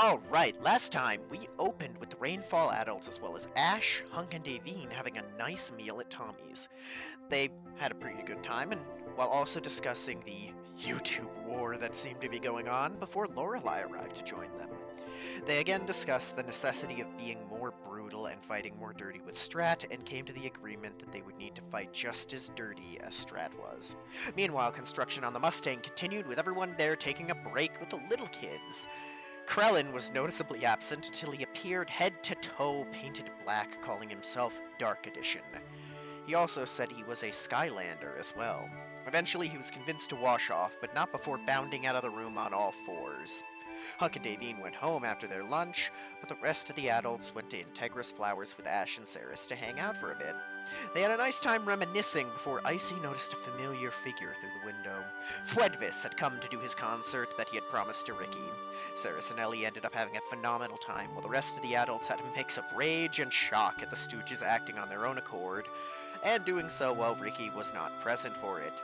Alright, last time we opened with the Rainfall adults as well as Ash, Hunk, and Davine having a nice meal at Tommy's. They had a pretty good time, and while also discussing the YouTube war that seemed to be going on before Lorelei arrived to join them. They again discussed the necessity of being more brutal and fighting more dirty with Strat, and came to the agreement that they would need to fight just as dirty as Strat was. Meanwhile, construction on the Mustang continued, with everyone there taking a break with the little kids. Krellin was noticeably absent until he appeared head to toe painted black, calling himself Dark Edition. He also said he was a Skylander as well. Eventually he was convinced to wash off, but not before bounding out of the room on all fours. Huck and Davine went home after their lunch, but the rest of the adults went to Integris Flowers with Ash and Ceres to hang out for a bit. They had a nice time reminiscing before Icy noticed a familiar figure through the window. Fwedvis had come to do his concert that he had promised to Ricky. Ceres and Ellie ended up having a phenomenal time, while the rest of the adults had a mix of rage and shock at the Stooges acting on their own accord, and doing so while Ricky was not present for it.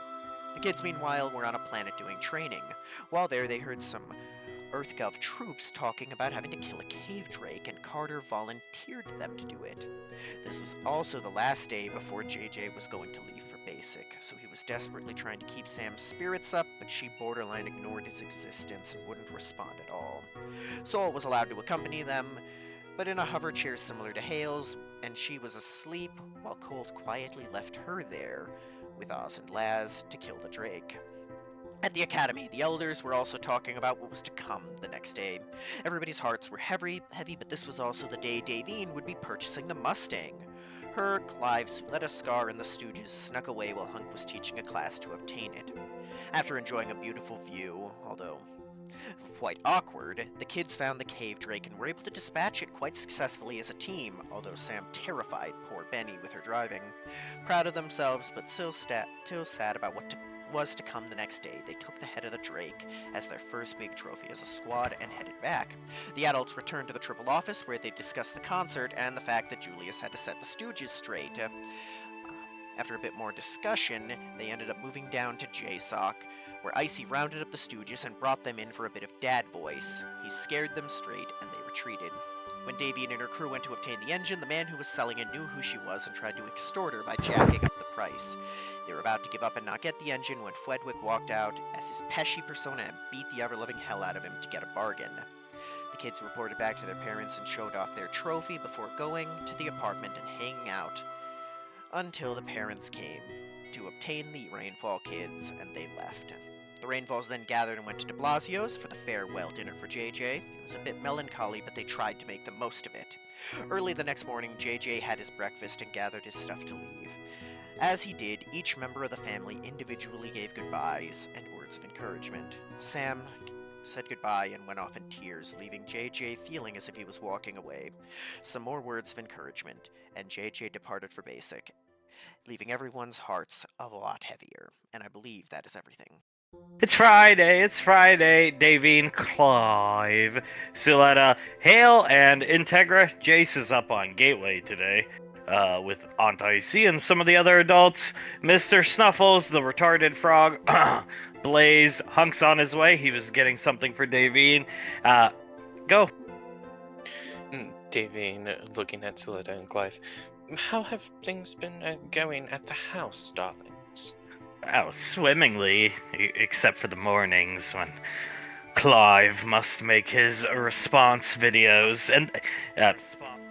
The kids, meanwhile, were on a planet doing training. While there, they heard some EarthGov troops talking about having to kill a cave drake, and Carter volunteered them to do it. This was also the last day before JJ was going to leave for basic, so he was desperately trying to keep Sam's spirits up, but she borderline ignored his existence and wouldn't respond at all. Sol was allowed to accompany them, but in a hover chair similar to Hale's, and she was asleep, while Colt quietly left her there with Oz and Laz to kill the drake. At the academy, the elders were also talking about what was to come the next day. Everybody's hearts were heavy, but this was also the day Davine would be purchasing the Mustang. Her, Clive, Suletta, Scar, and the Stooges snuck away while Hunk was teaching a class to obtain it. After enjoying a beautiful view, although quite awkward, the kids found the cave drake and were able to dispatch it quite successfully as a team, although Sam terrified poor Benny with her driving. Proud of themselves, but still sad about what was to come the next day, they took the head of the drake as their first big trophy as a squad and headed back. The adults returned to the Triple Office, where they discussed the concert and the fact that Julius had to set the Stooges straight. After a bit more discussion, they ended up moving down to JSOC, where Icy rounded up the Stooges and brought them in for a bit of dad voice. He scared them straight, and they retreated. When Davine and her crew went to obtain the engine, the man who was selling it knew who she was and tried to extort her by jacking up the price. They were about to give up and not get the engine when Fwedwick walked out as his Pesci persona and beat the ever-loving hell out of him to get a bargain. The kids reported back to their parents and showed off their trophy before going to the apartment and hanging out until the parents came to obtain the Rainfall kids, and they left. The Rainfalls then gathered and went to de Blasio's for the farewell dinner for JJ. It was a bit melancholy, but they tried to make the most of it. Early the next morning, JJ had his breakfast and gathered his stuff to leave. As he did, each member of the family individually gave goodbyes and words of encouragement. Sam said goodbye and went off in tears, leaving JJ feeling as if he was walking away. Some more words of encouragement, and JJ departed for basic, leaving everyone's hearts a lot heavier. And I believe that is everything. It's Friday, Davine, Clive, Suletta, Hale, and Integra. Jace is up on Gateway today, with Aunt Icy and some of the other adults. Mr. Snuffles, the retarded frog, Blaze, Hunk's on his way. He was getting something for Davine. Go. Davine, looking at Suletta and Clive. How have things been going at the house, darlings? Oh, swimmingly, except for the mornings when Clive must make his response videos. And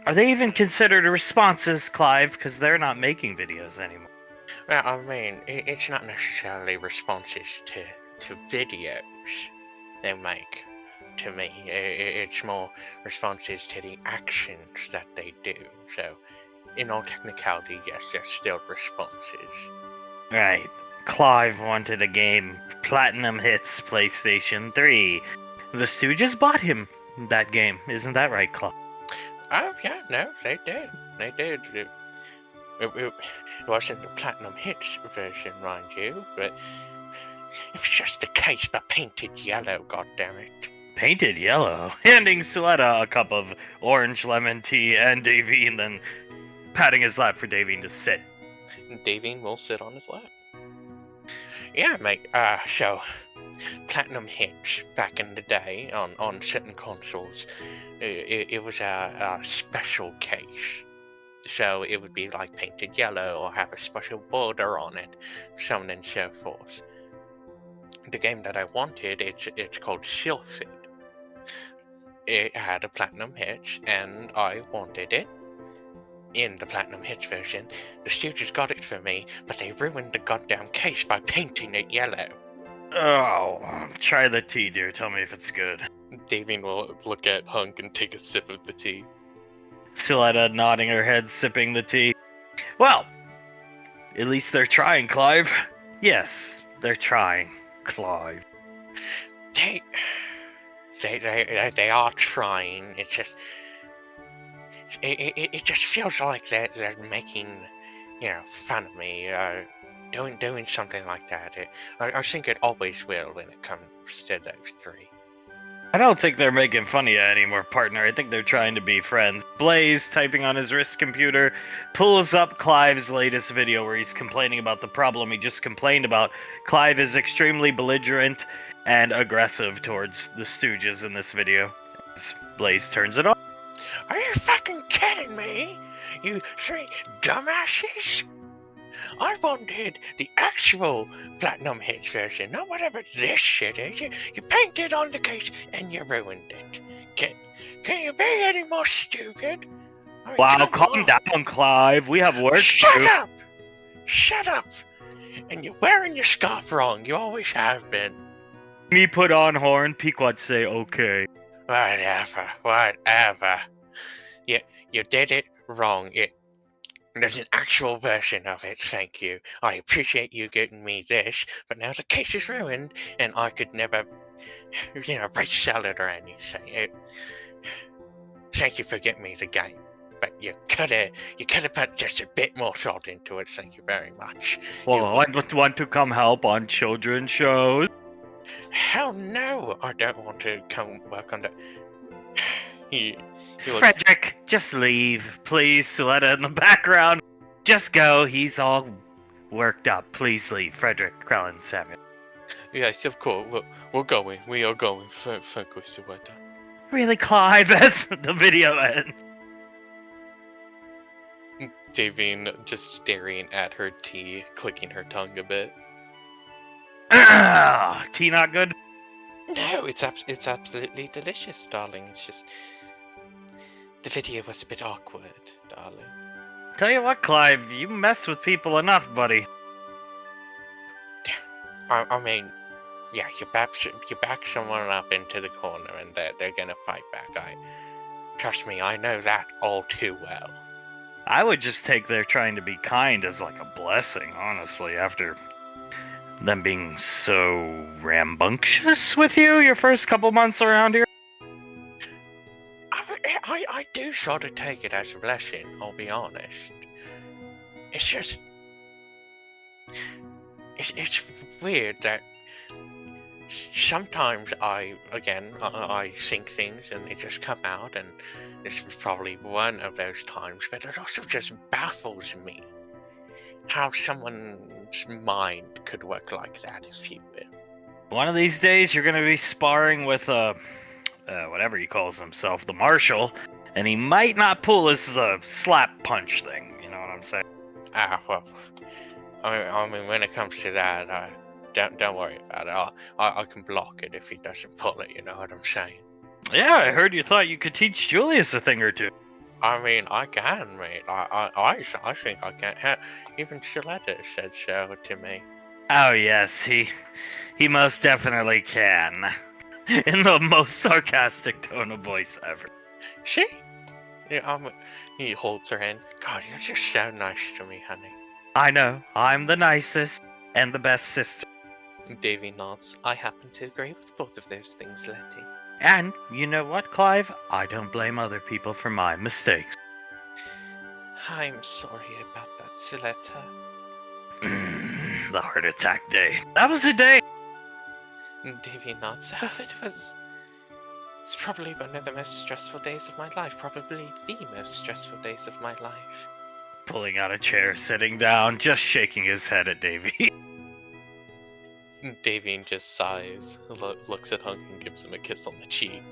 are they even considered responses, Clive? Because they're not making videos anymore. Well, I mean, it's not necessarily responses to videos they make to me. It's more responses to the actions that they do. So, in all technicality, yes, they're still responses. Right. Clive wanted a game, Platinum Hits PlayStation 3. The Stooges bought him that game. Isn't that right, Clive? Oh, yeah, no, they did. They did. It wasn't the Platinum Hits version, mind you, but it was just the case but painted yellow, goddammit. Painted yellow? Handing Suletta a cup of orange lemon tea and Davine, then patting his lap for Davine to sit. Davine will sit on his lap. Yeah, mate, so platinum hits back in the day on certain consoles. It was a special case. So it would be like painted yellow or have a special border on it, so on and so forth. The game that I wanted, it's called Sylphid. It had a platinum hits, and I wanted it. In the platinum hits version, the Stooges got it for me, but they ruined the goddamn case by painting it yellow. Oh, try the tea, dear. Tell me if it's good. Davine will look at Hunk and take a sip of the tea. Siletta nodding her head, sipping the tea. Well, at least they're trying, Clive. Yes, they're trying, Clive. They are trying. It's just it just feels like they're making, fun of me. Doing something like that. I think it always will when it comes to those three. I don't think they're making fun of you anymore, partner. I think they're trying to be friends. Blaze, typing on his wrist computer, pulls up Clive's latest video where he's complaining about the problem he just complained about. Clive is extremely belligerent and aggressive towards the Stooges in this video. As Blaze turns it on. Are you fucking kidding me? You three dumbasses? I wanted the actual platinum hits version, not whatever this shit is. You painted on the case and you ruined it. Can you be any more stupid? I mean, Wow, come calm on. down, Clive. We have work to Shut do. up! Shut up! And you're wearing your scarf wrong. You always have been. Me put on horn, Pequod say okay. Whatever. You did it wrong. There's an actual version of it, thank you. I appreciate you getting me this, but now the case is ruined, and I could never, resell it or anything. Thank you for getting me the game, but you coulda put just a bit more thought into it. Thank you very much. Well, I want to come help on children's shows. Hell no, I don't want to come work on the. He looks, Frederick, just leave, please. Suletta in the background. Just go. He's all worked up. Please leave. Frederick, Krellin, Samuel. yes, of course. We're going. We are going. Thank you, Suweta. Really, Clive? As the video ends. Davine just staring at her tea, clicking her tongue a bit. Tea not good? No, it's absolutely delicious, darling. It's just the video was a bit awkward, darling. Tell you what, Clive, you mess with people enough, buddy. I mean, yeah, you back someone up into the corner, and they're gonna fight back. Trust me, I know that all too well. I would just take their trying to be kind as like a blessing, honestly, after them being so rambunctious with you your first couple months around here. I do sort of take it as a blessing, I'll be honest. It's just... It's weird that sometimes I think things and they just come out, and this was probably one of those times, but it also just baffles me how someone's mind could work like that, if you will. One of these days, you're gonna be sparring with whatever he calls himself, the Marshal, and he might not pull this as a slap punch thing. You know what I'm saying? Well, I mean, when it comes to that, don't worry about it. I can block it if he doesn't pull it. You know what I'm saying? Yeah, I heard you thought you could teach Julius a thing or two. I mean, I can, mate. I think I can. Even Shaletta said so to me. Oh yes, he most definitely can. In the most sarcastic tone of voice ever. She? Yeah, he holds her hand. God, you're just so nice to me, honey. I know, I'm the nicest and the best sister. Davy nods. I happen to agree with both of those things, Letty. And, you know what, Clive? I don't blame other people for my mistakes. I'm sorry about that, Suletta. The heart attack day. That was a day! Davy nods. It's probably one of the most stressful days of my life. Probably the most stressful days of my life. Pulling out a chair, sitting down, just shaking his head at Davy. Davine just sighs, looks at Hunk and gives him a kiss on the cheek.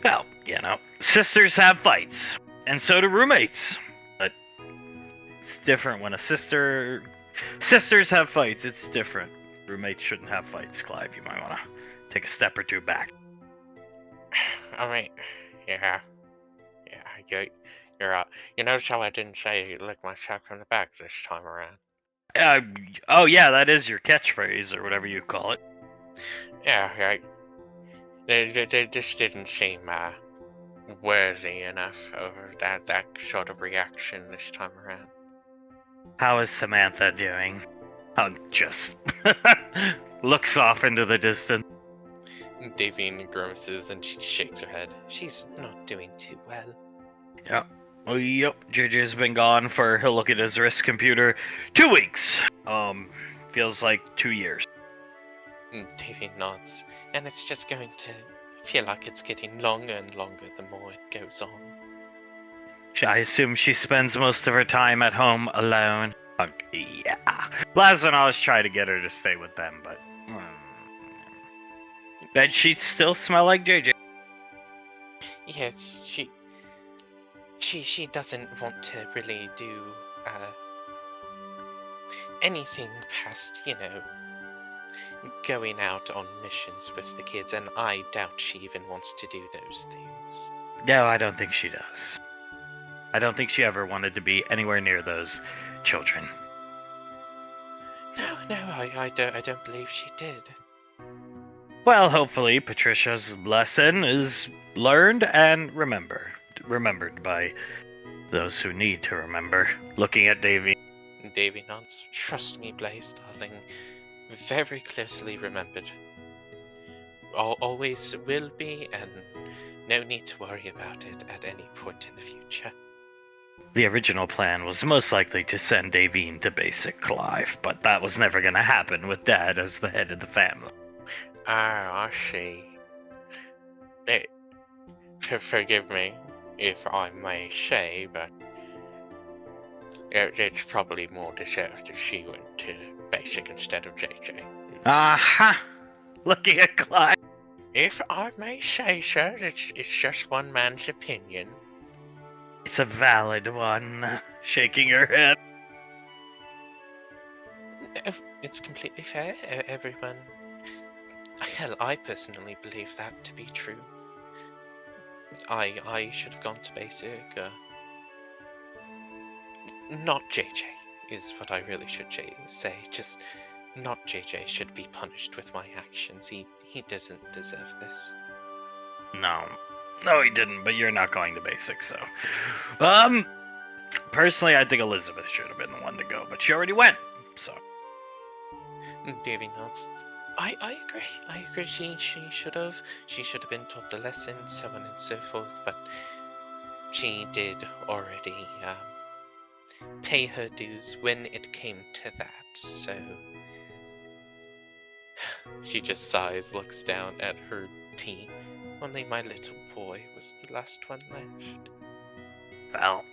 Well, sisters have fights, and so do roommates. But it's different when sisters have fights. It's different. Roommates shouldn't have fights, Clive. You might want to take a step or two back. I mean, yeah, you're right. You notice how I didn't say lick my sack from the back this time around? Oh yeah, that is your catchphrase or whatever you call it. Yeah, right. They just didn't seem worthy enough of that sort of reaction this time around. How is Samantha doing? Hunk just looks off into the distance. Davine grimaces and she shakes her head. She's not doing too well. Yep. JJ's been gone for, he'll look at his wrist computer, 2 weeks. Feels like 2 years. Davine nods, and it's just going to feel like it's getting longer and longer the more it goes on. I assume she spends most of her time at home alone. Yeah. Laz and I always try to get her to stay with them, but... Bed sheets still smell like JJ. Yeah, she doesn't want to really do anything past, going out on missions with the kids, and I doubt she even wants to do those things. No, I don't think she does. I don't think she ever wanted to be anywhere near those children. No, I don't believe she did. Well, hopefully Patricia's lesson is learned and remembered by those who need to remember. Looking at Davy. Davy nods. Trust me, Blaze, darling. Very closely remembered. Always will be, and no need to worry about it at any point in the future. The original plan was most likely to send Davine to basic Clive, but that was never going to happen with Dad as the head of the family. Oh, I see. Forgive me if I may say, but it's probably more deserved that she went to basic instead of JJ. Aha! Looking at Clive. If I may say so, it's just one man's opinion. It's a valid one. Shaking her head. It's completely fair. Everyone... Hell, I personally believe that to be true. I should have gone to basic. Not JJ is what I really should say. Just not JJ should be punished with my actions. He doesn't deserve this. No, he didn't. But you're not going to basic, so. Personally, I think Elizabeth should have been the one to go, but she already went. So. Davy nods. I agree. She should have. She should have been taught the lesson, so on and so forth. But she did already pay her dues when it came to that. So she just sighs, looks down at her tea. Only my little boy was the last one left. Well,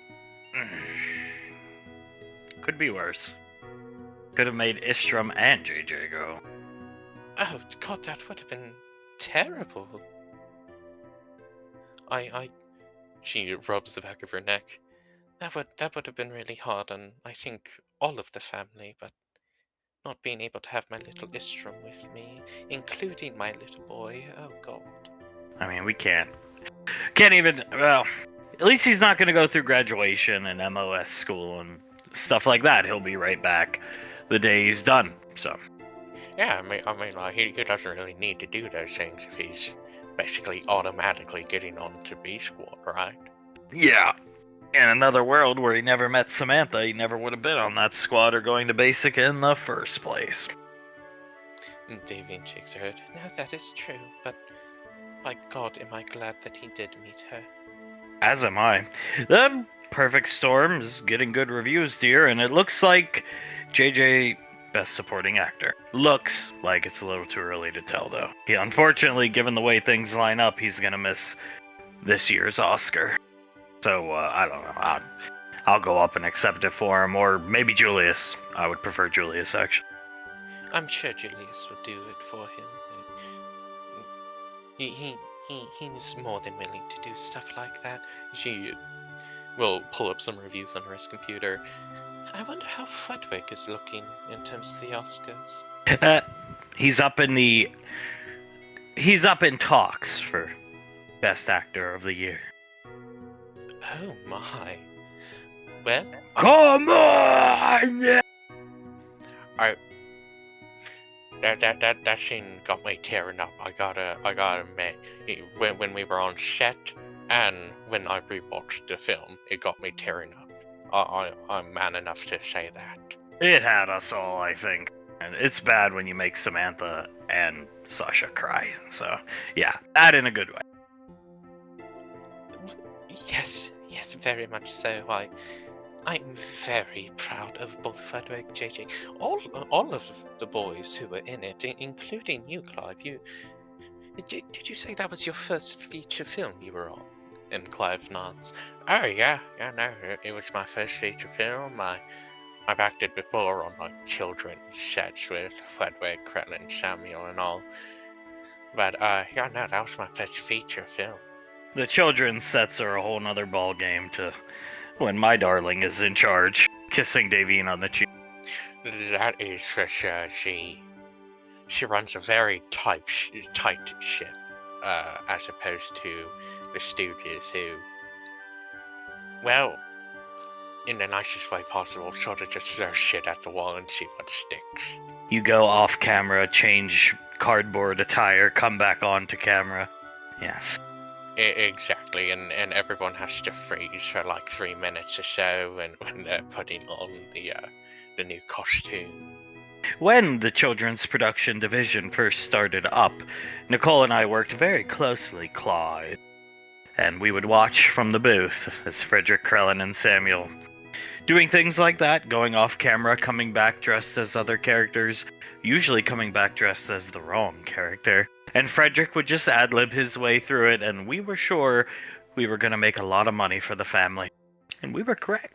could be worse. Could have made Istrom and JJ go. Oh God, that would have been terrible. She rubs the back of her neck. That would have been really hard on, I think, all of the family, but not being able to have my little Istrom with me, including my little boy, oh God. I mean, we can't even, well, at least he's not going to go through graduation and MOS school and stuff like that. He'll be right back the day he's done, so. Yeah, I mean, like, he doesn't really need to do those things if he's basically automatically getting on to B Squad, right? Yeah. In another world where he never met Samantha, he never would have been on that squad or going to basic in the first place. Davine shakes her head. No, that is true, but by God, am I glad that he did meet her. As am I. The Perfect Storm is getting good reviews, dear, and it looks like JJ Best Supporting Actor. Looks like it's a little too early to tell, though. Unfortunately, given the way things line up, he's gonna miss this year's Oscar. So, I don't know. I'll go up and accept it for him, or maybe Julius. I would prefer Julius, actually. I'm sure Julius will do it for him. He's more than willing to do stuff like that. She will pull up some reviews on his computer. I wonder how Fredwick is looking in terms of the Oscars. He's up in talks for Best Actor of the Year. Oh my. Well, Come on! That scene got me tearing up. I gotta admit, when we were on set and when I rewatched the film, it got me tearing up. I'm man enough to say that. It had us all, I think. And it's bad when you make Samantha and Sasha cry. So, yeah, that in a good way. yes, very much so. I'm very proud of both Frederick, JJ, all of the boys who were in it, including you, Clive. Did you say that was your first feature film you were on? And Clive nods. Oh yeah, no, it was my first feature film. I've acted before on like children's sets with Frederick, Krellin, Samuel, and all. But yeah, no, that was my first feature film. The children's sets are a whole nother ball game to when my darling is in charge, kissing Davine on the cheek. That is for sure. She runs a very tight ship, as opposed to the Stooges, who, well, in the nicest way possible, sort of just throw shit at the wall and see what sticks. You go off camera, change cardboard attire, come back onto camera. Yes. Exactly, and everyone has to freeze for like 3 minutes or so when they're putting on the new costume. When the children's production division first started up, Nicole and I worked very closely, Clive. And we would watch from the booth as Frederick, Krellin, and Samuel doing things like that, going off camera, coming back dressed as other characters, usually coming back dressed as the wrong character. And Frederick would just ad-lib his way through it, and we were sure we were going to make a lot of money for the family. And we were correct.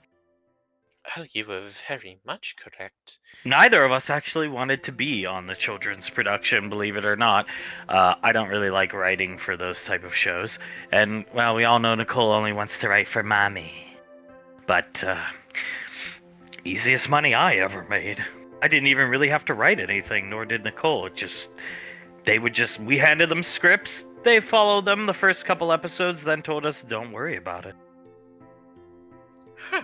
Oh, you were very much correct. Neither of us actually wanted to be on the children's production, believe it or not. I don't really like writing for those type of shows. And, well, we all know Nicole only wants to write for Mommy. But, easiest money I ever made. I didn't even really have to write anything, nor did Nicole. We handed them scripts, they followed them the first couple episodes, then told us, don't worry about it. Huh,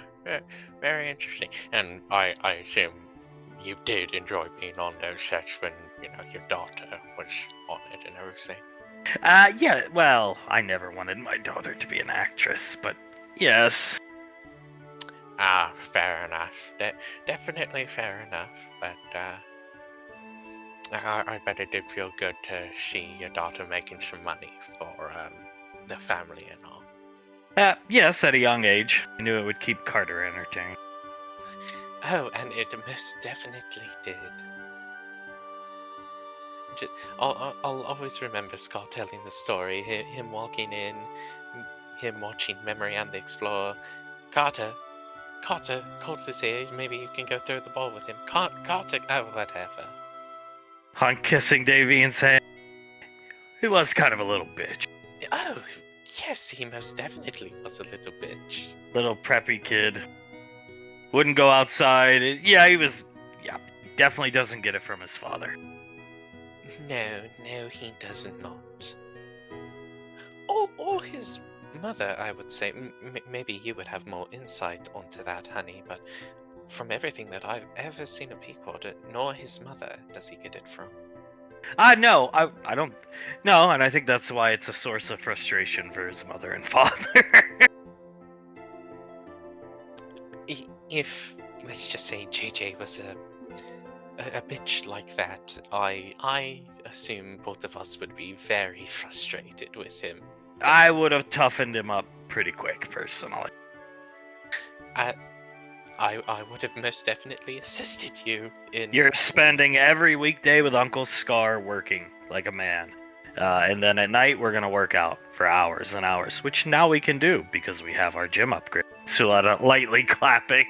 very interesting. And I assume you did enjoy being on those sets when, your daughter was on it and everything. Yeah, well, I never wanted my daughter to be an actress, but yes. Fair enough. Definitely fair enough, but, I bet it did feel good to see your daughter making some money for the family and all. Yes, at a young age. I knew it would keep Carter entertained. Oh, and it most definitely did. I'll always remember Scott telling the story, him walking in, him watching Memory and the Explorer. Carter's here, maybe you can go throw the ball with him. Carter, oh, whatever. On kissing Davine's hand. He was kind of a little bitch. Oh, yes, he most definitely was a little bitch. Little preppy kid. Wouldn't go outside. Definitely doesn't get it from his father. No, he does not. Or his mother, I would say. Maybe you would have more insight onto that, honey, but from everything that I've ever seen of Pequod, nor his mother does he get it from. No, I don't. No, and I think that's why it's a source of frustration for his mother and father. If, let's just say, JJ was a bitch like that, I assume both of us would be very frustrated with him. I would have toughened him up pretty quick, personally. I would have most definitely assisted you in... You're spending every weekday with Uncle Scar working like a man. And then at night, we're going to work out for hours and hours, which now we can do because we have our gym upgrade. Suletta lightly clapping.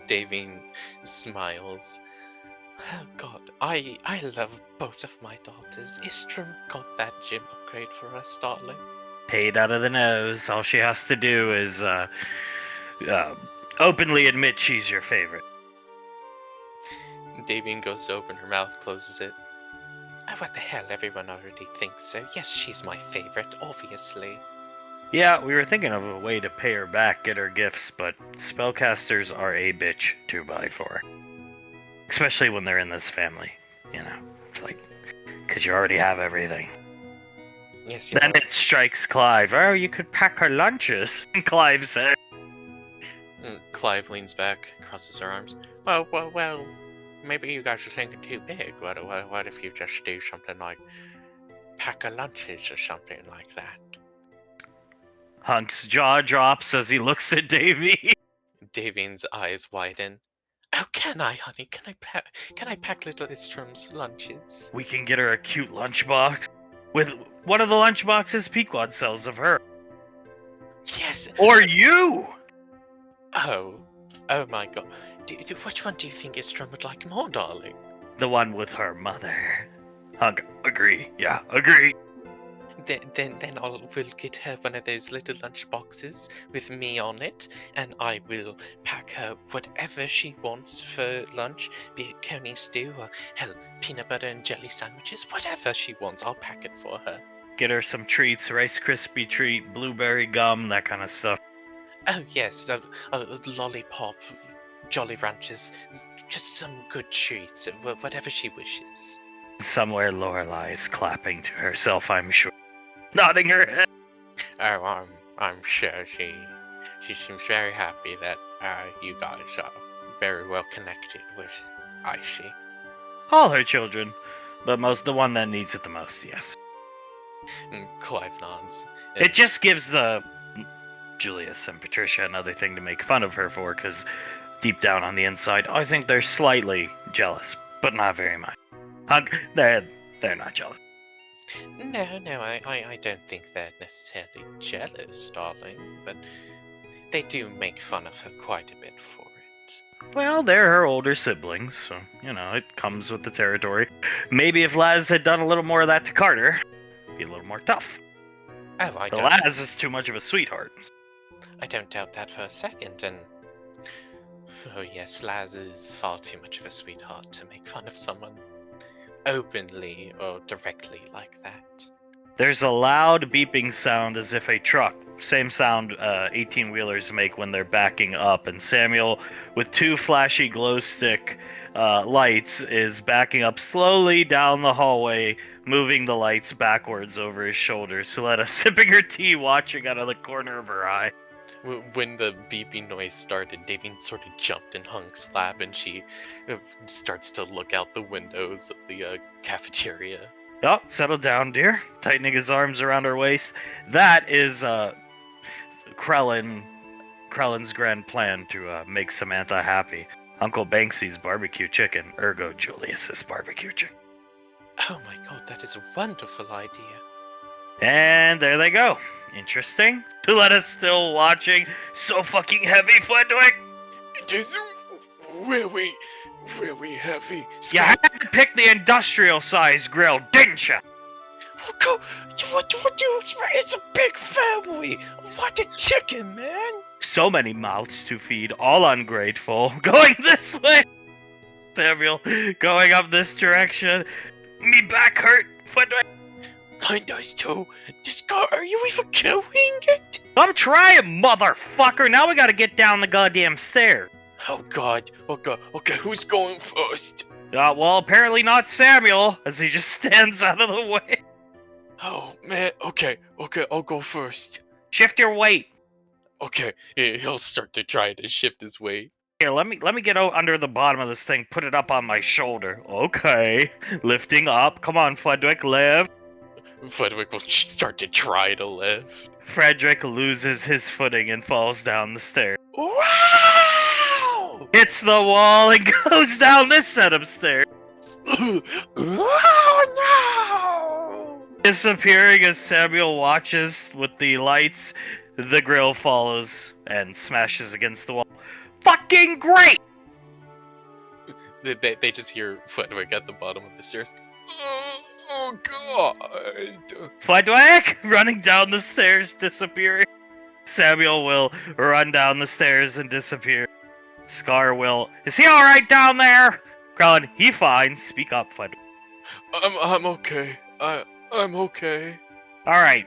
Davine smiles. Oh God, I love both of my daughters. Istram got that gym upgrade for us, darling. Paid out of the nose. All she has to do is openly admit she's your favorite. Davian goes to open her mouth, closes it. Oh, what the hell? Everyone already thinks so. Yes, she's my favorite, obviously. Yeah, we were thinking of a way to pay her back, get her gifts, but spellcasters are a bitch to buy for. Especially when they're in this family. You know, it's like, because you already have everything. Yes, Then it strikes Clive. Oh, you could pack her lunches. And Clive says, Clive leans back, crosses her arms. Well. Maybe you guys are thinking too big. What if you just do something like pack a lunches or something like that? Hunk's jaw drops as he looks at Davy. Davian's eyes widen. Oh, can I, honey? Can I pack little Istram's lunches? We can get her a cute lunchbox with one of the lunchboxes Pequod sells of her. Yes. Or you! Oh my God. Which one do you think Istram would like more, darling? The one with her mother. Hunk, agree. Yeah, agree. Then we'll get her one of those little lunch boxes with me on it, and I will pack her whatever she wants for lunch, be it coney stew or hell, peanut butter and jelly sandwiches, whatever she wants, I'll pack it for her. Get her some treats, Rice Krispie treat, blueberry gum, that kind of stuff. Oh yes, a lollipop, Jolly Ranchers, just some good treats, whatever she wishes. Somewhere Lorelei is clapping to herself, I'm sure. Nodding her head. Oh, I'm sure she seems very happy that you guys are very well connected with Icy. All her children, but the one that needs it the most, yes. And Clive nods. It just gives Julius and Patricia another thing to make fun of her for, because deep down on the inside, I think they're slightly jealous, but not very much. They're not jealous. No, I don't think they're necessarily jealous, darling, but they do make fun of her quite a bit for it. Well, they're her older siblings, so, you know, it comes with the territory. Maybe if Laz had done a little more of that to Carter, it'd be a little more tough. Oh, But Laz is too much of a sweetheart. I don't doubt that for a second, and... Oh yes, Laz is far too much of a sweetheart to make fun of someone openly or directly like that. There's a loud beeping sound as if a truck, same sound 18-wheelers make when they're backing up, and Samuel, with two flashy glow stick lights, is backing up slowly down the hallway, moving the lights backwards over his shoulder. Suletta sipping her tea, watching out of the corner of her eye. When the beeping noise started, Davian sort of jumped in Hunk's lap, and she starts to look out the windows of the cafeteria. Oh, settle down, dear. Tightening his arms around her waist. That is Krellin's grand plan to make Samantha happy. Uncle Banksy's barbecue chicken, ergo Julius's barbecue chicken. Oh my God, that is a wonderful idea. And there they go. Interesting. Suletta's still watching. So fucking heavy, Flintwick. It is really, really heavy. You had to pick the industrial size grill, didn't you? What do you expect? It's a big family. What a chicken, man. So many mouths to feed, all ungrateful. Going this way. Samuel, going up this direction. Me back hurt, Flintwick. Mine does too. Are you even going it? I'm trying, motherfucker. Now we gotta get down the goddamn stairs. Oh God. Okay, who's going first? Well, apparently not Samuel, as he just stands out of the way. Oh man. Okay, I'll go first. Shift your weight. Okay, he'll start to try to shift his weight. Here, let me get under the bottom of this thing. Put it up on my shoulder. Okay, lifting up. Come on, Frederick, lift. Frederick will start to try to lift. Frederick loses his footing and falls down the stairs. Wow! Hits the wall and goes down this set of stairs. Oh no! Disappearing as Samuel watches with the lights, the grill follows and smashes against the wall. Fucking great! They just hear Flitwick at the bottom of the stairs. Oh God! Flitwick running down the stairs, disappearing. Samuel will run down the stairs and disappear. Scar will. Is he all right down there? Krellin, he fine. Speak up, Flitwick. I'm okay. I'm okay. All right.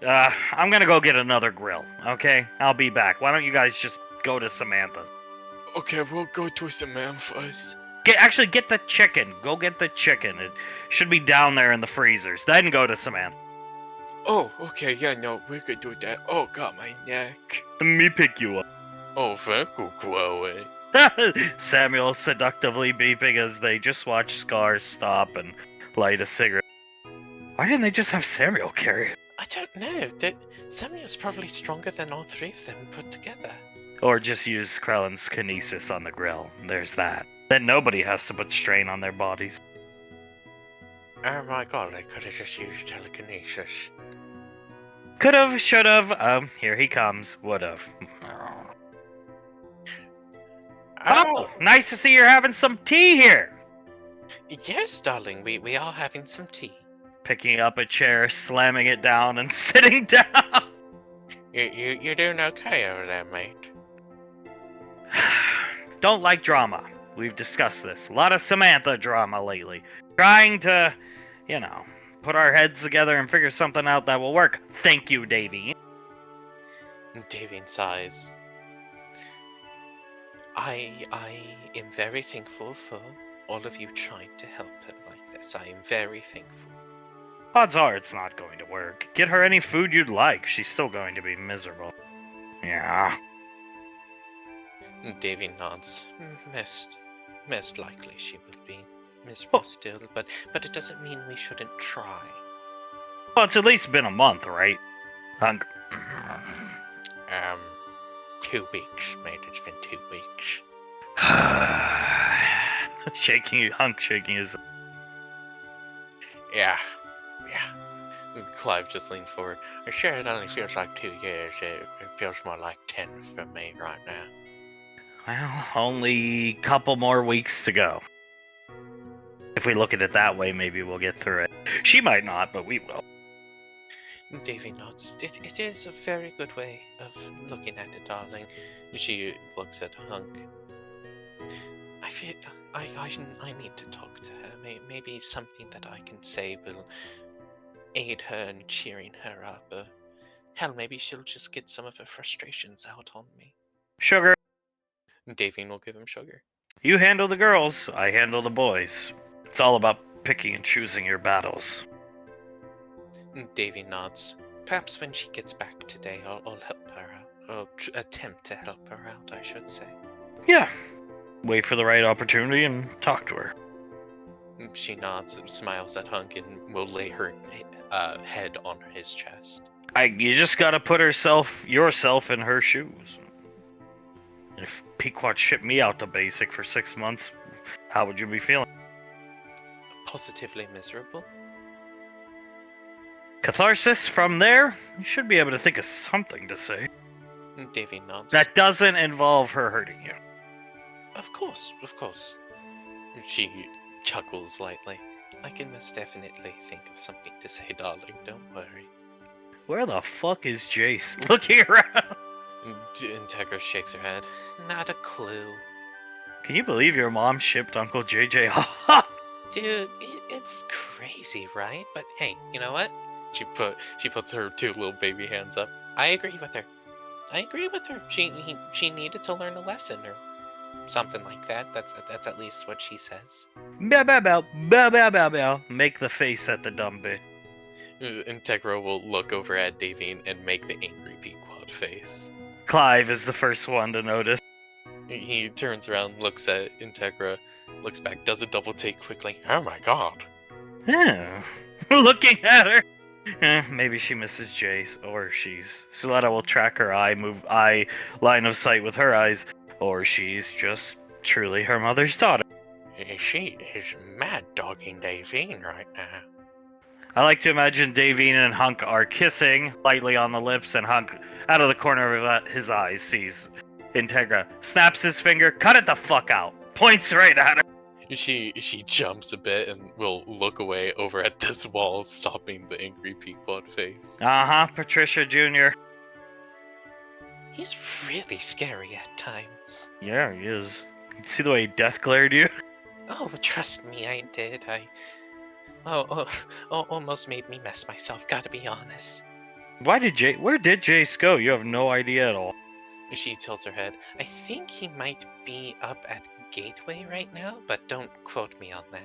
I'm gonna go get another grill. Okay, I'll be back. Why don't you guys just go to Samantha's? Okay, we'll go to Samantha's. Get the chicken. Go get the chicken. It should be down there in the freezers. Then go to Samantha. Oh, okay, yeah, no, we could do that. Oh, got my neck. Let me pick you up. Oh, thank you, Chloe. Samuel seductively beeping as they just watch Scar stop and light a cigarette. Why didn't they just have Samuel carry it? I don't know. Samuel's probably stronger than all three of them put together. Or just use Krellin's kinesis on the grill. There's that. Then nobody has to put strain on their bodies. Oh my god, I could have just used telekinesis. Could've, should've, here he comes, would've. Oh, nice to see you're having some tea here! Yes, darling, we are having some tea. Picking up a chair, slamming it down, and sitting down! You're doing okay over there, mate? Don't like drama. We've discussed this. A lot of Samantha drama lately. Trying to, put our heads together and figure something out that will work. Thank you, Davy. Davine sighs. I am very thankful for all of you trying to help her like this. I am very thankful. Odds are it's not going to work. Get her any food you'd like. She's still going to be miserable. Yeah. Davy nods. Most likely she will be miserable still, but it doesn't mean we shouldn't try. Well, it's at least been a month, right? 2 weeks, mate. It's been 2 weeks. Hunk shaking his... Yeah. Clive just leans forward. Sure, it only feels like 2 years. It feels more like 10 for me right now. Well, only a couple more weeks to go. If we look at it that way, maybe we'll get through it. She might not, but we will. Davy nods. It is a very good way of looking at it, darling. She looks at Hunk. I feel I need to talk to her. Maybe something that I can say will aid her in cheering her up. Hell, maybe she'll just get some of her frustrations out on me. Sugar. Davine will give him sugar. You handle the girls, I handle the boys. It's all about picking and choosing your battles. Davy nods. Perhaps when she gets back today, I'll help her out. Or attempt to help her out, I should say. Yeah. Wait for the right opportunity and talk to her. She nods and smiles at Hunk and will lay her head on his chest. You just gotta put yourself in her shoes. If Pequot shipped me out to basic for 6 months, how would you be feeling? Positively miserable? Catharsis from there? You should be able to think of something to say. Davy nods. That doesn't involve her hurting you. Of course. She chuckles lightly. I can most definitely think of something to say, darling. Don't worry. Where the fuck is Jace? Looking around. Integra shakes her head. Not a clue. Can you believe your mom shipped Uncle JJ? Dude, it's crazy, right? But hey, you know what? She puts her 2 little baby hands up. I agree with her. She needed to learn a lesson or something like that. That's at least what she says. Bow, bow, bow, bow, bow, bow, bow. Make the face at the dumb bitch. Integra will look over at Davine and make the angry Pequod face. Clive is the first one to notice. He turns around, looks at Integra, looks back, does a double take quickly. Oh my god. Yeah. Looking at her. Maybe she misses Jace, or Suletta will track her eye line of sight with her eyes, or she's just truly her mother's daughter. She is mad dogging Davine right now. I like to imagine Davine and Hunk are kissing lightly on the lips, and Hunk, out of the corner of his eyes, sees Integra, snaps his finger, cut it the fuck out, points right at her. She jumps a bit and will look away over at this wall, stopping the angry pequod face. Patricia Jr. He's really scary at times. Yeah, he is. See the way he death glared you? Oh, trust me, I did. Almost made me mess myself, gotta be honest. Where did Jace go? You have no idea at all. She tilts her head. I think he might be up at Gateway right now, but don't quote me on that.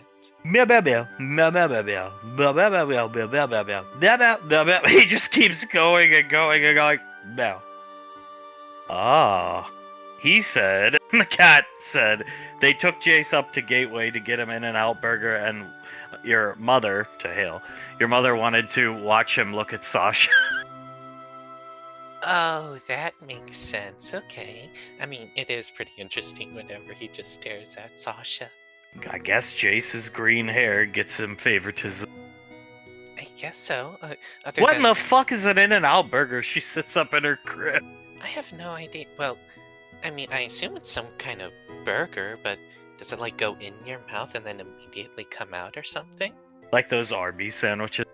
He just keeps going and going and going. No. He said, the cat said, they took Jace up to Gateway to get him In-N-Out Burger, and your mother, to Hale, your mother wanted to watch him look at Sasha. Oh, that makes sense. Okay. I mean, it is pretty interesting whenever he just stares at Sasha. I guess Jace's green hair gets him favoritism. I guess so. What in the fuck is an In-N-Out Burger? She sits up in her crib. I have no idea. Well, I mean, I assume it's some kind of burger, but does it, like, go in your mouth and then immediately come out or something? Like those Arby's sandwiches.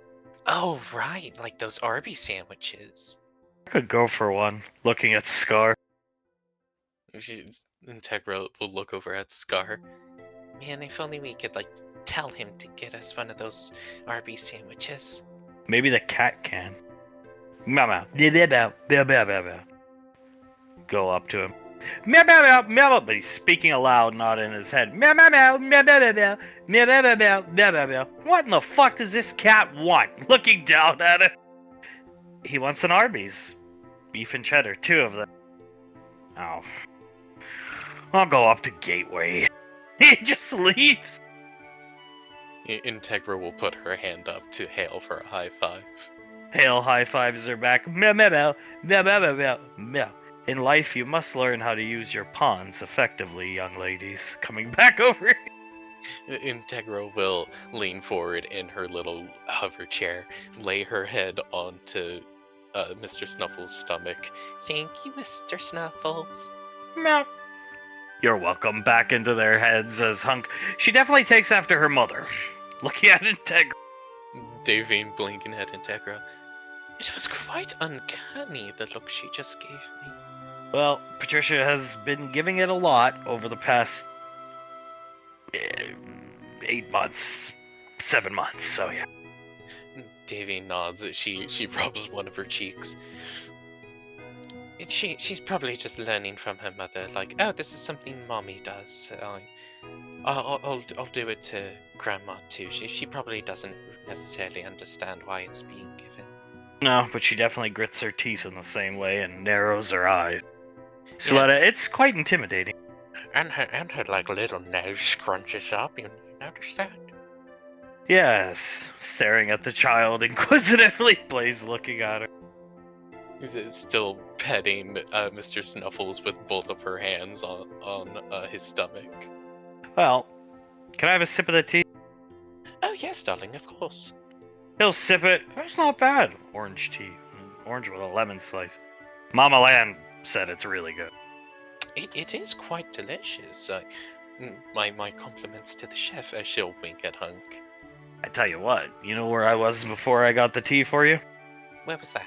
Oh, right. Like those Arby's sandwiches. I could go for one, looking at Scar. Integra will look over at Scar. Man, if only we could, like, tell him to get us one of those Arby's sandwiches. Maybe the cat can. Go up to him. But he's speaking aloud, not in his head. What in the fuck does this cat want? Looking down at it. He wants an Arby's. Beef and cheddar, 2 of them. Oh. I'll go up to Gateway. He just leaves. Integra will put her hand up to Hale for a high five. Hale high fives her back. In life, you must learn how to use your pawns effectively, young ladies. Coming back over. Integra will lean forward in her little hover chair, lay her head onto Mr. Snuffles' stomach. Thank you, Mr. Snuffles. Meow. You're welcome back into their heads as Hunk. She definitely takes after her mother. Looking at Integra. Davine blinking at Integra. It was quite uncanny, the look she just gave me. Well, Patricia has been giving it a lot over the past 8 months, 7 months, so yeah. Davine nods. She rubs one of her cheeks. She's probably just learning from her mother, like, oh, this is something mommy does, so I'll do it to grandma too. She probably doesn't necessarily understand why it's being given. No, but she definitely grits her teeth in the same way and narrows her eyes. Suletta, it's quite intimidating. And her like little nose scrunches up. You notice that? Yes, staring at the child inquisitively. Blaze looking at her. Is still petting Mr. Snuffles with both of her hands on his stomach. Well, can I have a sip of the tea? Oh yes, darling, of course. He'll sip it. It's not bad. Orange tea. Orange with a lemon slice. Mama Lan said it's really good. It is quite delicious. My compliments to the chef, as she'll wink at Hunk. I tell you what, you know where I was before I got the tea for you? Where was that?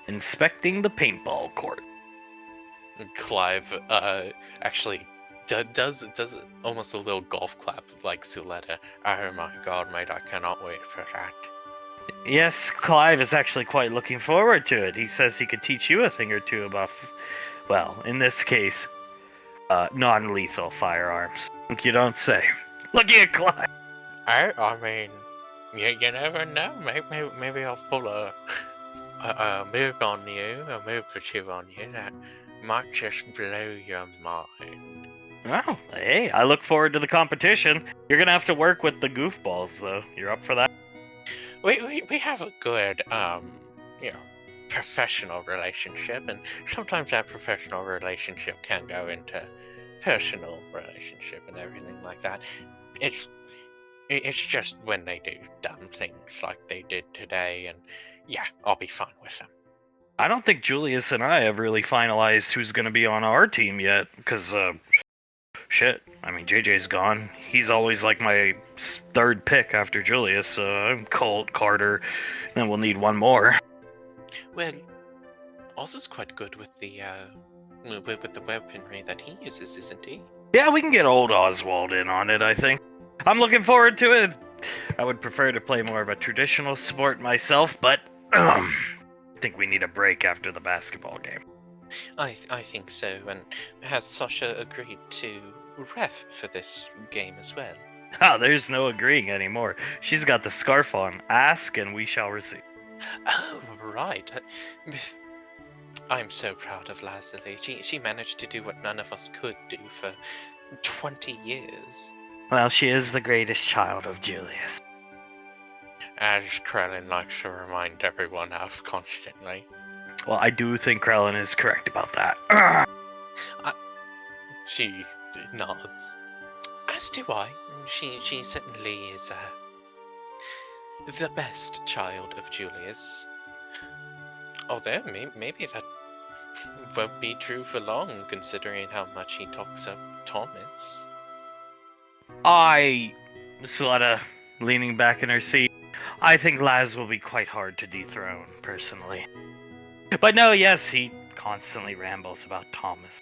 Inspecting the paintball court. Clive actually does almost a little golf clap like Suletta. Oh my god, mate, I cannot wait for that. Yes, Clive is actually quite looking forward to it. He says he could teach you a thing or two about, well, in this case, non-lethal firearms. You don't say. Looking at Clive. I mean, you never know. Maybe I'll pull a move on you, a move or two on you that might just blow your mind. Oh, hey, I look forward to the competition. You're gonna have to work with the goofballs, though. You're up for that? We have a good, professional relationship, and sometimes that professional relationship can go into personal relationship and everything like that. It's just when they do dumb things like they did today, and yeah, I'll be fine with them. I don't think Julius and I have really finalized who's gonna be on our team yet, because, shit. I mean, JJ's gone. he's always like my third pick after Julius. Colt, Carter, and we'll need one more. Well, Oz is quite good with the weaponry that he uses, isn't he? Yeah, we can get old Oswald in on it, I think. I'm looking forward to it. I would prefer to play more of a traditional sport myself, but I think we need a break after the basketball game. I think so, and has Sasha agreed to ref for this game as well? Ah, there's no agreeing anymore. She's got the scarf on. Ask and we shall receive. Oh, right. I'm so proud of Lazuli. She managed to do what none of us could do for 20 years. Well, she is the greatest child of Julius. As Krellin likes to remind everyone of constantly. Well, I do think Krellin is correct about that. She nods. As do I. She certainly is the best child of Julius. Although maybe that won't be true for long, considering how much he talks up Thomas. Suletta, leaning back in her seat, I think Laz will be quite hard to dethrone, personally. But no, yes, he constantly rambles about Thomas.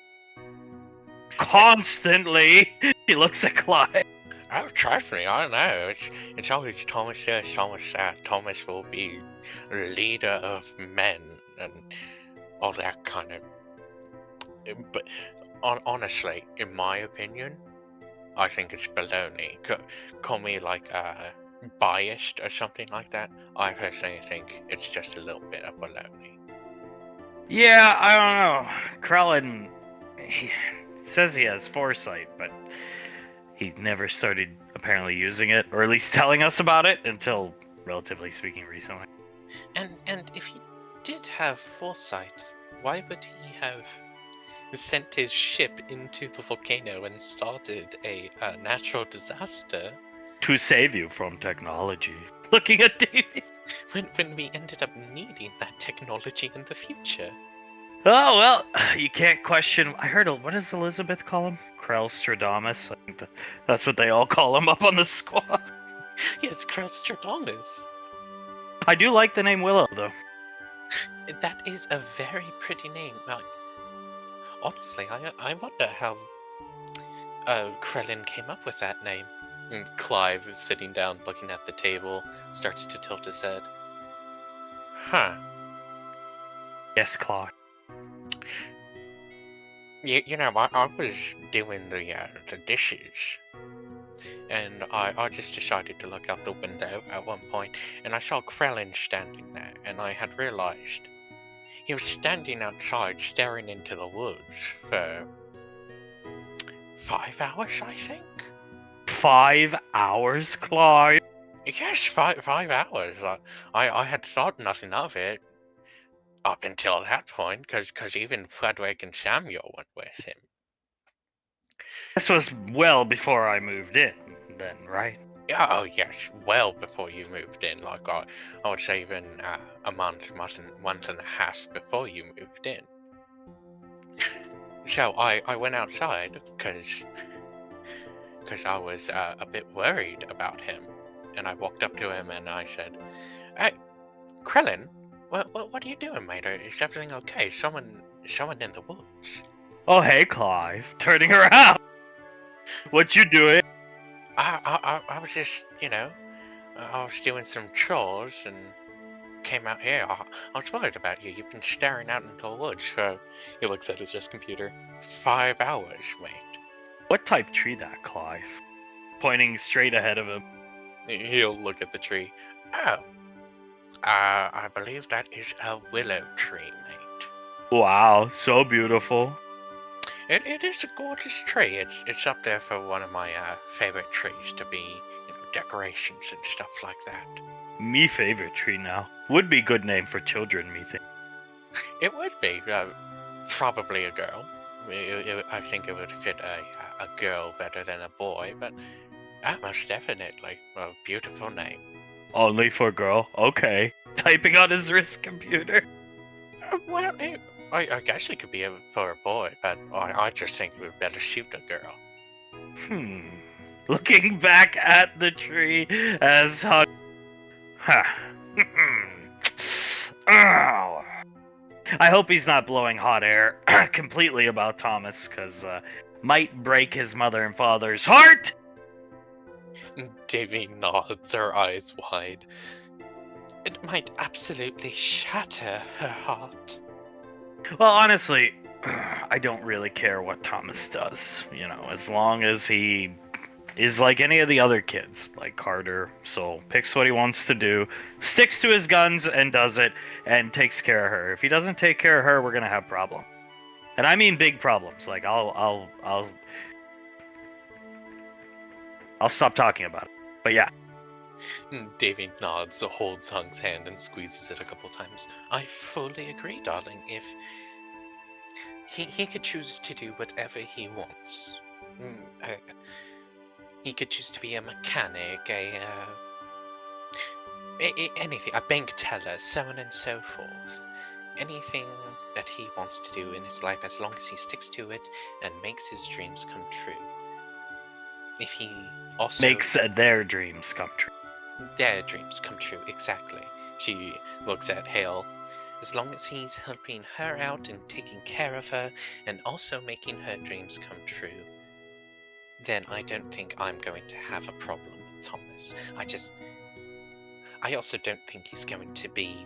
Constantly! She looks at Clive. Oh, trust me, I know. It's always Thomas this, Thomas that. Thomas will be leader of men and all that kind of. But honestly, in my opinion, I think it's baloney. Call me like biased or something like that. I personally think it's just a little bit of baloney. Yeah, I don't know. Krellin, he says he has foresight, but he never started apparently using it, or at least telling us about it, until, relatively speaking, recently. And if he did have foresight, why would he have sent his ship into the volcano and started a natural disaster? To save you from technology. Looking at Davy. When we ended up needing that technology in the future. Oh, well, you can't question. I heard, what does Elizabeth call him? Krellstradamus. I think that's what they all call him up on the squad. Yes, Krellstradamus. I do like the name Willow, though. That is a very pretty name. Honestly, I wonder how Krellin came up with that name. And Clive is sitting down looking at the table, starts to tilt his head. Huh. Yes, Claude. You know, I was doing the dishes, and I just decided to look out the window at one point, and I saw Krellin standing there, and I had realized he was standing outside staring into the woods for 5 hours, I think? 5 hours, Clive? Yes, 5 hours. I had thought nothing of it up until that point, because even Frederick and Samuel went with him. This was well before I moved in, then, right? Yeah, oh yes, well before you moved in. Like I would say even a month and a half before you moved in. So I went outside because I was a bit worried about him, and I walked up to him and I said, "Hey, Krellin, what are you doing, mate? Is everything okay? Someone in the woods." Oh, hey, Clive. Turning around. What you doing? I was just, I was doing some chores and came out here. I was worried about you. You've been staring out into the woods for, He looks at his wrist computer. 5 hours, mate. What type tree that, Clive? Pointing straight ahead of him. He'll look at the tree. Oh, I believe that is a willow tree, mate. Wow, so beautiful. It is a gorgeous tree. It's up there for one of my favorite trees to be, decorations and stuff like that. Me favorite tree now. Would be good name for children, me think. It would be probably a girl. I think it would fit a girl better than a boy, but most definitely a beautiful name. Only for girl? Okay. Typing on his wrist computer. Well, I guess it could be for a boy, but I just think it would better suit a girl. looking back at the tree as Hunk. Ow. I hope he's not blowing hot air completely about Thomas, because might break his mother and father's heart. Davy nods, her eyes wide. It might absolutely shatter her heart. Well, honestly, I don't really care what Thomas does, as long as he is like any of the other kids, like Carter. So picks what he wants to do, sticks to his guns and does it, and takes care of her. If he doesn't take care of her, we're gonna have problems. And I mean big problems. Like I'll stop talking about it. But yeah. Davy nods, holds Hunk's hand, and squeezes it a couple times. I fully agree, darling. If he could choose to do whatever he wants. He could choose to be a mechanic, anything, a bank teller, so on and so forth. Anything that he wants to do in his life, as long as he sticks to it and makes his dreams come true. If he also makes their dreams come true. Their dreams come true, exactly. She looks at Hale. As long as he's helping her out and taking care of her, and also making her dreams come true, then I don't think I'm going to have a problem with Thomas. I also don't think he's going to be...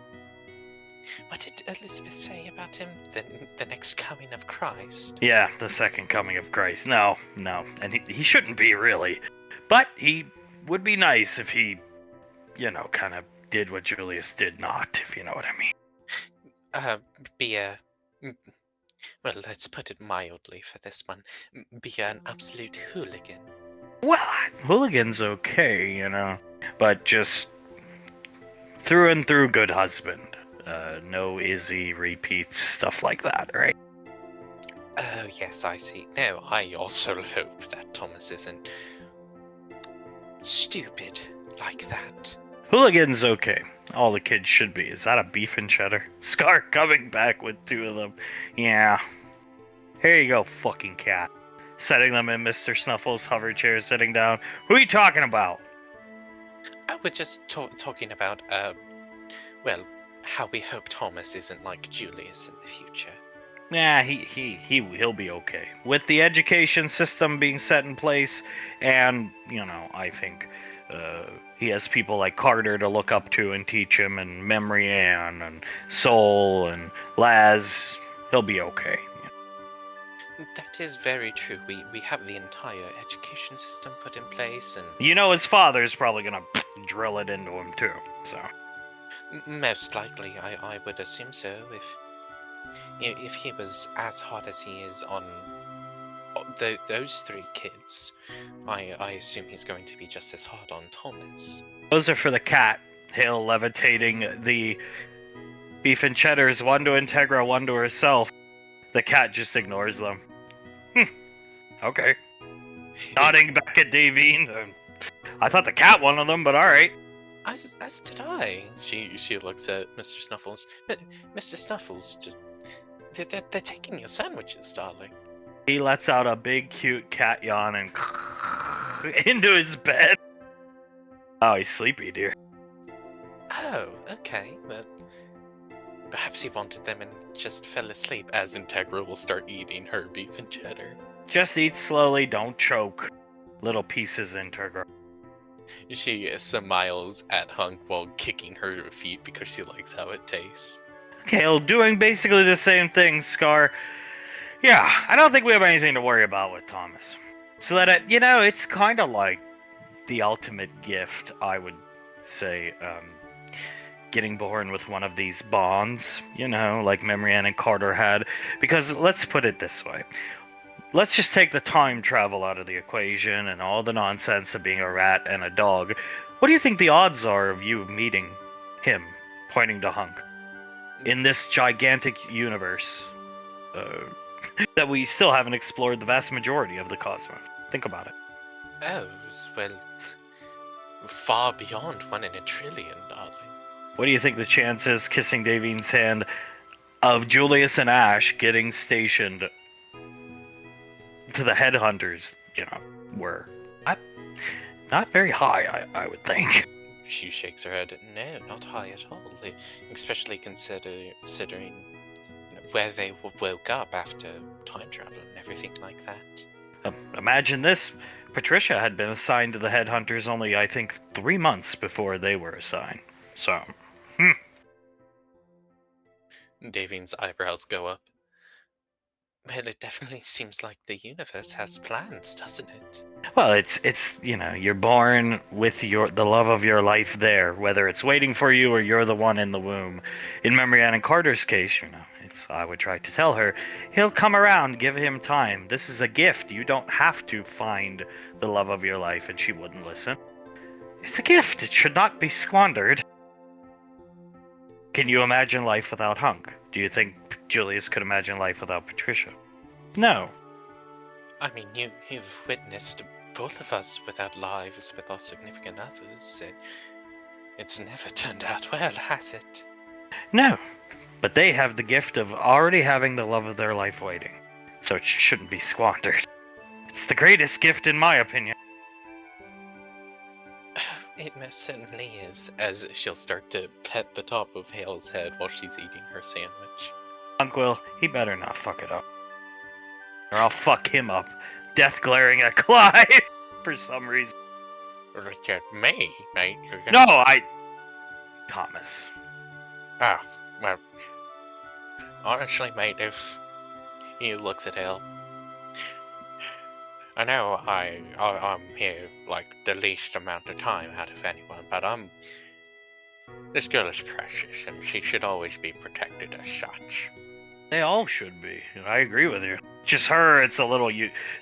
What did Elizabeth say about him? The next coming of Christ? Yeah, the second coming of Christ. No. And he shouldn't be, really. But he would be nice if he, kind of did what Julius did not, if you know what I mean. Well, let's put it mildly for this one. Be an absolute hooligan. Well, hooligan's okay, but just through and through good husband. No Izzy repeats, stuff like that, right? Oh, yes, I see. No, I also hope that Thomas isn't stupid like that. Hooligan's okay. All the kids should be. Is that a beef and cheddar? Scar coming back with two of them. Yeah. Here you go, fucking cat. Setting them in Mr. Snuffles' hover chair, sitting down. Who are you talking about? We're just talking about, how we hope Thomas isn't like Julius in the future. Yeah, he'll be okay. With the education system being set in place, and, I think he has people like Carter to look up to and teach him, and Memory Ann, and Soul, and Laz, he'll be okay. That is very true. We have the entire education system put in place, and... His father's probably gonna drill it into him, too, so... Most likely, I would assume so. If he was as hard as he is on those three kids, I assume he's going to be just as hard on Thomas. Those are for the cat. Hale levitating the beef and cheddars, one to Integra, one to herself. The cat just ignores them. Okay. Nodding back at Davine. I thought the cat wanted them, but alright. As did I. She looks at Mr. Snuffles. But Mr. Snuffles, they're taking your sandwiches, darling. He lets out a big, cute cat yawn and into his bed. Oh, he's sleepy, dear. Oh, okay. Well, perhaps he wanted them and just fell asleep, as Integra will start eating her beef and cheddar. Just eat slowly, don't choke. Little pieces, Integra. She smiles at Hunk while kicking her feet because she likes how it tastes. Okay, well, doing basically the same thing, Scar. Yeah, I don't think we have anything to worry about with Thomas. So that, it's kind of like the ultimate gift, I would say, getting born with one of these bonds, like Memory Ann and Carter had. Because let's put it this way. Let's just take the time travel out of the equation and all the nonsense of being a rat and a dog. What do you think the odds are of you meeting him, pointing to Hunk, in this gigantic universe that we still haven't explored the vast majority of the cosmos? Think about it. Oh, well, far beyond 1 in a trillion, darling. What do you think the chance is, kissing Davine's hand, of Julius and Ash getting stationed to the headhunters, were? Not very high, I would think. She shakes her head. No, not high at all. Especially considering where they woke up after time travel and everything like that. Imagine this. Patricia had been assigned to the headhunters only, I think, 3 months before they were assigned. So, Davine's eyebrows go up. Well, it definitely seems like the universe has plans, doesn't it? well, it's you're born with the love of your life there, whether it's waiting for you or you're the one in the womb. In Marianne and Carter's case, I would try to tell her, he'll come around, give him time. This is a gift. You don't have to find the love of your life, and she wouldn't listen. It's a gift. It should not be squandered. Can you imagine life without Hunk? Do you think Julius could imagine life without Patricia? No. I mean, you've witnessed both of us without lives with our significant others. It's never turned out well, has it? No. But they have the gift of already having the love of their life waiting. So it shouldn't be squandered. It's the greatest gift in my opinion. It most certainly is, as she'll start to pet the top of Hale's head while she's eating her sandwich. Hunk will, he better not fuck it up. Or I'll fuck him up. Death glaring at Clive for some reason. Look at me, mate. No, Thomas. Ah, well. Honestly, mate, if He looks at Hale. I know I'm here like the least amount of time out of anyone, but this girl is precious, and she should always be protected as such. They all should be. I agree with you. Just her, it's a little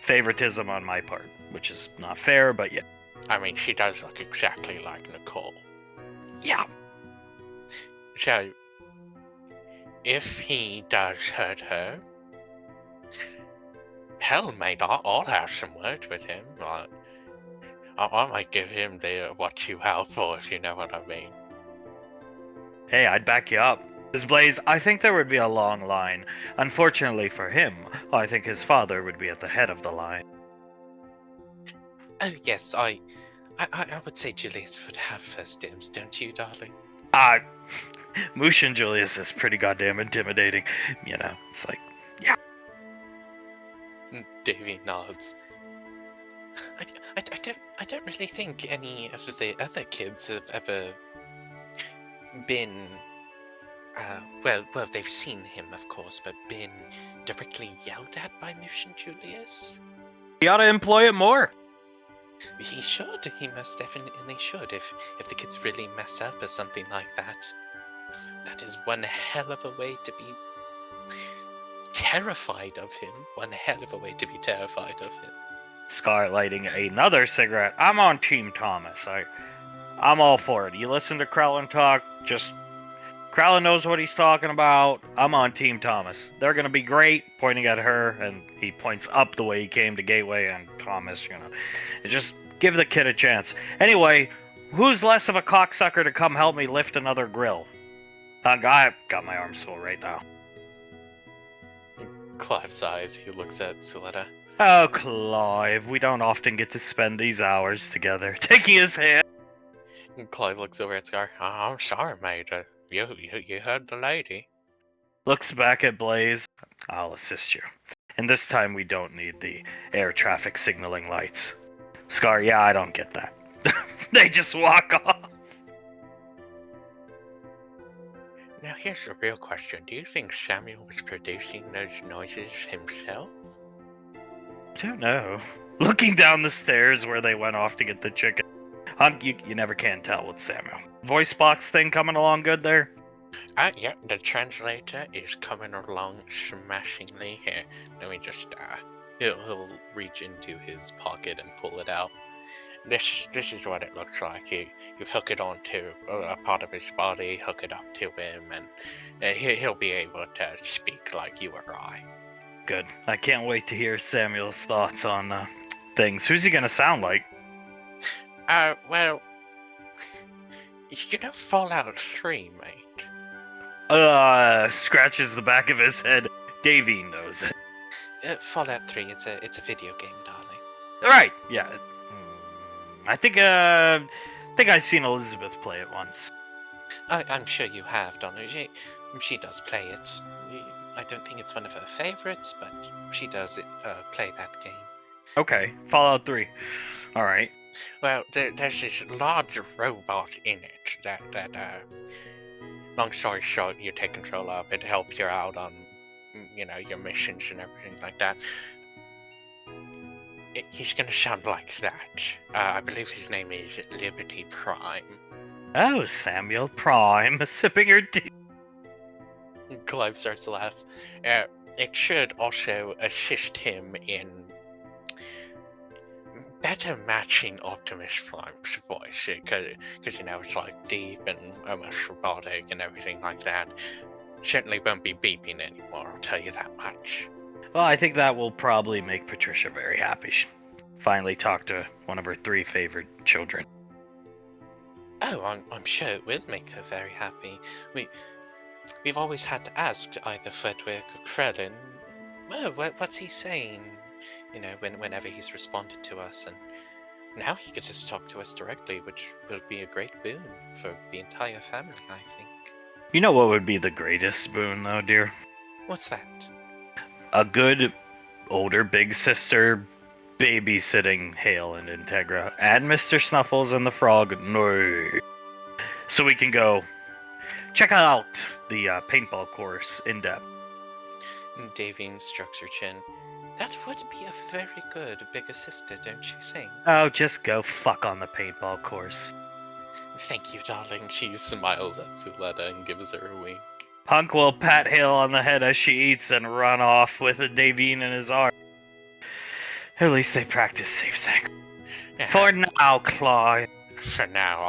favoritism on my part, which is not fair, but yeah. I mean, she does look exactly like Nicole. Yeah. So, if he does hurt her, hell, mate, I'll have some words with him. I might give him the what you howl for, if you know what I mean. Hey, I'd back you up. This Blaze, I think there would be a long line. Unfortunately for him, I think his father would be at the head of the line. Oh, yes, I would say Julius would have first dibs, don't you, darling? Moosh and Julius is pretty goddamn intimidating. It's like, yeah. Davy nods. I don't really think any of the other kids have ever been, well, they've seen him, of course, but been directly yelled at by Moosh and Julius. He ought to employ it more. He should. He most definitely should. If the kids really mess up or something like that, that is one hell of a way to be terrified of him. One hell of a way to be terrified of him. Scar lighting another cigarette. I'm on Team Thomas. I'm all for it. You listen to Krellin talk, Krellin knows what he's talking about. I'm on Team Thomas. They're gonna be great, pointing at her, and he points up the way he came to Gateway, and Thomas, just give the kid a chance. Anyway, who's less of a cocksucker to come help me lift another grill? I've got my arms full right now. Clive sighs. He looks at Suletta. Oh, Clive, we don't often get to spend these hours together. Taking his hand. Clive looks over at Scar. I'm sorry, mate. You heard the lady. Looks back at Blaze. I'll assist you. And this time we don't need the air traffic signaling lights. Scar, yeah, I don't get that. They just walk off. Now here's the real question. Do you think Samuel was producing those noises himself? I don't know. Looking down the stairs where they went off to get the chicken. Hunk, you never can tell with Samuel. Voice box thing coming along good there? Yeah, the translator is coming along smashingly here. Let me just, He'll reach into his pocket and pull it out. This is what it looks like. You hook it onto a part of his body, hook it up to him, and he'll be able to speak like you or I. Good. I can't wait to hear Samuel's thoughts on things. Who's he gonna sound like? Well, Fallout 3, mate. Scratches the back of his head. Davey knows it. Fallout 3, it's a video game, darling. Right, yeah. I think I've seen Elizabeth play it once. I'm sure you have, Donna. She does play it. I don't think it's one of her favorites, but she does play that game. Okay, Fallout 3. All right. Well, there's this large robot in it that long story short, you take control of. It helps you out on, your missions and everything like that. He's gonna sound like that. I believe his name is Liberty Prime. Oh, Samuel Prime, sipping your tea. Clive starts to laugh. It should also assist him in better matching Optimus Prime's voice, because it's like deep and almost robotic and everything like that. Certainly won't be beeping anymore, I'll tell you that much. Well, I think that will probably make Patricia very happy. She finally talked to one of her 3 favorite children. Oh, I'm sure it will make her very happy. We've always had to ask either Frederick or Krellin, oh, what's he saying? Whenever he's responded to us, and now he could just talk to us directly, which will be a great boon for the entire family, I think. You know what would be the greatest boon, though, dear? What's that? A good older big sister babysitting Hale and Integra, and Mr. Snuffles and the Frog. No. So we can go check out the paintball course in depth. Davine strokes her chin. That would be a very good bigger sister, don't you think? Oh, just go fuck on the paintball course. Thank you, darling. She smiles at Suletta and gives her a wink. Punk will pat Hale on the head as she eats and run off with Davine in his arms. At least they practice safe sex. For now, Clive. For now,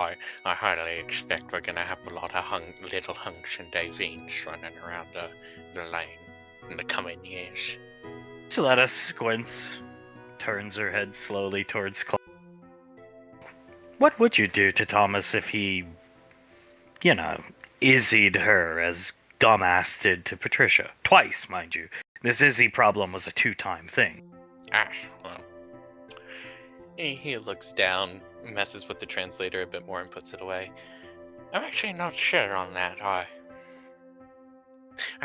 I hardly expect we're gonna have a lot of little hunks and Davines running around the lane in the coming years. Suletta squints, turns her head slowly towards Clive. What would you do to Thomas if he, Izzy'd her as dumbass did to Patricia? Twice, mind you. This Izzy problem was a 2-time thing. Well. He looks down, messes with the translator a bit more, and puts it away. I'm actually not sure on that. I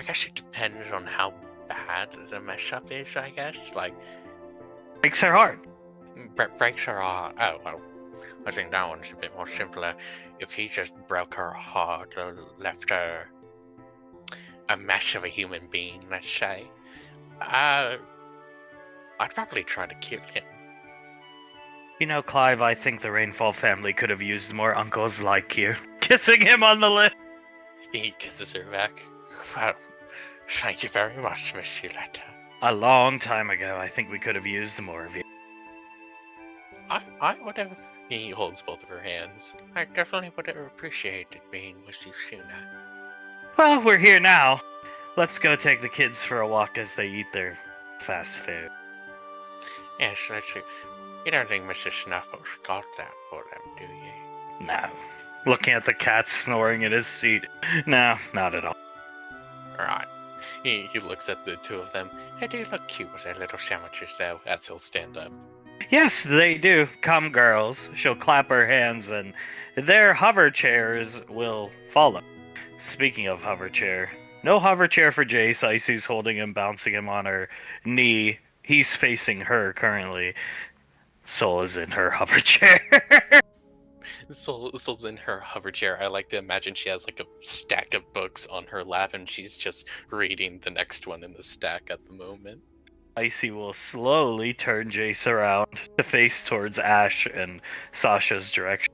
guess it depends on how bad the mess up is, I guess. Like, Breaks her heart. breaks her heart. Oh, well, I think that one's a bit more simpler. If he just broke her heart or left her a mess of a human being, let's say, I'd probably try to kill him. Clive, I think the Rainfall family could have used more uncles like you. Kissing him on the lip. He kisses her back. Well, thank you very much, Miss Suletta. A long time ago, I think we could have used more of you. I would have. He holds both of her hands. I definitely would have appreciated being with you sooner. Well, we're here now. Let's go take the kids for a walk as they eat their fast food. Yes, let's see. You don't think Mr. Snuffles got that for them, do you? No. Looking at the cat snoring in his seat. No, not at all. Right. He looks at the two of them. They do look cute with their little sandwiches, though. As he'll stand up. Yes, they do. Come, girls. She'll clap her hands and their hover chairs will follow. Speaking of hover chair, no hover chair for Jace. Icy's holding him, bouncing him on her knee. He's facing her currently. Soul is in her hover chair. Soul's in her hover chair. I like to imagine she has like a stack of books on her lap and she's just reading the next one in the stack at the moment. Icy will slowly turn Jace around to face towards Ash and Sasha's direction.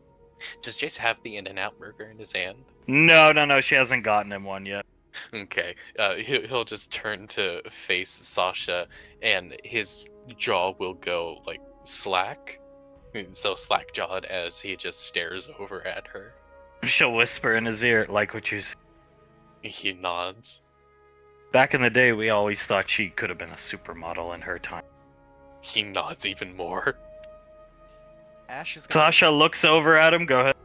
Does Jace have the In-N-Out burger in his hand? No, she hasn't gotten him one yet. Okay, he'll just turn to face Sasha and his jaw will go like slack. So slack-jawed as he just stares over at her. She'll whisper in his ear, like what you say. He nods. Back in the day, we always thought she could have been a supermodel in her time. He nods even more. Ash is gonna, Sasha looks over at him, go ahead.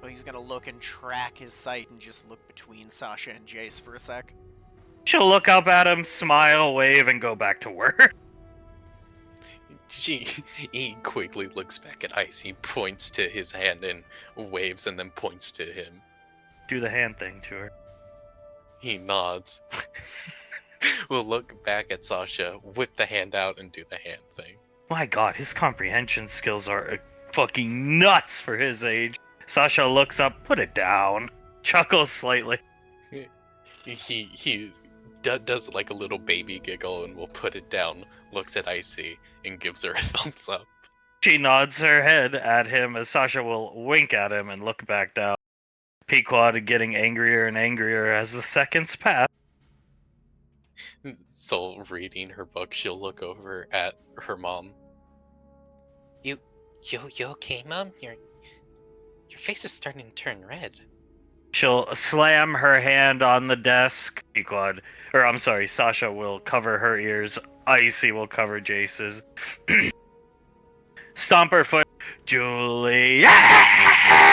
he's gonna look and track his sight and just look between Sasha and Jace for a sec. She'll look up at him, smile, wave, and go back to work. He quickly looks back at Icy, points to his hand and waves, and then points to him. Do the hand thing to her. He nods. We'll look back at Sasha, whip the hand out, and do the hand thing. My god, his comprehension skills are fucking nuts for his age. Sasha looks up, put it down, chuckles slightly. He does like a little baby giggle and will put it down, looks at Icy, and gives her a thumbs up. She nods her head at him as Sasha will wink at him and look back down. Pequod getting angrier and angrier as the seconds pass. So, reading her book, she'll look over at her mom. You okay, Mom? Your face is starting to turn red. She'll slam her hand on the desk. Sasha will cover her ears. Icy will cover Jace's. Stomp her foot. Julie, yes!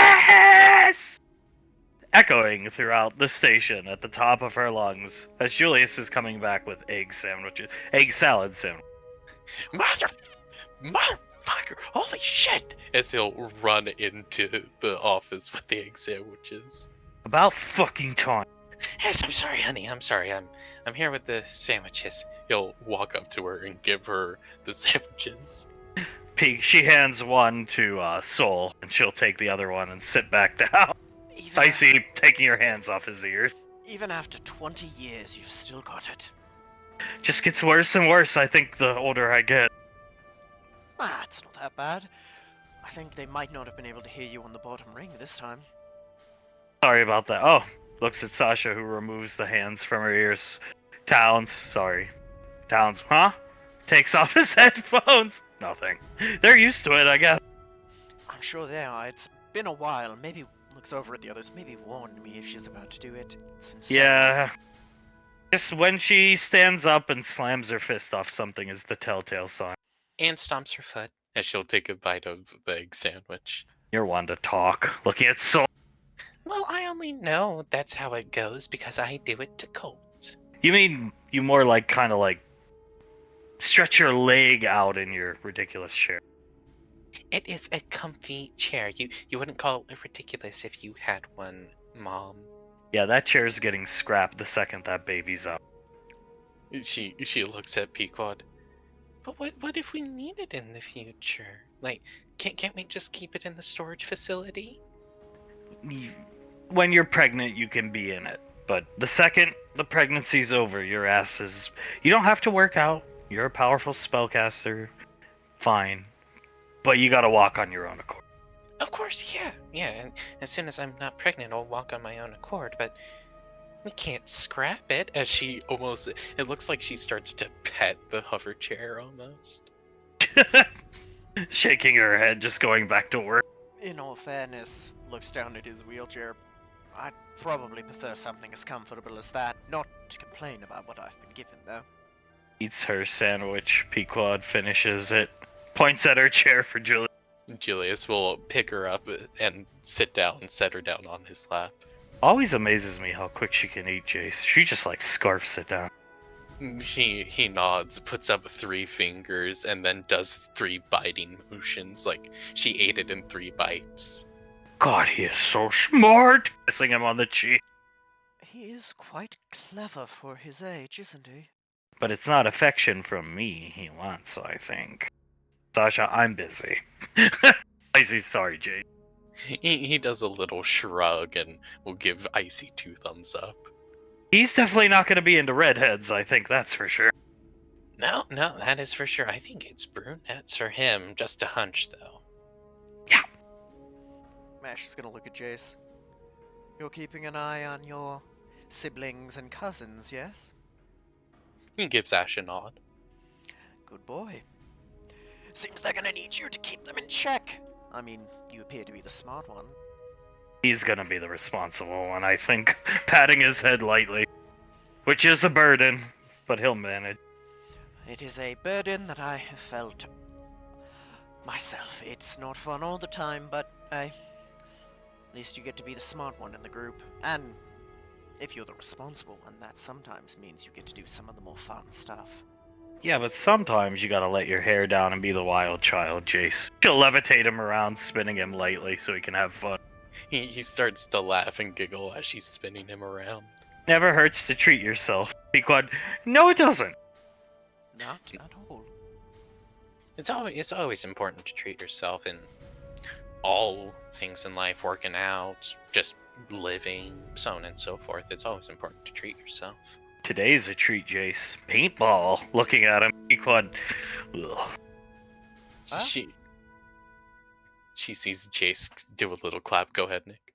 Echoing throughout the station at the top of her lungs as Julius is coming back with egg salad sandwich. Motherfucker! Holy shit! As he'll run into the office with the egg sandwiches. About fucking time. Yes, I'm sorry, honey. I'm sorry. I'm here with the sandwiches. He'll walk up to her and give her the sandwiches. She hands one to Soul, and she'll take the other one and sit back down. Icy taking her hands off his ears. Even after 20 years, you've still got it. Just gets worse and worse, I think, the older I get. It's not that bad. I think they might not have been able to hear you on the bottom ring this time. Sorry about that. Oh, looks at Sasha, who removes the hands from her ears. Towns, huh? Takes off his headphones. Nothing. They're used to it, I guess. I'm sure they are. It's been a while. Maybe looks over at the others. Maybe warn me if she's about to do it. It's been so Yeah. Just when she stands up and slams her fist off something is the telltale sign. And stomps her foot. As she'll take a bite of the egg sandwich. You're one to talk. Looking at Soul. Well, I only know that's how it goes because I do it to Colt. You mean you more like kind of like stretch your leg out in your ridiculous chair? It is a comfy chair. You wouldn't call it ridiculous if you had one, Mom. Yeah, that chair's getting scrapped the second that baby's up. She looks at Pequod. But what if we need it in the future? Like, can't we just keep it in the storage facility? When you're pregnant, you can be in it. But the second the pregnancy's over, your ass is... You don't have to work out. You're a powerful spellcaster. Fine. But you gotta walk on your own accord. Of course, yeah. And as soon as I'm not pregnant, I'll walk on my own accord, but we can't scrap it. As she almost... It looks like she starts to pet the hover chair almost. Shaking her head, just going back to work. In all fairness, looks down at his wheelchair. I'd probably prefer something as comfortable as that. Not to complain about what I've been given, though. Eats her sandwich. Pequod finishes it. Points at her chair for Julie. Julius will pick her up and sit down and set her down on his lap. Always amazes me how quick she can eat, Jace. She just like scarfs it down. He nods, puts up 3 fingers, and then does 3 biting motions. Like, she ate it in 3 bites. God, he is so smart! Kissing him on the cheek. He is quite clever for his age, isn't he? But it's not affection from me he wants, I think. Sasha, I'm busy. Icy, sorry, Jade. He does a little shrug and will give Icy 2 thumbs up. He's definitely not going to be into redheads, I think, that's for sure. No, that is for sure. I think it's brunettes for him. Just a hunch, though. Yeah. Mash is gonna look at Jace. You're keeping an eye on your siblings and cousins, yes? He gives Ash a nod. Good boy. Seems they're gonna need you to keep them in check. I mean, you appear to be the smart one. He's going to be the responsible one, I think, patting his head lightly. Which is a burden, but he'll manage. It is a burden that I have felt myself. It's not fun all the time, but at least you get to be the smart one in the group. And if you're the responsible one, that sometimes means you get to do some of the more fun stuff. Yeah, but sometimes you gotta let your hair down and be the wild child, Jace. She'll levitate him around, spinning him lightly so he can have fun. He starts to laugh and giggle as she's spinning him around. Never hurts to treat yourself. Pequod, no it doesn't. Not at all. It's always important to treat yourself in all things in life, working out, just living, so on and so forth. It's always important to treat yourself. Today's a treat, Jace. Paintball. Looking at him, Pequod. Ugh. Huh? She sees Jace do a little clap. Go ahead, Nick.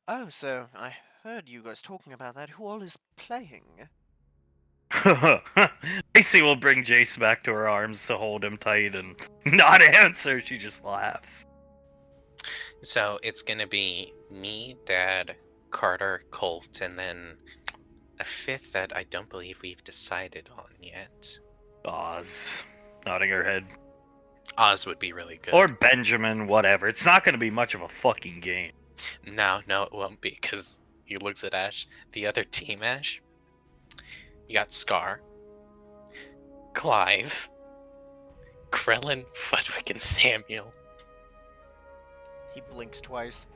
Oh, so I heard you guys talking about that. Who all is playing? Lacey will bring Jace back to her arms to hold him tight and not answer. She just laughs. So it's gonna be me, Dad, Carter, Colt, and then a fifth that I don't believe we've decided on yet. Oz, nodding her head. Oz would be really good. Or Benjamin, whatever. It's not going to be much of a fucking game. No, it won't be, because he looks at Ash. The other team, Ash. You got Scar, Clive, Krellin, Fudwick, and Samuel. He blinks twice.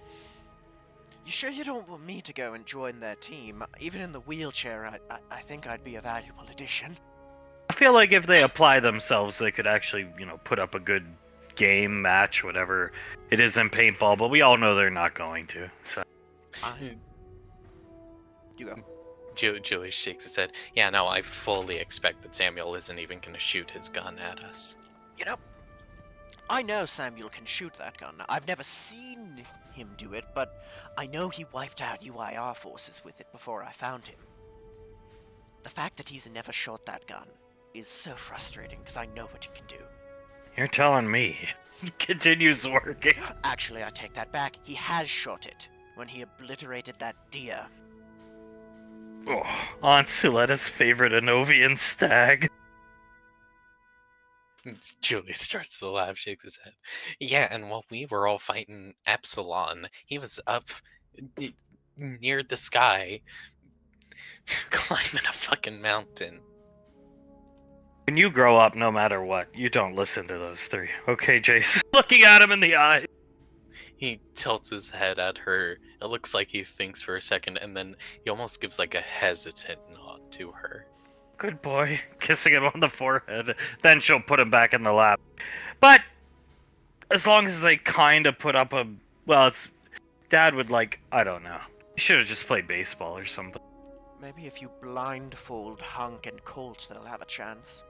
You sure you don't want me to go and join their team? Even in the wheelchair, I think I'd be a valuable addition. I feel like if they apply themselves, they could actually, put up a good game, match, whatever it is in paintball, but we all know they're not going to. So. You go. Julie shakes his head. Yeah, no, I fully expect that Samuel isn't even going to shoot his gun at us. You know, I know Samuel can shoot that gun. I've never seen him do it, but I know he wiped out UIR forces with it before I found him. The fact that he's never shot that gun is so frustrating because I know what he can do. You're telling me. He continues working. Actually, I take that back. He has shot it when he obliterated that deer. Oh, Aunt Suletta's favorite Anovian stag. Julie starts to laugh, shakes his head. Yeah, and while we were all fighting Epsilon, he was up near the sky, climbing a fucking mountain. When you grow up, no matter what, you don't listen to those three. Okay, Jace? Looking at him in the eye. He tilts his head at her. It looks like he thinks for a second, and then he almost gives like a hesitant nod to her. Good boy. Kissing him on the forehead. Then she'll put him back in the lap. But, as long as they kind of put up a... Well, it's... Dad would I don't know. He should have just played baseball or something. Maybe if you blindfold Hunk and Colt, they'll have a chance.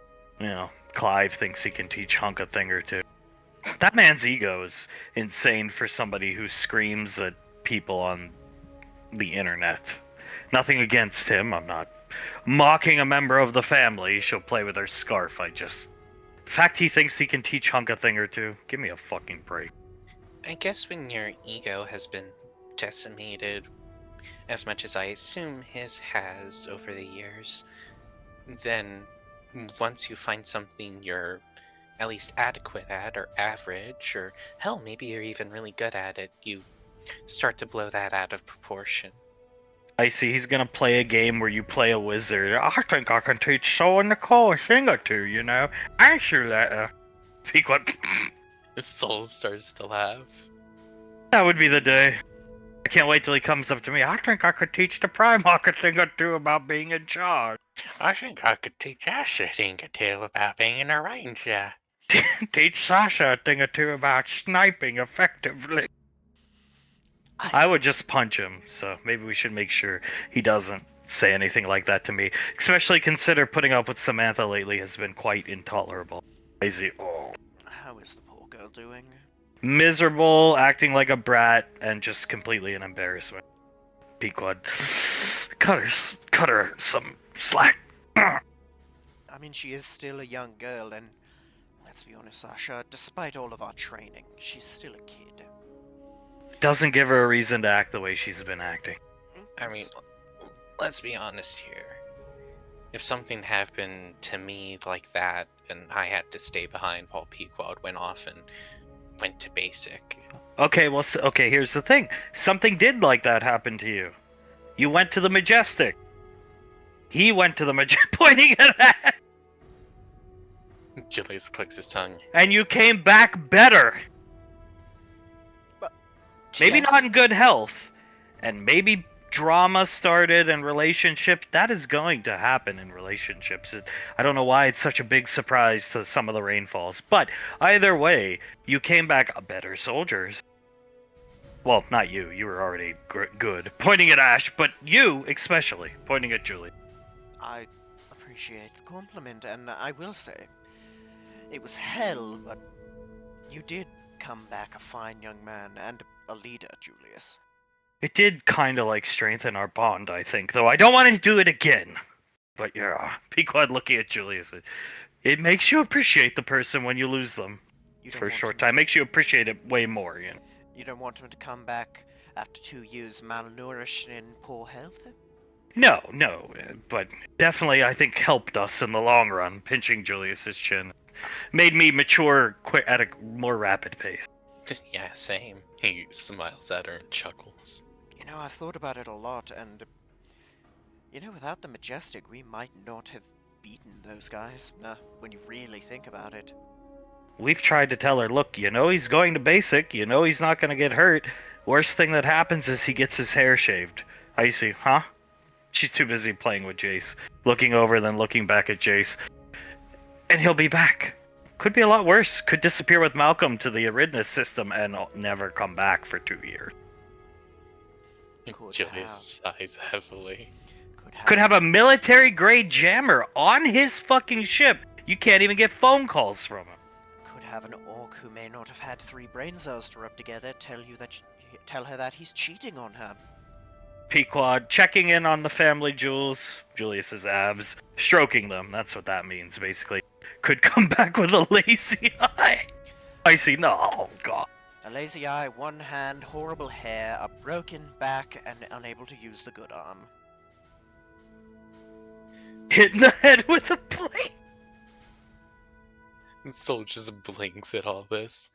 Clive thinks he can teach Hunk a thing or two. That man's ego is insane for somebody who screams at people on the internet. Nothing against him, I'm not mocking a member of the family. She'll play with her scarf, the fact he thinks he can teach Hunk a thing or two, give me a fucking break. I guess when your ego has been decimated, as much as I assume his has over the years, then once you find something you're at least adequate at, or average, or hell, maybe you're even really good at it, you start to blow that out of proportion. I see he's gonna play a game where you play a wizard. I think I can teach so and Nicole a thing or two, I sure that, Pequod. His soul starts to laugh. That would be the day. I can't wait till he comes up to me. I think I could teach the Primarch a thing or two about being in charge. I think I could teach Ash a thing or two about being a ranger. Teach Sasha a thing or two about sniping effectively. I would just punch him, so maybe we should make sure he doesn't say anything like that to me. Especially consider putting up with Samantha lately has been quite intolerable. Crazy. Oh. How is the poor girl doing? Miserable, acting like a brat, and just completely an embarrassment. Pequod. Cut her some slack. I mean, she is still a young girl, and let's be honest, Sasha, despite all of our training, she's still a kid. Doesn't give her a reason to act the way she's been acting. I mean, let's be honest here. If something happened to me like that, and I had to stay behind while Pequod went off and went to basic. Okay, well, here's the thing. Something did like that happen to you. You went to the Majestic. He went to the Majestic, pointing at that. Julius clicks his tongue. And you came back better. Maybe Yes. not in good health. And maybe drama started and relationship. That is going to happen in relationships. I don't know why it's such a big surprise to some of the rainfalls. But either way, you came back better soldiers. Well, not you. You were already good. Pointing at Ash, but you especially. Pointing at Julie. I appreciate the compliment, and I will say, it was hell, but you did come back a fine young man and a leader, Julius. It did kind of like strengthen our bond, I think, though I don't want to do it again. But yeah, Pequod looking at Julius. It makes you appreciate the person when you lose them You don't for a want short him time. to- Makes you appreciate it way more, you know. You don't want him to come back after 2 years malnourished and in poor health? No, but definitely I think helped us in the long run, pinching Julius's chin. Made me mature at a more rapid pace. Yeah, same. He smiles at her and chuckles. You know, I've thought about it a lot, and you know, without the Majestic, we might not have beaten those guys, when you really think about it. We've tried to tell her, look, you know he's going to basic, you know he's not going to get hurt. Worst thing that happens is he gets his hair shaved. Icy, huh? She's too busy playing with Jace. Looking over, then looking back at Jace. And he'll be back. Could be a lot worse. Could disappear with Malcolm to the Aridness system and never come back for 2 years. Could Julius sighs heavily. Could have a military-grade jammer on his fucking ship. You can't even get phone calls from him. Could have an orc who may not have had 3 brain cells to rub together tell her that he's cheating on her. Pequod checking in on the family jewels, Julius's abs, stroking them. That's what that means, basically. Could come back with a lazy eye. Icy, no, oh god. A lazy eye, 1 hand, horrible hair, a broken back, and unable to use the good arm. Hit in the head with a plate. And Soul just blinks at all this.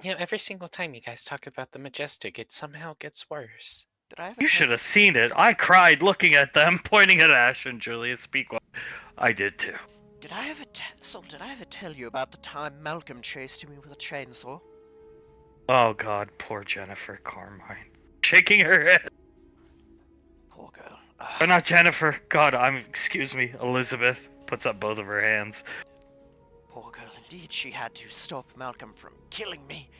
You know, every single time you guys talk about the Majestic, it somehow gets worse. Did I ever You tell- should have seen it. I cried looking at them, pointing at Ash and Julius Pequod. I did too. Did I ever tell you about the time Malcolm chased me with a chainsaw? Oh god, poor Jennifer Carmine. Shaking her head. Poor girl. Or not Jennifer. God, excuse me, Elizabeth. Puts up both of her hands. Poor girl, indeed. She had to stop Malcolm from killing me.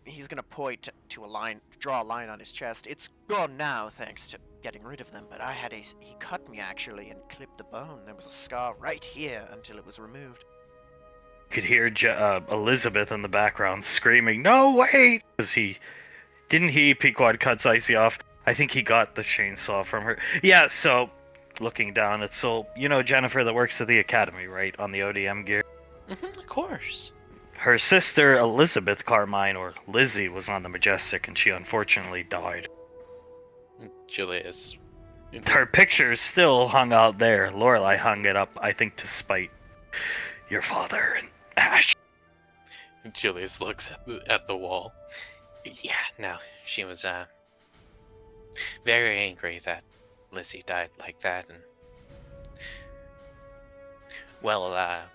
He's gonna point to a line, draw a line on his chest. It's gone now, thanks to getting rid of them, but he cut me actually and clipped the bone. There was a scar right here until it was removed. Could hear Elizabeth in the background screaming, "No, wait!" Because Pequod cuts Icy off. I think he got the chainsaw from her. Yeah, so, looking down at Soul, you know Jennifer that works at the academy, right? On the ODM gear. Of course. Her sister, Elizabeth Carmine, or Lizzie, was on the Majestic, and she unfortunately died. Julius. Her picture's still hung out there. Lorelai hung it up, I think, to spite your father and Ash. Julius looks at the wall. Yeah, no, she was very angry that Lizzie died like that, and well,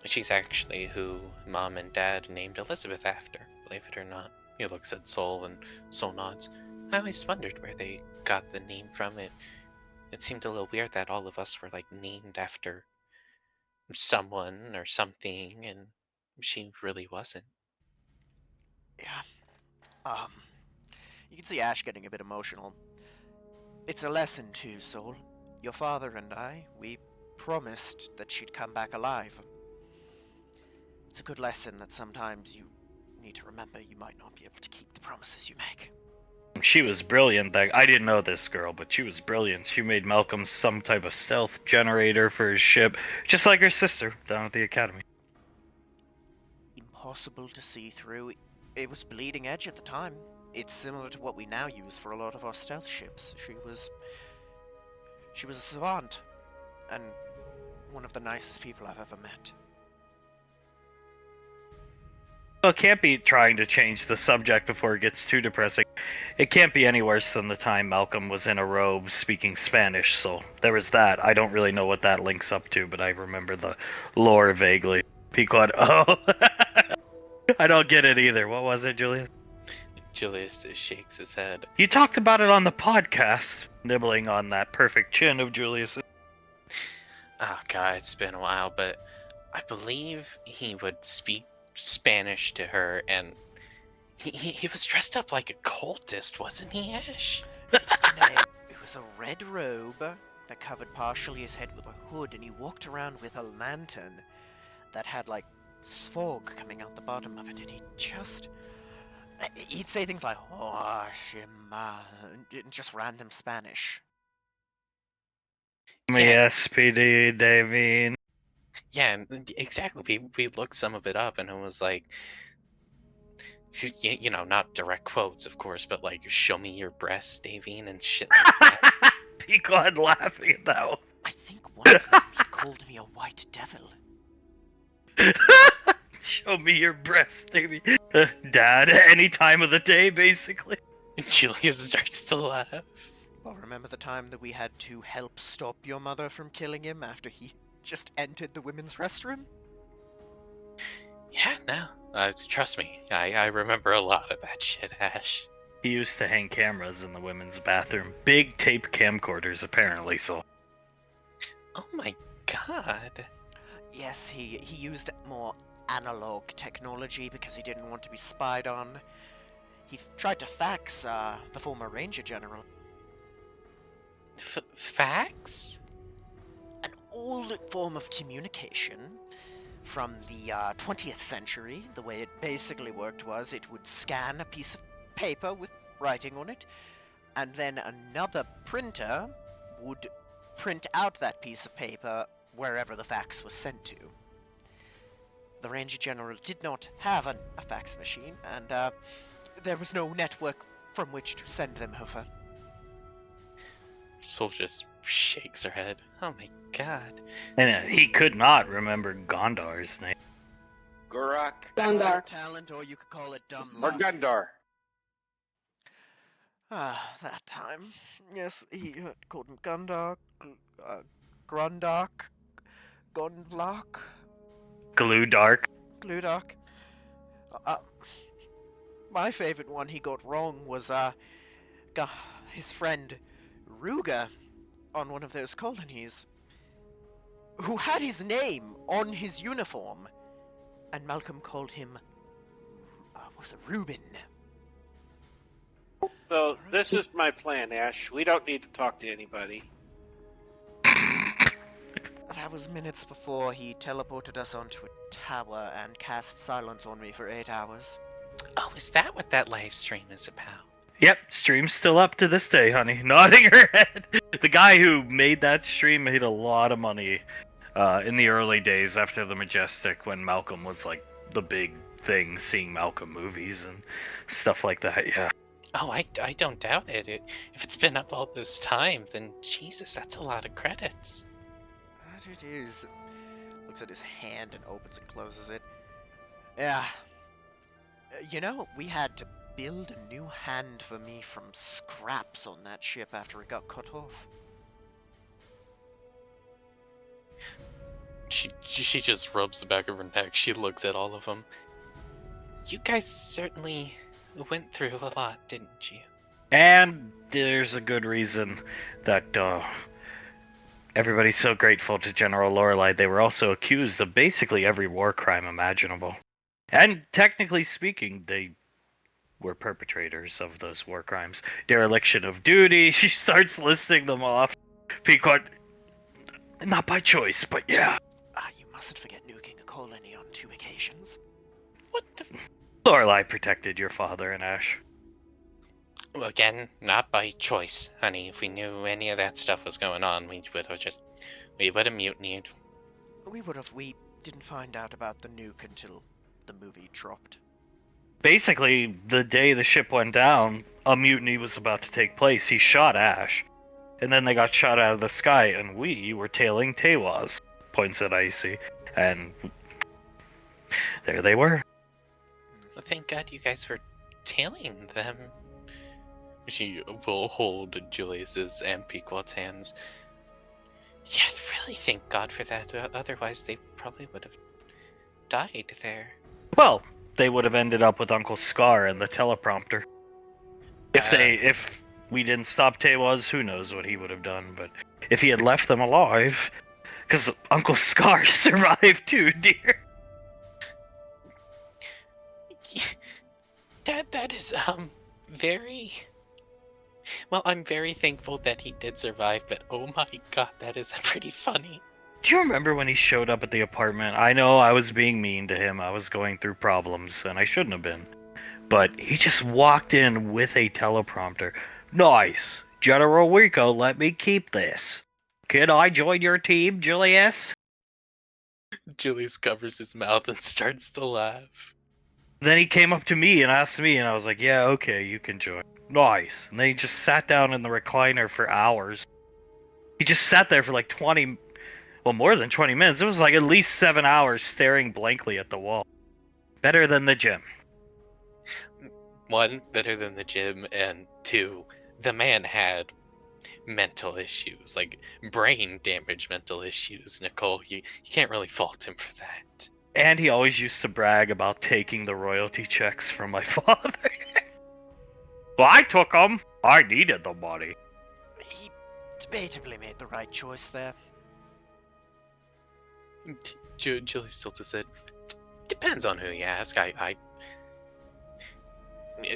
she's actually who Mom and Dad named Elizabeth after, believe it or not. He looks at Soul, and Soul nods. I always wondered where they got the name from. It seemed a little weird that all of us were named after someone or something, and she really wasn't. Yeah. You can see Ash getting a bit emotional. It's a lesson too, Soul. Your father and I, we promised that she'd come back alive. It's a good lesson that sometimes you need to remember you might not be able to keep the promises you make. She was brilliant. I didn't know this girl, but she was brilliant. She made Malcolm some type of stealth generator for his ship, just like her sister down at the academy. Impossible to see through. It was bleeding edge at the time. It's similar to what we now use for a lot of our stealth ships. She was a savant, and one of the nicest people I've ever met. Well, it can't be trying to change the subject before it gets too depressing. It can't be any worse than the time Malcolm was in a robe speaking Spanish, so there was that. I don't really know what that links up to, but I remember the lore vaguely. Pequod, oh. I don't get it either. What was it, Julius? Julius just shakes his head. You talked about it on the podcast, nibbling on that perfect chin of Julius. Oh god, it's been a while, but I believe he would speak Spanish to her, and he was dressed up like a cultist, wasn't he, Ash? It was a red robe that covered partially his head with a hood, and he walked around with a lantern that had like fog coming out the bottom of it, and he'd say things like "Oh, shima," in just random Spanish. Yes, PD, Davine. Yeah, and exactly. We looked some of it up, and it was like, you know, not direct quotes, of course, but like, "Show me your breasts, Davine," and shit like that. Pequod laughing at that one. I think one of them he called me a white devil. Show me your breasts, baby. Dad, any time of the day, basically. Julius starts to laugh. Well, remember the time that we had to help stop your mother from killing him after he just entered the women's restroom? Yeah, no. Trust me, I remember a lot of that shit, Ash. He used to hang cameras in the women's bathroom. Big tape camcorders, apparently, so. Oh my god. Yes, he used more analog technology because he didn't want to be spied on. He tried to fax the former Ranger General. Fax? An old form of communication from the 20th century. The way it basically worked was it would scan a piece of paper with writing on it, and then another printer would print out that piece of paper wherever the fax was sent to. The Ranger General did not have a fax machine, and there was no network from which to send them over. Soul just shakes her head. Oh my god. And he could not remember Gondar's name. Gurak Gundar. Talent, or you could call it dumb or luck. Gundar. Ah, that time. Yes, he called him Gundar, Grundark, Gondlock, Glue Dark. Gludark. My favorite one he got wrong was his friend Ruga on one of those colonies, who had his name on his uniform, and Malcolm called him was it Reuben? So this is my plan, Ash. We don't need to talk to anybody. That was minutes before he teleported us onto a tower and cast silence on me for 8 hours. Oh, is that what that live stream is about? Yep, stream's still up to this day, honey. Nodding her head. The guy who made that stream made a lot of money in the early days after the Majestic, when Malcolm was like the big thing, seeing Malcolm movies and stuff like that, yeah. Oh, I don't doubt it. If it's been up all this time, then Jesus, that's a lot of credits. That it is. Looks at his hand and opens and closes it. Yeah. You know, we had to build a new hand for me from scraps on that ship after it got cut off. She just rubs the back of her neck. She looks at all of them. You guys certainly went through a lot, didn't you? And there's a good reason that everybody's so grateful to General Lorelei. They were also accused of basically every war crime imaginable. And technically speaking, they were perpetrators of those war crimes. Dereliction of duty, she starts listing them off. Pequod, not by choice, but yeah. You mustn't forget nuking a colony on 2 occasions. What the... Lorelei protected your father and Ash. Well, again, not by choice, honey. If we knew any of that stuff was going on, we would have mutinied. We didn't find out about the nuke until the movie dropped. Basically, the day the ship went down, a mutiny was about to take place. He shot Ash, and then they got shot out of the sky, and we were tailing Tewas. Points at Icy, and there they were. Well, thank God you guys were tailing them. She will hold Julius's and Pequod's hands. Yes, really thank God for that. Otherwise, they probably would have died there. Well, they would have ended up with Uncle Scar and the teleprompter. If we didn't stop Tewaz, who knows what he would have done, but if he had left them alive, because Uncle Scar survived too, dear. That is very well. I'm very thankful that he did survive, but oh my God, that is pretty funny. Do you remember when he showed up at the apartment? I know I was being mean to him. I was going through problems, and I shouldn't have been. But he just walked in with a teleprompter. Nice. General Rico, let me keep this. Can I join your team, Julius? Julius covers his mouth and starts to laugh. Then he came up to me and asked me, and I was like, yeah, okay, you can join. Nice. And then he just sat down in the recliner for hours. He just sat there for like 20, well, more than 20 minutes. It was like at least 7 hours staring blankly at the wall. Better than the gym. 1, better than the gym, and 2, the man had mental issues, like brain damage mental issues, Nicole. You can't really fault him for that. And he always used to brag about taking the royalty checks from my father. Well, I took them. I needed the money. He debatably made the right choice there. Julius still said, depends on who you ask.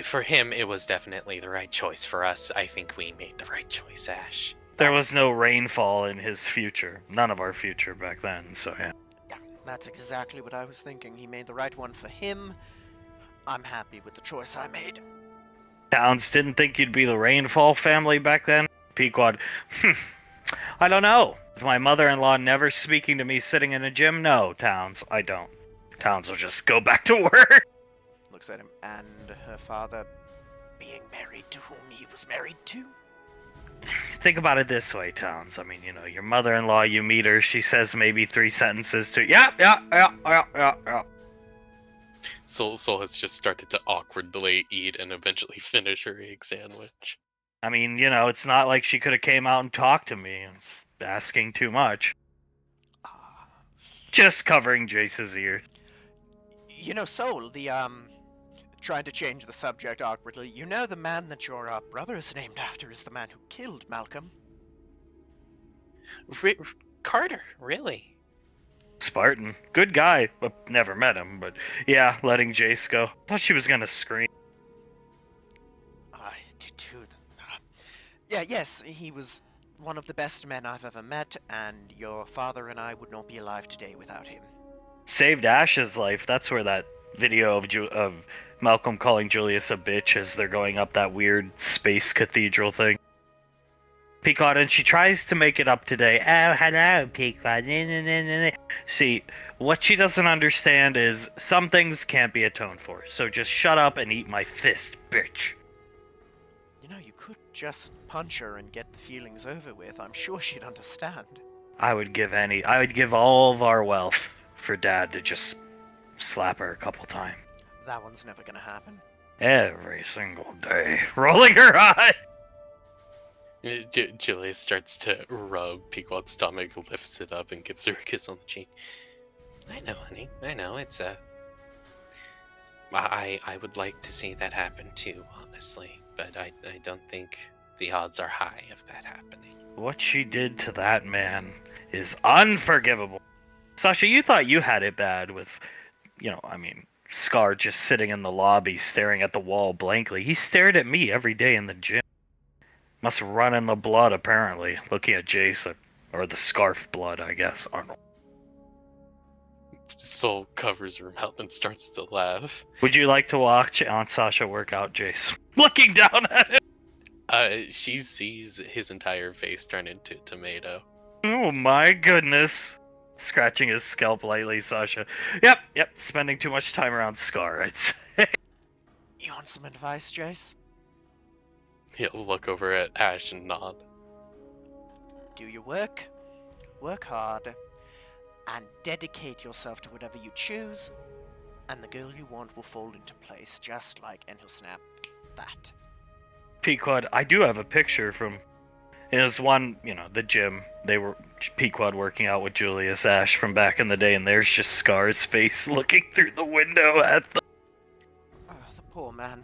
For him, it was definitely the right choice. For us, I think we made the right choice, Ash. There was no rainfall in his future. None of our future back then, so yeah. Yeah, that's exactly what I was thinking. He made the right one for him. I'm happy with the choice I made. Towns didn't think you'd be the rainfall family back then? Pequod, I don't know. With my mother-in-law never speaking to me sitting in a gym? No, Towns, I don't. Towns will just go back to work. Looks at him, and her father being married to whom he was married to? Think about it this way, Towns. I mean, you know, your mother-in-law, you meet her, she says maybe 3 sentences to yeah. Soul has just started to awkwardly eat and eventually finish her egg sandwich. I mean, you know, it's not like she could have came out and talked to me. It's asking too much. Just covering Jace's ear. You know, Soul, trying to change the subject awkwardly, you know the man that your brother is named after is the man who killed Malcolm? Carter, really? Spartan. Good guy. Never met him, but yeah, letting Jace go. Thought she was gonna scream. I did too. Yes, he was one of the best men I've ever met, and your father and I would not be alive today without him. Saved Ash's life. That's where that video of Malcolm calling Julius a bitch as they're going up that weird space cathedral thing. Pequod, and she tries to make it up today. Oh, hello, Pequod. See, what she doesn't understand is some things can't be atoned for, so just shut up and eat my fist, bitch. You know, you could just punch her and get the feelings over with. I'm sure she'd understand. I would give all of our wealth for Dad to just slap her a couple times. That one's never gonna happen. Every single day. Rolling her eye! Julius starts to rub Pequod's stomach, lifts it up, and gives her a kiss on the cheek. I know, honey. I know. It's I would like to see that happen too, honestly. But I don't think the odds are high of that happening. What she did to that man is unforgivable. Sasha, you thought you had it bad with, Scar just sitting in the lobby staring at the wall blankly. He stared at me every day in the gym. Must run in the blood, apparently. Looking at Jason. Or the scarf blood, I guess. Arnold. Soul covers her mouth and starts to laugh. Would you like to watch Aunt Sasha work out, Jace? Looking down at him! She sees his entire face turn into tomato. Oh my goodness. Scratching his scalp lightly, Sasha. Yep. Spending too much time around Scar, I'd say. You want some advice, Jace? He'll look over at Ash and nod. Do your work, work hard, and dedicate yourself to whatever you choose, and the girl you want will fall into place, just like, and he'll snap that. Pequod, I do have a picture from. It was one, the gym. They were Pequod working out with Julius Ash from back in the day, and there's just Scar's face looking through the window at them. Oh, the poor man.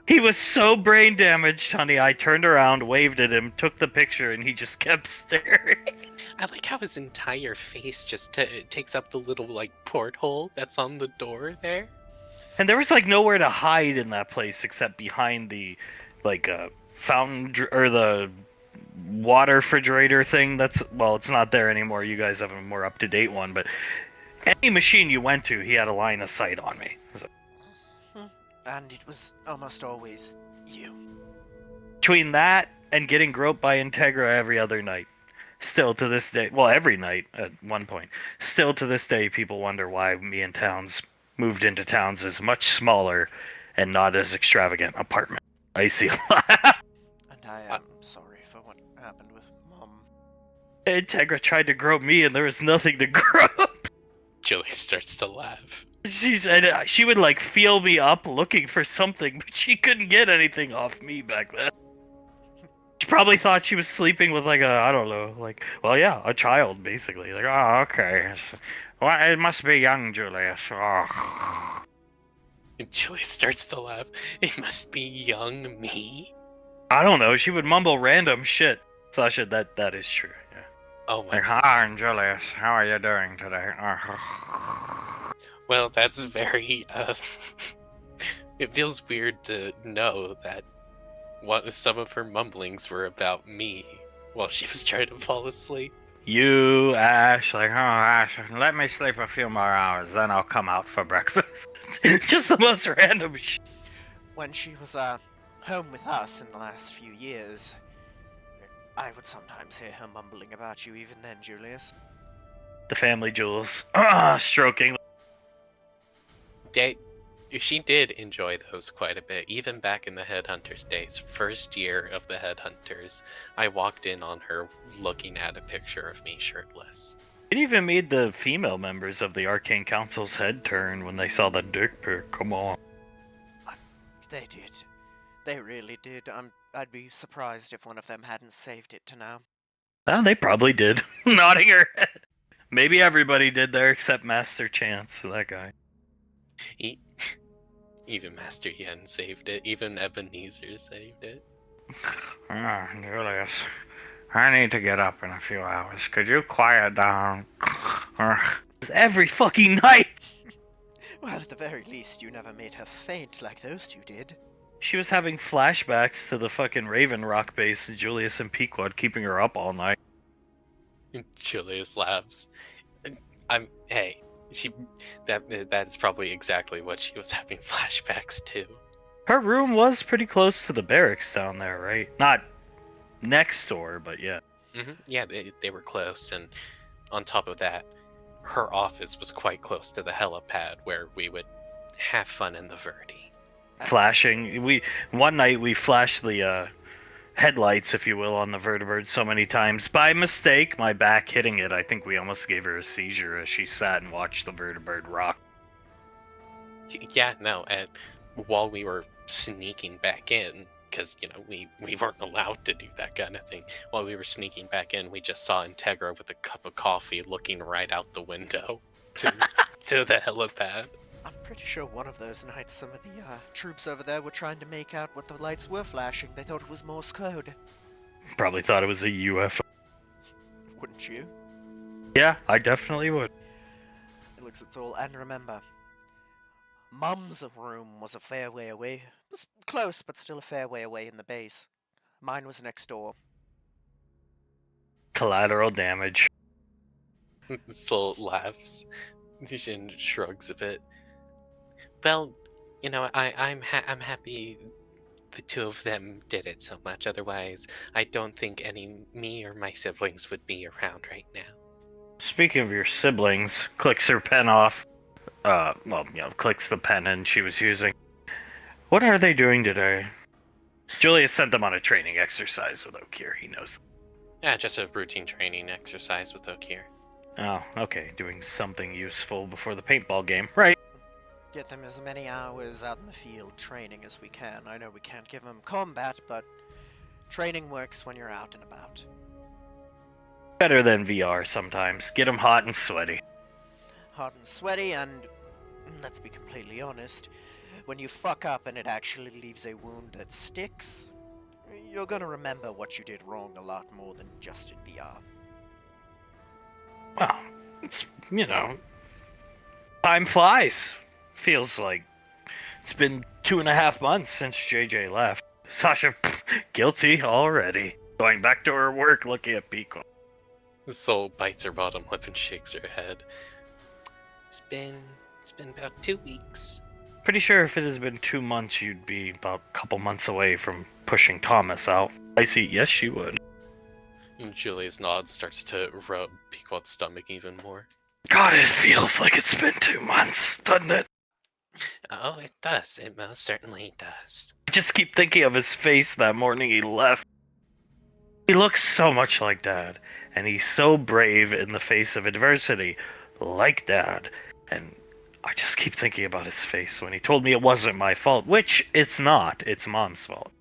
He was so brain damaged, honey. I turned around, waved at him, took the picture, and he just kept staring. I like how his entire face just takes up the little, like, porthole that's on the door there. And there was, like, nowhere to hide in that place except behind the, like, fountain, or the water refrigerator thing. It's not there anymore. You guys have a more up-to-date one, but any machine you went to, he had a line of sight on me. So. And it was almost always you. Between that and getting groped by Integra every other night, still to this day, well, every night at one point, still to this day, people wonder why me and Towns moved into towns as much smaller and not as extravagant apartment. I see a lot. And I am sorry for what happened with Mom. Integra tried to grope me and there was nothing to grope. Julie starts to laugh. She would, like, feel me up looking for something, but she couldn't get anything off me back then. She probably thought she was sleeping with, like, a child, basically. Like, oh, okay. Well, it must be young Julius. Oh. And Julie starts to laugh. It must be young me? I don't know. She would mumble random shit. Sasha, that is true, yeah. Oh my. Like, hi, Julius. How are you doing today? Well, that's very, it feels weird to know that what some of her mumblings were about me while she was trying to fall asleep. You, Ash, like, oh, Ash, let me sleep a few more hours, then I'll come out for breakfast. Just the most random shit. When she was, home with us in the last few years, I would sometimes hear her mumbling about you even then, Julius. The family jewels. Stroking. She did enjoy those quite a bit, even back in the Headhunters days. First year of the Headhunters, I walked in on her looking at a picture of me shirtless. It even made the female members of the Arcane Council's head turn when they saw the dick pic. Come on. They did. They really did. I'd be surprised if one of them hadn't saved it to now. Well, they probably did. Nodding her head. Maybe everybody did there except Master Chance, that guy. Even Master Yen saved it. Even Ebenezer saved it. Julius, I need to get up in a few hours. Could you quiet down? Every fucking night! Well, at the very least, you never made her faint like those two did. She was having flashbacks to the fucking Raven Rock base, Julius and Pequod keeping her up all night. Julius laughs. Hey, that's probably exactly what she was having flashbacks to. Her room was pretty close to the barracks down there, right? Not next door, but yeah. Mm-hmm. Yeah, they were close, and on top of that, her office was quite close to the helipad where we would have fun in the Verdi. Flashing. One night we flashed the headlights, if you will, on the vertibird so many times. By mistake, my back hitting it, I think we almost gave her a seizure as she sat and watched the vertibird rock. Yeah, no, and while we were sneaking back in, because, we weren't allowed to do that kind of thing, while we were sneaking back in, we just saw Integra with a cup of coffee looking right out the window to the helipad. I'm pretty sure one of those nights some of the troops over there were trying to make out what the lights were flashing. They thought it was Morse code. Probably thought it was a UFO. Wouldn't you? Yeah, I definitely would. It looks it's all. And remember, Mum's room was a fair way away. It was close, but still a fair way away in the base. Mine was next door. Collateral damage. Soul laughs and shrugs a bit. Well, I'm happy the two of them did it so much. Otherwise, I don't think me or my siblings would be around right now. Speaking of your siblings, clicks her pen off. Clicks the pen and she was using. What are they doing today? Julius sent them on a training exercise with Okir. He knows. Yeah, just a routine training exercise with Okir. Oh, okay. Doing something useful before the paintball game. Right. Get them as many hours out in the field training as we can. I know we can't give them combat, but training works when you're out and about. Better than VR sometimes. Get them hot and sweaty. Hot and sweaty, and let's be completely honest, when you fuck up and it actually leaves a wound that sticks, you're gonna remember what you did wrong a lot more than just in VR. Well, it's, time flies. Feels like it's been 2.5 months since JJ left. Sasha, guilty already. Going back to her work, looking at Pico. Soul bites her bottom lip and shakes her head. It's been about 2 weeks. Pretty sure if it has been 2 months, you'd be about a couple months away from pushing Thomas out. I see. Yes, she would. And Julius nods, starts to rub Pequod's stomach even more. God, it feels like it's been 2 months, doesn't it? Oh, it does. It most certainly does. I just keep thinking of his face that morning he left. He looks so much like Dad, and he's so brave in the face of adversity, like Dad. And I just keep thinking about his face when he told me it wasn't my fault, which it's not. It's Mom's fault.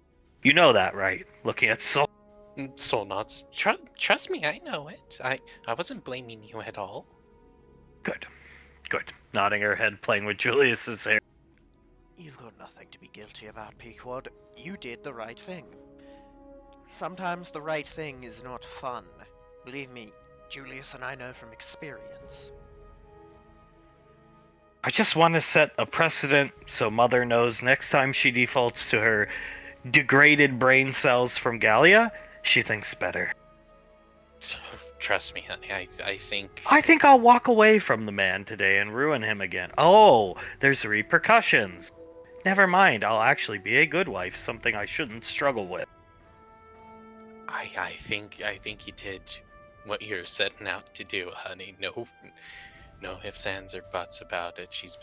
You know that, right? Looking at Soul. Soul nods. Trust me, I know it. I wasn't blaming you at all. Good. Nodding her head, playing with Julius's hair. You've got nothing to be guilty about, Pequod. You did the right thing. Sometimes the right thing is not fun. Believe me, Julius and I know from experience. I just want to set a precedent so Mother knows next time she defaults to her degraded brain cells from Gallia, she thinks better. Trust me, honey, I think... I think I'll walk away from the man today and ruin him again. Oh, there's repercussions. Never mind, I'll actually be a good wife, something I shouldn't struggle with. I think you did what you're setting out to do, honey. No ifs, ands, or buts about it. She's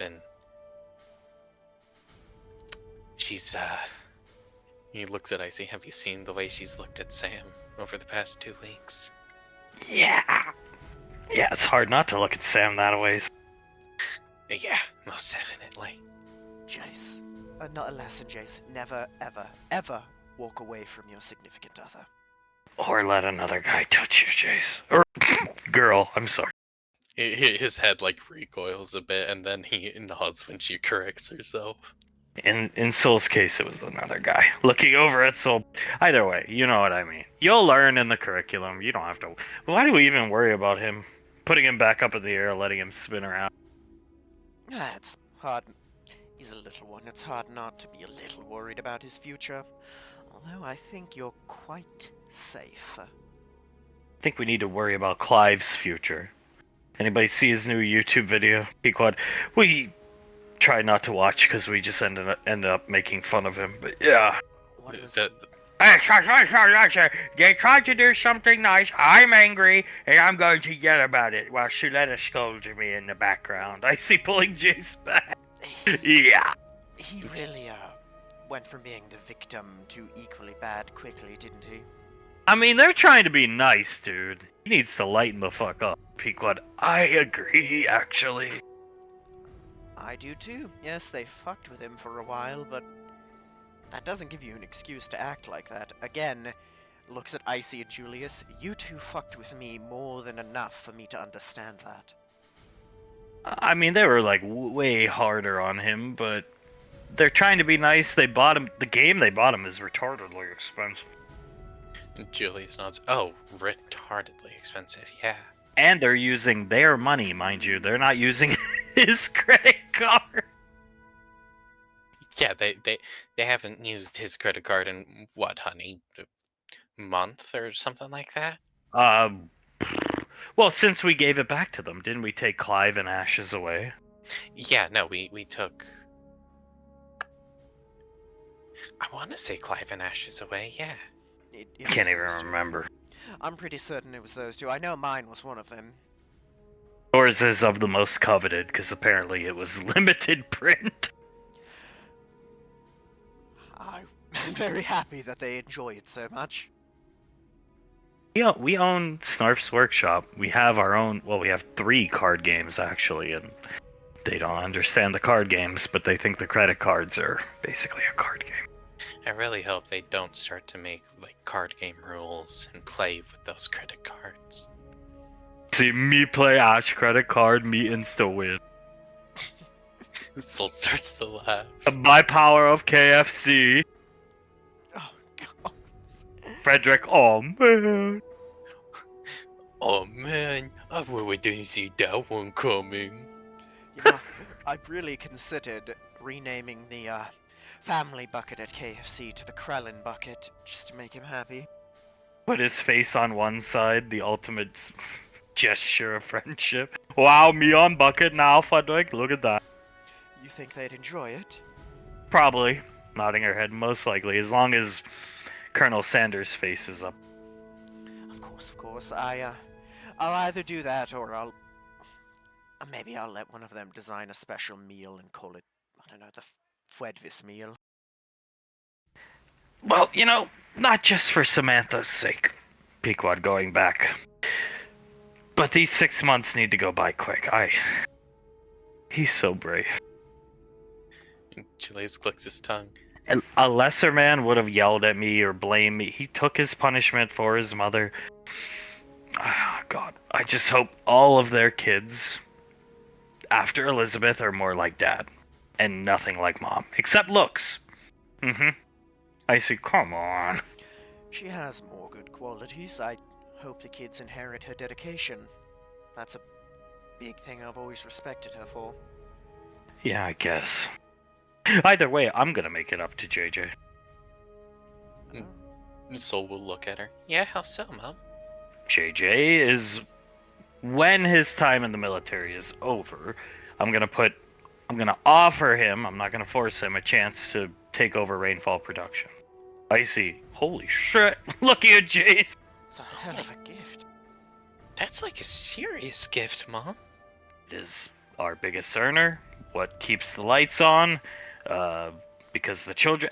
he looks at Icy. Have you seen the way she's looked at Sam over the past 2 weeks? Yeah, it's hard not to look at Sam that ways. Yeah, most definitely. Jace, not a lesson, Jace. Never, ever, ever walk away from your significant other. Or let another guy touch you, Jace. Or girl, I'm sorry. His head recoils a bit, and then he nods when she corrects herself. In Soul's case, it was another guy looking over at Soul. Either way, you know what I mean. You'll learn in the curriculum. You don't have to. Why do we even worry about him? Putting him back up in the air, letting him spin around. It's hard. He's a little one. It's hard not to be a little worried about his future. Although I think you're quite safe. I think we need to worry about Clive's future. Anybody see his new YouTube video? Pequod? We try not to watch because we just end up making fun of him. But yeah. What was They tried to do something nice. I'm angry, and I'm going to yell about it while Suletta scolds me in the background. I see pulling Jace back. Yeah. He really went from being the victim to equally bad quickly, didn't he? I mean, they're trying to be nice, dude. He needs to lighten the fuck up. Pequod, I agree, actually. I do too. Yes, they fucked with him for a while, but that doesn't give you an excuse to act like that. Again, looks at Icy and Julius. You two fucked with me more than enough for me to understand that. I mean, they were way harder on him, but they're trying to be nice. They bought him. The game they bought him is retardedly expensive. Julius nods. Oh, retardedly expensive, yeah. And they're using their money, mind you. They're not using his credit card. Yeah, they haven't used his credit card in what, honey? A month or something like that? Well, since we gave it back to them, didn't we take Clive and Ashes away? Yeah, no, we took... I want to say Clive and Ashes away, yeah. I can't even remember. I'm pretty certain it was those two. I know mine was one of them. Yours is of the most coveted, because apparently it was limited print. I'm very happy that they enjoy it so much. We own Snarf's Workshop. We have our own, well, we have 3 card games, actually, and They don't understand the card games, but they think the credit cards are basically a card game. I really hope they don't start to make like card game rules and play with those credit cards. See me play Ash credit card, me insta win. Soul starts to laugh. By power of KFC. Oh, God. Frederick, oh man. Oh man, I really didn't see that one coming. You know, I've really considered renaming the family bucket at KFC to the Krellin bucket, just to make him happy. Put his face on one side, the ultimate gesture of friendship. Wow, me on bucket now, Frederick, look at that. You think they'd enjoy it? Probably. Nodding her head, most likely, as long as Colonel Sanders' face is up. Of course. I'll either do that or maybe I'll let one of them design a special meal and call it, I don't know, the Fredvis meal. Well, you know, not just for Samantha's sake, Pequod going back. But these 6 months need to go by quick. He's so brave. Julius clicks his tongue. A lesser man would have yelled at me or blamed me. He took his punishment for his mother. Ah, God, I just hope all of their kids after Elizabeth are more like Dad and nothing like Mom, except looks. I see, come on. She has more good qualities. I hope the kids inherit her dedication. That's a big thing I've always respected her for. Yeah, I guess. Either way, I'm gonna make it up to JJ. Soul will look at her. Yeah, how so, Mom? JJ is, when his time in the military is over, I'm gonna offer him, I'm not gonna force him, a chance to take over Rainfall production. I see. Holy shit. Look at you, Jace. It's a hell of a gift. That's like a serious gift, Mom. It is our biggest earner, what keeps the lights on, because the children,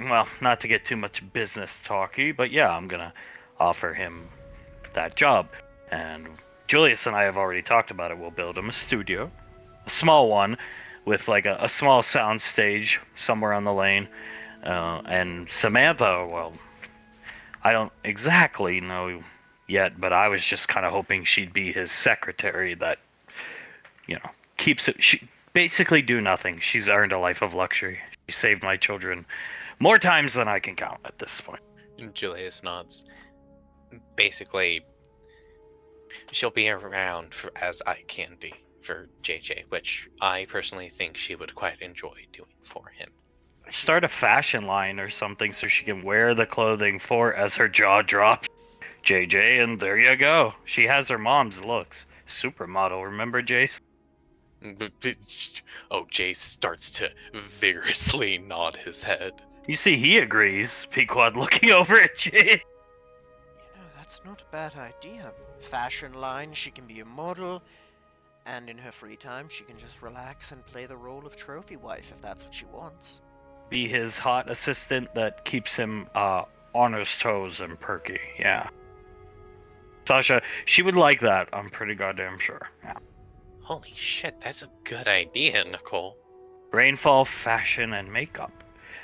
well, not to get too much business talky, but yeah, I'm gonna offer him that job. And Julius and I have already talked about it. We'll build him a studio, a small one, with like a small sound stage somewhere on the lane. And Samantha, well, I don't exactly know yet, but I was just kind of hoping she'd be his secretary that, you know, keeps it. She basically do nothing. She's earned a life of luxury. She saved my children more times than I can count at this point. And Julius nods. Basically, she'll be around as eye candy for JJ, which I personally think she would quite enjoy doing for him. Start a fashion line or something so she can wear the clothing for as her jaw drops. JJ, and there you go. She has her mom's looks. Supermodel, remember, Jace? Oh, Jace starts to vigorously nod his head. You see, he agrees. Pequod looking over at Jace. That's not a bad idea. Fashion line, she can be a model, and in her free time, she can just relax and play the role of trophy wife if that's what she wants. Be his hot assistant that keeps him on his toes and perky, yeah. Sasha, she would like that, I'm pretty goddamn sure. Yeah. Holy shit, that's a good idea, Nicole. Rainfall, fashion, and makeup.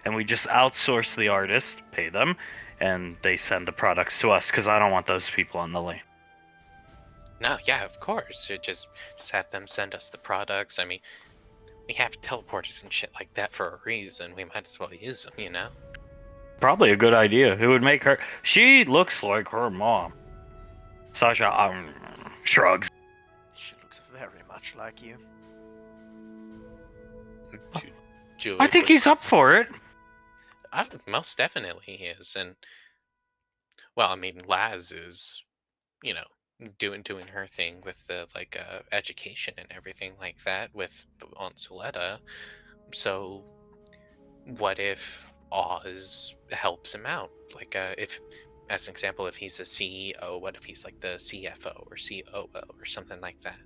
And we just outsource the artist, pay them, and they send the products to us, because I don't want those people on the lane. No, yeah, of course. Just have them send us the products. I mean, we have teleporters and shit like that for a reason. We might as well use them, you know? Probably a good idea. It would make her... She looks like her mom. Sasha, shrugs. She looks very much like you. Julie, I think he's up for it. Most definitely he is. And, well, I mean, Laz is, you know, doing her thing with the education and everything like that on Soletta. So what if Oz helps him out? Like if, as an example, if he's a CEO, what if he's like the CFO or COO or something like that?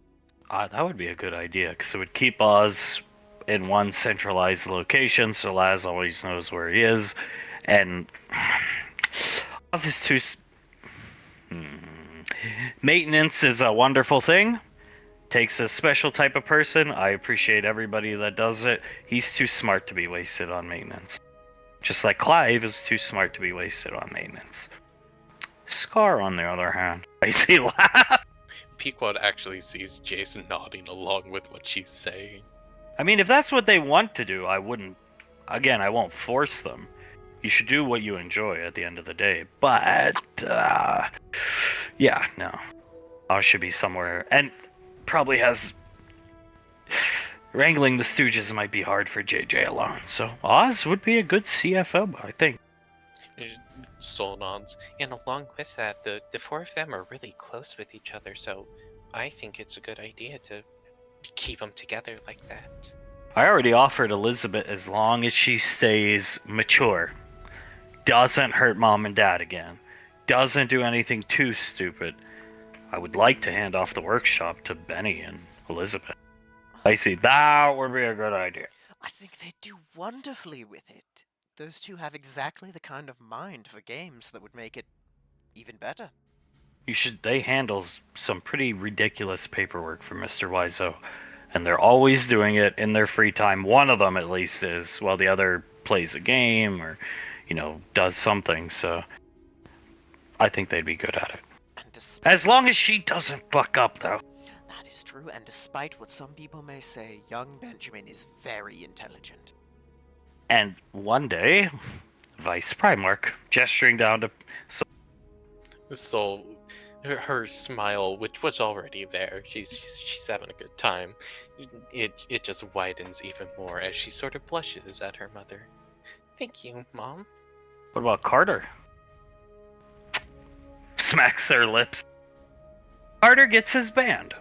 That would be a good idea, because it would keep Oz in one centralized location, so Laz always knows where he is. And Oz is too... Maintenance is a wonderful thing, takes a special type of person. I appreciate everybody that does it. He's too smart to be wasted on maintenance. Just like Clive is too smart to be wasted on maintenance. Scar, on the other hand, I see laugh. Pequod actually sees Jason nodding along with what she's saying. I mean, if that's what they want to do, I wouldn't. Again, I won't force them. You should do what you enjoy at the end of the day. But, yeah, no. I should be somewhere. And probably has. Wrangling the Stooges might be hard for JJ alone. So, Oz would be a good CFO, I think. Soul nods. And along with that, the four of them are really close with each other, so I think it's a good idea to keep them together like that. I already offered Elizabeth as long as she stays mature. Doesn't hurt mom and dad again. Doesn't do anything too stupid. I would like to hand off the workshop to Benny and Elizabeth. I see. That would be a good idea. I think they'd do wonderfully with it. Those two have exactly the kind of mind for games that would make it even better. They handle some pretty ridiculous paperwork for Mr. Wiseau. And they're always doing it in their free time. One of them at least is, while the other plays a game or, does something. So I think they'd be good at it. As long as she doesn't fuck up, though. That is true, and despite what some people may say, young Benjamin is very intelligent. And one day, Vice Primarch, gesturing down to... So, her smile, which was already there, she's having a good time. It just widens even more as she sort of blushes at her mother. Thank you, Mom. What about Carter? Smacks her lips. Carter gets his band.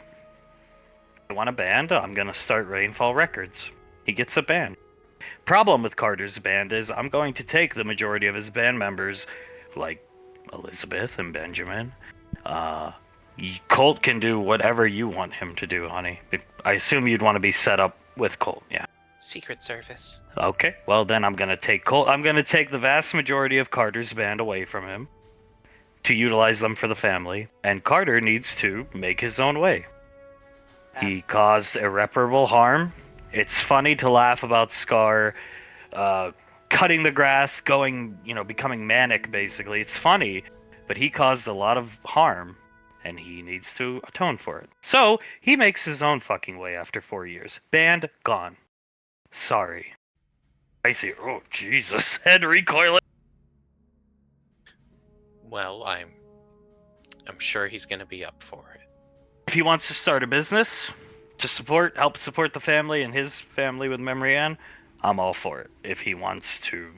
I want a band, I'm gonna start Rainfall Records. He gets a band. Problem with Carter's band is I'm going to take the majority of his band members, like Elizabeth and Benjamin. Colt can do whatever you want him to do, honey. I assume you'd want to be set up with Colt, yeah. Secret Service. Okay, well then I'm gonna take Colt. I'm gonna take the vast majority of Carter's band away from him to utilize them for the family, and Carter needs to make his own way. He caused irreparable harm. It's funny to laugh about Scar cutting the grass, becoming manic, basically. It's funny, but he caused a lot of harm, and he needs to atone for it. So, he makes his own fucking way after 4 years. Band, gone. Sorry. I see. Oh, Jesus. Head recoiling. Well, I'm sure he's gonna be up for it. If he wants to start a business to help support the family and his family with Memory Ann, I'm all for it. If he wants to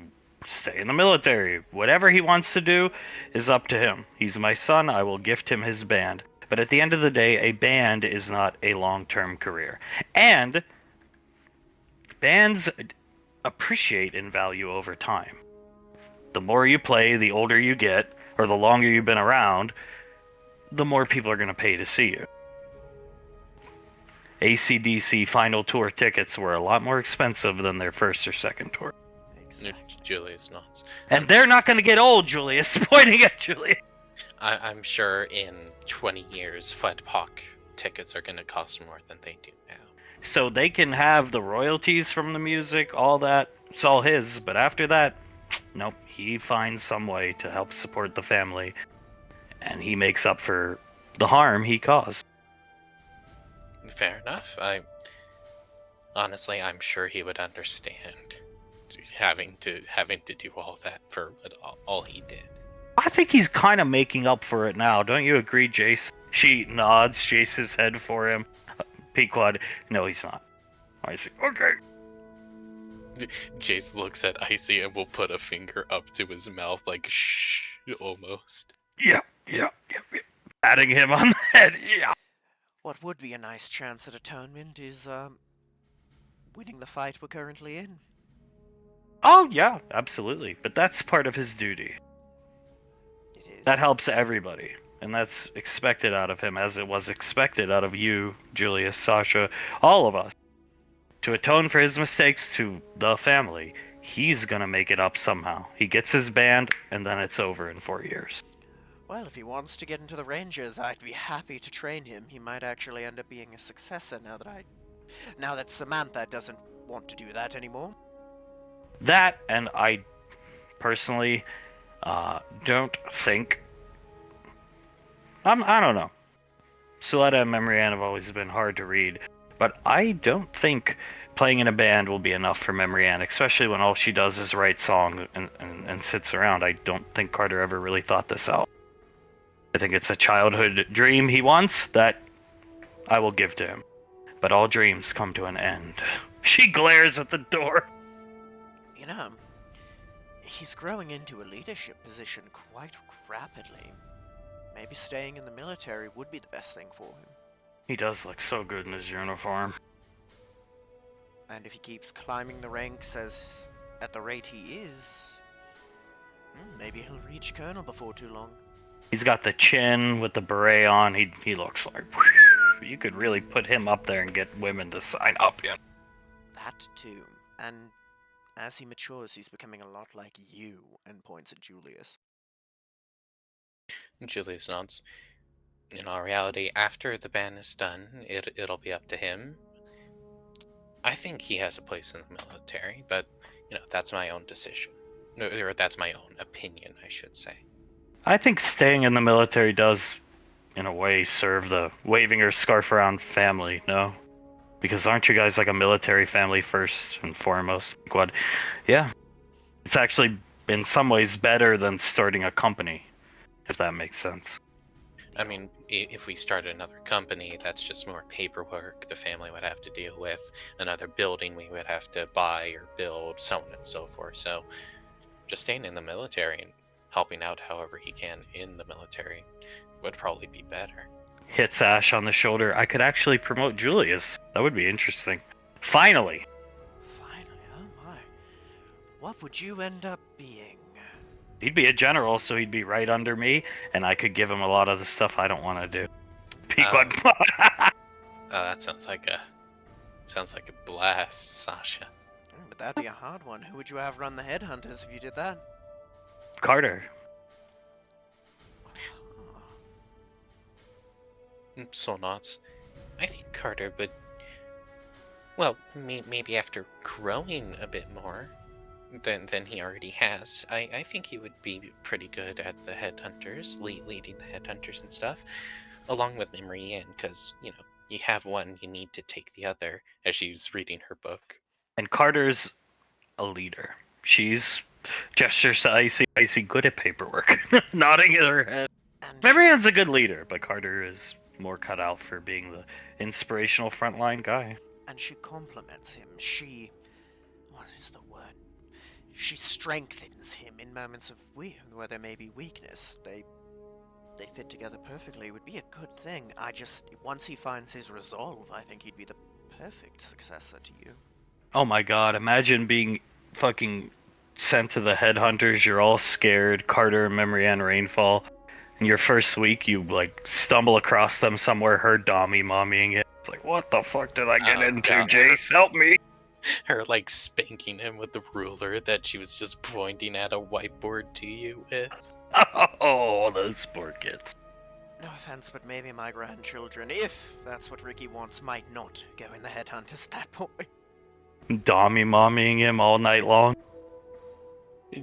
stay in the military, whatever he wants to do is up to him. He's my son, I will gift him his band. But at the end of the day, a band is not a long-term career. And bands appreciate in value over time. The more you play, the older you get, or the longer you've been around, the more people are going to pay to see you. AC/DC final tour tickets were a lot more expensive than their first or second tour. Exactly. Julius nods. And they're not going to get old, Julius. Pointing at Julius. I'm sure in 20 years, FUD-POC tickets are going to cost more than they do now. So they can have the royalties from the music, all that. It's all his. But after that, nope. He finds some way to help support the family. And he makes up for the harm he caused. Fair enough. Honestly, I'm sure he would understand having to do all that for all he did. I think he's kind of making up for it now. Don't you agree, Jace? She nods, shakes his head for him. Pequod, no, he's not. I see. Okay. Jace looks at Icy and will put a finger up to his mouth, like shh, almost. Yeah. Patting him on the head, yeah. What would be a nice chance at atonement is, winning the fight we're currently in. Oh, yeah, absolutely. But that's part of his duty. It is. That helps everybody. And that's expected out of him, as it was expected out of you, Julius, Sasha, all of us. To atone for his mistakes to the family, he's gonna make it up somehow. He gets his band, and then it's over in 4 years. Well, if he wants to get into the Rangers, I'd be happy to train him. He might actually end up being a successor now that Samantha doesn't want to do that anymore. That, and I personally don't think... I don't know. Suletta and Memory Ann have always been hard to read, but I don't think playing in a band will be enough for Memory Ann, especially when all she does is write songs and sits around. I don't think Carter ever really thought this out. I think it's a childhood dream he wants that I will give to him. But all dreams come to an end. She glares at the door. You know, he's growing into a leadership position quite rapidly. Maybe staying in the military would be the best thing for him. He does look so good in his uniform. And if he keeps climbing the ranks at the rate he is, maybe he'll reach colonel before too long. He's got the chin with the beret on. He looks like... You could really put him up there and get women to sign up. Yeah. That too. And as he matures, he's becoming a lot like you, and points at Julius. Julius nods. In all reality, after the ban is done, it'll be up to him. I think he has a place in the military, but, that's my own decision. Or that's my own opinion, I should say. I think staying in the military does, in a way, serve the waving her scarf around family, no? Because aren't you guys like a military family first and foremost? What? Yeah. It's actually, in some ways, better than starting a company, if that makes sense. I mean, if we started another company, that's just more paperwork the family would have to deal with, another building we would have to buy or build, so on and so forth. So, just staying in the military and helping out however he can in the military would probably be better. Hits Ash on the shoulder. I could actually promote Julius. That would be interesting. Finally! Finally, oh my. What would you end up being? He'd be a general, so he'd be right under me, and I could give him a lot of the stuff I don't want to do. That sounds like a blast, Sasha. But that'd be a hard one. Who would you have run the headhunters if you did that? Carter. So not. I think Carter would... Well, maybe after growing a bit more than he already has, I think he would be pretty good at the headhunters, leading the headhunters and stuff, along with Memory Ann, because, you have one, you need to take the other, as she's reading her book. And Carter's a leader. She's gestures to Icy good at paperwork, nodding in her head. And Memory Ann's a good leader, but Carter is more cut out for being the inspirational frontline guy. And she compliments him. What is the word? She strengthens him in moments of where there may be weakness. They fit together perfectly. It would be a good thing. Once he finds his resolve, I think he'd be the perfect successor to you. Oh my god, imagine being fucking sent to the headhunters. You're all scared. Carter, Memory Ann, Rainfall. In your first week, you, stumble across them somewhere, her mommying it. It's like, what the fuck did I get into, God. Jace? Help me! Her, spanking him with the ruler that she was just pointing at a whiteboard to you with. Oh, those poor kids. No offense, but maybe my grandchildren, if that's what Ricky wants, might not go in the headhunters at that point. Mommying him all night long.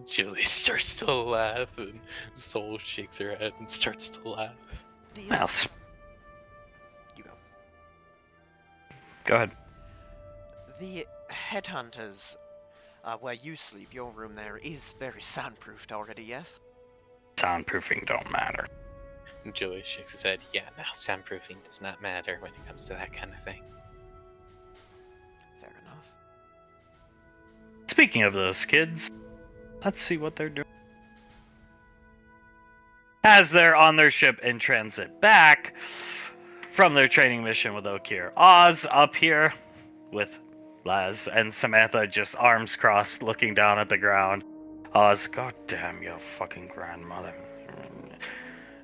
Julie starts to laugh, and Soul shakes her head and starts to laugh. Well, You go. go ahead. The headhunters, where you sleep, your room there, is very soundproofed already, yes? Soundproofing don't matter. Julie shakes his head. Yeah, now soundproofing does not matter when it comes to that kind of thing. Fair enough. Speaking of those kids, let's see what they're doing. As they're on their ship in transit back from their training mission with Okir. Oz up here with Laz and Samantha just arms crossed looking down at the ground. Oz, goddamn you fucking grandmother.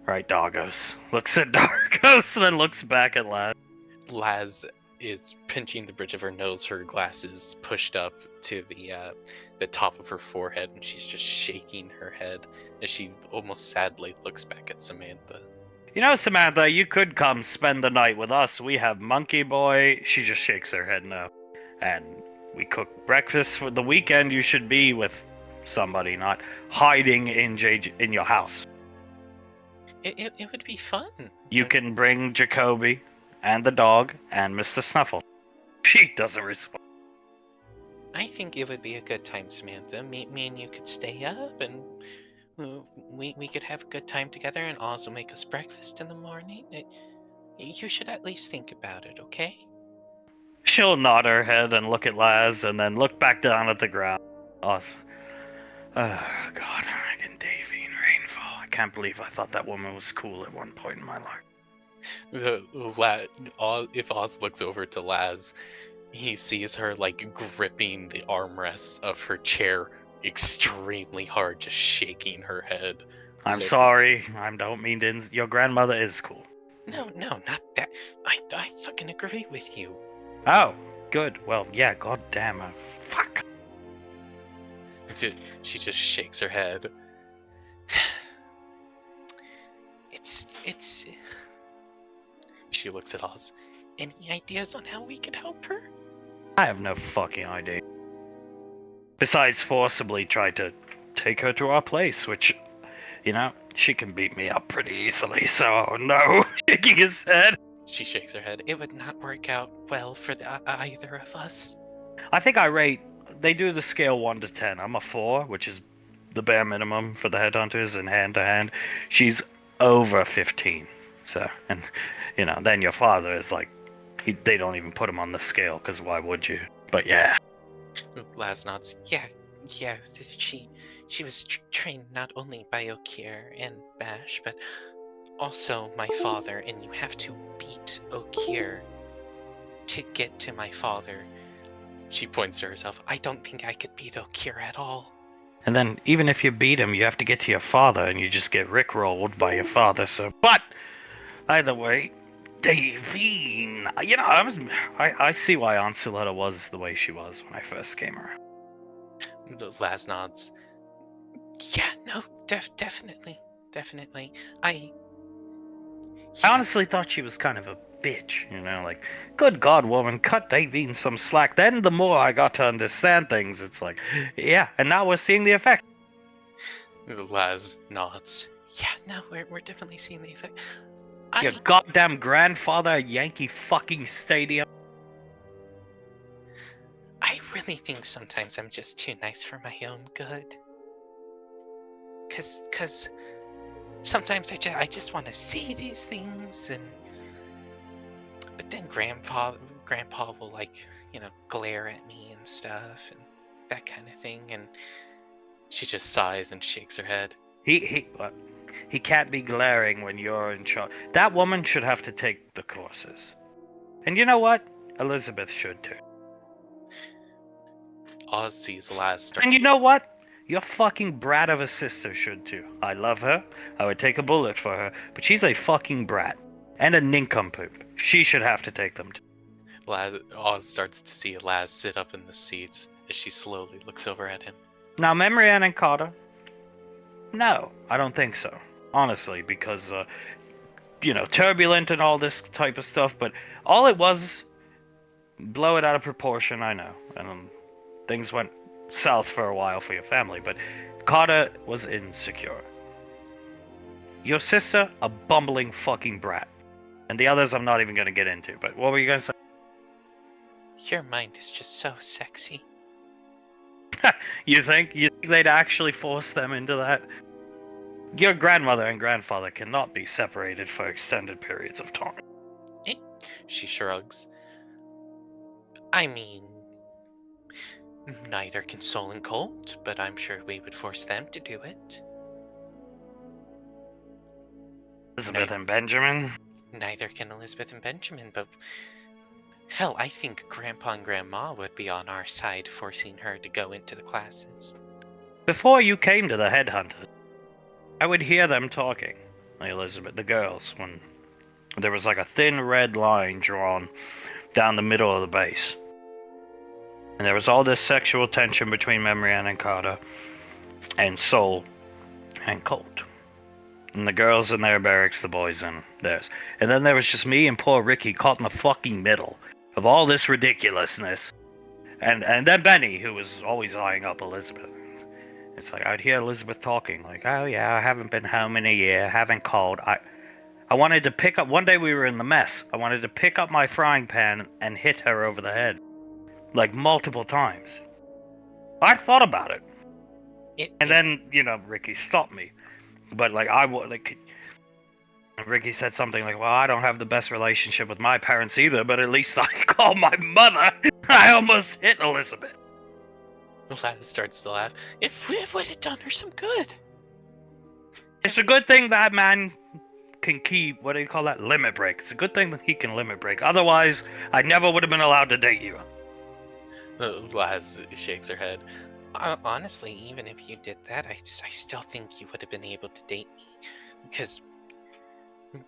Right, Doggos. Looks at Dargos, then looks back at Laz. Laz is pinching the bridge of her nose, her glasses pushed up to the top of her forehead, and she's just shaking her head as she almost sadly looks back at Samantha. You know, Samantha, you could come spend the night with us. We have Monkey Boy. She just shakes her head no. And we cook breakfast for the weekend. You should be with somebody, not hiding in your house. It would be fun. You can bring Jacoby and the dog and Mr. Snuffle. She doesn't respond. I think it would be a good time, Samantha. Me and you could stay up, and we could have a good time together, and Oz will make us breakfast in the morning. You should at least think about it, okay? She'll nod her head and look at Laz, and then look back down at the ground. Oz. Oh, God. Again, Davine, Rainfall. I can't believe I thought that woman was cool at one point in my life. If Oz looks over to Laz, he sees her like gripping the armrests of her chair extremely hard, just shaking her head. I'm sorry. I don't mean to. Your grandmother is cool. No, not that. I fucking agree with you. Oh, good. Well, yeah. God damn it. Fuck. She just shakes her head. It's. She looks at Oz. Any ideas on how we could help her? I have no fucking idea. Besides forcibly try to take her to our place, which, you know, she can beat me up pretty easily, so no. Shaking his head. She shakes her head. It would not work out well for either of us. I think I rate, they do the scale 1 to 10. I'm a 4, which is the bare minimum for the headhunters in hand to hand. She's over 15. So, and, you know, then your father is like, they don't even put him on the scale, because why would you? But yeah. Laz nods. Yeah, she was trained not only by Okir and Bash, but also my father, and you have to beat Okir to get to my father. She points to herself. I don't think I could beat Okir at all. And then, even if you beat him, you have to get to your father, and you just get rickrolled by your father, so... But, either way, Davine... You know, I see why Aunt Suletta was the way she was when I first came around. The Laz nods. Yeah, no, definitely. I honestly thought she was kind of a bitch, you know, like, good God, woman, cut Davine some slack. Then the more I got to understand things, it's like, yeah, and now we're seeing the effect. Laz nods. Yeah, no, we're definitely seeing the effect. Your goddamn grandfather at Yankee fucking Stadium. I really think sometimes I'm just too nice for my own good. Cause sometimes I just want to say these things, but then Grandpa will, like, you know, glare at me and stuff and that kind of thing, and she just sighs and shakes her head. He can't be glaring when you're in charge. That woman should have to take the courses. And you know what? Elizabeth should too. Oz sees Laz start. And you know what? Your fucking brat of a sister should too. I love her. I would take a bullet for her. But she's a fucking brat. And a nincompoop. She should have to take them too. Oz starts to see Laz sit up in the seats as she slowly looks over at him. Now, Marianne and Carter? No, I don't think so. Honestly, because, you know, turbulent and all this type of stuff. But all it was, blow it out of proportion, I know. And things went south for a while for your family, but Carter was insecure. Your sister, a bumbling fucking brat. And the others I'm not even going to get into, but what were you going to say? Your mind is just so sexy. You think they'd actually force them into that? Your grandmother and grandfather cannot be separated for extended periods of time. She shrugs. I mean, neither can Sol and Colt, but I'm sure we would force them to do it. Elizabeth and Benjamin? Neither can Elizabeth and Benjamin, but hell, I think Grandpa and Grandma would be on our side forcing her to go into the classes. Before you came to the headhunters, I would hear them talking, Elizabeth, the girls, when there was like a thin red line drawn down the middle of the base. And there was all this sexual tension between Memrian and Carter, and Soul and Colt. And the girls in their barracks, the boys in theirs. And then there was just me and poor Ricky caught in the fucking middle of all this ridiculousness. And then Benny, who was always eyeing up Elizabeth. It's like, I'd hear Elizabeth talking, like, oh yeah, I haven't been home in a year, haven't called. I wanted to pick up, one day we were in the mess, I wanted to pick up my frying pan and hit her over the head. Like, multiple times. I thought about it. And then, Ricky stopped me. But, Ricky said something like, well, I don't have the best relationship with my parents either, but at least I called my mother. I almost hit Elizabeth. Laz starts to laugh. It would have done her some good. It's a good thing that man can keep, what do you call that, limit break. It's a good thing that he can limit break. Otherwise, I never would have been allowed to date you. Laz shakes her head. Honestly, even if you did that, I still think you would have been able to date me. Because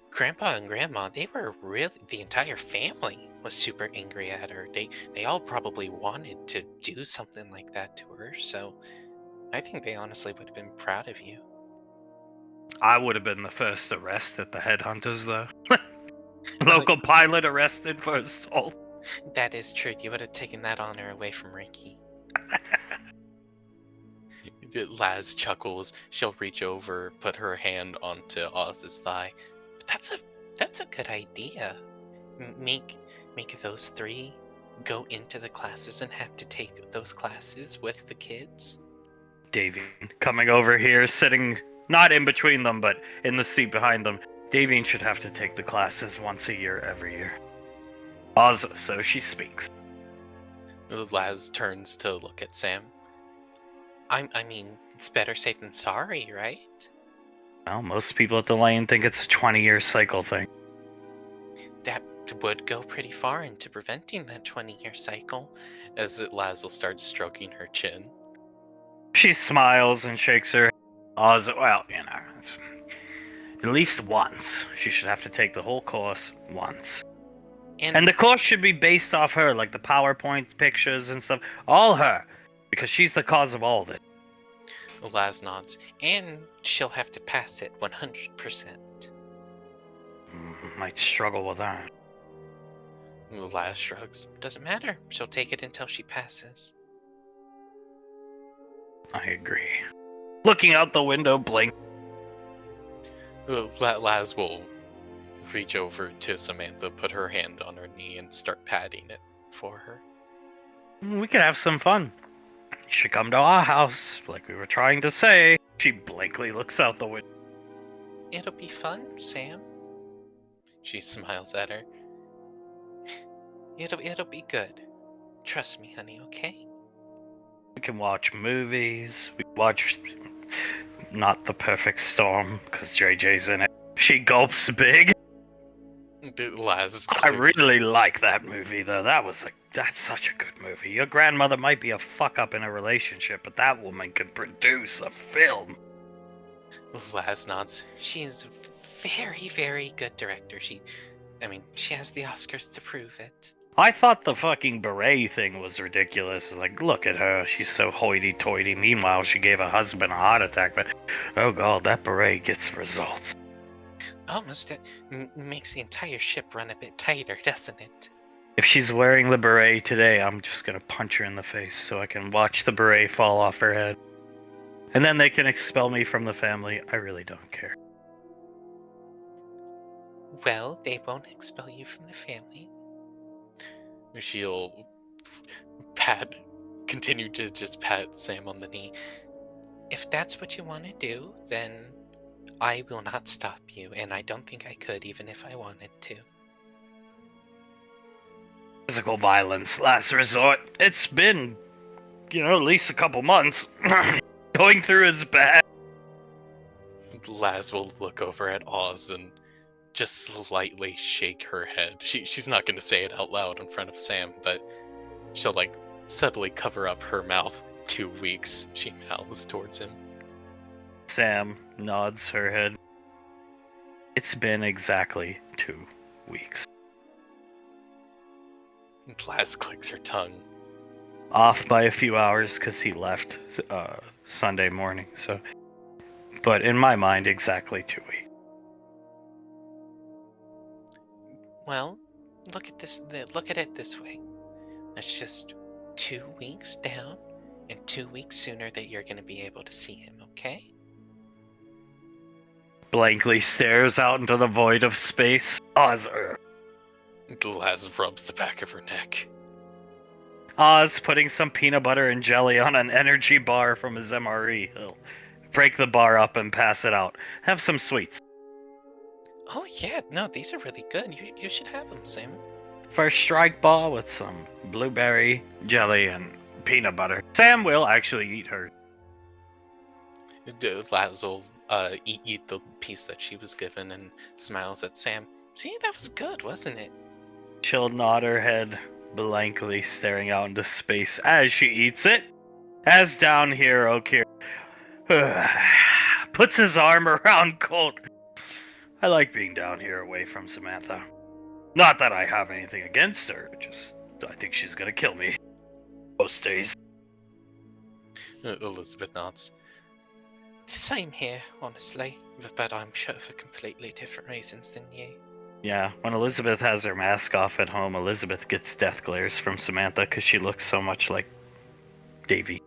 Grandpa and Grandma, they were really, the entire family was super angry at her. They all probably wanted to do something like that to her, so I think they honestly would have been proud of you. I would have been the first arrest at the headhunters, though. Local pilot arrested for assault. That is true. You would have taken that honor away from Ricky. Laz chuckles. She'll reach over, put her hand onto Oz's thigh. But that's a good idea. Make those three go into the classes and have to take those classes with the kids. Davine coming over here, sitting not in between them, but in the seat behind them. Davine should have to take the classes once a year, every year. Oz, so she speaks. Laz turns to look at Sam. I mean, it's better safe than sorry, right? Well, most people at the lane think it's a 20-year cycle thing. That would go pretty far into preventing that 20-year cycle, as Laz will start stroking her chin. She smiles and shakes her head. Oz, well, at least once. She should have to take the whole course once. And the course should be based off her, like the PowerPoint pictures and stuff. All her. Because she's the cause of all this. Laz nods. And she'll have to pass it 100%. Might struggle with that. Laz shrugs. Doesn't matter. She'll take it until she passes. I agree. Looking out the window, blink. Laz will reach over to Samantha, put her hand on her knee, and start patting it for her. We could have some fun. You should come to our house, like we were trying to say. She blankly looks out the window. It'll be fun, Sam. She smiles at her. It'll be good. Trust me, honey, okay? We can watch movies. We watch Not the Perfect Storm, because JJ's in it. She gulps big. Laz I really like that movie, though. That's such a good movie. Your grandmother might be a fuck-up in a relationship, but that woman could produce a film. Laz nods. She's a very, very good director. She has the Oscars to prove it. I thought the fucking beret thing was ridiculous. Like, look at her. She's so hoity-toity. Meanwhile, she gave her husband a heart attack, but, oh god, that beret gets results. Almost. It makes the entire ship run a bit tighter, doesn't it? If she's wearing the beret today, I'm just gonna punch her in the face so I can watch the beret fall off her head. And then they can expel me from the family. I really don't care. Well, they won't expel you from the family. She'll continue to just pat Sam on the knee. If that's what you want to do, then I will not stop you, and I don't think I could even if I wanted to. Physical violence, last resort. It's been, at least a couple months. Going through is bad. Laz will look over at Oz and just slightly shake her head. She's not going to say it out loud in front of Sam, but she'll subtly cover up her mouth. 2 weeks, she mouths towards him. Sam nods her head. It's been exactly 2 weeks. Glass clicks her tongue. Off by a few hours because he left Sunday morning. So, but in my mind, exactly 2 weeks. Well, look at it this way. That's just 2 weeks down, and 2 weeks sooner that you're going to be able to see him. Okay? Blankly stares out into the void of space. Oz Glass rubs the back of her neck. putting some peanut butter and jelly on an energy bar from his MRE. He'll break the bar up and pass it out. Have some sweets. Oh yeah, no, these are really good. You should have them, Sam. First strike ball with some blueberry jelly and peanut butter. Sam will actually eat her. Laz will eat the piece that she was given and smiles at Sam. See, that was good, wasn't it? She'll nod her head, blankly staring out into space as she eats it. As down hero puts his arm around Colt. I like being down here away from Samantha. Not that I have anything against her, just I think she's gonna kill me. Most days. Elizabeth nods. Same here, honestly, but I'm sure for completely different reasons than you. Yeah, when Elizabeth has her mask off at home, Elizabeth gets death glares from Samantha because she looks so much like Davy.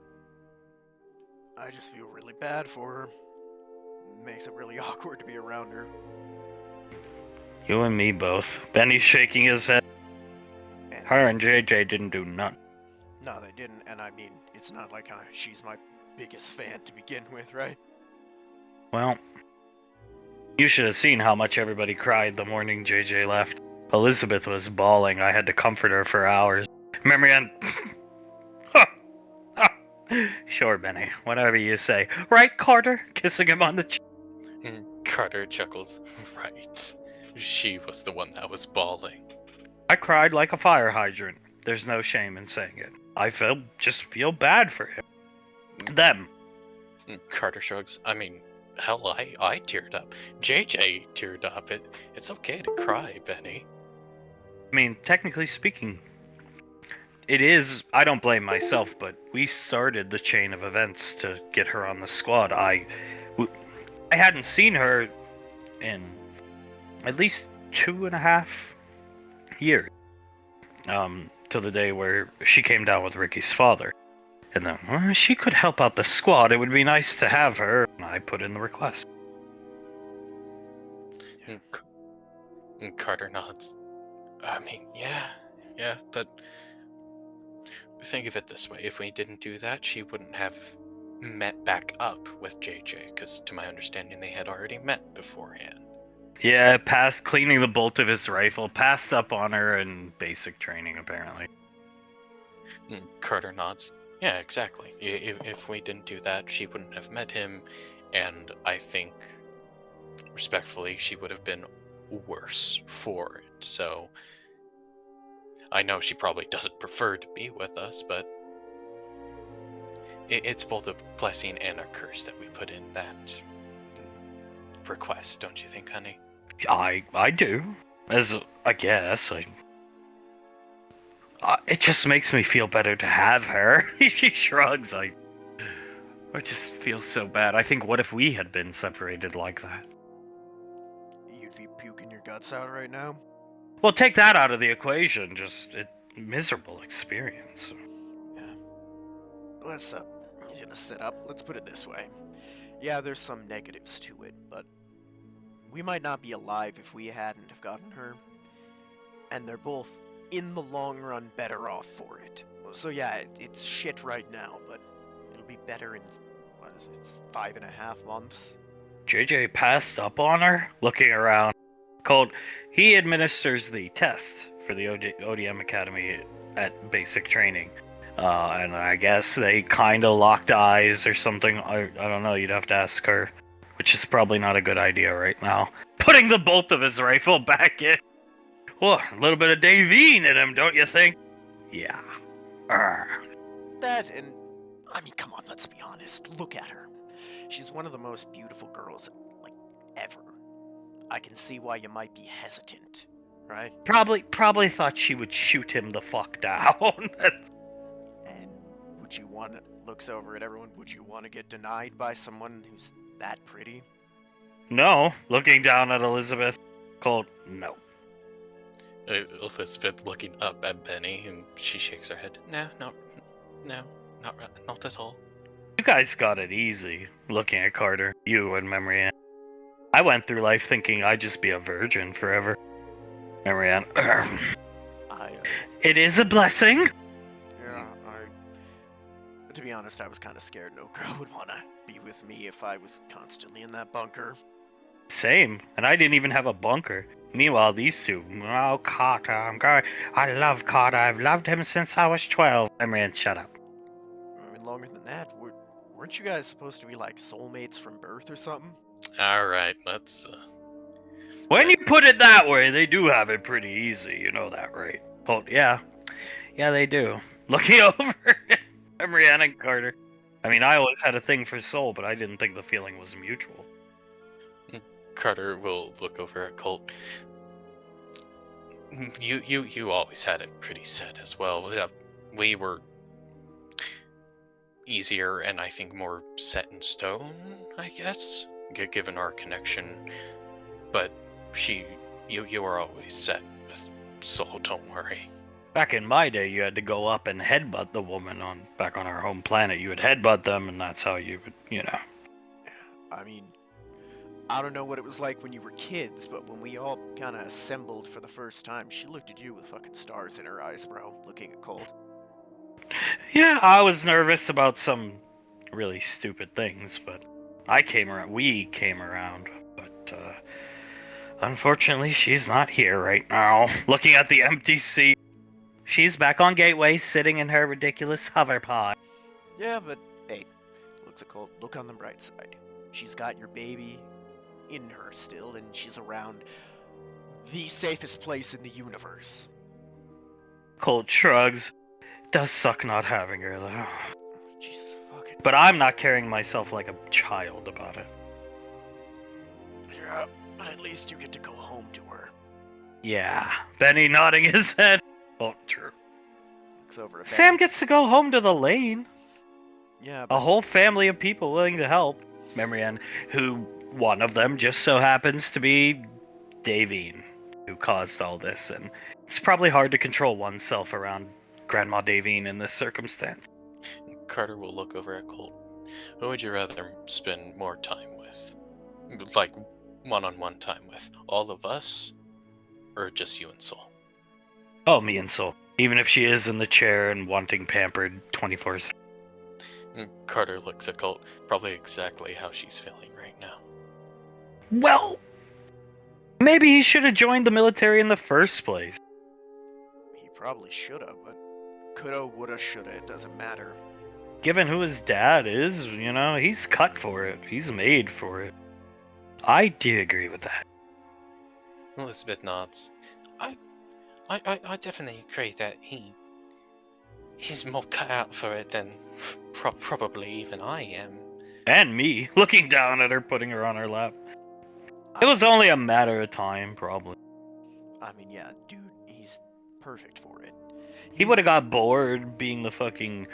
I just feel really bad for her. Makes it really awkward to be around her. You and me both. Benny's shaking his head. And Her and JJ didn't do nothing. no, they didn't, and I mean, it's not like she's my biggest fan to begin with, right? Well, you should have seen how much everybody cried the morning JJ left. Elizabeth was bawling. I had to comfort her for hours. Marianne. Sure, Benny. Whatever you say. Right, Carter? Kissing him on the cheek. Carter chuckles. Right. She was the one that was bawling. I cried like a fire hydrant. There's no shame in saying it. I just feel bad for him. Them. Carter shrugs. I mean, hell, I teared up. JJ teared up. It's okay to cry, Benny. I mean, technically speaking, it is. I don't blame myself, but we started the chain of events to get her on the squad. I hadn't seen her in at least 2.5 years. Till the day where she came down with Ricky's father. And then, well, she could help out the squad. It would be nice to have her. And I put in the request. And Carter nods. I mean, yeah, but think of it this way. If we didn't do that, she wouldn't have met back up with JJ, because to my understanding, they had already met beforehand. Yeah, passed cleaning the bolt of his rifle, passed up on her in basic training, apparently. Carter nods. Yeah, exactly. If we didn't do that, she wouldn't have met him, and I think, respectfully, she would have been worse for it. So, I know she probably doesn't prefer to be with us, but it's both a blessing and a curse that we put in that request, don't you think, honey? I do. I guess. It just makes me feel better to have her. She shrugs. I just feel so bad. I think, what if we had been separated like that? You'd be puking your guts out right now? Well, take that out of the equation. Just a miserable experience. Yeah. Let's, he's gonna sit up. Let's put it this way. Yeah, there's some negatives to it, but we might not be alive if we hadn't have gotten her. And they're both, in the long run, better off for it. So yeah, it's shit right now, but it'll be better in, what is it, it's 5.5 months? JJ passed up on her, looking around. Colt, he administers the test for the ODM Academy at basic training. And I guess they kind of locked eyes or something. I don't know, you'd have to ask her. Which is probably not a good idea right now. Putting the bolt of his rifle back in. Well, a little bit of Davine in him, don't you think? Yeah. That, and, I mean, come on, let's be honest. Look at her. She's one of the most beautiful girls, like, ever. I can see why you might be hesitant, right? Probably thought she would shoot him the fuck down. And would you want to, looks over at everyone, would you want to get denied by someone who's that pretty? No, looking down at Elizabeth, Colt, no. Elizabeth looking up at Benny, and she shakes her head. No, not at all. You guys got it easy, looking at Carter, you and Memory Ann. I went through life thinking I'd just be a virgin forever. Memory Ann. It is a blessing. Yeah, to be honest, I was kind of scared no girl would want to be with me if I was constantly in that bunker. Same, and I didn't even have a bunker. Meanwhile, these two, oh, Carter, I love Carter. I've loved him since I was 12. Memory Ann, shut up. I mean, longer than that, weren't you guys supposed to be like soulmates from birth or something? All right, let's. When you put it that way, they do have it pretty easy. You know that, right? Colt, yeah, they do. Looking over at Memory Ann and Carter. I mean, I always had a thing for Soul, but I didn't think the feeling was mutual. Carter will look over at Colt. You always had it pretty set as well. We were easier and I think more set in stone, I guess, given our connection. But you were always set with Soul, don't worry. Back in my day, you had to go up and headbutt the woman back on our home planet. You would headbutt them, and that's how you would, I mean, I don't know what it was like when you were kids, but when we all kind of assembled for the first time, she looked at you with fucking stars in her eyes, bro, looking at Colt. Yeah, I was nervous about some really stupid things, but we came around, but unfortunately she's not here right now. Looking at the empty seat. She's back on Gateway, sitting in her ridiculous hover pod. Yeah, but hey, looks at Colt, look on the bright side. She's got your baby in her still, and she's around the safest place in the universe. Colt shrugs. Does suck not having her, though. Jesus fucking. But I'm not carrying myself like a child about it. Yeah, but at least you get to go home to her. Yeah. Benny nodding his head. Oh, true. Looks over at Sam Benny. gets to go home to the lane. Yeah, A but whole family of people willing to help. Memory Ann, who one of them just so happens to be Davine, who caused all this, and it's probably hard to control oneself around Grandma Davine in this circumstance. Carter will look over at Colt. Who would you rather spend more time with? Like, one-on-one time with? All of us? Or just you and Soul? Oh, me and Soul. Even if she is in the chair and wanting pampered 24/7. Carter looks at Colt, probably exactly how she's feeling right now. Well, maybe he should have joined the military in the first place. he probably shoulda, but coulda, woulda, shoulda, it doesn't matter. Given who his dad is, he's cut for it. He's made for it. I do agree with that. Elizabeth nods. I definitely agree that he's more cut out for it than probably even I am. And me, looking down at her, putting her on her lap. It was only a matter of time, probably. I mean, yeah, dude, he's perfect for it. He would have got bored being the fucking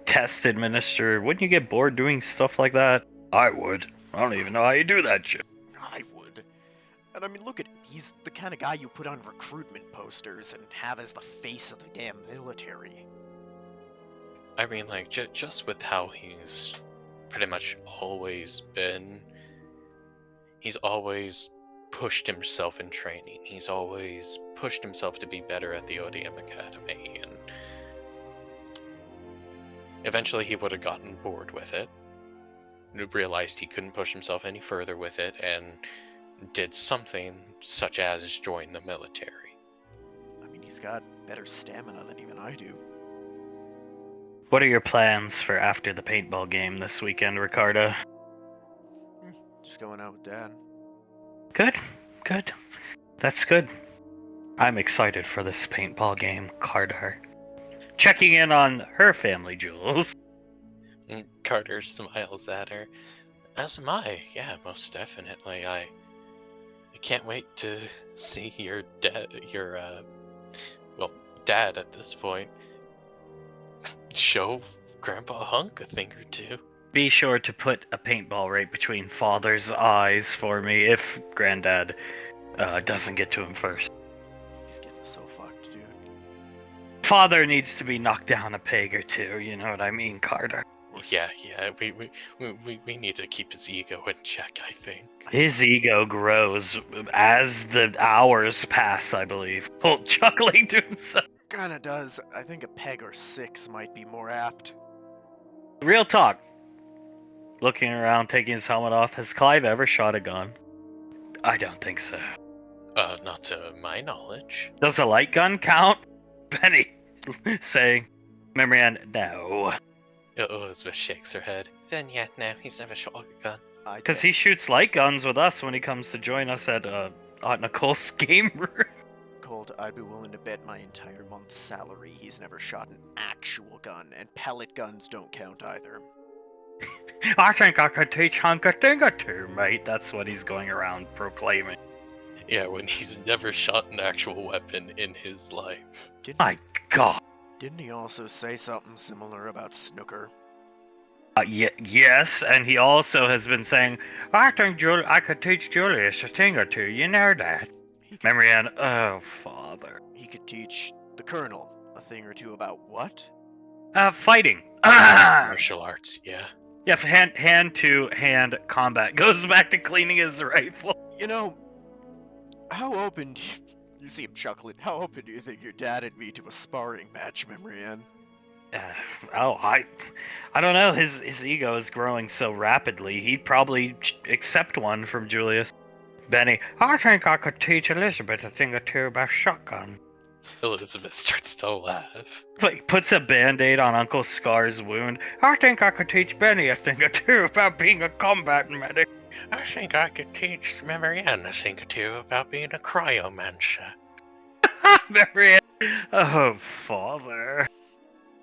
test administrator. Wouldn't you get bored doing stuff like that? I would. I don't even know how you do that shit. I would. And I mean, look at him. He's the kind of guy you put on recruitment posters and have as the face of the damn military. I mean, like, just with how he's pretty much always been, he's always pushed himself in training. He's always pushed himself to be better at the ODM Academy, and eventually he would have gotten bored with it, realized he couldn't push himself any further with it, and did something such as join the military. I mean, he's got better stamina than even I do. What are your plans for after the paintball game this weekend, Ricardo? Just going out with Dad. Good. That's good. I'm excited for this paintball game, Carter. Checking in on her family jewels. Carter smiles at her. As am I, yeah, most definitely. I can't wait to see your dad at this point. Show Grandpa Hunk a thing or two. Be sure to put a paintball right between Father's eyes for me if Granddad doesn't get to him first. He's getting so fucked, dude. Father needs to be knocked down a peg or two, you know what I mean, Carter? Yeah, we need to keep his ego in check, I think. His ego grows as the hours pass, I believe. Chuckling to himself. Kinda does. I think a peg or 6 might be more apt. Real talk. Looking around, taking his helmet off, has Clive ever shot a gun? I don't think so. Not to my knowledge. Does a light gun count? Benny saying, Marianne, no. Elizabeth shakes her head. Then yeah, no, he's never shot a gun. Because he shoots light guns with us when he comes to join us at Nicole's game room. Cold, I'd be willing to bet my entire month's salary he's never shot an actual gun, and pellet guns don't count either. I think I could teach Hunk a thing or two, mate. That's what he's going around proclaiming. Yeah, when he's never shot an actual weapon in his life. My God. Didn't he also say something similar about snooker? Yes, and he also has been saying, I think I could teach Julius a thing or two, you know that. Marianne, oh, Father. He could teach the Colonel a thing or two about what? Fighting. Martial arts, yeah. Yeah, hand-to-hand combat. Goes back to cleaning his rifle. You know, how open do you see him chuckling? How open do you think your dad would be to a sparring match, Marianne? I don't know. His ego is growing so rapidly. He'd probably accept one from Julius. Benny, I think I could teach Elizabeth a thing or two about shotgun. Elizabeth starts to laugh. Like, puts a band-aid on Uncle Scar's wound. I think I could teach Benny a thing or two about being a combat medic. I think I could teach Marianne a thing or two about being a cryomancer. Marianne. Oh, Father.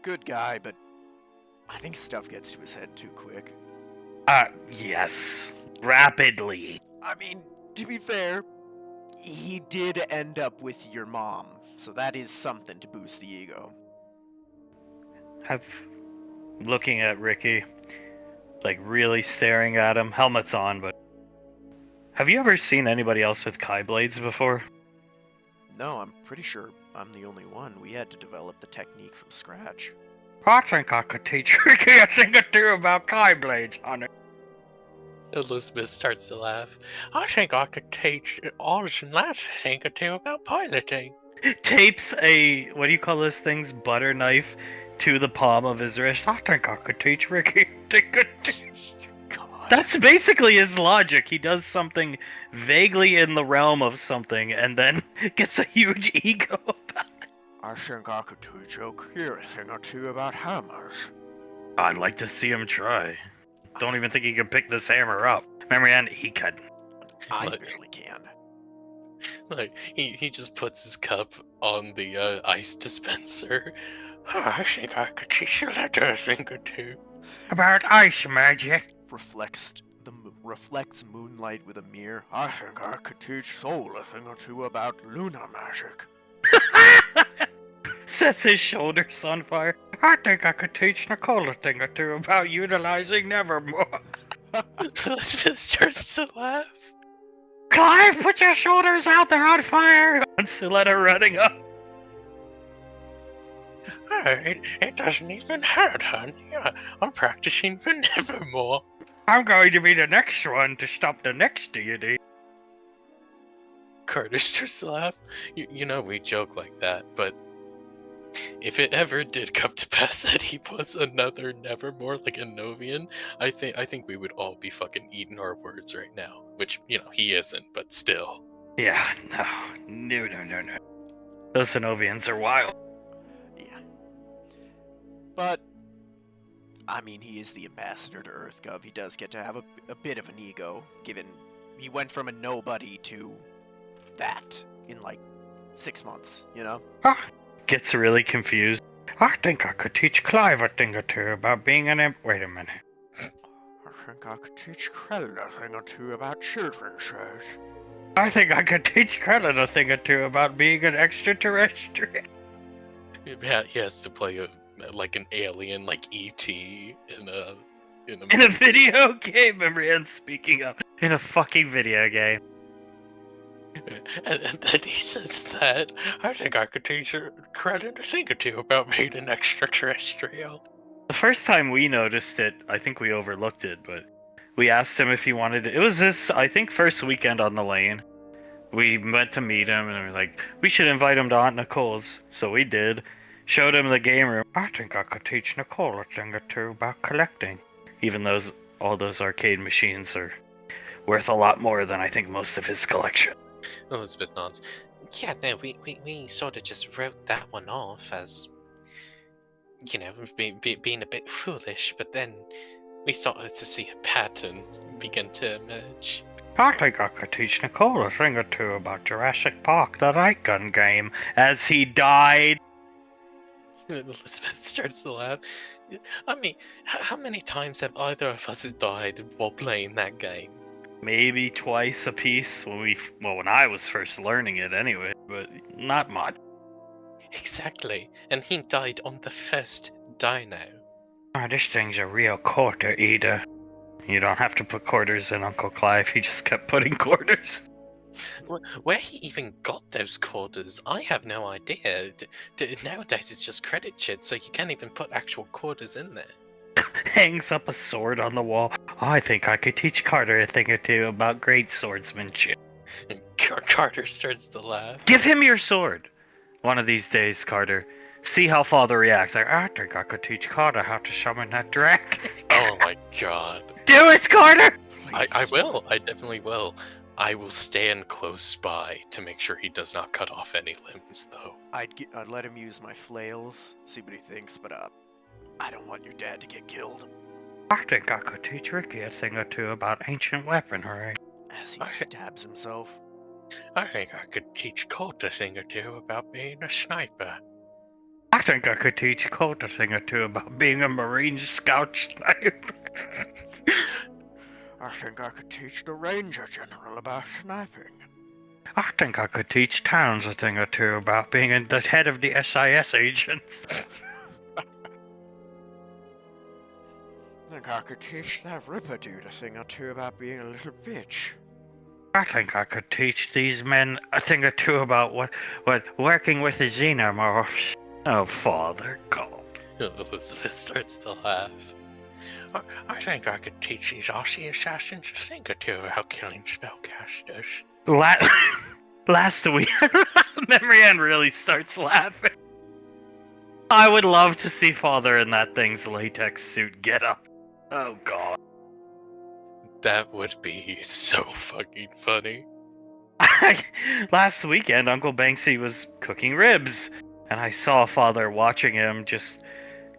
Good guy, but I think stuff gets to his head too quick. Yes. Rapidly. I mean, to be fair, he did end up with your mom, so that is something to boost the ego. Looking at Ricky, like really staring at him, helmet's on, but have you ever seen anybody else with Kai blades before? No, I'm pretty sure I'm the only one. We had to develop the technique from scratch. I think I could teach Ricky a thing or two about Kai blades, honey. Elizabeth starts to laugh. I think I could teach Oz and Lass a thing or two about piloting. Tapes a, what do you call those things, butter knife to the palm of his wrist. I think I could teach Ricky a thing or two. God. That's basically his logic. He does something vaguely in the realm of something and then gets a huge ego about it. I think I could teach here a thing or two about hammers. I'd like to see him try. Don't even think he could pick this hammer up. Marianne, he couldn't. I Like- barely can. Like, he just puts his cup on the ice dispenser. I think I could teach you that a thing or two. About ice magic. Reflects moonlight with a mirror. I think I could teach Soul a thing or two about lunar magic. Sets his shoulders on fire. I think I could teach Nicole a thing or two about utilizing Nevermore. Elizabeth starts to laugh. Clive, put your shoulders out there on fire! And Suletta running up. It doesn't even hurt, honey. I'm practicing for Nevermore. I'm going to be the next one to stop the next deity. Carter starts to laugh. You know we joke like that, but if it ever did come to pass that he was another Nevermore, like a Novian, I think we would all be fucking eating our words right now. Which, you know, he isn't, but still. Yeah, no. Those Zenovians are wild. Yeah. But, I mean, he is the ambassador to EarthGov. He does get to have a bit of an ego, given he went from a nobody to that in like 6 months, you know? Gets really confused. I think I could teach Clive a thing or two about being an wait a minute. I think I could teach Krell a thing or two about children's shows. I think I could teach Krillin a thing or two about being an extraterrestrial. Yeah, he has to play like an alien, like E.T. in a In a movie. video game, remember? And speaking of, in a fucking video game. And then he says that I think I could teach Krillin a thing or two about being an extraterrestrial. The first time we noticed it, I think we overlooked it, but we asked him if he wanted it. It was his, I think, first weekend on the lane. We went to meet him, and we were like, we should invite him to Aunt Nicole's. So we did. Showed him the game room. I think I could teach Nicole a thing or two about collecting. Even though all those arcade machines are worth a lot more than I think most of his collection. Elizabeth nods. Yeah, no, we sort of just wrote that one off as, you know, being a bit foolish, but then we started to see a pattern begin to emerge. I think I could teach Nicole a thing or two about Jurassic Park, the light gun game, as he died. Elizabeth starts to laugh. I mean, how many times have either of us died while playing that game? Maybe twice a piece when I was first learning it anyway, but not much. Exactly, and he died on the first dino. Oh, this thing's a real quarter eater. You don't have to put quarters in, Uncle Clive. He just kept putting quarters. Where he even got those quarters, I have no idea. Nowadays it's just credit chits, so you can't even put actual quarters in there. Hangs up a sword on the wall. I think I could teach Carter a thing or two about great swordsmanship. And Carter starts to laugh. Give him your sword. One of these days, Carter. See how Father reacts. I think I could teach Carter how to summon that dragon. Oh my god. Do it, Carter! I will. I definitely will. I will stand close by to make sure he does not cut off any limbs, though. I'd let him use my flails, see what he thinks, but I don't want your dad to get killed. I think I could teach Ricky a thing or two about ancient weaponry. As he stabs himself. I think I could teach Colt a thing or two about being a sniper. I think I could teach Colt a thing or two about being a Marine Scout sniper. I think I could teach the Ranger General about sniping. I think I could teach Towns a thing or two about being the head of the SIS agents. I think I could teach that Ripper dude a thing or two about being a little bitch. I think I could teach these men a thing or two about what working with the xenomorphs. Oh, Father, God. Elizabeth starts to laugh. I think I could teach these Aussie assassins a thing or two about killing spellcasters. Last week, Memory Ann really starts laughing. I would love to see Father in that thing's latex suit get up. Oh, God. That would be so fucking funny. Last weekend, Uncle Banksy was cooking ribs, and I saw Father watching him just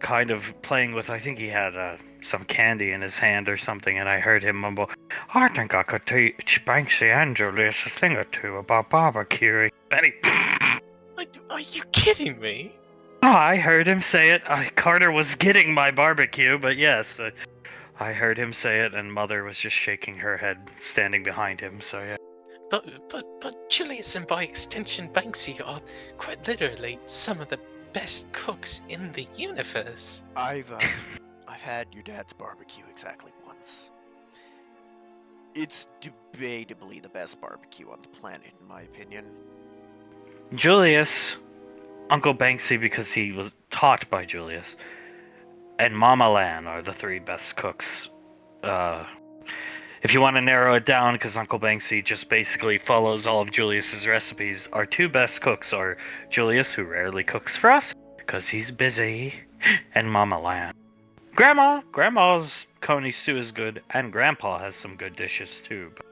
kind of playing with, I think he had some candy in his hand or something, and I heard him mumble, I think I could teach Banksy and Julius a thing or two about barbecuing. Betty. Are you kidding me? Oh, I heard him say it. Carter was getting my barbecue, but yes, I heard him say it, and Mother was just shaking her head, standing behind him, so yeah. But Julius and by extension Banksy are quite literally some of the best cooks in the universe. I've had your dad's barbecue exactly once. It's debatably the best barbecue on the planet, in my opinion. Julius, Uncle Banksy because he was taught by Julius, and Mama Lan are the three best cooks. If you want to narrow it down, because Uncle Banksy just basically follows all of Julius's recipes, our two best cooks are Julius, who rarely cooks for us, because he's busy, and Mama Lan. Grandma's coney stew is good, and Grandpa has some good dishes too. But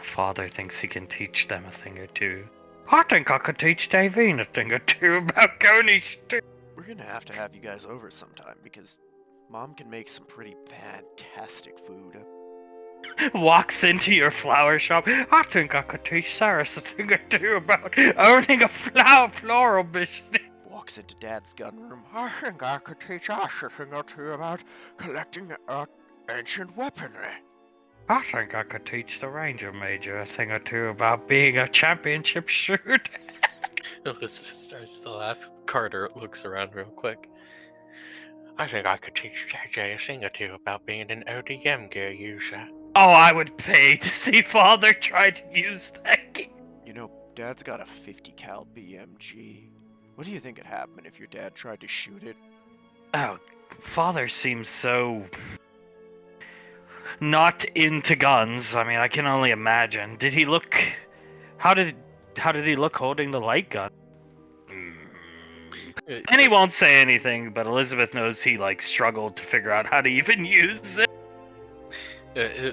Father thinks he can teach them a thing or two. I think I could teach Davine a thing or two about coney stew. We're gonna have to have you guys over sometime, because Mom can make some pretty fantastic food. Walks into your flower shop. I think I could teach Cyrus a thing or two about owning a floral business. Walks into Dad's gun room. I think I could teach Ash a thing or two about collecting ancient weaponry. I think I could teach the Ranger Major a thing or two about being a championship shooter. Elizabeth starts to laugh. Carter looks around real quick. I think I could teach JJ a thing or two about being an ODM gear user. Oh, I would pay to see Father try to use that gear. You know, Dad's got a 50 cal BMG. What do you think would happen if your dad tried to shoot it? Oh, Father seems so not into guns. I mean, I can only imagine. Did he look? How did he look holding the light gun? And he won't say anything, but Elizabeth knows he struggled to figure out how to even use it.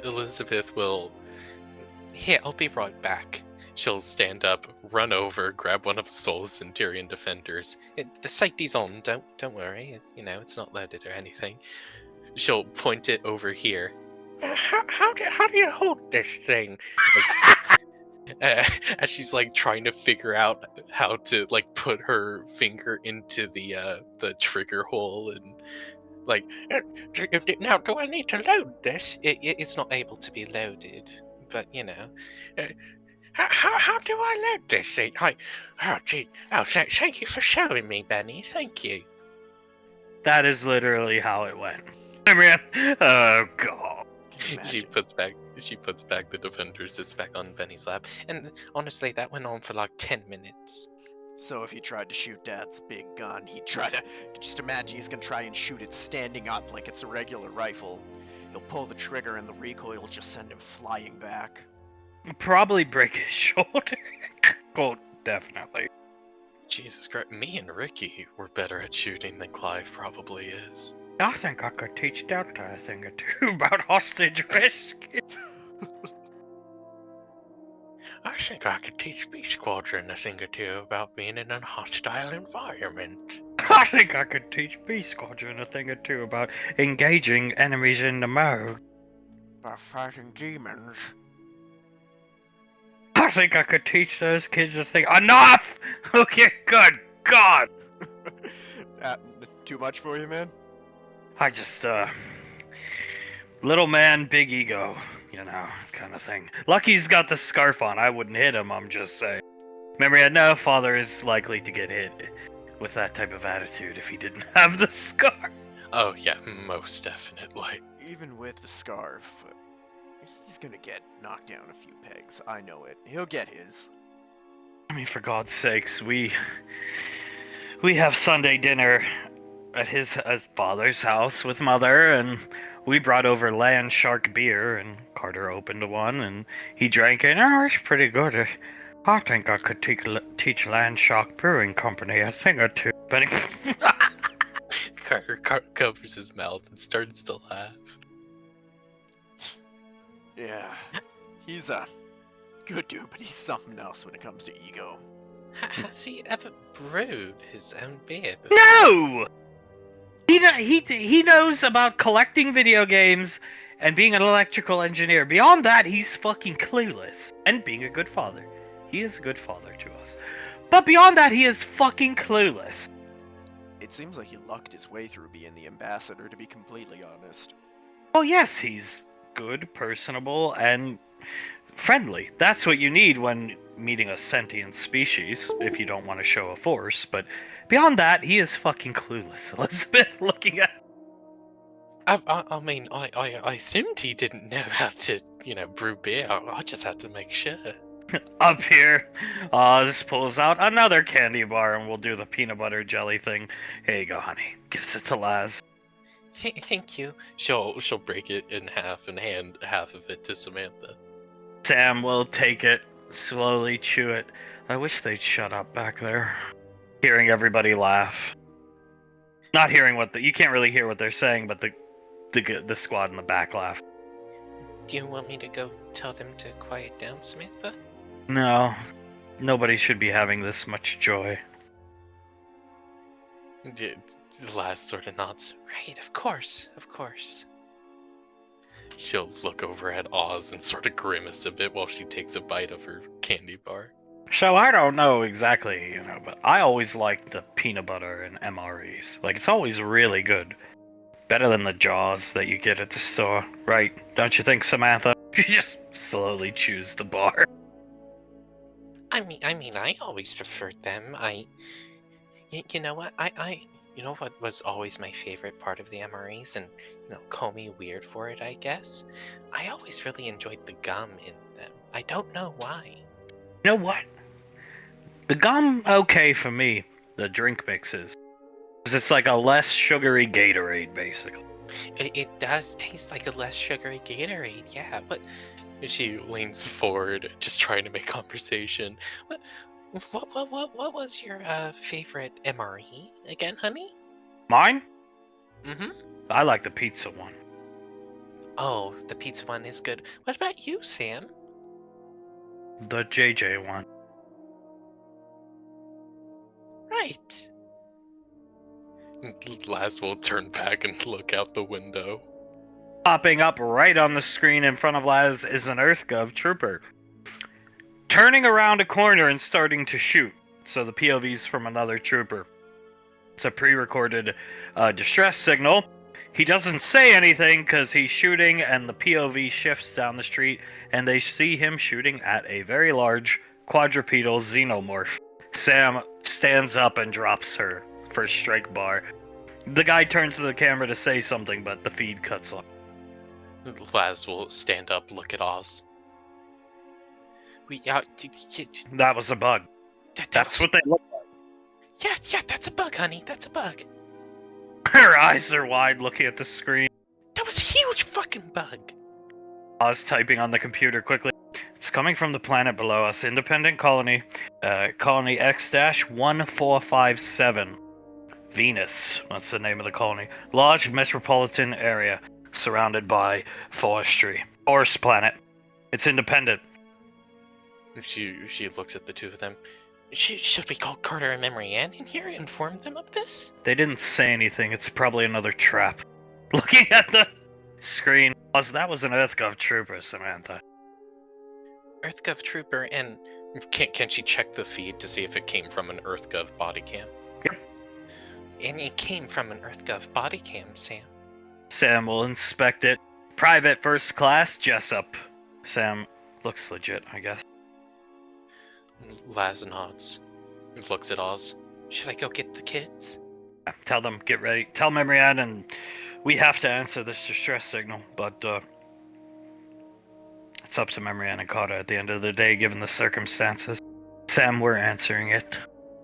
Elizabeth will. Yeah, I'll be right back. She'll stand up, run over, grab one of Soul's Centurion defenders. The safety's on. Don't worry. It's not loaded or anything. She'll point it over here. How do you hold this thing? As she's trying to figure out how to put her finger into the trigger hole and Now, do I need to load this? it's not able to be loaded, but How do I load this thing? Thank you for showing me, Benny. Thank you. That is literally how it went. Oh god. she puts back the defender, sits back on Benny's lap, and honestly, that went on for 10 minutes. So if he tried to shoot Dad's big gun, he'd try to... Just imagine he's gonna try and shoot it standing up like it's a regular rifle. He'll pull the trigger and the recoil will just send him flying back. Probably break his shoulder. Oh, definitely. Jesus Christ, me and Ricky were better at shooting than Clive probably is. I think I could teach Delta a thing or two about hostage rescue. I think I could teach B Squadron a thing or two about being in a hostile environment. I think I could teach B Squadron a thing or two about engaging enemies in the mode. By fighting demons. I think I could teach those kids a thing. Enough! Okay, good God! Too much for you, man? I just, little man, big ego, kind of thing. Lucky's got the scarf on. I wouldn't hit him, I'm just saying. Remember, no father is likely to get hit with that type of attitude if he didn't have the scarf. Oh yeah, most definitely. Even with the scarf, he's gonna get knocked down a few pegs. I know it. He'll get his. I mean, for God's sakes, we have Sunday dinner at his father's house with Mother, and we brought over Land Shark beer, and Carter opened one, and he drank it. Oh, it's pretty good. I think I could teach Land Shark Brewing Company a thing or two. But Carter covers his mouth and starts to laugh. Yeah, he's a good dude, but he's something else when it comes to ego. Has he ever brewed his own beer before? no! He knows about collecting video games and being an electrical engineer. Beyond that, he's fucking clueless. And being a good father. He is a good father to us. But beyond that, he is fucking clueless. It seems like he lucked his way through being the ambassador, to be completely honest. Oh yes, he's good, personable, and friendly. That's what you need when meeting a sentient species, if you don't want to show a force, but beyond that, he is fucking clueless. Elizabeth looking at... I mean, I assumed he didn't know how to, brew beer. I just had to make sure. Up here, this pulls out another candy bar, and we'll do the peanut butter jelly thing. Here you go, honey. Gives it to Laz. Thank you. She'll break it in half and hand half of it to Samantha. Sam will take it, slowly chew it. I wish they'd shut up back there. Hearing everybody laugh. Not hearing you can't really hear what they're saying, but the squad in the back laugh. Do you want me to go tell them to quiet down, Samantha? No. Nobody should be having this much joy. The last sort of nods. Right, of course. She'll look over at Oz and sort of grimace a bit while she takes a bite of her candy bar. So I don't know exactly, but I always like the peanut butter and MREs. It's always really good. Better than the Jaws that you get at the store, right? Don't you think, Samantha? You just slowly choose the bar. I always preferred them. You know what? You know what was always my favorite part of the MREs, and call me weird for it, I guess. I always really enjoyed the gum in them. I don't know why. You know what? The gum, okay for me. The drink mixes. 'Cause it's like a less sugary Gatorade, basically. It does taste like a less sugary Gatorade, yeah, but she leans forward, just trying to make conversation. What was your favorite MRE again, honey? Mine? Mm-hmm. I like the pizza one. Oh, the pizza one is good. What about you, Sam? The JJ one. Right. Laz will turn back and look out the window. Popping up right on the screen in front of Laz is an EarthGov trooper. Turning around a corner and starting to shoot. So the POV's from another trooper. It's a pre-recorded distress signal. He doesn't say anything because he's shooting, and the POV shifts down the street, and they see him shooting at a very large quadrupedal xenomorph. Sam stands up and drops her first strike bar. The guy turns to the camera to say something, but the feed cuts off. Laz will stand up, look at Oz. That was a bug. That's what they look like. Yeah, that's a bug, honey. That's a bug. Her eyes are wide looking at the screen. That was a huge fucking bug. Oz typing on the computer quickly. It's coming from the planet below us. Independent colony. Colony X-1457. Venus. That's the name of the colony. Large metropolitan area. Surrounded by forestry. Forest planet. It's independent. She looks at the two of them. Should we call Carter and Memory Ann in here and inform them of this? They didn't say anything. It's probably another trap. Looking at the screen. Oz, that was an EarthGov trooper, Samantha. EarthGov trooper and... Can she check the feed to see if it came from an EarthGov body cam? Yep. And it came from an EarthGov body cam, Sam. Sam will inspect it. Private First Class Jessup. Sam looks legit, I guess. Laz nods. Looks at Oz. Should I go get the kids? Tell them, get ready. Tell Memory Ann, and we have to answer this distress signal, but it's up to Memory Ann and Carter at the end of the day, given the circumstances. Sam, we're answering it.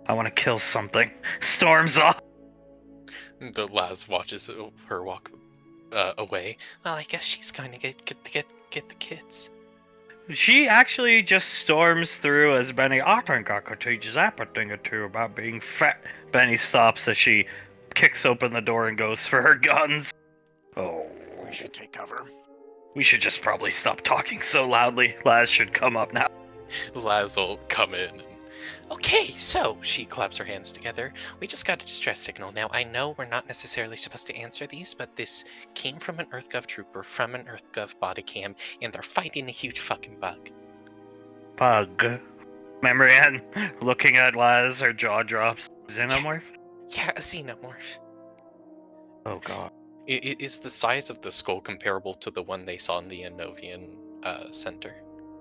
I want to kill something. Storms off. The Laz watches her walk away. Well, I guess she's going to get the kids. She actually just storms through as Benny. I think I could teach Zap a thing or two about being fat. Benny stops as she kicks open the door and goes for her guns. Oh, We should take cover. we should just probably stop talking so loudly. Laz should come up now. Laz will come in. Okay, so she claps her hands together. We just got a distress signal. Now, I know we're not necessarily supposed to answer these, but this came from an EarthGov trooper from an EarthGov body cam, and they're fighting a huge fucking bug. Bug. Memory Ann, looking at Laz, her jaw drops. Xenomorph? Yeah, a xenomorph. Oh god. Is the size of the skull comparable to the one they saw in the Enovian center?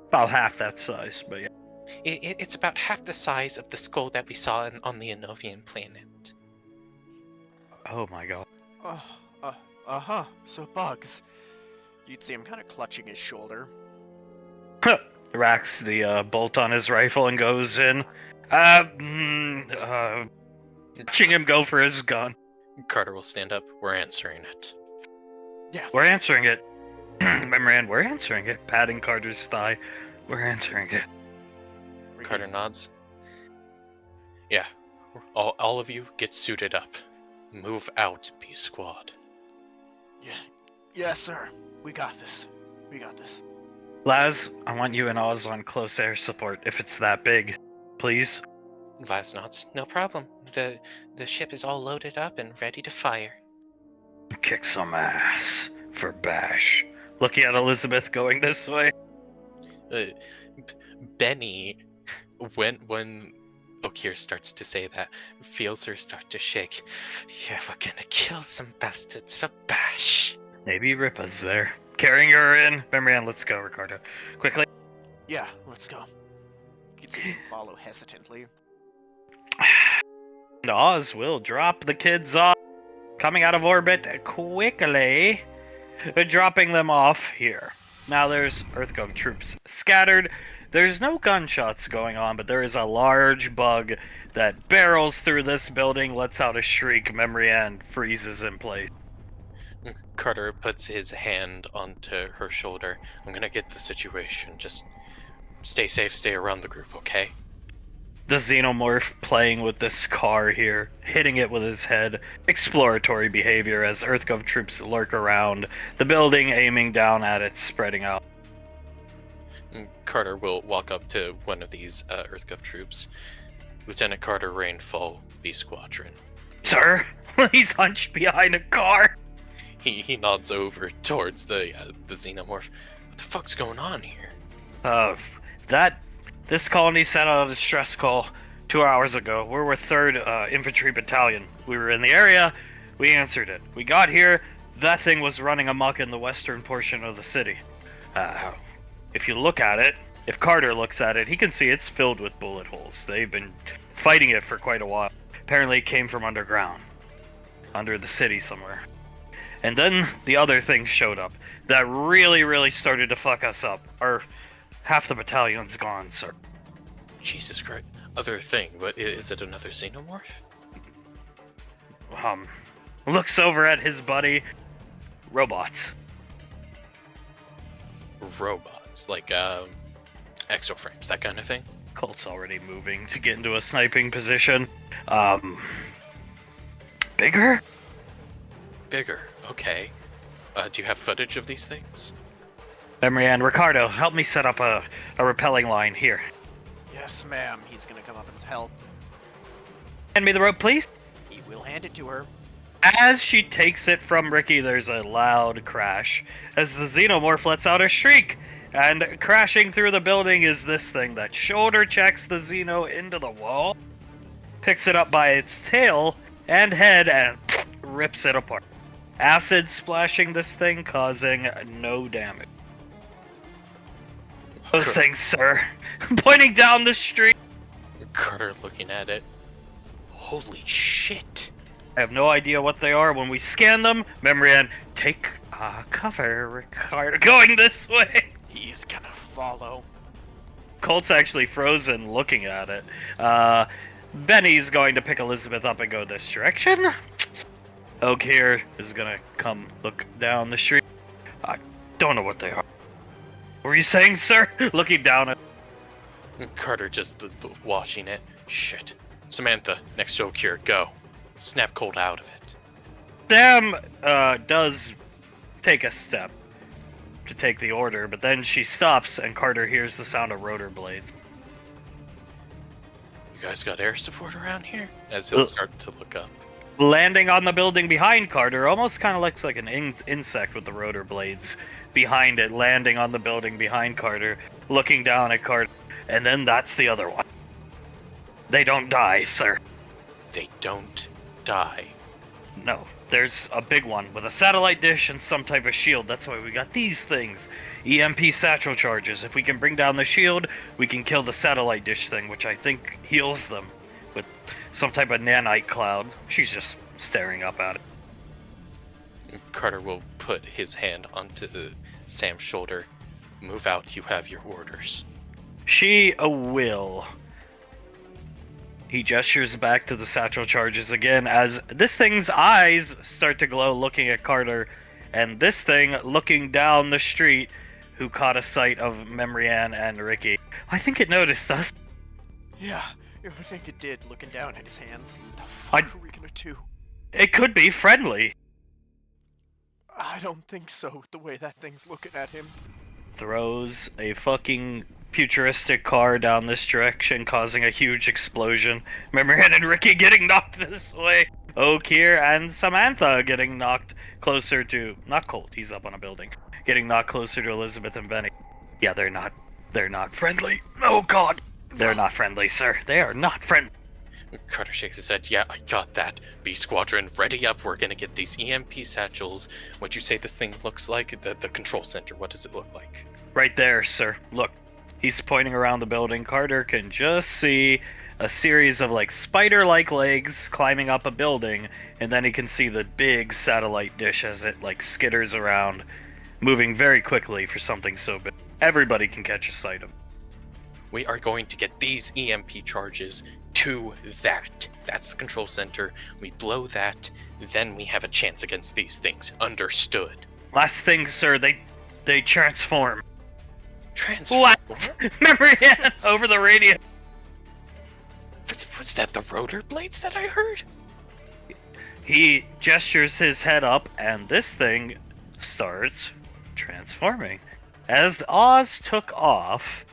About half that size, but yeah. It's about half the size of the skull that we saw on the Enovian planet. Oh my god. Uh-huh. So bugs. You'd see him kind of clutching his shoulder. Racks the bolt on his rifle and goes in. Watching him go for his gun. Carter will stand up. We're answering it. Yeah. We're answering it. Memory Ann, we're answering it. Patting Carter's thigh. We're answering it. Carter nods. Yeah. All of you get suited up. Move out, B Squad. Yeah. Yes, sir. We got this. We got this. Laz, I want you and Oz on close air support if it's that big. Please? Laz nods. No problem. The ship is all loaded up and ready to fire. Kick some ass for Bash. Looking at Elizabeth going this way. Benny, when Okir starts to say that, feels her start to shake. Yeah, we're gonna kill some bastards for Bash. Maybe Ripa's there. Carrying her in. Memrian, let's go, Ricardo. Quickly. Yeah, let's go. You can see him follow hesitantly. And Oz will drop the kids off, coming out of orbit quickly, dropping them off here. Now there's EarthGov troops scattered. There's no gunshots going on, but there is a large bug that barrels through this building, lets out a shriek. Memrian freezes in place. Carter puts his hand onto her shoulder. I'm gonna get the situation. Just stay safe, stay around the group, okay? The xenomorph playing with this car here, hitting it with his head. Exploratory behavior as EarthGov troops lurk around the building, aiming down at it, spreading out. Carter will walk up to one of these EarthGov troops. Lieutenant Carter, Rainfall, B Squadron. Sir? He's hunched behind a car. He nods over towards the xenomorph. What the fuck's going on here? This colony sent out a distress call 2 hours ago. We're with 3rd Infantry Battalion. We were in the area. We answered it. We got here. That thing was running amok in the western portion of the city. If you look at it, if Carter looks at it, he can see it's filled with bullet holes. They've been fighting it for quite a while. Apparently it came from underground. Under the city somewhere. And then the other thing showed up. That really started to fuck us up. Half the battalion's gone, sir. Jesus Christ. Other thing, but is it another xenomorph? Looks over at his buddy. Robots. Robots, like exoframes, that kind of thing? Colt's already moving to get into a sniping position. Bigger? Bigger, okay. Do you have footage of these things? Memrian, Ricardo, help me set up a repelling line here. Yes, ma'am. He's gonna come up with help. Hand me the rope, please. He will hand it to her. As she takes it from Ricky, there's a loud crash as the xenomorph lets out a shriek. And crashing through the building is this thing that shoulder checks the xeno into the wall, picks it up by its tail and head, and rips it apart. Acid splashing this thing, causing no damage. Those things, sir. Pointing down the street. Carter looking at it. Holy shit. I have no idea what they are. When we scan them, Memrian, take cover, Ricardo. Going this way. He's gonna follow. Colt's actually frozen looking at it. Benny's going to pick Elizabeth up and go this direction. Oak here is gonna come look down the street. I don't know what they are. What were you saying, sir? Looking down at... Carter just watching it. Shit. Samantha, next to Oak here, go. Snap Colt out of it. Sam does take a step to take the order, but then she stops and Carter hears the sound of rotor blades. You guys got air support around here? As he'll start to look up. Landing on the building behind Carter, almost kind of looks like an insect with the rotor blades behind it, landing on the building behind Carter, looking down at Carter, and then that's the other one. They don't die, sir. They don't die. No, there's a big one with a satellite dish and some type of shield. That's why we got these things. EMP satchel charges. If we can bring down the shield, we can kill the satellite dish thing, which I think heals them with some type of nanite cloud. She's just staring up at it. Carter will put his hand onto Sam's shoulder. Move out, you have your orders. She will. He gestures back to the satchel charges again as this thing's eyes start to glow looking at Carter, and this thing looking down the street who caught a sight of Memrian and Ricky. I think it noticed us. Yeah, I think it did, looking down at his hands. What the fuck are we gonna do? It could be friendly. I don't think so, the way that thing's looking at him. Throws a fucking futuristic car down this direction, causing a huge explosion. Memrian and Ricky getting knocked this way. Oak here and Samantha getting knocked closer to... Not Colt, he's up on a building. Getting knocked closer to Elizabeth and Benny. Yeah, they're not friendly. Oh god. They're not friendly, sir. They are not friendly. Carter shakes his head. Yeah, I got that. B Squadron, ready up. We're gonna get these EMP satchels. What'd you say this thing looks like? The control center. What does it look like? Right there, sir. Look. He's pointing around the building. Carter can just see a series of like spider-like legs climbing up a building, and then he can see the big satellite dish as it like skitters around, moving very quickly for something so big. Everybody can catch a sight of him. We are going to get these EMP charges to that. That's the control center. We blow that, then we have a chance against these things. Understood. Last thing, sir, they transform. What? Remember, yeah, over the radio. Was that the rotor blades that I heard? He gestures his head up, and this thing starts transforming. As Oz took off,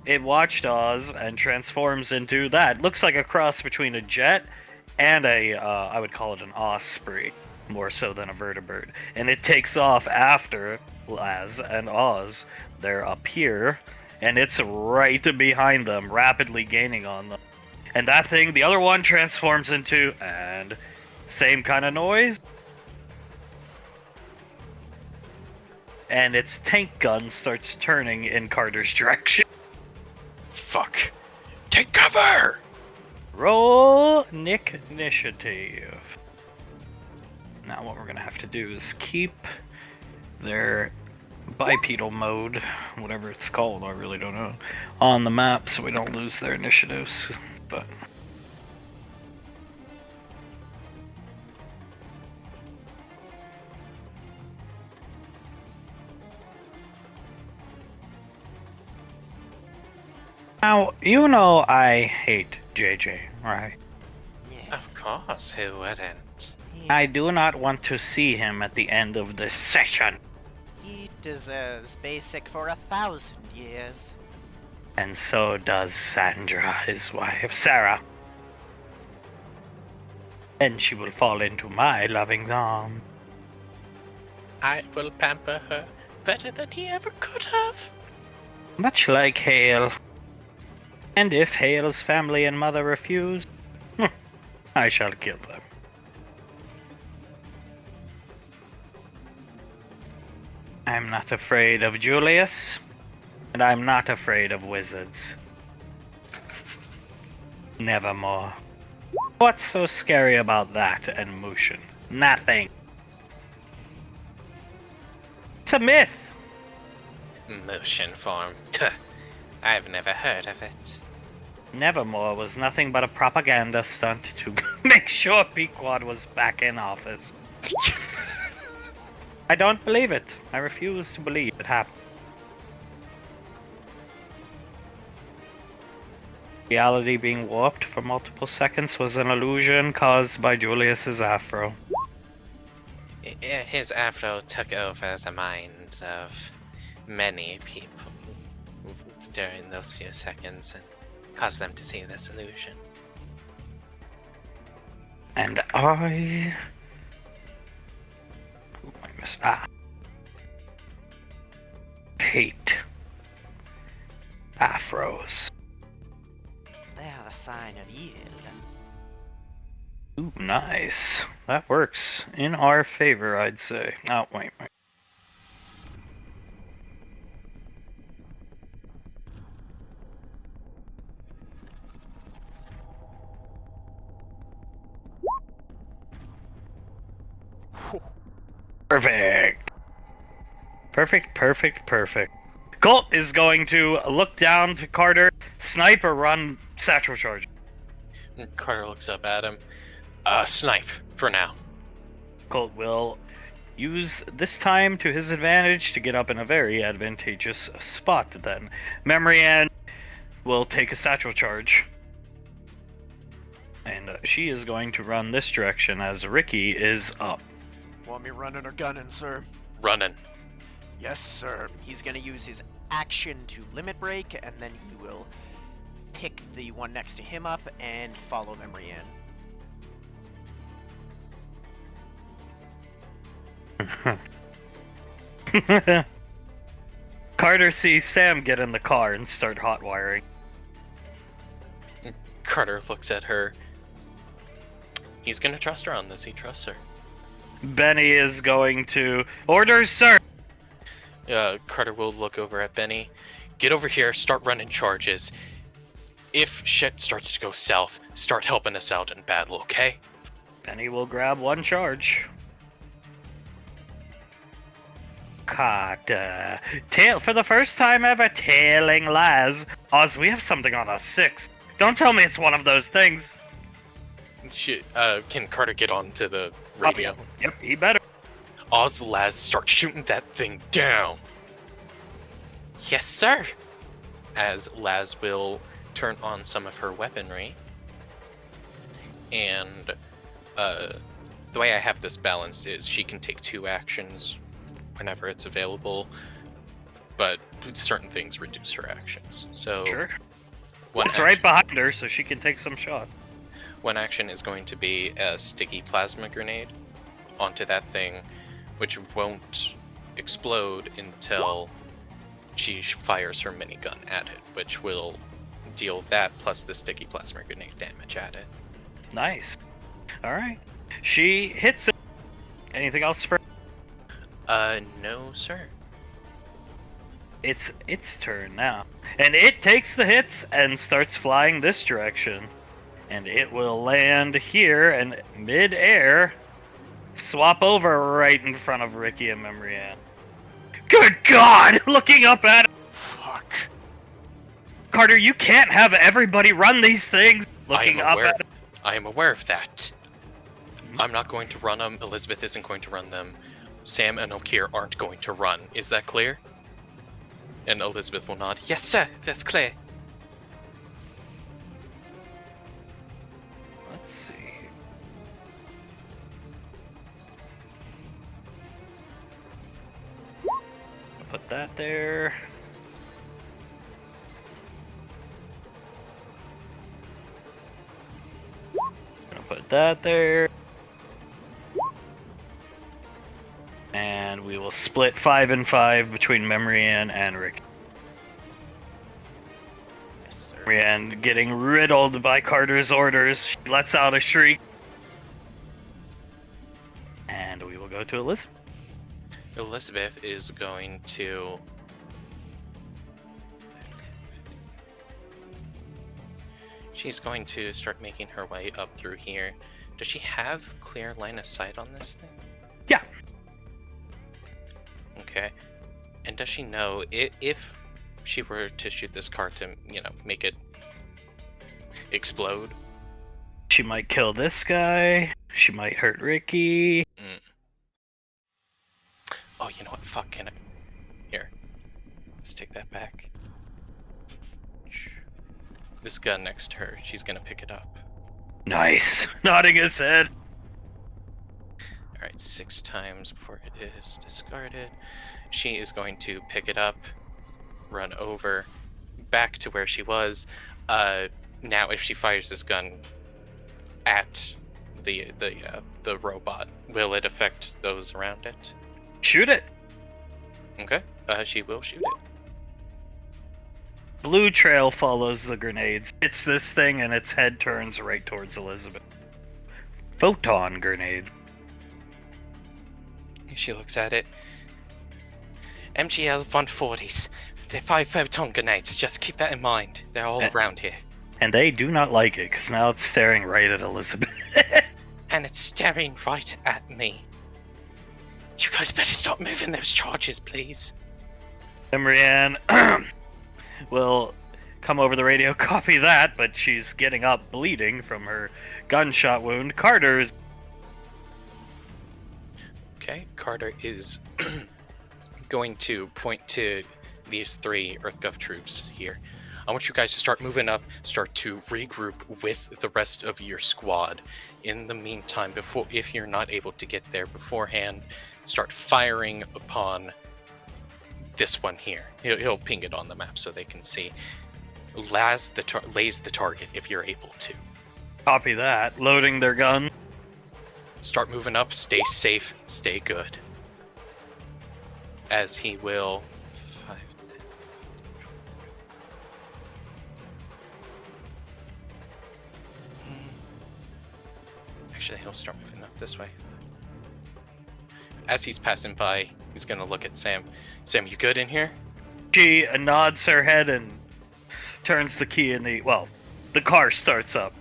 it watched Oz and transforms into that. Looks like a cross between a jet and I would call it an osprey, more so than a vertebrate. And it takes off after Laz and Oz. They're up here, and it's right behind them, rapidly gaining on them. And that thing, the other one transforms into, and same kind of noise. And its tank gun starts turning in Carter's direction. Fuck. Take cover! Roll Nick initiative. Now what we're gonna have to do is keep their bipedal mode, whatever it's called, I really don't know, on the map so we don't lose their initiatives. But now, you know I hate JJ, right? Yeah. Of course, who wouldn't? I do not want to see him at the end of this session. He deserves basic for 1,000 years. And so does Sandra, his wife, Sarah. And she will fall into my loving arms. I will pamper her better than he ever could have. Much like Hale. And if Hale's family and mother refuse, I shall kill them. I'm not afraid of Julius, and I'm not afraid of wizards. Nevermore. What's so scary about that and Mushin? Nothing. It's a myth. Motion form. Tuh. I've never heard of it. Nevermore was nothing but a propaganda stunt to make sure Pequod was back in office. I don't believe it. I refuse to believe it happened. Reality being warped for multiple seconds was an illusion caused by Julius's afro. His afro took over the minds of many people during those few seconds and caused them to see this illusion. And I... Who am I miss? Hate afros. They are the sign of evil. Ooh, nice. That works in our favor, I'd say. Oh, wait. Perfect. Colt is going to look down to Carter, snipe or run satchel charge. Carter looks up at him. Snipe, for now. Colt will use this time to his advantage to get up in a very advantageous spot then. Memory Ann will take a satchel charge. And she is going to run this direction as Ricky is up. Want me running or gunning, sir? Running. Yes, sir. He's gonna use his action to limit break, and then he will pick the one next to him up and follow Memory in. Carter sees Sam get in the car and start hot wiring. Carter looks at her. He's gonna trust her on this. He trusts her. Benny is going to... Orders, sir! Carter will look over at Benny. Get over here, start running charges. If shit starts to go south, start helping us out in battle, okay? Benny will grab one charge. Carter. For the first time ever, tailing Laz. Oz, we have something on us 6. Don't tell me it's one of those things. Can Carter get onto the radio? Yep, he better. Oz Laz, start shooting that thing down. Yes, sir. As Laz will turn on some of her weaponry. And the way I have this balanced is she can take 2 actions whenever it's available, but certain things reduce her actions. So Sure. One It's right behind her, so she can take some shots. One action is going to be a sticky plasma grenade onto that thing, which won't explode until she fires her minigun at it, which will deal that plus the sticky plasma grenade damage at it. Nice. Alright. She hits it. Anything else for... No, sir. It's its turn now. And it takes the hits and starts flying this direction. And it will land here and mid-air swap over right in front of Ricky and Memrian. Good God! Looking up at it! Fuck. Carter, you can't have everybody run these things! Looking up at it. I am aware of that. I'm not going to run them. Elizabeth isn't going to run them. Sam and Okir aren't going to run. Is that clear? And Elizabeth will nod. Yes, sir. That's clear. Let's see. I'll put that there. Gonna put that there. And we will split 5 and 5 between Memrian and Rick. Yes, sir. Memrian getting riddled by Carter's orders. She lets out a shriek. And we will go to Elizabeth. Elizabeth is going to... She's going to start making her way up through here. Does she have clear line of sight on this thing? Yeah. Okay. And does she know if she were to shoot this car to, make it explode? She might kill this guy. She might hurt Ricky. Oh, you know what? Fuck, can I... Here. Let's take that back. This gun next to her, she's gonna pick it up. Nice. Nodding his head. Alright, 6 times before it is discarded. She is going to pick it up, run over, back to where she was. Now, if she fires this gun at the robot, will it affect those around it? Shoot it. Okay, she will shoot it. Blue trail follows the grenades. Hits this thing and its head turns right towards Elizabeth. Photon grenade. She looks at it. MGL 140s. They're 5 photon grenades. Just keep that in mind. They're all around here. And they do not like it, because now it's staring right at Elizabeth. And it's staring right at me. You guys better stop moving those charges, please. Emrianne will come over the radio, copy that, but she's getting up bleeding from her gunshot wound. Carter's... Okay, Carter is going to point to these 3 EarthGov troops here. I want you guys to start moving up, start to regroup with the rest of your squad. In the meantime, if you're not able to get there beforehand, start firing upon this one here. He'll ping it on the map so they can see. Lays the target if you're able to. Copy that. Loading their gun. Start moving up, stay safe, stay good. As he will... 5, 10, Actually, he'll start moving up this way. As he's passing by, he's gonna look at Sam. Sam, you good in here? She nods her head and turns the key in the car starts up.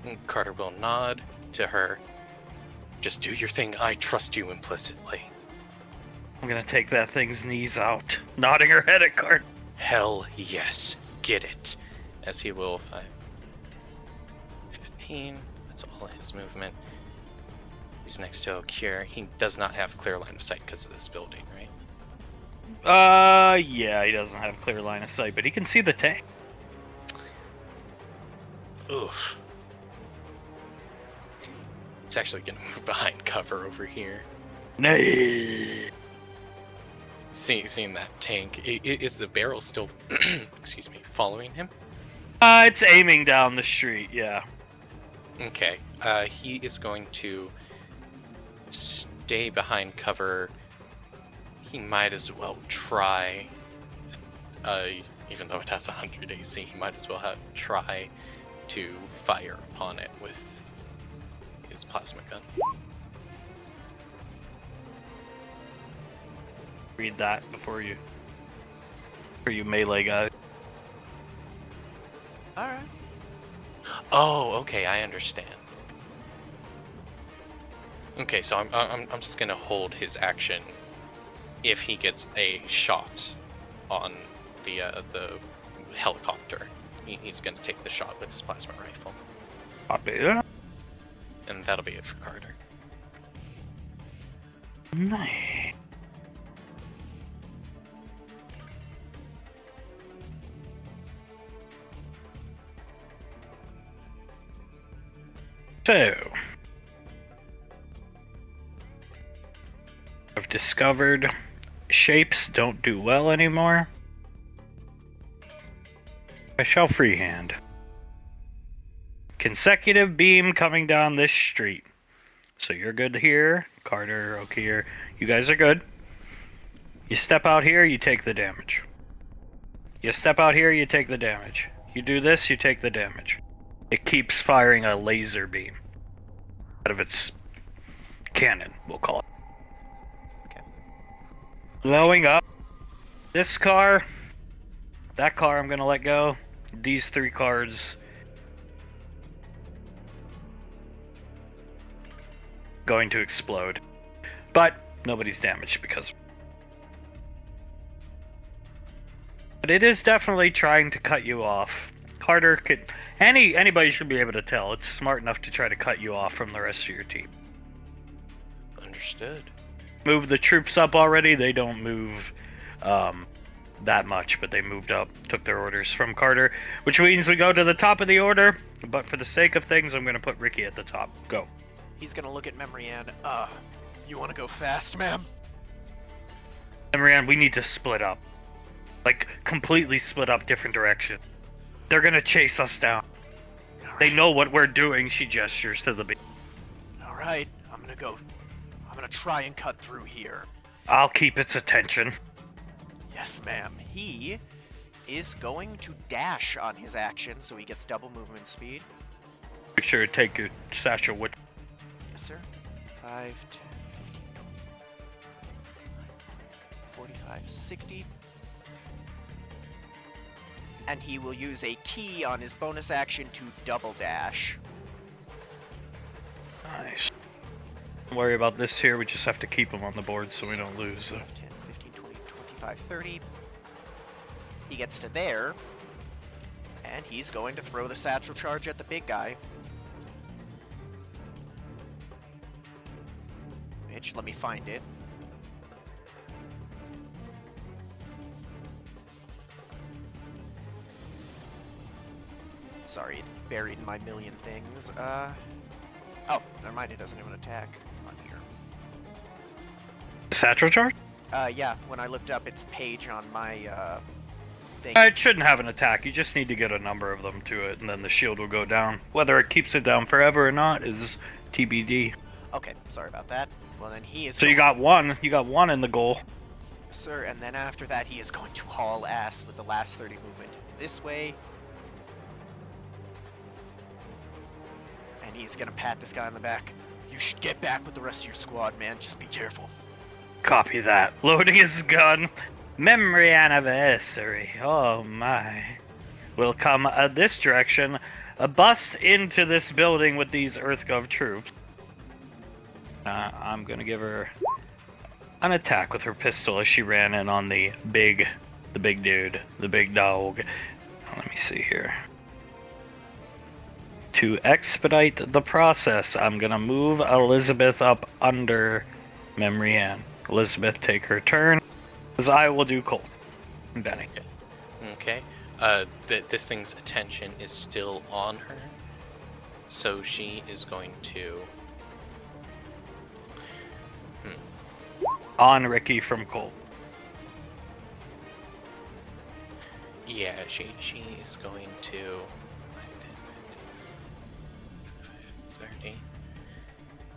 And Carter will nod to her. Just do your thing. I trust you implicitly. I'm gonna take that thing's knees out. Nodding her head at Carter. Hell yes. Get it. As he will 5, 15. That's all his movement. He's next to Okir. He does not have clear line of sight because of this building, right? Yeah, he doesn't have clear line of sight, but he can see the tank. Oof. It's actually gonna move behind cover over here. Nay. Seeing that tank, is the barrel still, excuse me, following him? It's aiming down the street, yeah. Okay, he is going to stay behind cover. He might as well try, even though it has 100 AC, he might as well try to fire upon it with his plasma gun. Read that before you melee guy. Alright. Oh, okay, I understand. Okay, so I'm just gonna hold his action if he gets a shot on the helicopter. He's gonna take the shot with his plasma rifle, Copy. and that'll be it for Carter. Nice. So, I've discovered shapes don't do well anymore. I shall freehand. Consecutive beam coming down this street. So you're good here, Carter, Okir. You guys are good. You step out here, you take the damage. You step out here, you take the damage. You do this, you take the damage. It keeps firing a laser beam out of its cannon, we'll call it. Okay. Blowing up. This car, that car I'm gonna let go. These 3 cars going to explode. But nobody's damaged because. But it is definitely trying to cut you off. Carter could anybody should be able to tell. It's smart enough to try to cut you off from the rest of your team. Understood. Move the troops up already. They don't move that much, but they moved up, took their orders from Carter, which means we go to the top of the order. But for the sake of things, I'm going to put Ricky at the top. Go. He's gonna look at Memory Ann. You wanna go fast, ma'am? Marianne, we need to split up. Like, completely split up different directions. They're going to chase us down. They know what we're doing, she gestures to the beam. Alright, I'm gonna try and cut through here. I'll keep its attention. Yes, ma'am. He is going to dash on his action, so he gets double movement speed. Make sure to take your satchel with. Yes, sir. 5, 10, 15, 20, 45, 60. And he will use a key on his bonus action to double dash. Nice. Don't worry about this here, we just have to keep them on the board so we don't lose. 10, 15, 20, 25, 30. He gets to there, and he's going to throw the satchel charge at the big guy. Which, let me find it. Sorry, it buried in my million things. Oh, never mind, it doesn't even attack on here. Satchel charge? Yeah, when I looked up its page on my, thing. It shouldn't have an attack, you just need to get a number of them to it, and then the shield will go down. Whether it keeps it down forever or not is TBD. Okay, sorry about that. Well, then he is. So you got one in the goal. Sir, and then after that, he is going to haul ass with the last 30 movement this way. And Benny's gonna pat this guy on the back. You should get back with the rest of your squad, man. Just be careful. Copy that. Loading his gun. Memory anniversary. Oh my. We'll come this direction. Bust into this building with these EarthGov troops. I'm gonna give her an attack with her pistol as she ran in on the big dude, the big dog. Let me see here. To expedite the process, I'm gonna move Elizabeth up under Memory Ann. Elizabeth, take her turn, as I will do Cole and Benny. Okay. This thing's attention is still on her, so she is going to. On Ricky from Cole. Yeah, she is going to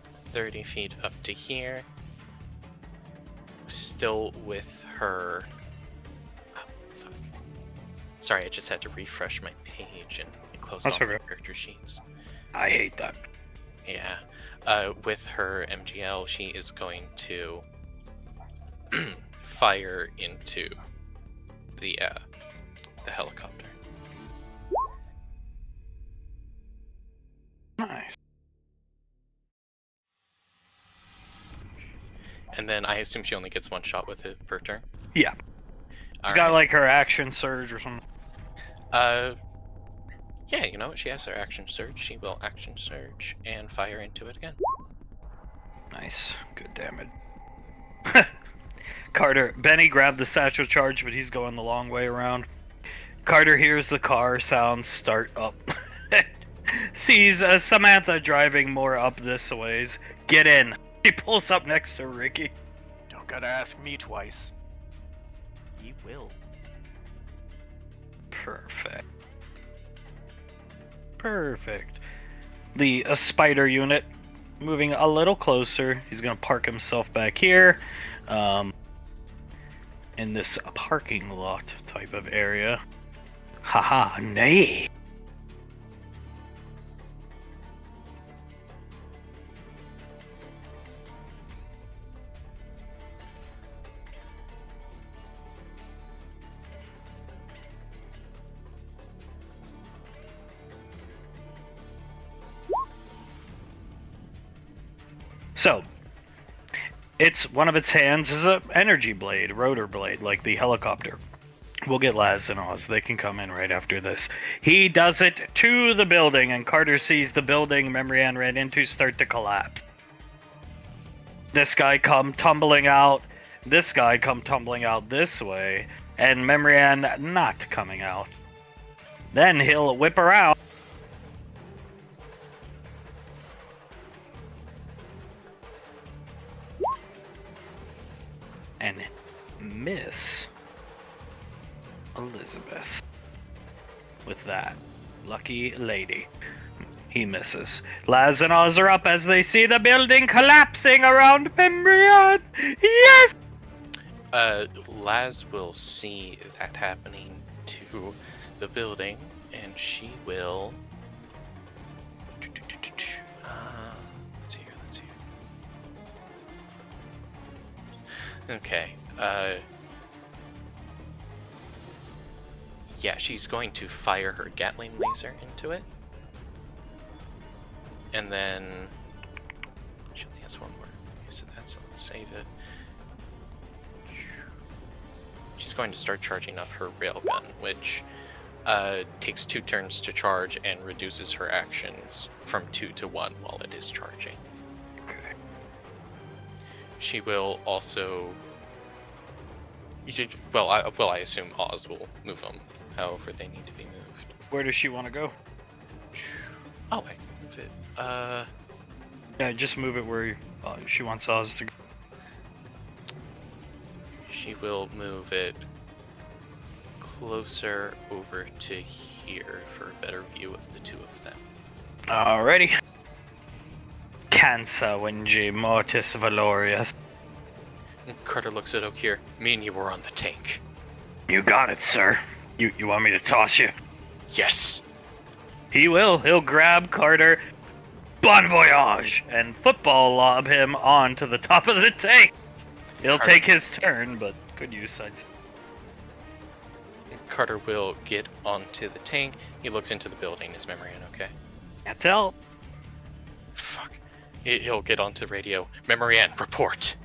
30 feet up to here. Still with her. Oh, fuck. Sorry, I just had to refresh my page and close all That's my okay. character sheets. I hate that. Yeah. With her MGL, she is going to fire into the helicopter. Nice. And then I assume she only gets one shot with it per turn. Yeah. She's got like her action surge or something. Yeah, you know what? She has her action surge. She will action surge and fire into it again. Nice. Good damage. Carter, Benny grabbed the satchel charge, but he's going the long way around. Carter hears the car sound start up. Sees Samantha driving more up this ways. Get in. He pulls up next to Ricky. Don't gotta ask me twice. He will. Perfect. Perfect. The spider unit moving a little closer. He's gonna park himself back here. In this parking lot type of area. Haha, nay. So, it's one of its hands is a energy blade, rotor blade, like the helicopter. We'll get Laz and Oz. They can come in right after this. He does it to the building, and Carter sees the building Memory Ann ran into start to collapse. This guy come tumbling out. This guy come tumbling out this way, and Memory Ann not coming out. Then he'll whip around. And miss Elizabeth with that. Lucky lady. He misses. Laz and Oz are up as they see the building collapsing around Memory Ann. Yes! Laz will see that happening to the building, and she will. Let's see here. Okay. Yeah, she's going to fire her Gatling laser into it. And then she only has one more. So let's save it. She's going to start charging up her railgun, which takes 2 turns to charge and reduces her actions from 2 to 1 while it is charging. Okay. She will also. I assume Oz will move them however they need to be moved. Where does she want to go? Oh, I can move it. Yeah, just move it where she wants Oz to go. She will move it closer over to here for a better view of the two of them. Alrighty. Cancer Wingy Mortis Valorius. Carter looks at Oak here. Me and you were on the tank. You got it, sir. You want me to toss you? Yes. He will. He'll grab Carter, Bon voyage! And football lob him onto the top of the tank. He'll take his turn, but good use, I'd say. Carter will get onto the tank. He looks into the building. Is Memorian okay? Can't tell. Fuck. He'll get onto the radio. Memorian, report.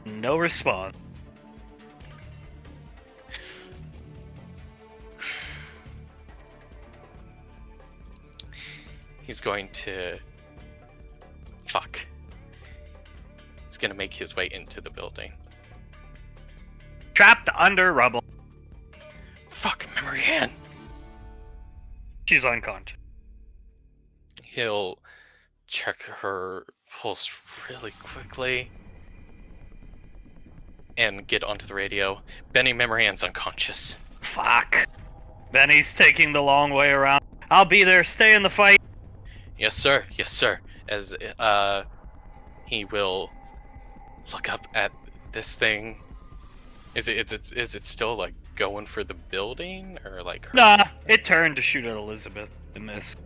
No response. He's going to... Fuck. He's gonna make his way into the building. Trapped under rubble. Fuck, Memorian! She's unconscious. He'll check her pulse really quickly and get onto the radio. Benny, Memorian's unconscious. Fuck. Benny's taking the long way around. I'll be there. Stay in the fight. Yes, sir. Yes, sir. As he will look up at this thing. Is it still like going for the building or like her? Nah, it turned to shoot at Elizabeth and missed.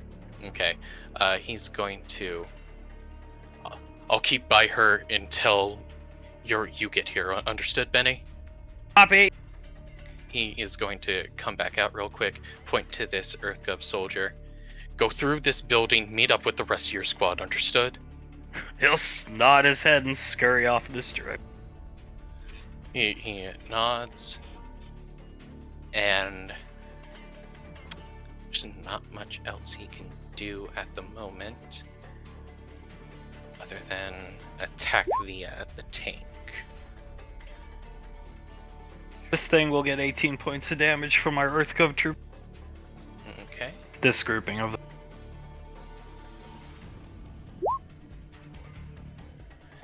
Okay. He's going to. I'll keep by her until you get here. Understood, Benny? Copy. He is going to come back out real quick. Point to this EarthGov soldier. Go through this building. Meet up with the rest of your squad. Understood? He'll nod his head and scurry off this direction. He nods, and there's not much else he can do at the moment, other than attack the tank. This thing will get 18 points of damage from our EarthGov troop. Okay. This grouping of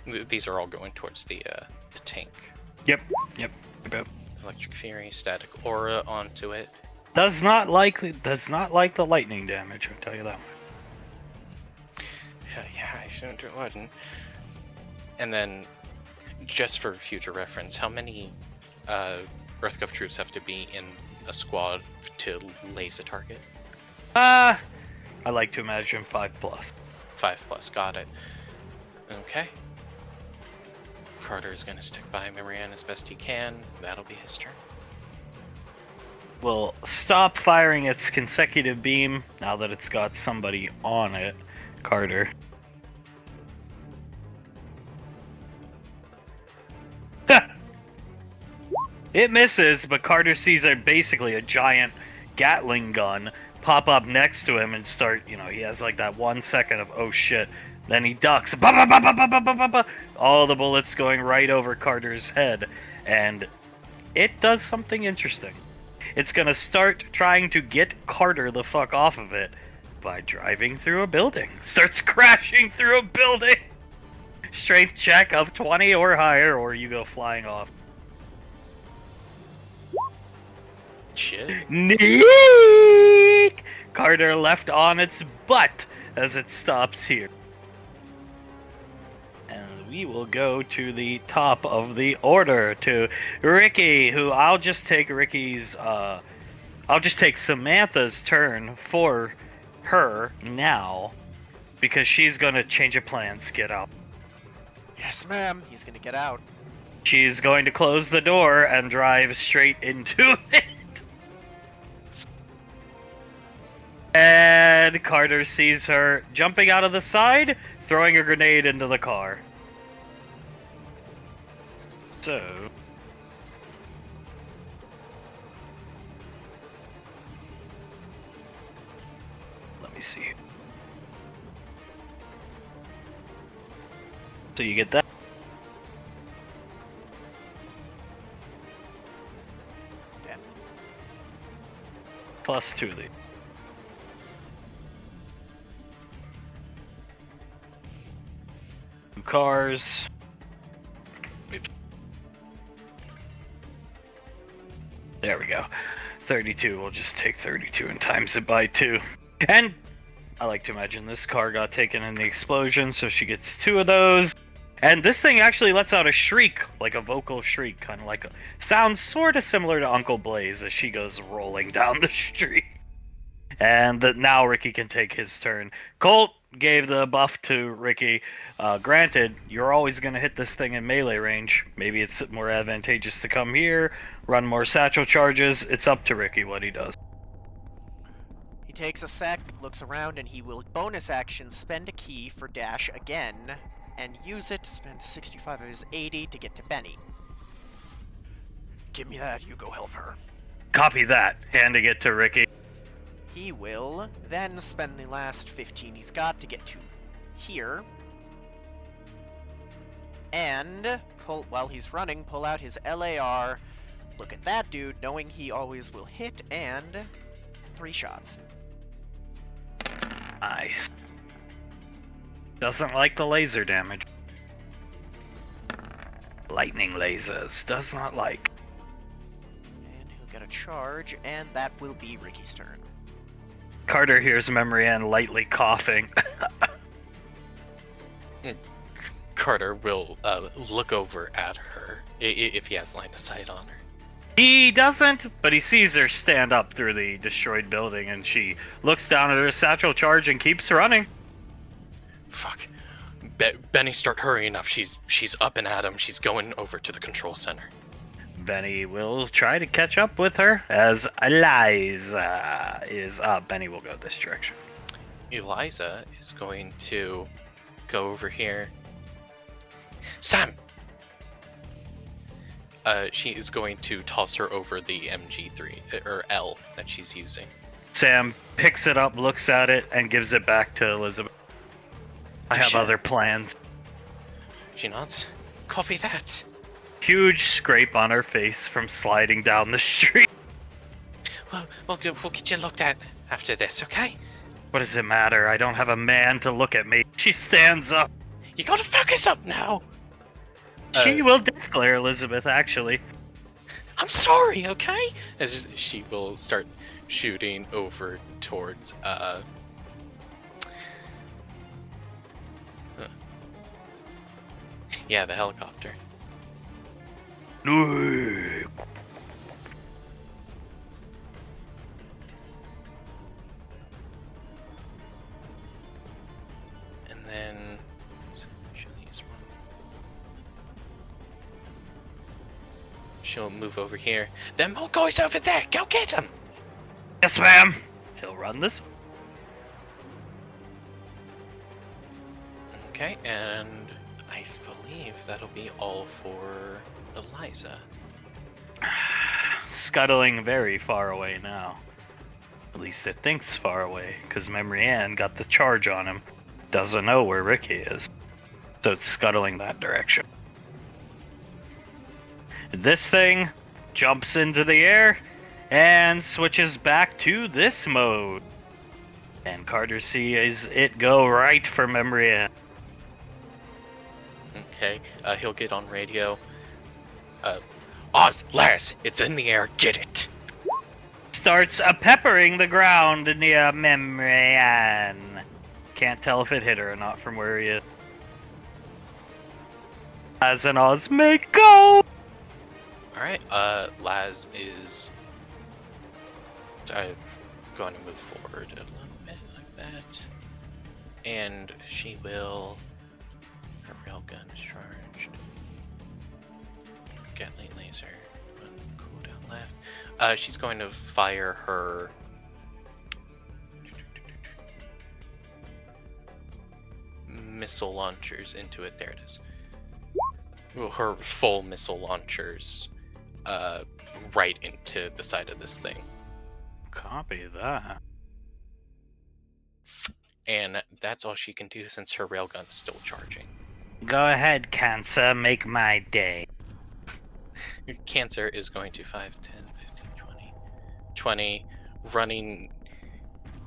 them. These are all going towards the tank. Yep. Electric Fury, static aura onto it. Does not like the lightning damage, I'll tell you that. Yeah, I shouldn't do it. And then, just for future reference, how many EarthGov troops have to be in a squad to laze a target? I like to imagine 5+. 5+, got it. Okay. Carter's gonna stick by Memorian as best he can. That'll be his turn. Will stop firing its consecutive beam now that it's got somebody on it. Carter. It misses, but Carter sees basically a giant Gatling gun pop up next to him and start, he has like that 1 second of, oh shit. Then he ducks. All the bullets going right over Carter's head. And it does something interesting. It's going to start trying to get Carter the fuck off of it by driving through a building. Starts crashing through a building. Strength check of 20 or higher, or you go flying off. Shit. Neek! Carter left on its butt as it stops here. We will go to the top of the order to Ricky, who I'll just take Samantha's turn for her now, because she's gonna change of plans, get out. Yes, ma'am. He's gonna get out. She's going to close the door and drive straight into it. And Carter sees her jumping out of the side, throwing a grenade into the car. So, let me see. So you get that. Yeah. Plus 2 lead. Two cars. There we go. 32. We'll just take 32 and times it by 2. And I like to imagine this car got taken in the explosion, so she gets 2 of those. And this thing actually lets out a shriek, like a vocal shriek, kind of like sounds sort of similar to Uncle Blaze as she goes rolling down the street. And now Ricky can take his turn. Colt, gave the buff to Ricky. Granted, you're always going to hit this thing in melee range. Maybe it's more advantageous to come here, run more satchel charges. It's up to Ricky what he does. He takes a sec, looks around, and he will bonus action spend a key for dash again, and use it to spend 65 of his 80 to get to Benny. Give me that, you go help her. Copy that, handing it to Ricky. He will then spend the last 15 he's got to get to here. And, while he's running, pull out his LAR, look at that dude, knowing he always will hit, and 3 shots. Nice. Doesn't like the laser damage. Lightning lasers, does not like. And he'll get a charge, and that will be Ricky's turn. Carter hears Memory Ann lightly coughing. Carter will look over at her if he has line of sight on her. He doesn't, but he sees her stand up through the destroyed building, and she looks down at her satchel charge and keeps running. Fuck. Benny, start hurrying up. She's up and at him. She's going over to the control center. Benny will try to catch up with her as Eliza is up. Benny will go this direction. Eliza is going to go over here. Sam! She is going to toss her over the MG3, or L, that she's using. Sam picks it up, looks at it, and gives it back to Elizabeth. I have other plans. She nods. Copy that. Huge scrape on her face from sliding down the street. Well, we'll get you looked at after this, okay? What does it matter? I don't have a man to look at me. She stands up. You gotta focus up now! She will death glare Elizabeth, actually. I'm sorry, okay? As she will start shooting over towards, yeah, the helicopter. No. And then she'll move over here. Them more guys over there. Go get them. Yes, ma'am. She'll run this. Okay, and I believe that'll be all for Eliza. Scuttling very far away now. At least it thinks far away, because Memory Ann got the charge on him. Doesn't know where Ricky is. So it's scuttling that direction. This thing jumps into the air and switches back to this mode. And Carter sees it go right for Memory Ann. Okay, he'll get on radio. Oz, Lars, it's in the air, get it! Starts peppering the ground near Memory Ann. Can't tell if it hit her or not from where he is. As an Oz may go! Alright, Laz is going to move forward a little bit like that. And she will... Her railgun is charged. Gatling laser. Cooldown left. She's going to fire her... missile launchers into it. There it is. Well, her full missile launchers right into the side of this thing. Copy that. And that's all she can do since her railgun is still charging. Go ahead, Cancer, make my day. Cancer is going to 5, 10, 15, 20, running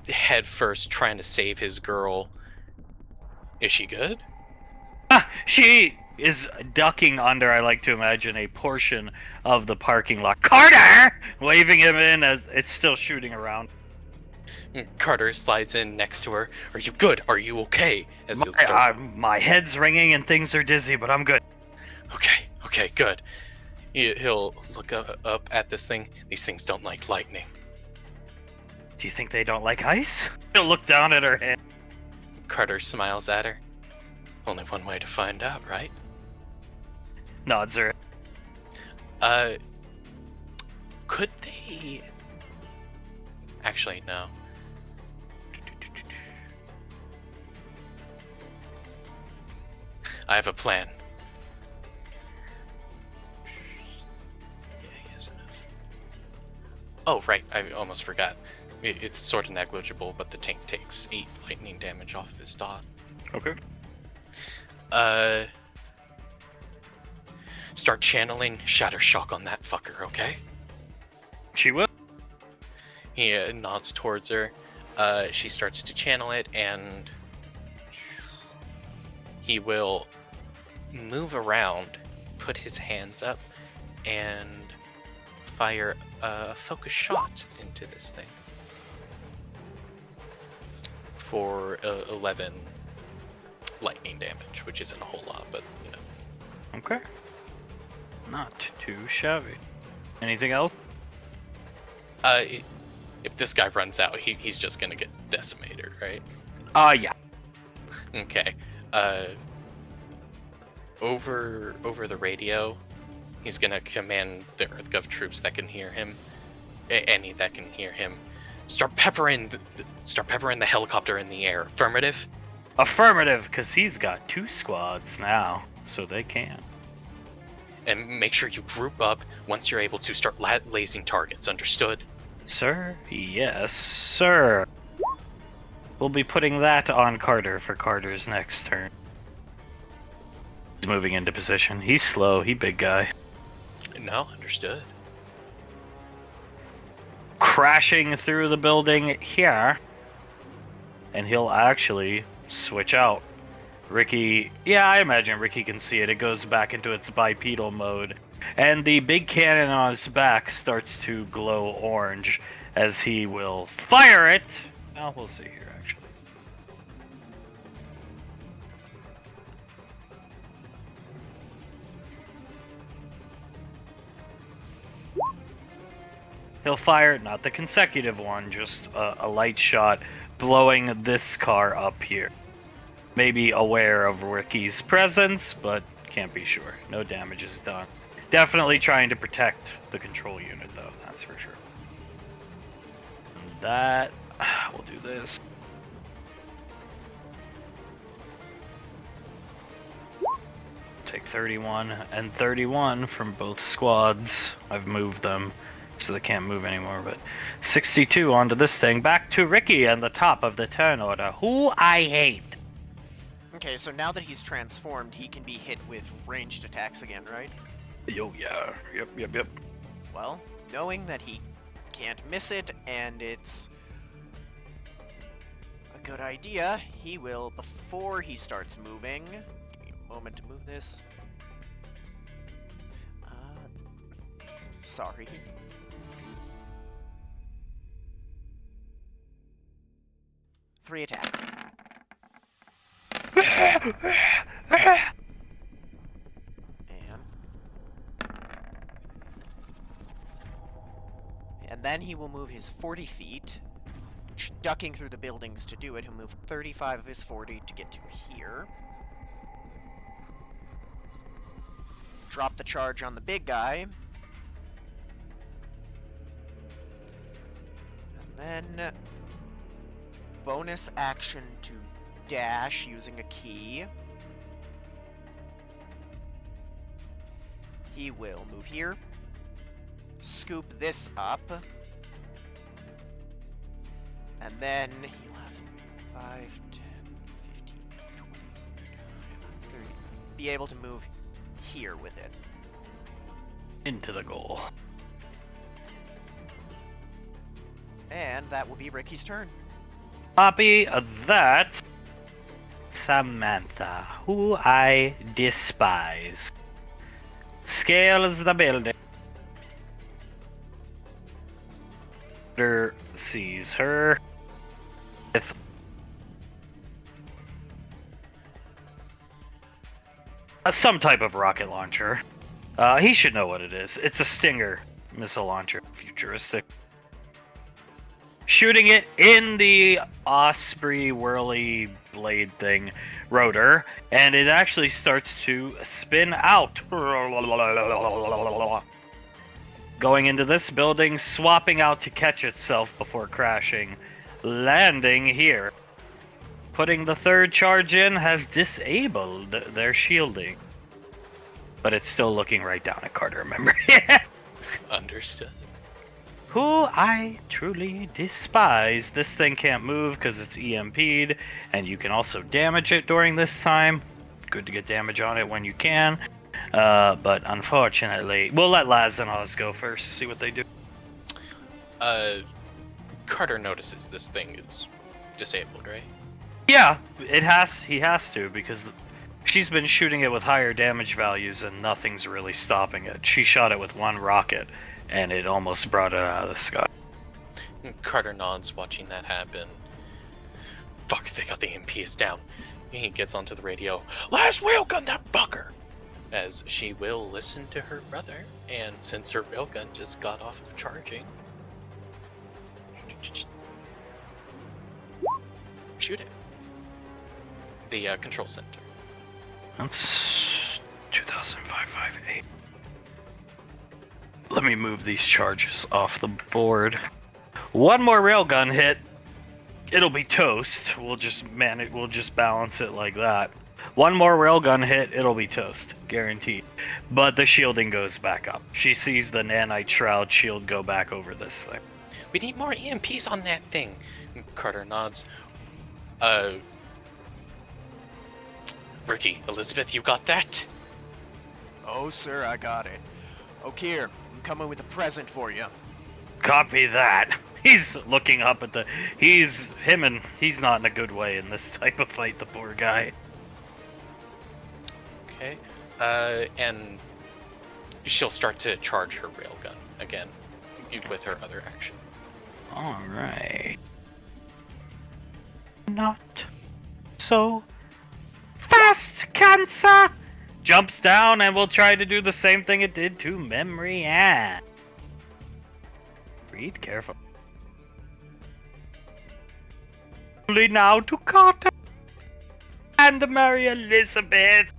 head first, trying to save his girl. Is she good? She is ducking under, I like to imagine, a portion of the parking lot. Carter! Waving him in as it's still shooting around. Carter slides in next to her. Are you good? Are you okay? As My head's ringing and things are dizzy, but I'm good. Okay, good. He'll look up at this thing. These things don't like lightning. Do you think they don't like ice? He'll look down at her head. Carter smiles at her. Only one way to find out, right? Nods her. Could they... Actually, no. I have a plan. Yeah, he has enough. Oh, right, I almost forgot. It's sort of negligible, but the tank takes 8 lightning damage off of his dot. Okay. Start channeling Shatter Shock on that fucker, okay? She will. He nods towards her. She starts to channel it, and he will move around, put his hands up, and fire a focus shot into this thing for 11 lightning damage, which isn't a whole lot, but you know. Okay. Not too shabby. Anything else? If this guy runs out, he's just gonna get decimated, right? Yeah. Okay. Over the radio, he's gonna command the EarthGov troops that can hear him, any that can hear him, start peppering the helicopter in the air. Affirmative. Affirmative, because he's got 2 squads now, so they can. And make sure you group up once you're able to start lasing targets. Understood? Sir? Yes, sir. We'll be putting that on Carter for Carter's next turn. He's moving into position. He's slow. He big guy. No, understood. Crashing through the building here. And he'll actually switch out. Ricky, yeah, I imagine Ricky can see it. It goes back into its bipedal mode. And the big cannon on its back starts to glow orange as he will fire it. Well, we'll see here, actually. He'll fire, not the consecutive one, just a light shot, blowing this car up here. Maybe aware of Ricky's presence, but can't be sure. No damage is done. Definitely trying to protect the control unit, though, that's for sure. And that... we'll do this. Take 31 and 31 from both squads. I've moved them, so they can't move anymore, but 62 onto this thing. Back to Ricky and the top of the turn order, who I hate. Okay, so now that he's transformed, he can be hit with ranged attacks again, right? Yo, yeah. Yep. Well, knowing that he can't miss it, and it's a good idea, he will, before he starts moving... Give me a moment to move this. Sorry. Three attacks. And then he will move his 40 feet, ducking through the buildings to do it. He'll move 35 of his 40 to get to here. Drop the charge on the big guy. And then bonus action to dash using a key. He will move here. Scoop this up. And then he'll have 5, 10, 15, 20, 30. Be able to move here with it. Into the goal. And that will be Ricky's turn. Copy of that. Samantha, who I despise, scales the building. Sees her with some type of rocket launcher. He should know what it is. It's a Stinger missile launcher, futuristic. shooting it in the Osprey whirly blade thing rotor, and it actually starts to spin out. Going into this building, swapping out to catch itself before crashing, landing here. Putting the third charge in has disabled their shielding. But it's still looking right down at Carter, remember? Understood. Who I truly despise. This thing can't move because it's EMP'd, and you can also damage it during this time. Good to get damage on it when you can. But unfortunately, we'll let Laz and Oz go first, see what they do. Carter notices this thing is disabled, right? Yeah, he has to, because she's been shooting it with higher damage values and nothing's really stopping it. She shot it with one rocket, and it almost brought it out of the sky. Carter nods, watching that happen. Fuck, they got the EMPs down. He gets onto the radio. Last railgun that fucker! As she will listen to her brother, and since her railgun just got off of charging, shoot it. The control center. That's 2005-58. Let me move these charges off the board. One more railgun hit, it'll be toast. We'll just balance it like that. One more railgun hit, it'll be toast, guaranteed. But the shielding goes back up. She sees the nanite shroud shield go back over this thing. We need more EMPs on that thing. Carter nods. Ricky, Elizabeth, you got that? Oh, sir, I got it. Okay, I'm coming with a present for you. Copy that. He's looking up at he's not in a good way in this type of fight, the poor guy. Okay. And she'll start to charge her railgun again with her other action. Alright. Not so fast, Cancer! Jumps down and will try to do the same thing it did to Memory Ann. Read careful. Only now to Carter and Mary Elizabeth.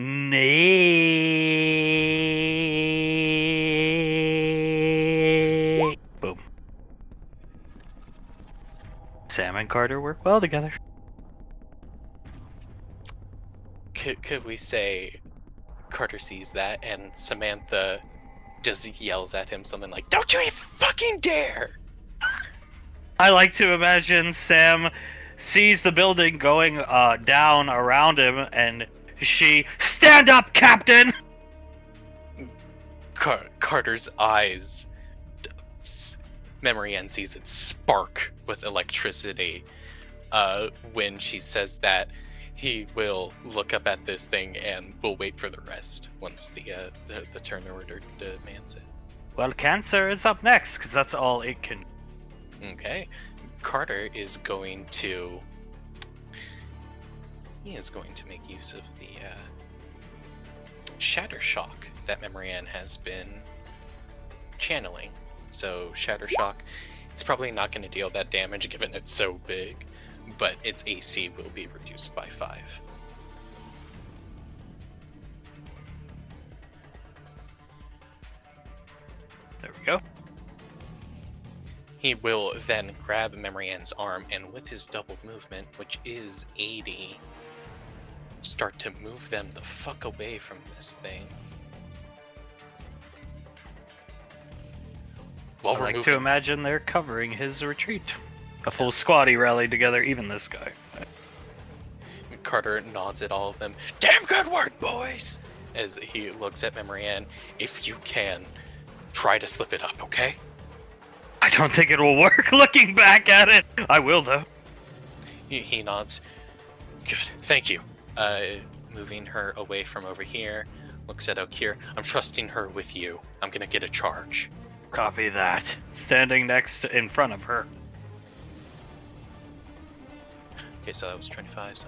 Nay. Boom. Sam and Carter work well together. Could we say Carter sees that and Samantha just yells at him something like, "Don't you fucking dare!" I like to imagine Sam sees the building going down around him, and she, "Stand up, Captain!" Carter's eyes, Memory Ann sees it spark with electricity when she says that. He will look up at this thing and will wait for the rest once the turn order demands it. Well, Cancer is up next, because that's all it can. Okay. Carter is going to... He is going to make use of the Shatter Shock that Memory Ann has been channeling. So, Shatter Shock, it's probably not going to deal that damage given it's so big, but its AC will be reduced by 5. There we go. He will then grab Memory Ann's arm and with his double movement, which is 80, start to move them the fuck away from this thing. While I we're like moving, to imagine they're covering his retreat. A full squaddy rallied together, even this guy. Carter nods at all of them. Damn good work, boys! As he looks at Memory Ann. If you can, try to slip it up, okay? I don't think it will work looking back at it. I will, though. He nods. Good, thank you. Moving her away from over here. Looks at Okir. I'm trusting her with you. I'm gonna get a charge. Copy that. Standing in front of her. Okay, so that was 25, so...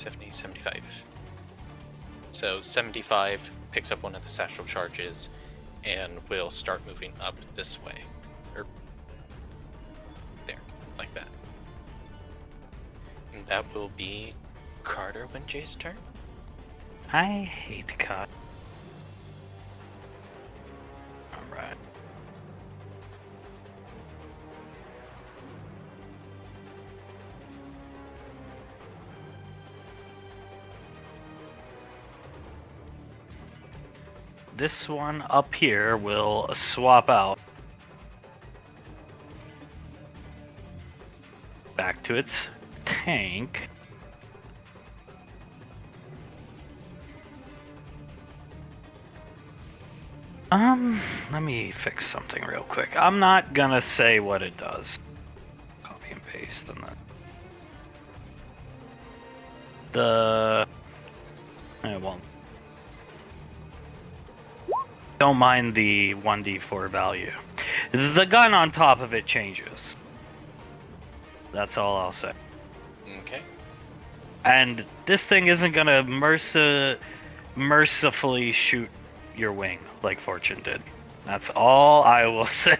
50, 75. So 75 picks up one of the satchel charges and will start moving up this way. Or there, like that. And that will be Carter Winjay's turn. I hate cut. Alright. This one up here will swap out back to its tank. Let me fix something real quick. I'm not gonna say what it does. Copy and paste and then it won't. Don't mind the 1d4 value. The gun on top of it changes. That's all I'll say. Okay. And this thing isn't gonna mercifully shoot your wing like Fortune did. That's all I will say.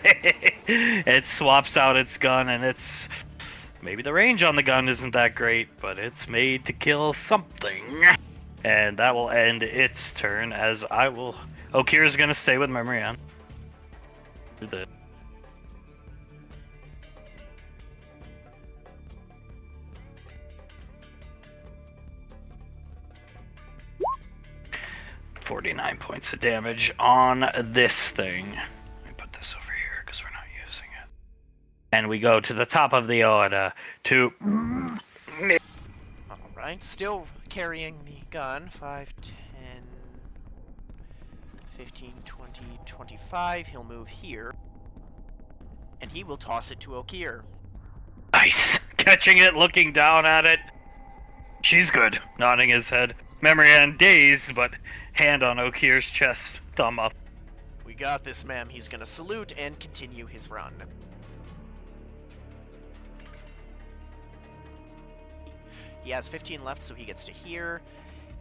It swaps out its gun, and it's... Maybe the range on the gun isn't that great, but it's made to kill something. And that will end its turn, as I will... Oh, Kira's gonna stay with memory on. Do the... $49 points of damage on this thing. Let me put this over here because we're not using it. And we go to the top of the order to... Alright, still carrying the gun. 5, 10, 15, 20, 25. He'll move here. And he will toss it to Okir. Nice! Catching it, looking down at it. She's good. Nodding his head. Memorian dazed, but hand on Okir's chest. Thumb up. We got this, ma'am. He's gonna salute and continue his run. He has 15 left, so he gets to here.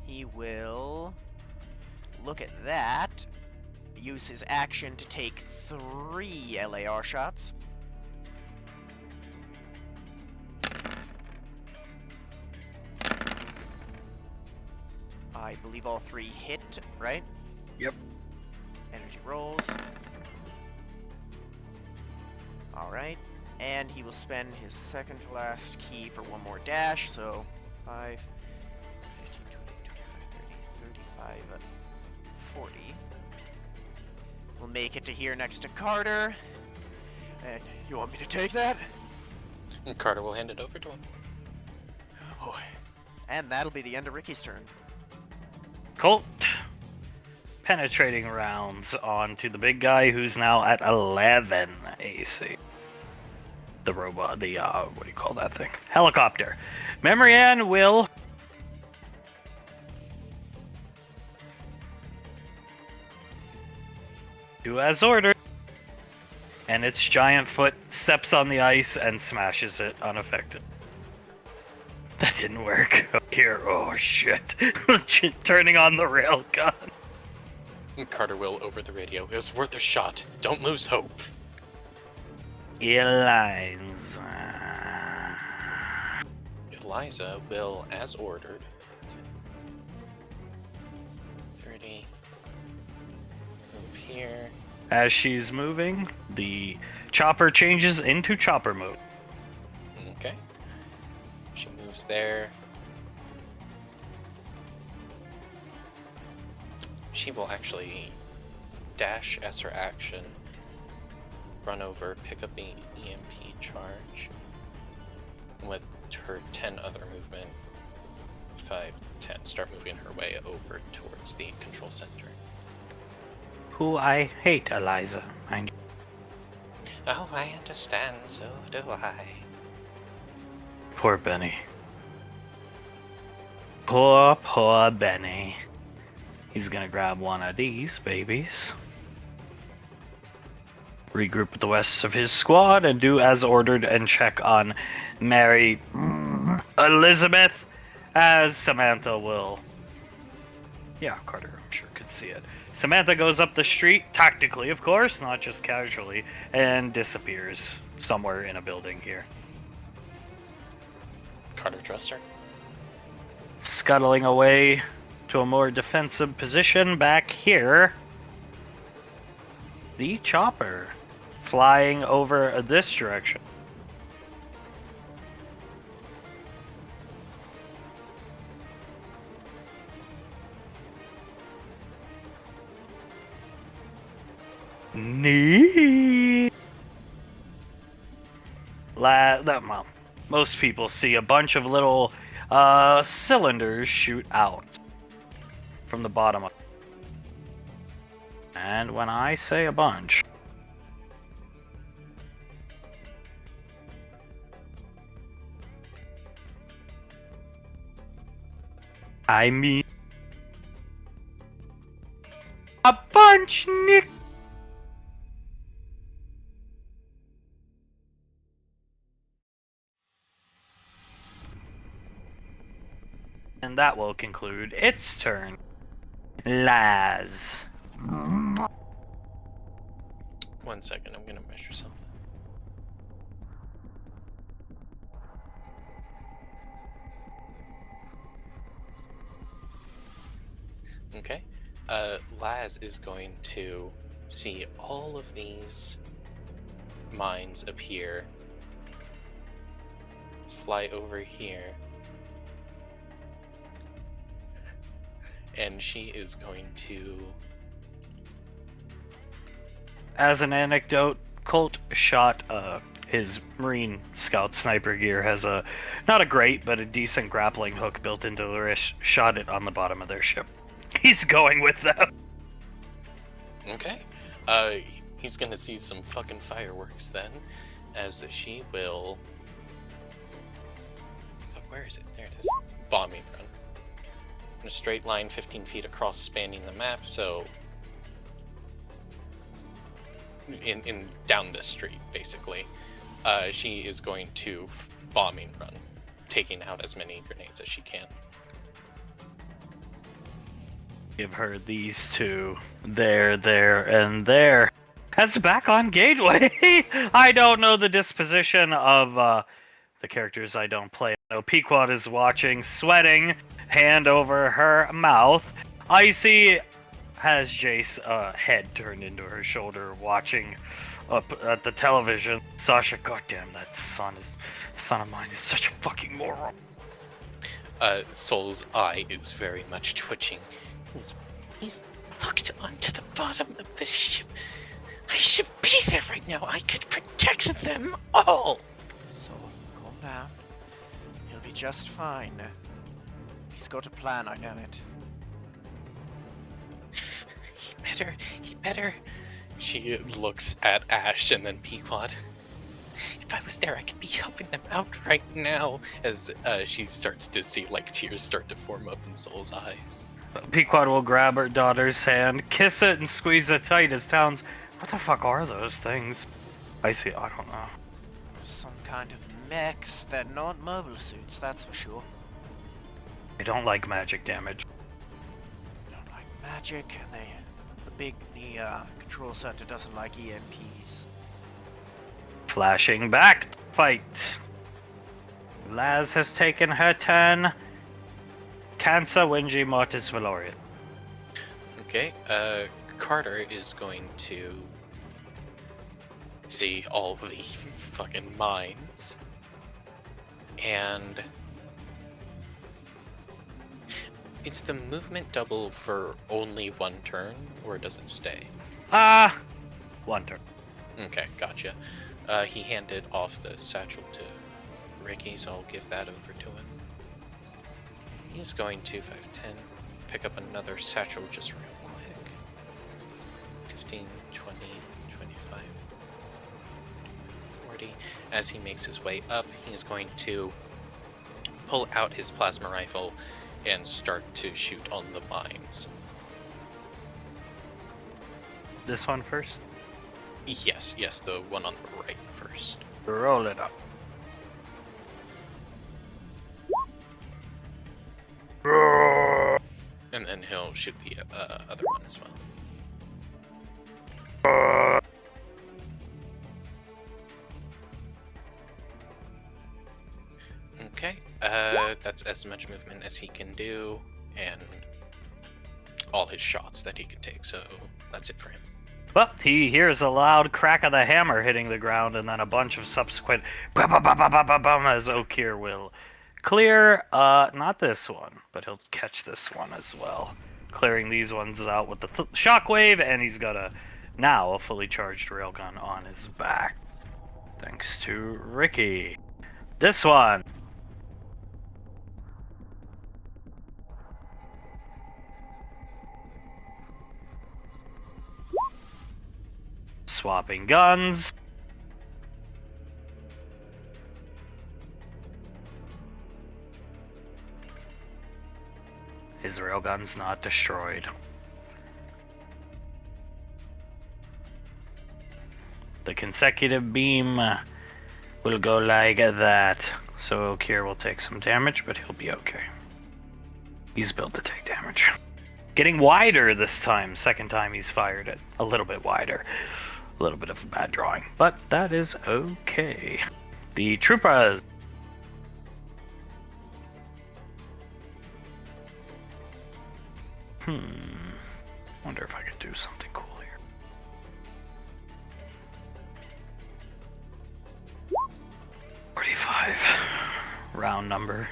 He will look at that. Use his action to take 3 LAR shots. I believe all 3 hit, right? Yep. Energy rolls. Alright. And he will spend his second to last key for one more dash, so 5, 15, 20, 25, 30, 35, 40. We'll make it to here next to Carter. And you want me to take that? And Carter will hand it over to him. Oh, and that'll be the end of Ricky's turn. Colt. Penetrating rounds onto the big guy who's now at 11 AC. The robot, the, what do you call that thing? Helicopter. Memorian will... do as ordered. And its giant foot steps on the ice and smashes it unaffected. That didn't work. Oh, here, oh shit. Turning on the rail gun. And Carter will over the radio. It was worth a shot. Don't lose hope. Eliza will, as ordered, 30, move here. As she's moving, the chopper changes into chopper mode. Okay. She moves there. She will actually dash as her action, run over, pick up the EMP charge. With her 10 other movement, 5, 10, start moving her way over towards the control center. Who I hate, Eliza. Oh, I understand, so do I. Poor Benny. Poor Benny. He's gonna grab one of these babies. Regroup with the rest of his squad and do as ordered and check on Mary Elizabeth as Samantha will... Yeah, Carter, I'm sure, could see it. Samantha goes up the street, tactically, of course, not just casually, and disappears somewhere in a building here. Carter trusts her. Scuttling away to a more defensive position back here. The chopper flying over this direction. Neat. Well, most people see a bunch of little cylinders shoot out from the bottom of. And when I say a bunch, I mean a bunch, Nick. And that will conclude its turn. Laz. 1 second, I'm gonna measure something. Okay. Laz is going to see all of these mines appear, fly over here, and she is going to... As an anecdote, Colt shot his Marine Scout sniper gear has a, not a great, but a decent grappling hook built into the wrist. Shot it on the bottom of their ship. He's going with them. Okay. He's gonna see some fucking fireworks then, as she will... Fuck, where is it? There it is. Bombing run. In a straight line 15 feet across, spanning the map, so... In down this street, basically. She is going to bombing run, taking out as many grenades as she can. Give her these two. There, and there. That's back on Gateway. I don't know the disposition of the characters I don't play. No, Pequod is watching, sweating, hand over her mouth. Icy has Jace head turned into her shoulder, watching up at the television. Sasha, goddamn, that son of mine is such a fucking moron. Soul's eye is very much twitching. He's hooked onto the bottom of the ship. I should be there right now. I could protect them all. So, calm down. He'll be just fine. He's got a plan, I know it. He better. She looks at Ash and then Pequod. If I was there, I could be helping them out right now. As she starts to see like tears start to form up in Soul's eyes. Pequod will grab her daughter's hand, kiss it, and squeeze it tight as Towns. What the fuck are those things? Icy, I don't know. Some kind of mechs. They're not mobile suits, that's for sure. They don't like magic damage. They don't like magic, and the control center doesn't like EMPs. Flashing back to fight. Laz has taken her turn. Cancer Wingy Mortis Valorian. Okay, Carter is going to see all the fucking mines. And is the movement double for only one turn, or does it stay? One turn. Okay, gotcha. He handed off the satchel to Ricky, so I'll give that over to him. He's going to 5, 10, pick up another satchel just real quick. 15, 20, 25, 40. As he makes his way up, he's going to pull out his plasma rifle and start to shoot on the mines. This one first? Yes, the one on the right first. Roll it up. he'll shoot the other one as well. Okay, that's as much movement as he can do, and all his shots that he can take, so that's it for him. Well, he hears a loud crack of the hammer hitting the ground, and then a bunch of subsequent bum as Okir will clear, not this one, but he'll catch this one as well. Clearing these ones out with the shockwave, and he's got now a fully charged railgun on his back. Thanks to Ricky. This one. Swapping guns. His railgun's not destroyed. The consecutive beam will go like that. So Okir will take some damage, but he'll be okay. He's built to take damage. Getting wider this time. Second time he's fired it. A little bit wider. A little bit of a bad drawing, but that is okay. The troopers. Wonder if I could do something cool here. $45. Round number.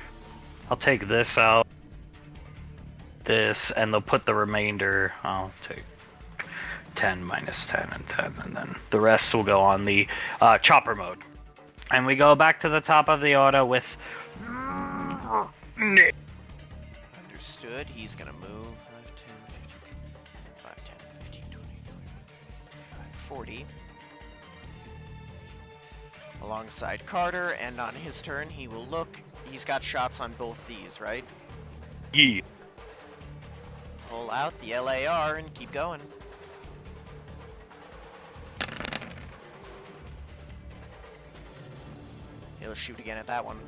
I'll take this out. This, and they'll put the remainder. I'll take 10 minus 10 and 10, and then the rest will go on the chopper mode. And we go back to the top of the order with Nick. Understood. He's gonna move 5, 10, 15, 20, 25, 40. Alongside Carter, and on his turn, he will look. He's got shots on both these, right? Yeah. Pull out the LAR and keep going. He'll shoot again at that one.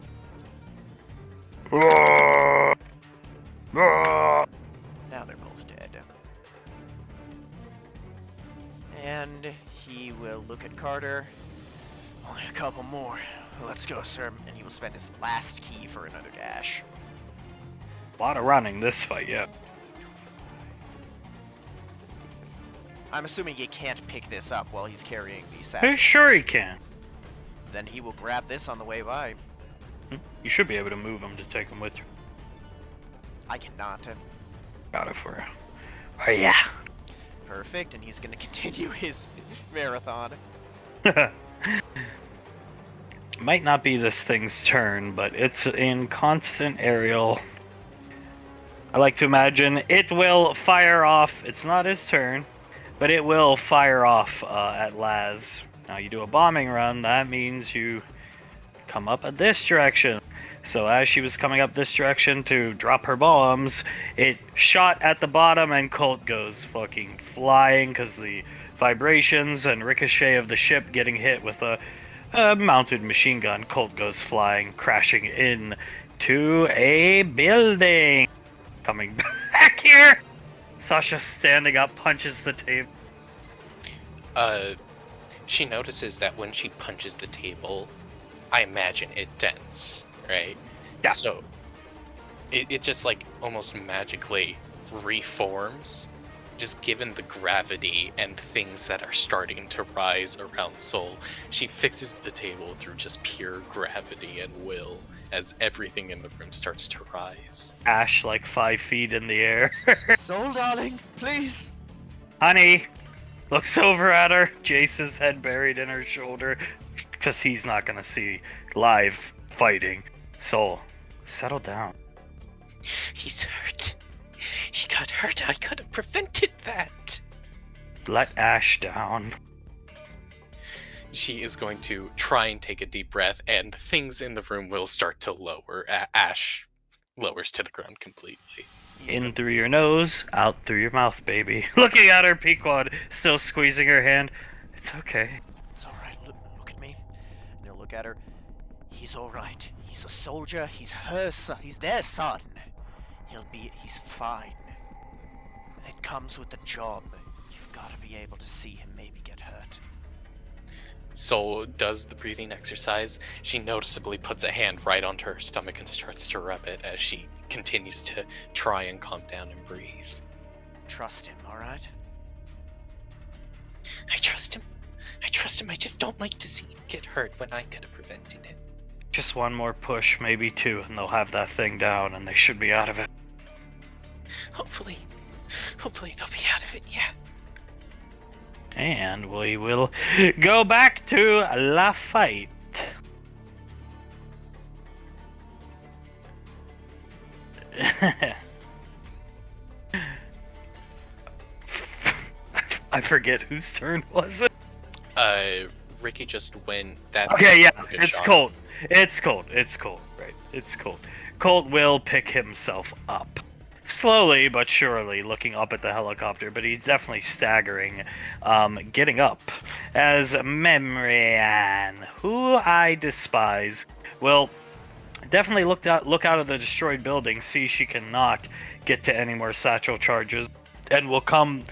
Now they're both dead. And he will look at Carter. Only a couple more. Let's go, sir. And he will spend his last key for another dash. A lot of running this fight, yeah. I'm assuming he can't pick this up while he's carrying the Hey, satchel. sure he can. Then he will grab this on the way by. You should be able to move him to take him with you. I cannot. Got it for you. Oh yeah. Perfect, and he's going to continue his marathon. Might not be this thing's turn, but it's in constant aerial. I like to imagine it will fire off. It's not his turn, but it will fire off at Laz. Now you do a bombing run, that means you come up at this direction. So as she was coming up this direction to drop her bombs, it shot at the bottom and Colt goes fucking flying because the vibrations and ricochet of the ship getting hit with a mounted machine gun. Colt goes flying, crashing into a building. Coming back here! Sasha standing up, punches the table. She notices that when she punches the table, I imagine it dents, right? Yeah. So it just like almost magically reforms, just given the gravity and things that are starting to rise around Soul. She fixes the table through just pure gravity and will as everything in the room starts to rise. Ash like 5 feet in the air. Soul, darling, please. Honey looks over at her. Jace's head buried in her shoulder because he's not gonna see live fighting. Soul, settle down. He's hurt. He got hurt. I could have prevented that. Let Ash down. She is going to try and take a deep breath, and things in the room will start to lower. Ash lowers to the ground completely. In through your nose, out through your mouth, baby. Looking at her, Pequod, still squeezing her hand. It's okay. It's all right. Look at me. And he'll look at her. He's all right. He's a soldier. He's her son. He's their son. He's fine. It comes with the job. You've got to be able to see him maybe get hurt. Soul does the breathing exercise. She noticeably puts a hand right onto her stomach and starts to rub it as she continues to try and calm down and breathe. Trust him, alright? I trust him. I trust him. I just don't like to see him get hurt when I could have prevented it. Just one more push, maybe two, and they'll have that thing down, and they should be out of it. Hopefully they'll be out of it, yeah. And we will go back to La Fight. I forget whose turn was it. Ricky just went. That Okay, yeah, took a it's shot. cold. It's cold. It's cold. Right, it's cold. Colt will pick himself up. Slowly but surely, looking up at the helicopter, but he's definitely staggering, getting up. As Memrian, who I despise, will definitely look out of the destroyed building, see she cannot get to any more satchel charges, and will come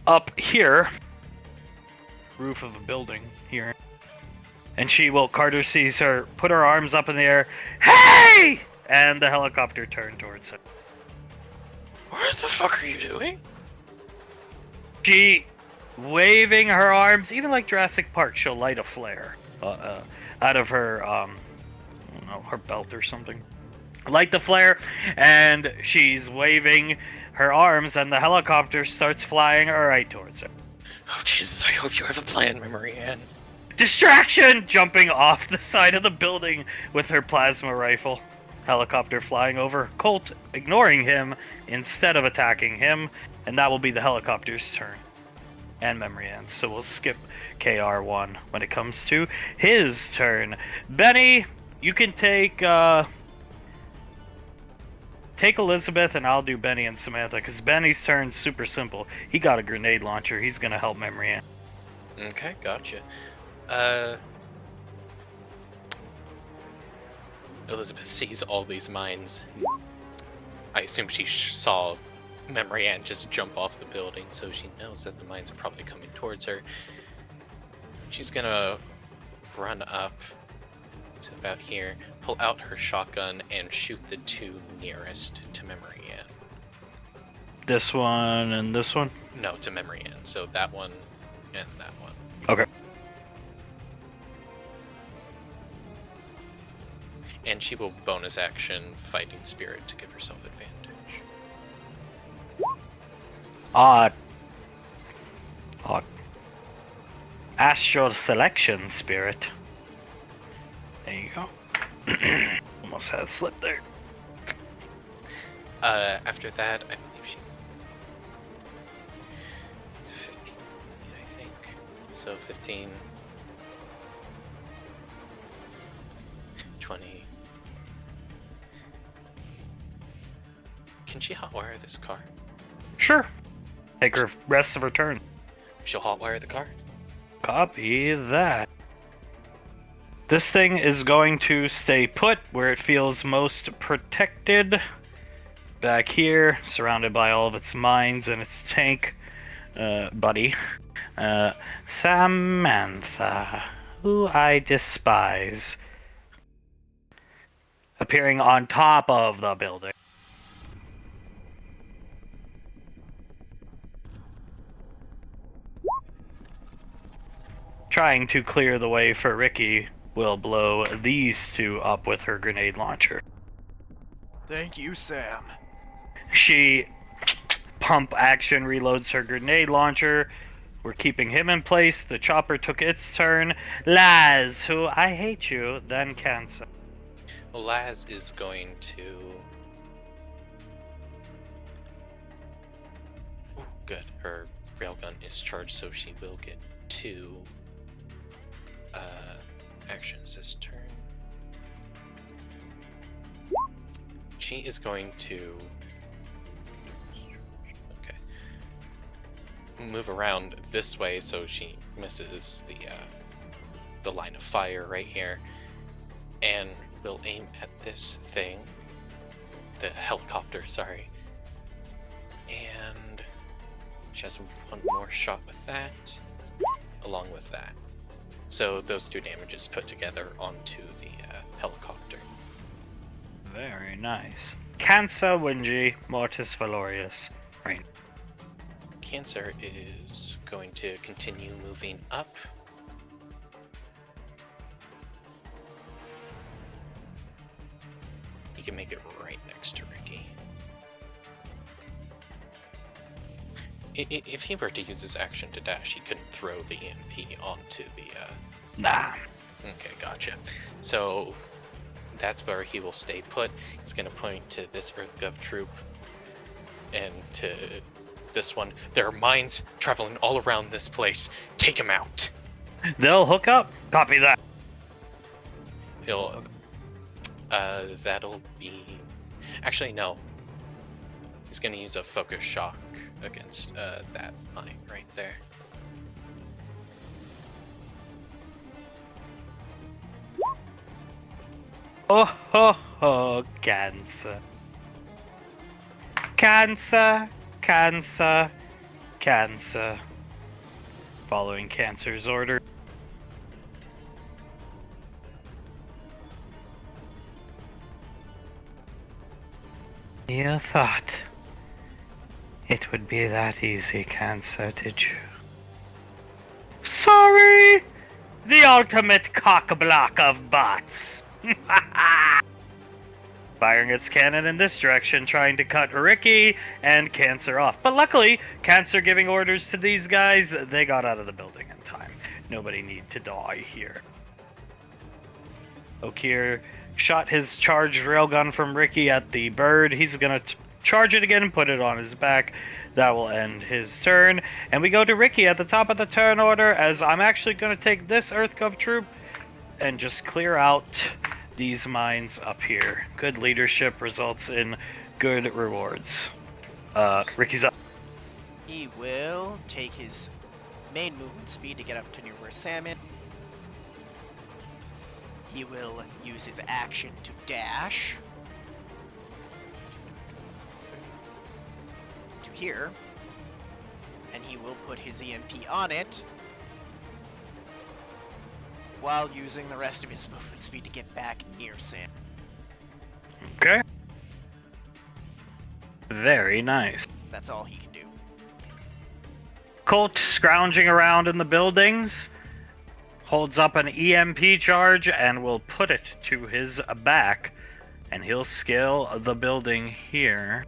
up here, roof of a building here, and Carter sees her, put her arms up in the air, hey! And the helicopter turned towards her. What the fuck are you doing? She, waving her arms, even like Jurassic Park, she'll light a flare out of her, I don't know, her belt or something. Light the flare, and she's waving her arms, and the helicopter starts flying right towards her. Oh Jesus! I hope you have a plan, Memory Ann. Distraction! Jumping off the side of the building with her plasma rifle. Helicopter flying over. Colt ignoring him instead of attacking him, and that will be the helicopter's turn. And Memory Ends. So we'll skip KR1 when it comes to his turn. Benny, you can take Elizabeth, and I'll do Benny and Samantha, because Benny's turn's super simple. He got a grenade launcher. He's going to help Memory Ann. Okay, gotcha. Elizabeth sees all these mines. I assume she saw Memory Ann just jump off the building, so she knows that the mines are probably coming towards her. She's gonna run up to about here, pull out her shotgun, and shoot the two nearest to Memory Ann. This one and this one? No, to Memory Ann. So that one and that one. Okay. And she will bonus action Fighting Spirit to give herself advantage. Odd. Astral Selection Spirit. There you go. Almost had a slip there. After that, I believe she... 15, I think. So 15... 20... Can she hotwire this car? Sure. Take her rest of her turn. She'll hotwire the car? Copy that. This thing is going to stay put where it feels most protected. Back here, surrounded by all of its mines and its tank buddy. Samantha, who I despise, appearing on top of the building. Trying to clear the way for Ricky, will blow these two up with her grenade launcher. Thank you, Sam. She pump action reloads her grenade launcher. We're keeping him in place. The chopper took its turn. Laz, who I hate you, then Cancer. Well, Laz is going to... Ooh, good. Her railgun is charged, so she will get 2 actions this turn. She is going to... Okay. Move around this way so she misses the line of fire right here. And will aim at this thing. The helicopter, sorry. And... She has one more shot with that, along with that. So those 2 damages put together onto the helicopter. Very nice. Cancer Wingy, Mortis Valorius. Rain. Cancer is going to continue moving up. You can make it right next to Ricky. If he were to use his action to dash, he couldn't throw the EMP onto the... Nah. Okay, gotcha. So that's where he will stay put. He's going to point to this EarthGov troop and to this one. There are mines traveling all around this place. Take him out. They'll hook up. Copy that. He'll... that'll be... Actually, no. He's going to use a focus shock against that mine right there. Oh ho ho, cancer. Cancer, cancer, cancer. Following Cancer's order. You thought it would be that easy, Cancer, did you? Sorry! The ultimate cock-block of bots! Firing its cannon in this direction, trying to cut Ricky and Cancer off. But luckily, Cancer giving orders to these guys, they got out of the building in time. Nobody need to die here. Okir shot his charged railgun from Ricky at the bird. He's gonna charge it again and put it on his back. That will end his turn. And we go to Ricky at the top of the turn order, as I'm actually gonna take this EarthGov troop and just clear out these mines up here. Good leadership results in good rewards. Ricky's up. He will take his main movement speed to get up to near where Salmon. He will use his action to dash to here, and he will put his EMP on it while using the rest of his movement speed to get back near Sam. Okay. Very nice. That's all he can do. Colt scrounging around in the buildings, holds up an EMP charge and will put it to his back, and he'll scale the building here.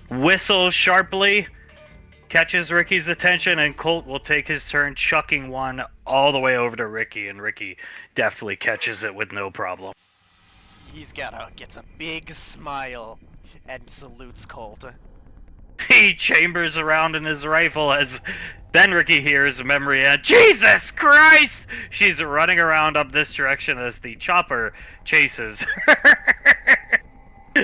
Whistles sharply, catches Ricky's attention, and Colt will take his turn chucking one all the way over to Ricky, and Ricky deftly catches it with no problem. Gets a big smile and salutes Colt. He chambers around in his rifle as then Ricky hears Memory and Jesus Christ! She's running around up this direction as the chopper chases her.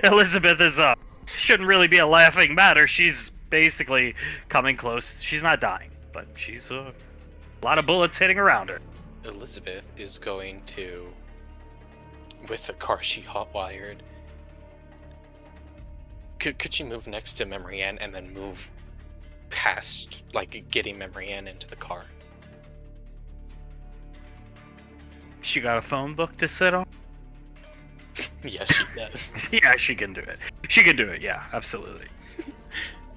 Elizabeth is up. Shouldn't really be a laughing matter. She's basically coming close. She's not dying, but she's a lot of bullets hitting around her. Elizabeth is going to, with the car she hotwired, could she move next to Memory Ann and then move past, like, getting Memory Ann into the car? She got a phone book to sit on? Yes, she does. Yeah, she can do it. She can do it, yeah, absolutely.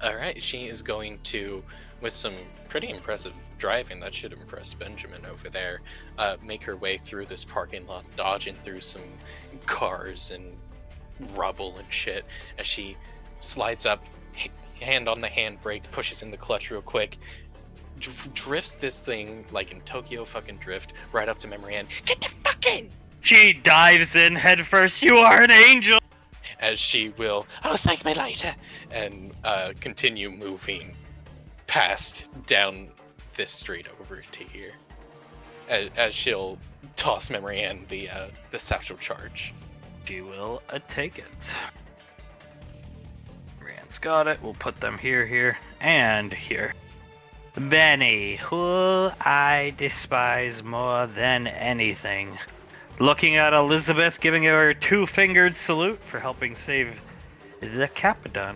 Alright, she is going to, with some pretty impressive driving, that should impress Benjamin over there, make her way through this parking lot, dodging through some cars and rubble and shit, as she slides up, hand on the handbrake, pushes in the clutch real quick, drifts this thing like in Tokyo fucking Drift right up to Memory Ann. Get the fuck in! She dives in headfirst. You are an angel! As she will, oh, thank me later, and continue moving past down this street over to here, as she'll toss Memory Ann the satchel charge. She will take it. Rand's got it. We'll put them here, and here. Benny, who I despise more than anything. Looking at Elizabeth, giving her a two-fingered salute for helping save the Captain.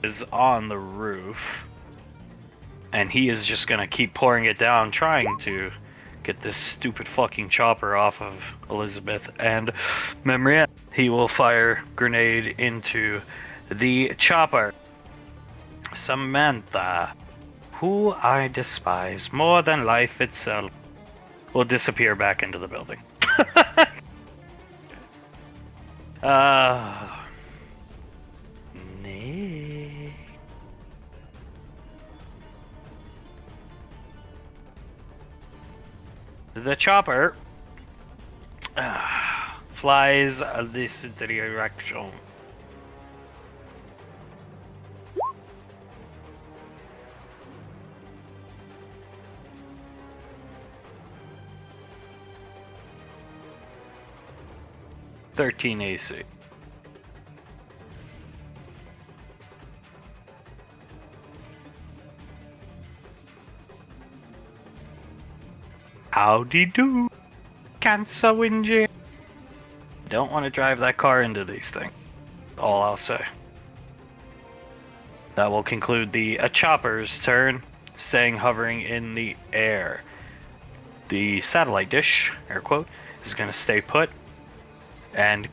is on the roof. And he is just gonna keep pouring it down, trying to get this stupid fucking chopper off of Elizabeth and Memriette. He will fire grenade into the chopper. Samantha, who I despise more than life itself, will disappear back into the building. Nick. The chopper flies this direction. (13 AC). Howdy do, Cancer Wingy. Don't want to drive that car into these things. All I'll say. That will conclude the chopper's turn, staying hovering in the air. The satellite dish, air quote, is going to stay put. And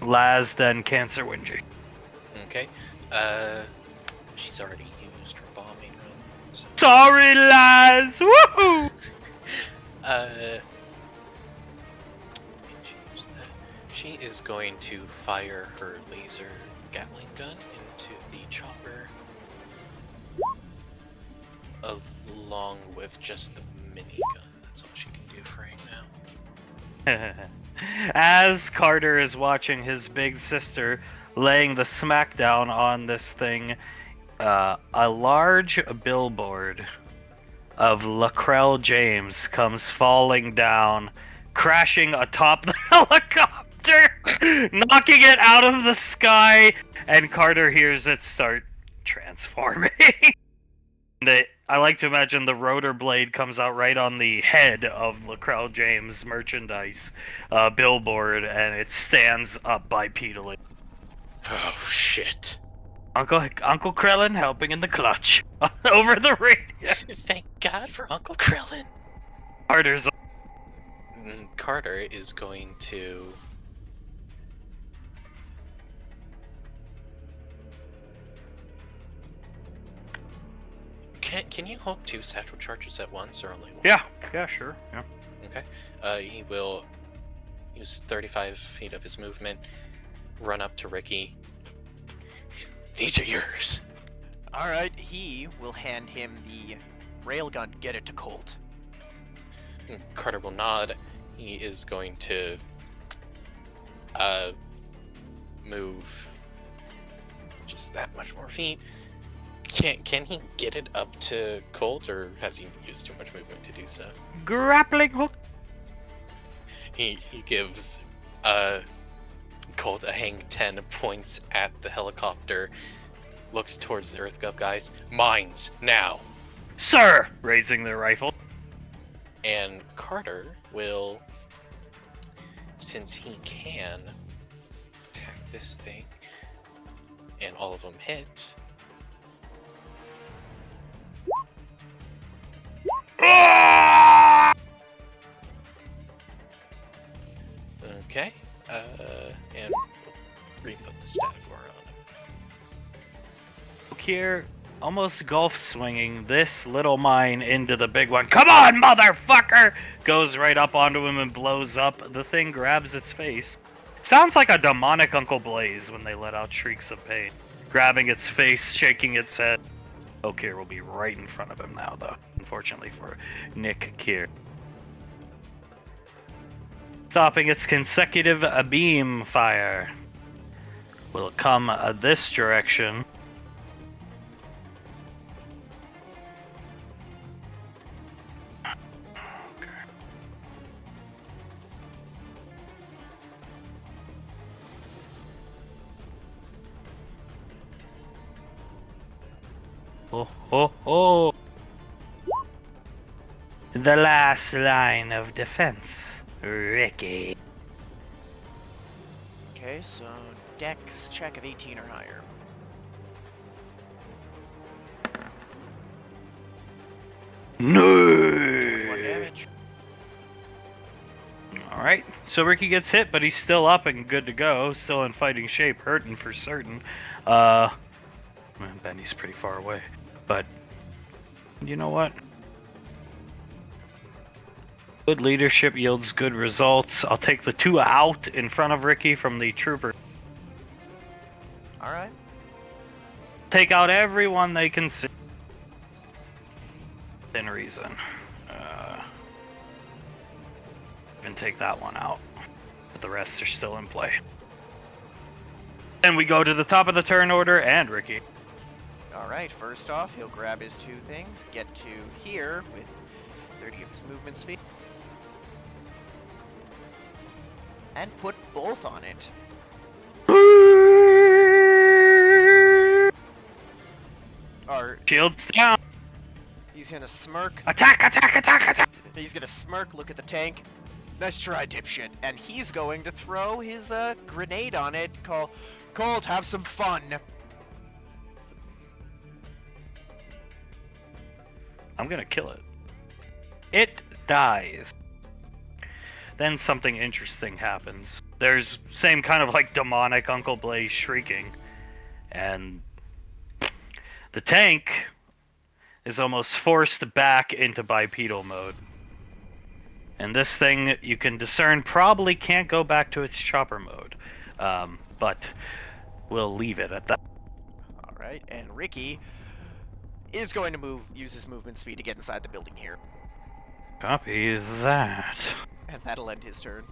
Laz, then Cancer Wingy. Okay. She's already used her bombing run. So. Sorry, Laz! Woohoo! Choose that. She is going to fire her laser Gatling gun into the chopper, along with just the minigun. That's all she can do for right now. As Carter is watching his big sister laying the smackdown on this thing, a large billboard of Lacrell James comes falling down, crashing atop the helicopter, knocking it out of the sky, and Carter hears it start transforming. I like to imagine the rotor blade comes out right on the head of Lacrell James' merchandise billboard, and it stands up bipedally. Oh shit! Uncle Krellin helping in the clutch over the radio. Thank God for Uncle Krillin. Carter is going to. Can you hold 2 satchel charges at once or only one? Yeah, sure. Yeah. Okay. He will use 35 feet of his movement, run up to Ricky. These are yours. Alright, he will hand him the railgun, get it to Colt. Carter will nod. He is going to move just that much more feet. Can he get it up to Colt, or has he used too much movement to do so? Grappling hook. He gives Colt a hang 10, points at the helicopter, looks towards the EarthGov guys. Mines now, Sir, raising their rifle. and Carter will, since he can, attack this thing, and all of them hit. Okay, and re-put the static war on him. Here, almost golf swinging this little mine into the big one. Come on, motherfucker! Goes right up onto him and blows up. The thing grabs its face. Sounds like a demonic Uncle Blaze when they let out shrieks of pain. Grabbing its face, shaking its head. Kier will be right in front of him now, though. Unfortunately for Nick Kier. Stopping its consecutive beam fire. Will come this direction. Oh. The last line of defense, Ricky. Okay, so Dex check of 18 or higher. So Ricky gets hit, but he's still up and good to go. Still in fighting shape, hurting for certain. Benny's pretty far away. But, you know what? Good leadership yields good results. I'll take the 2 out in front of Ricky from the trooper. Alright. Take out everyone they can see. Within reason. And take that one out. But the rest are still in play. And we go to the top of the turn order and Ricky. Alright, first off, he'll grab his 2 things, get to here with 30 of his movement speed. And put both on it. Or Shields down. he's gonna smirk. Attack, attack, attack, attack. He's gonna smirk, look at the tank. Nice try, dipshit. And he's going to throw his grenade on it. Call, Colt, have some fun. I'm gonna kill it. It dies. Then something interesting happens. There's same kind of like demonic Uncle Blaze shrieking. And the tank is almost forced back into bipedal mode. And this thing, you can discern, probably can't go back to its chopper mode. But we'll leave it at that. Alright, and Ricky is going to use his movement speed to get inside the building here. Copy that. And that'll end his turn.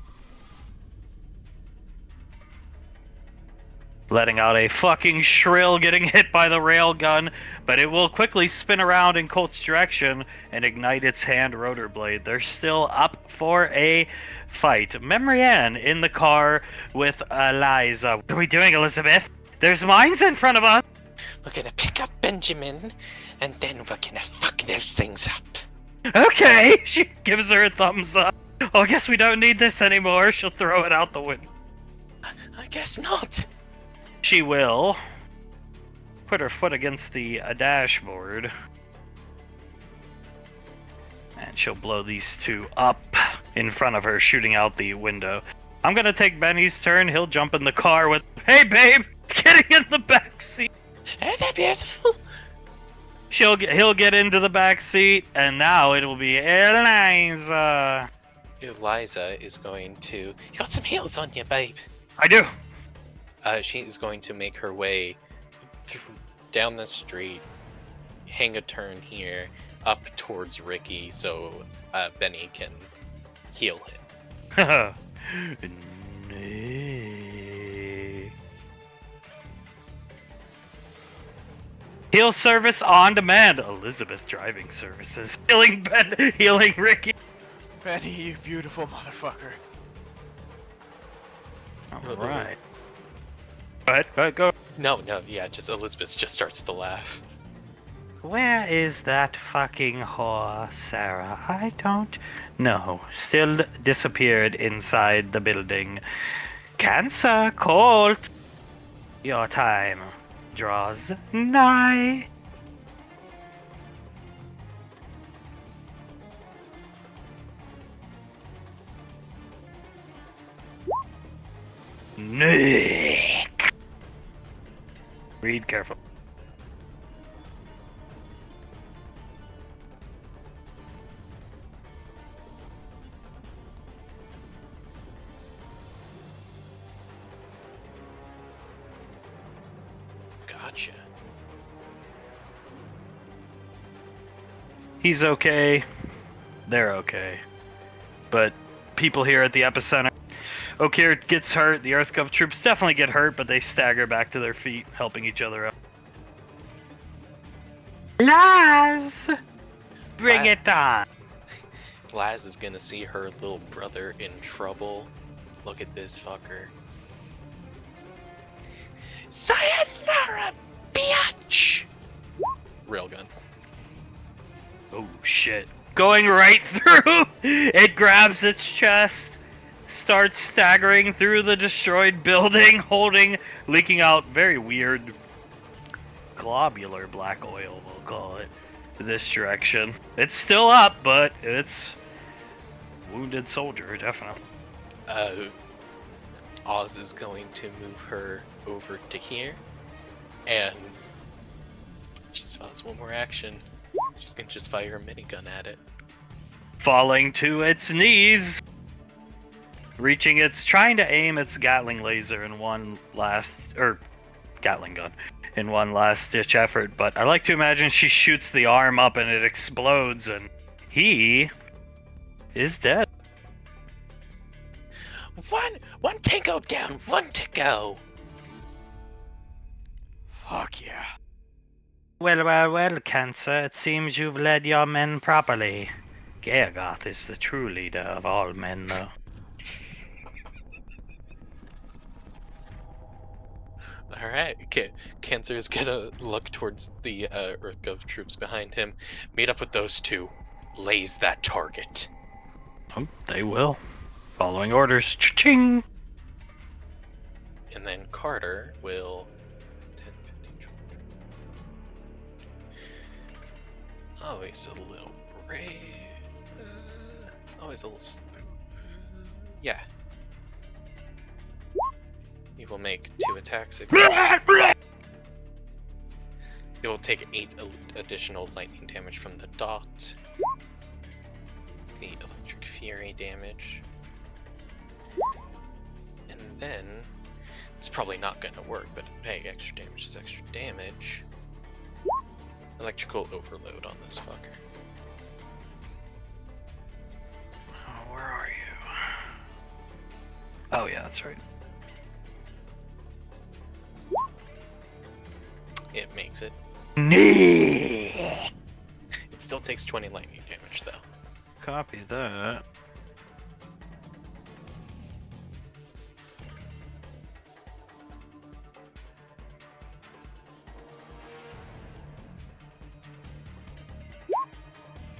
Letting out a fucking shrill, getting hit by the railgun, but it will quickly spin around in Colt's direction and ignite its hand rotor blade. They're still up for a fight. Memory Ann in the car with Eliza. What are we doing, Elizabeth? There's mines in front of us! We're gonna pick up Benjamin, and then we're gonna fuck those things up. Okay! She gives her a thumbs up. Oh, I guess we don't need this anymore. She'll throw it out the window. I guess not. She will put her foot against the dashboard. And she'll blow these 2 up in front of her, shooting out the window. I'm gonna take Benny's turn. He'll jump in the car with, "Hey, babe! Getting in the back seat!" Ain't that beautiful? He'll get into the back seat, and now it will be Eliza. Eliza is going to... You got some heels on you, babe. I do. She is going to make her way down the street, hang a turn here, up towards Ricky, so Benny can heal him. Heal service on demand. Elizabeth driving services. Healing Ricky. Benny, you beautiful motherfucker. Alright. Go. No, yeah, just Elizabeth just starts to laugh. Where is that fucking whore, Sarah? I don't know. Still disappeared inside the building. Cancer, Colt. Your time draws nigh. Nick. Read careful. Gotcha. He's okay. They're okay. But people here at the epicenter. Okir gets hurt. The Earthgov troops definitely get hurt, but they stagger back to their feet, helping each other up. Laz! Bring it on! Laz is gonna see her little brother in trouble. Look at this fucker. Sayonara, bitch! Railgun. Oh shit. Going right through! It grabs its chest, starts staggering through the destroyed building, leaking out very weird globular black oil, we'll call it, this direction. It's still up, but it's wounded soldier, definitely. Oz is going to move her over to here, and she still has one more action. She's gonna just fire a minigun at it. Falling to its knees, trying to aim its Gatling laser in one last, Gatling gun, in one last ditch effort. But I like to imagine she shoots the arm up and it explodes, and he is dead. One tango down, one to go. Fuck yeah. Well, Cancer, it seems you've led your men properly. Gergoth is the true leader of all men, though. Alright, Cancer is gonna look towards the EarthGov troops behind him, meet up with those two, laze that target. Oh, they will. Following orders. Cha-ching! And then Carter will 10, 15, 20. Oh, he's a little brave. He's a little. Yeah. He will make 2 attacks again. He will take 8 additional lightning damage from the dot. The electric fury damage. And then it's probably not gonna work, but hey, extra damage is extra damage. Electrical overload on this fucker. Oh, where are you? Oh, yeah, that's right. It makes it. Nee. It still takes 20 lightning damage though. Copy that.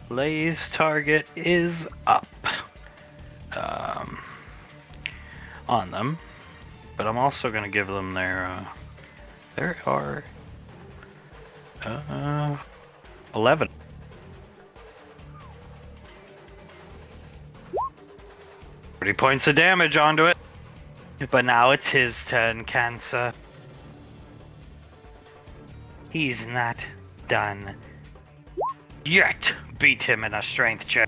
Lay's target is up on them, but I'm also going to give them their there are 11. Pretty points of damage onto it, but now it's his turn, Cancer. He's not done yet. Beat him in a strength check.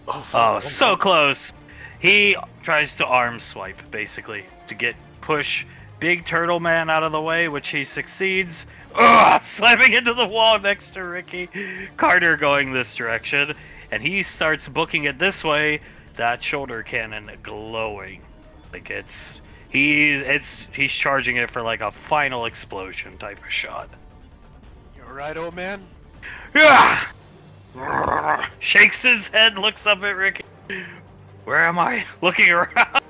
Oh, so close. He tries to arm swipe, basically, to push Big Turtle Man out of the way, which he succeeds. Ugh, slamming into the wall next to Ricky. Carter going this direction, and he starts booking it this way. That shoulder cannon glowing, like he's charging it for like a final explosion type of shot. You alright, old man? Ah! Shakes his head, looks up at Ricky. Where am I? Looking around.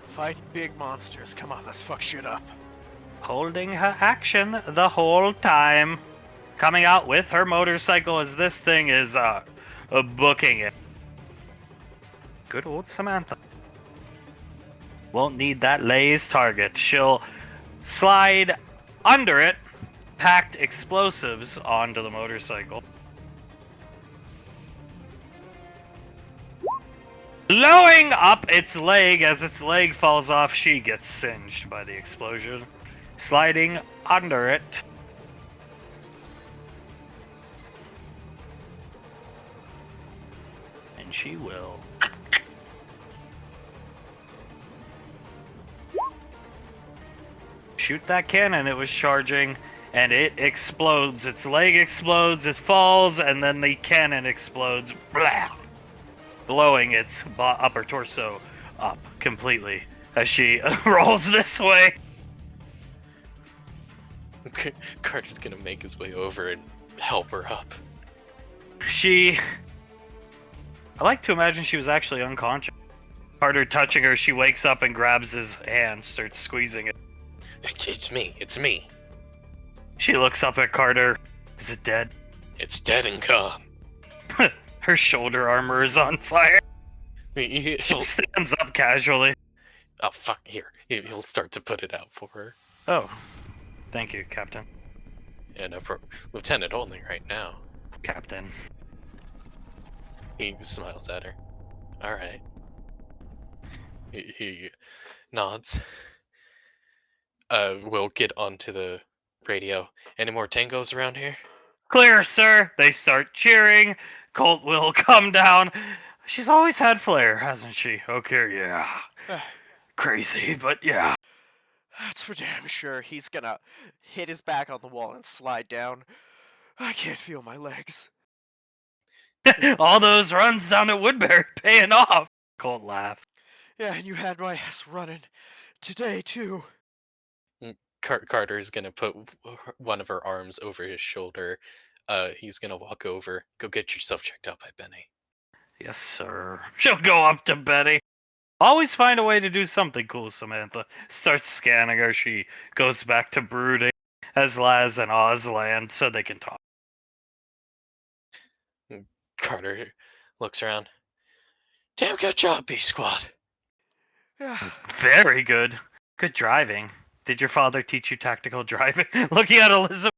Fight big monsters. Come on, let's fuck shit up. Holding her action the whole time. Coming out with her motorcycle as this thing is booking it. Good old Samantha. Won't need that Lay's target. She'll slide under it, packed explosives onto the motorcycle. Blowing up its leg. As its leg falls off, she gets singed by the explosion. Sliding under it. And she will shoot that cannon it was charging, and it explodes. Its leg explodes, it falls, and then the cannon explodes. Blah! Blowing its upper torso up completely as she rolls this way. Carter's gonna make his way over and help her up. I like to imagine she was actually unconscious. Carter touching her, she wakes up and grabs his hand, starts squeezing it. It's me. She looks up at Carter. Is it dead? It's dead and gone. Her shoulder armor is on fire. She He'll, stands up casually. oh, fuck, here. He'll start to put it out for her. Oh, thank you, Captain. Yeah, no, Lieutenant only right now. Captain. He smiles at her. All right. He nods. We'll get onto the radio. Any more tangos around here? Clear, sir! They start cheering. Colt will come down. She's always had flair, hasn't she? Okay, yeah. Crazy, but yeah. That's for damn sure. He's gonna hit his back on the wall and slide down. I can't feel my legs. All those runs down at Woodbury paying off. Colt laughed. Yeah, and you had my ass running today, too. Carter's gonna put one of her arms over his shoulder. He's gonna walk over. Go get yourself checked out by Benny. Yes, sir. She'll go up to Betty. Always find a way to do something cool, Samantha. Starts scanning her. She goes back to brooding as Laz and Oz land so they can talk. Carter looks around. Damn good job, B Squad. Yeah. Very good. Good driving. Did your father teach you tactical driving? Looking at Elizabeth.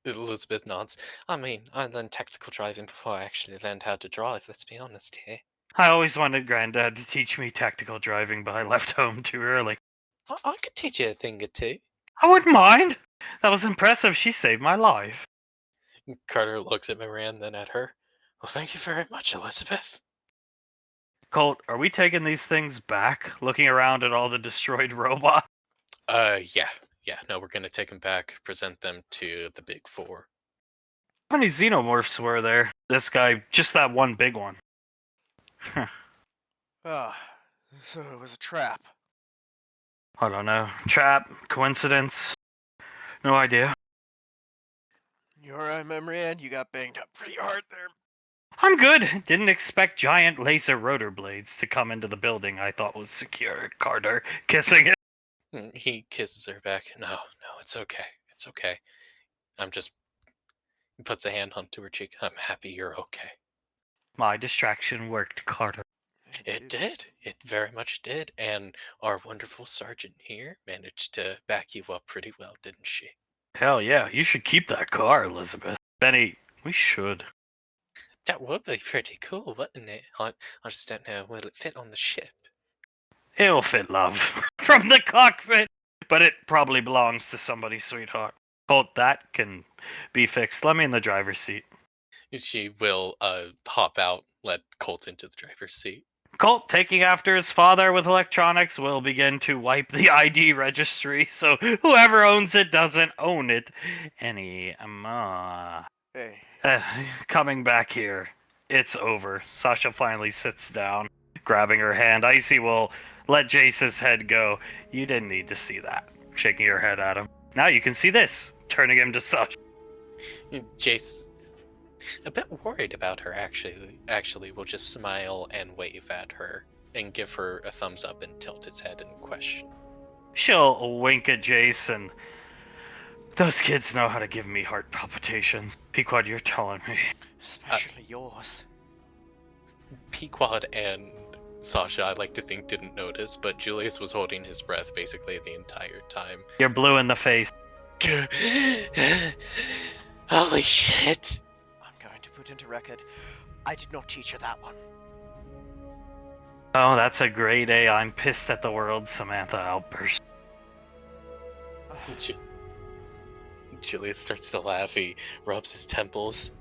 Elizabeth nods. I mean, I learned tactical driving before I actually learned how to drive, let's be honest here. I always wanted Granddad to teach me tactical driving, but I left home too early. I could teach you a thing or two. I wouldn't mind. That was impressive. She saved my life. Carter looks at Moran, then at her. Well, thank you very much, Elizabeth. Colt, are we taking these things back? Looking around at all the destroyed robots? Yeah. No, we're gonna take them back, present them to the Big Four. How many xenomorphs were there? This guy, just that one big one. So it was a trap. I don't know. Trap? Coincidence? No idea. You alright, Memrian? You got banged up pretty hard there. I'm good. Didn't expect giant laser rotor blades to come into the building I thought was secure. Carter kissing it. He kisses her back. No, it's okay. It's okay. I'm just... He puts a hand onto her cheek. I'm happy you're okay. My distraction worked, Carter. It did. It very much did. And our wonderful sergeant here managed to back you up pretty well, didn't she? Hell yeah, you should keep that car, Elizabeth. Benny, we should. That would be pretty cool, wouldn't it? I just don't know, will it fit on the ship? It'll fit, love. From the cockpit. But it probably belongs to somebody, sweetheart. Colt, that can be fixed. Let me in the driver's seat. She will hop out, let Colt into the driver's seat. Colt, taking after his father with electronics, will begin to wipe the ID registry so whoever owns it doesn't own it anymore. Hey. Coming back here. It's over. Sasha finally sits down, grabbing her hand. Icy will let Jace's head go. You didn't need to see that. Shaking her head at him. Now you can see this. Turning him to Sasha. Jace, a bit worried about her, actually will just smile and wave at her and give her a thumbs up and tilt his head in question. She'll wink at Jace and... Those kids know how to give me heart palpitations. Pequod, you're telling me. Especially yours. Pequod and Sasha, I'd like to think, didn't notice, but Julius was holding his breath basically the entire time. You're blue in the face. Holy shit! I'm going to put into record, I did not teach her that one. Oh, that's a great A. I'm pissed at the world, Samantha outburst. Julius starts to laugh. He rubs his temples.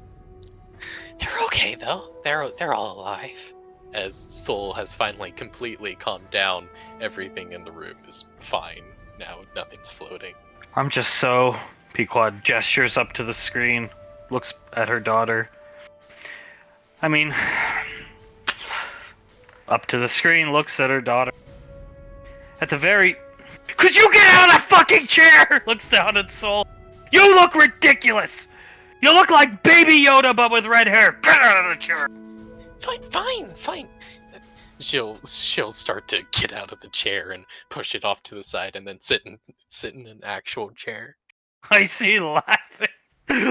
They're okay though. They're all alive. As Soul has finally completely calmed down, everything in the room is fine now. Nothing's floating. I'm just so... Pequod gestures up to the screen, looks at her daughter. I mean... Up to the screen, looks at her daughter. At the very... Could you get out of that fucking chair? Looks down at Soul. You look ridiculous! You look like Baby Yoda, but with red hair. Get out of the chair! Fine. She'll start to get out of the chair and push it off to the side and then sit in an actual chair. I see laughing.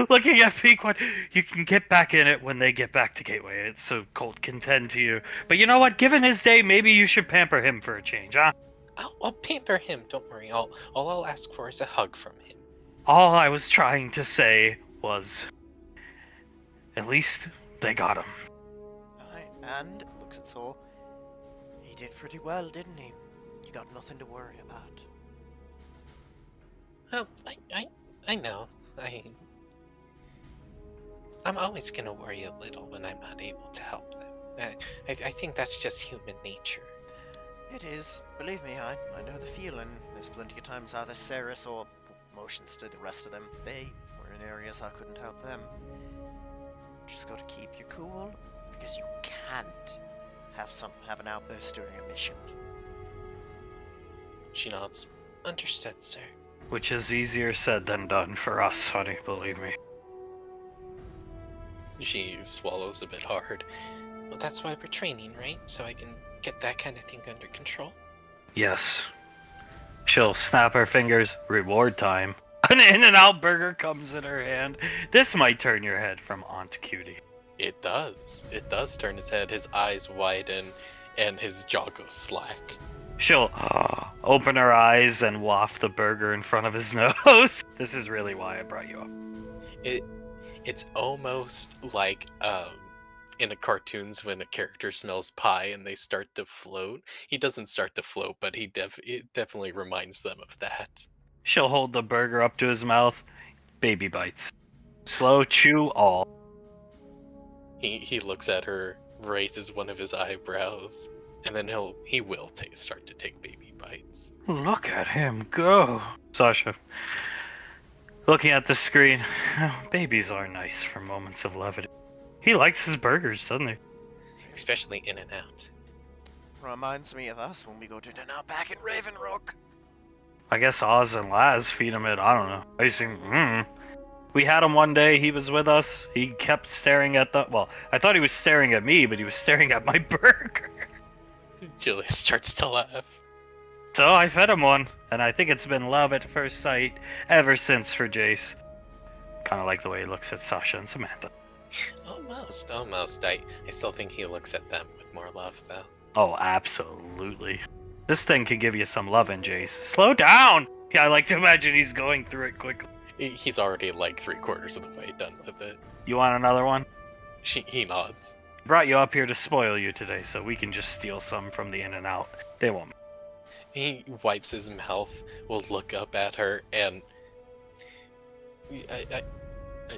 Looking at Pequod, you can get back in it when they get back to Gateway, so Colt can tend to you. But you know what? Given his day, maybe you should pamper him for a change, huh? I'll pamper him, don't worry. All I'll ask for is a hug from him. All I was trying to say was... At least they got him. Aye, and looks at Saul. He did pretty well, didn't he? You got nothing to worry about. Well, I know. I'm always gonna worry a little when I'm not able to help them. I think that's just human nature. It is. Believe me, I know the feeling. There's plenty of times either Ceres or motions to the rest of them. They were in areas I couldn't help them. Just gotta keep you cool, because you can't have an outburst during a mission. She nods. Understood, sir. Which is easier said than done for us, honey, believe me. She swallows a bit hard. Well, that's why we're training, right? So I can get that kind of thing under control. Yes. She'll snap her fingers. Reward time. An In-N-Out burger comes in her hand. This might turn your head from Aunt Cutie. It does. It does turn his head. His eyes widen, and his jaw goes slack. She'll open her eyes and waft the burger in front of his nose. This is really why I brought you up. It's almost like in a cartoons when a character smells pie and they start to float. He doesn't start to float, but it definitely reminds them of that. She'll hold the burger up to his mouth. Baby bites. Slow chew all. He looks at her, raises one of his eyebrows, and then he will start to take baby bites. Look at him go. Sasha, looking at the screen. Babies are nice for moments of levity. He likes his burgers, doesn't he? Especially In-N-Out. Reminds me of us when we go to dinner back in Raven Rock. I guess Oz and Laz feed him it. I don't know. I think, We had him one day. He was with us. He kept staring at well, I thought he was staring at me, but he was staring at my burger. Julia starts to laugh. So I fed him one, and I think it's been love at first sight ever since for Jace. Kind of like the way he looks at Sasha and Samantha. Almost. I still think he looks at them with more love, though. Oh, absolutely. This thing can give you some loving, Jace. Slow down! Yeah, I like to imagine he's going through it quickly. He's already like 3/4 of the way done with it. You want another one? He nods. Brought you up here to spoil you today, so we can just steal some from the In-N-Out. They won't. He wipes his mouth, will look up at her, and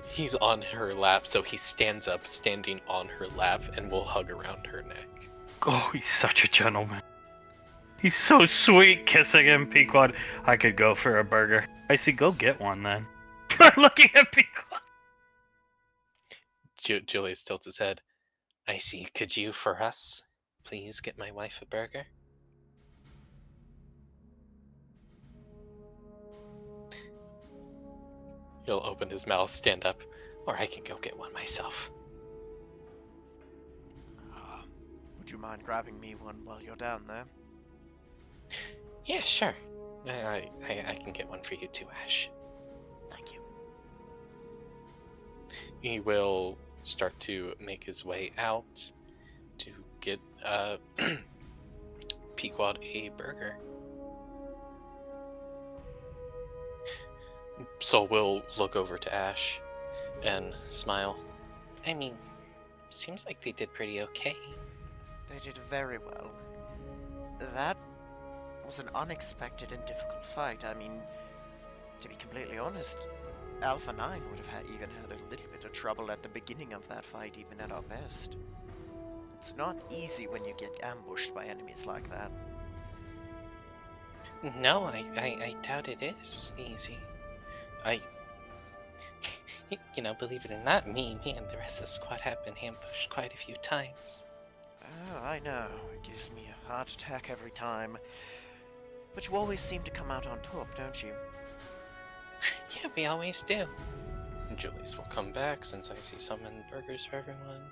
he's on her lap, so he stands up, standing on her lap, and will hug around her neck. Oh, he's such a gentleman. He's so sweet, kissing him. Pequod, I could go for a burger. I see, go get one then. Looking at Pequod. Julius tilts his head. I see. Could you, for us, please get my wife a burger? He'll open his mouth, stand up, or I can go get one myself. Would you mind grabbing me one while you're down there? Yeah, sure. I can get one for you too, Ash. Thank you. He will start to make his way out to get Pequod a burger. So we'll look over to Ash and smile. I mean, seems like they did pretty okay. They did very well. That was an unexpected and difficult fight. I mean, to be completely honest, Alpha 9 would have even had a little bit of trouble at the beginning of that fight, even at our best. It's not easy when you get ambushed by enemies like that. No, I doubt it is easy. Believe it or not, me and the rest of the squad have been ambushed quite a few times. Oh, I know. It gives me a heart attack every time. But you always seem to come out on top, don't you? Yeah, we always do. Julius will come back since I see summoned burgers for everyone.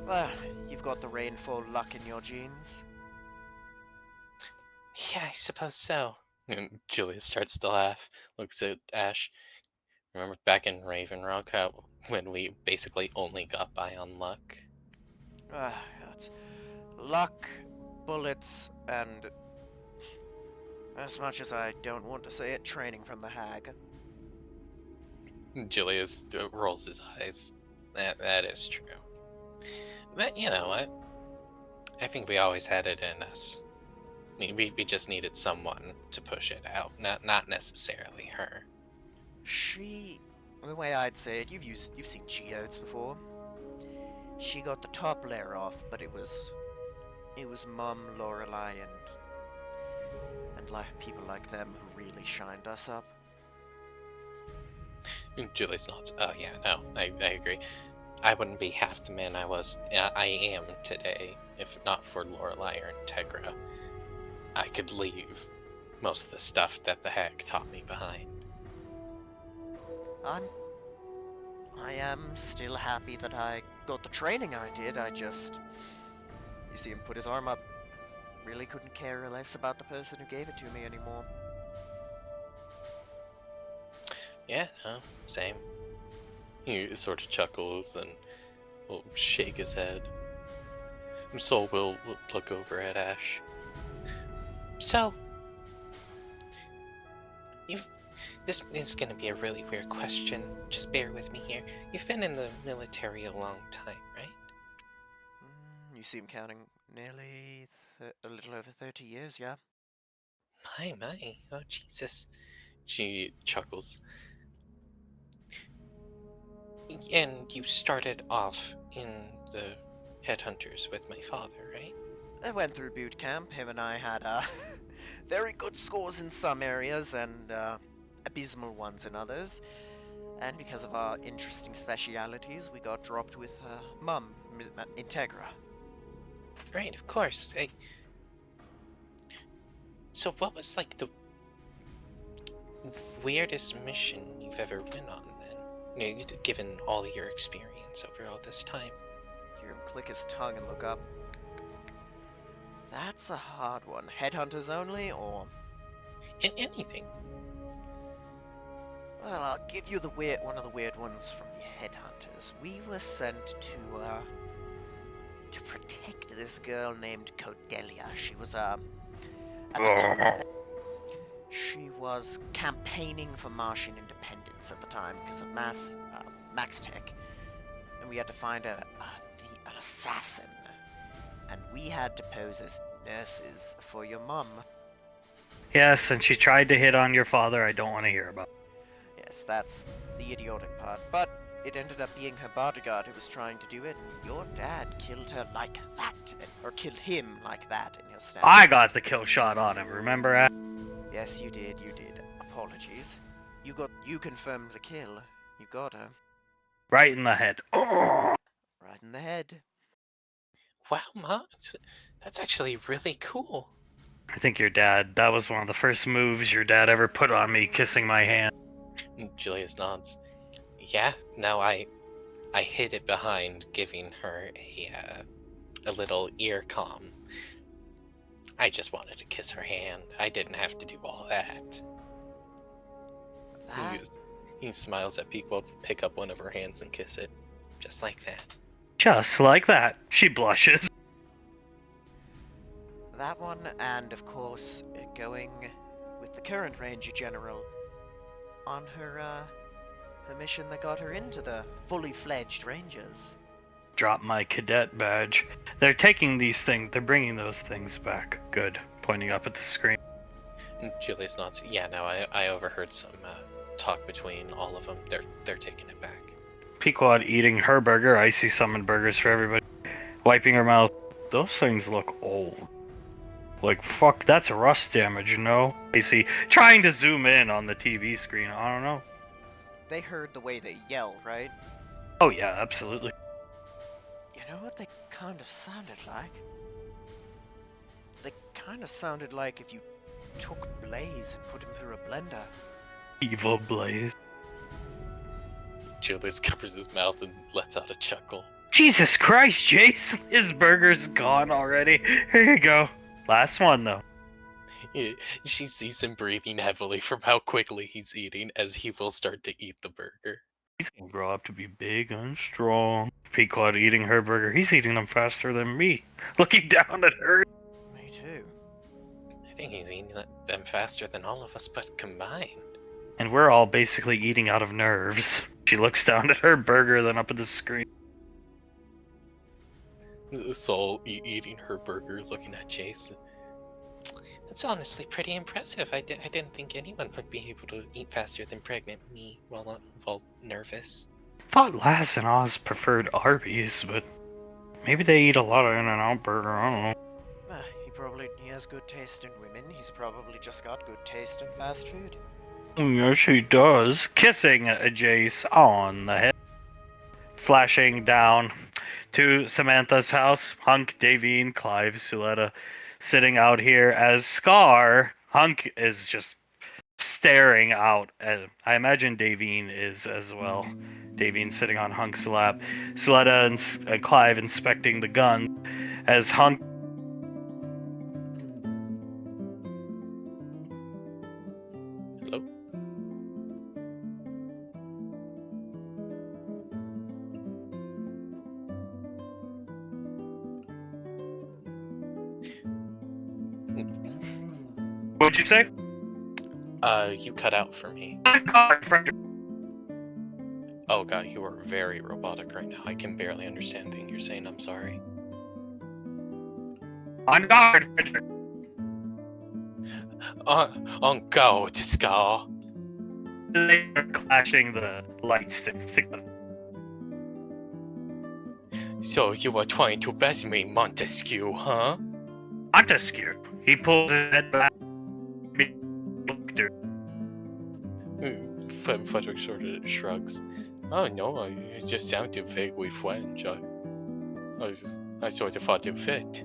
Well, you've got the rainfall luck in your genes. Yeah, I suppose so. And Julius starts to laugh, looks at Ash. Remember back in Raven Rock when we basically only got by on luck? It's luck, bullets, and, as much as I don't want to say it, training from the hag. Julius rolls his eyes. That is true. But you know what? I think we always had it in us. We just needed someone to push it out, not necessarily her. The way I'd say it, you've seen geodes before. She got the top layer off, but it was Mum, Lorelei, and like people like them who really shined us up. Julius nods. Oh yeah, no, I agree. I wouldn't be half the man I am today if not for Lorelei or Integra. I could leave most of the stuff that the hack taught me behind. I am still happy that I got the training I did. You see him put his arm up. Really couldn't care less about the person who gave it to me anymore. Yeah, no, same. He sort of chuckles and will shake his head. And Soul will look over at Ash. So, this is going to be a really weird question. Just bear with me here. You've been in the military a long time, right? You see him counting nearly a little over 30 years, yeah? My. Oh, Jesus. She chuckles. And you started off in the headhunters with my father, right? I went through boot camp. Him and I had very good scores in some areas and abysmal ones in others. And because of our interesting specialities, we got dropped with Mum, Integra. Right, of course. So what was like the weirdest mission you've ever been on then? Given all your experience over all this time. Hear him click his tongue and look up. That's a hard one. Headhunters only, or? Anything. Well, I'll give you one of the weird ones from the headhunters. We were sent to protect this girl named Cordelia. She was at the time, she was campaigning for Martian independence at the time because of Max Tech, and we had to find an assassin, and we had to pose as nurses for your mum. Yes, and she tried to hit on your father. I don't want to hear about. Yes, that's the idiotic part, but it ended up being her bodyguard who was trying to do it, and your dad killed her like that, or killed him like that in your snap. I got the kill shot on him, remember? Ash? Yes, you did. Apologies. You confirmed the kill. You got her. Right in the head. Right in the head. Wow, Mom, that's actually really cool. I think your dad, that was one of the first moves your dad ever put on me, kissing my hand. Julius nods. Yeah, no, I hid it behind giving her a little ear comm. I just wanted to kiss her hand. I didn't have to do all that. He smiles at Pequod, pick up one of her hands and kiss it. Just like that. Just like that. She blushes. That one, and of course, going with the current Ranger General on her mission that got her into the fully fledged Rangers. Drop my cadet badge. They're taking these things, they're bringing those things back. Good. Pointing up at the screen. Julius nods. Yeah, no, I overheard some talk between all of them. They're taking it back. Pequod eating her burger. Icy summoned burgers for everybody. Wiping her mouth. Those things look old. Like, fuck, that's rust damage, no? Icy trying to zoom in on the TV screen. I don't know. They heard the way they yelled, right? Oh, yeah, absolutely. You know what they kind of sounded like? They kind of sounded like if you took Blaze and put him through a blender. Evil Blaze. Julius covers his mouth and lets out a chuckle. Jesus Christ, Jason! His burger's gone already. Here you go. Last one, though. She sees him breathing heavily from how quickly he's eating as he will start to eat the burger. He's gonna grow up to be big and strong. Pequod eating her burger. He's eating them faster than me. Looking down at her. Me too. I think he's eating them faster than all of us but combined. And we're all basically eating out of nerves. She looks down at her burger, then up at the screen. Sol eating her burger, looking at Jason. That's honestly pretty impressive. I didn't think anyone would be able to eat faster than pregnant me while nervous. I thought Laz and Oz preferred Arby's, but maybe they eat a lot of In-N-Out Burger, I don't know. He has good taste in women. He's probably just got good taste in fast food. Yes, he does. Kissing Jace on the head. Flashing down to Samantha's house. Hunk, Davine, Clive, Suletta sitting out here as Scar. Hunk is just staring out at. I imagine Davine is as well. Davine sitting on Hunk's lap. Suletta and Clive inspecting the gun as Hunk. Hello? What'd you say? You cut out for me. Oh god, you are very robotic right now. I can barely understand anything you're saying. I'm sorry. On guard, Frederick. On go to Scar. They are clashing the light sticks together. So you were trying to best me, Montesquieu, huh? Montesquieu. He pulls his head back. Frederick sort of shrugs. Oh no, it just sounded vaguely French. I sort of thought it fit.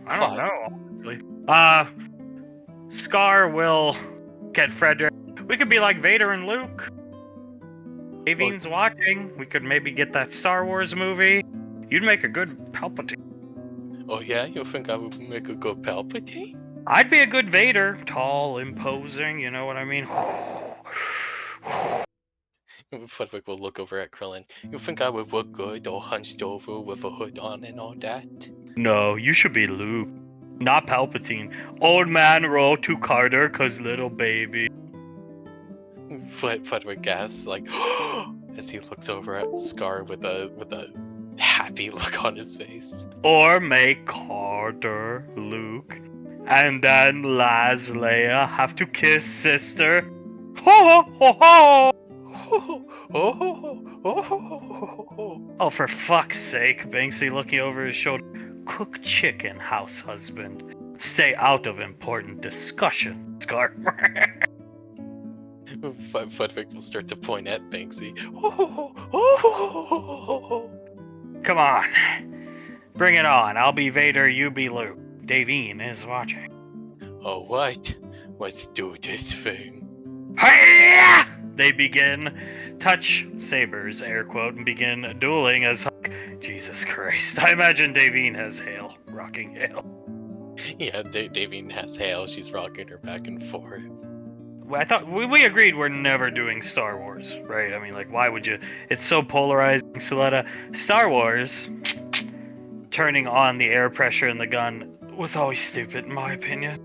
I don't know, honestly. Scar will get Frederick. We could be like Vader and Luke. Davine's watching. We could maybe get that Star Wars movie. You'd make a good Palpatine. Oh yeah, you think I would make a good Palpatine? I'd be a good Vader. Tall, imposing, you know what I mean? Frederick will look over at Krillin. You think I would look good all hunched over with a hood on and all that? No, you should be Luke. Not Palpatine. Old man roll to Carter, cause little baby. Frederick gasps like as he looks over at Scar with a happy look on his face. Or make Carter Luke. And then Laz Leia have to kiss sister. Ho ho ho ho! Oh, for fuck's sake, Banksy looking over his shoulder. Cook chicken, house husband. Stay out of important discussion, Scar. Frederick will start to point at Banksy. Come on. Bring it on. I'll be Vader, you be Luke. Davine is watching. Alright, let's do this thing. Hiya! They begin touch sabers, air quote, and begin dueling as Jesus Christ. I imagine Davine has hail. Rocking hail. Yeah, Davine has hail. She's rocking her back and forth. I thought we agreed we're never doing Star Wars, right? I mean, like, why would you? It's so polarizing, Suletta. Star Wars, turning on the air pressure in the gun was always stupid, in my opinion.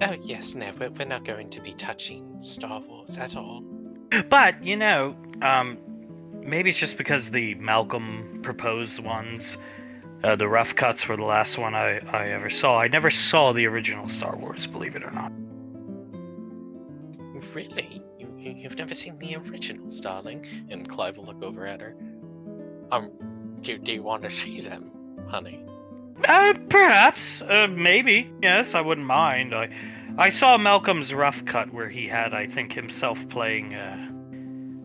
Oh, yes, no, we're not going to be touching Star Wars at all. But, you know, maybe it's just because the Malcolm proposed ones, the rough cuts were the last one I ever saw. I never saw the original Star Wars, believe it or not. Really? You've never seen the originals, darling? And Clive will look over at her. Do you want to see them, honey? Perhaps. Maybe. Yes, I wouldn't mind. I saw Malcolm's rough cut where he had, I think, himself playing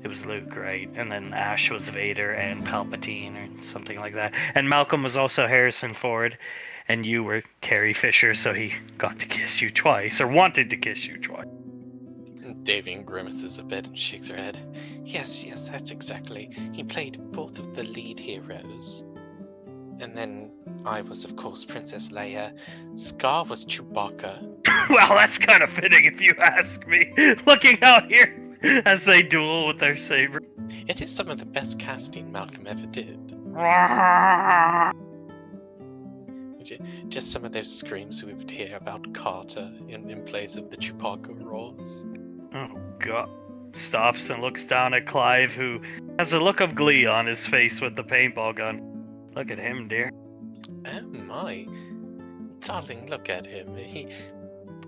It was Luke, right? And then Ash was Vader and Palpatine or something like that. And Malcolm was also Harrison Ford, and you were Carrie Fisher, so he got to kiss you twice, or wanted to kiss you twice. Davian grimaces a bit and shakes her head. Yes, that's exactly. He played both of the lead heroes. And then I was, of course, Princess Leia. Scar was Chewbacca. Well, that's kind of fitting if you ask me. Looking out here as they duel with their saber. It is some of the best casting Malcolm ever did. Just some of those screams we would hear about Carter in place of the Chewbacca roars. Oh, God. Stops and looks down at Clive, who has a look of glee on his face with the paintball gun. Look at him, dear. Oh my. Darling, look at him.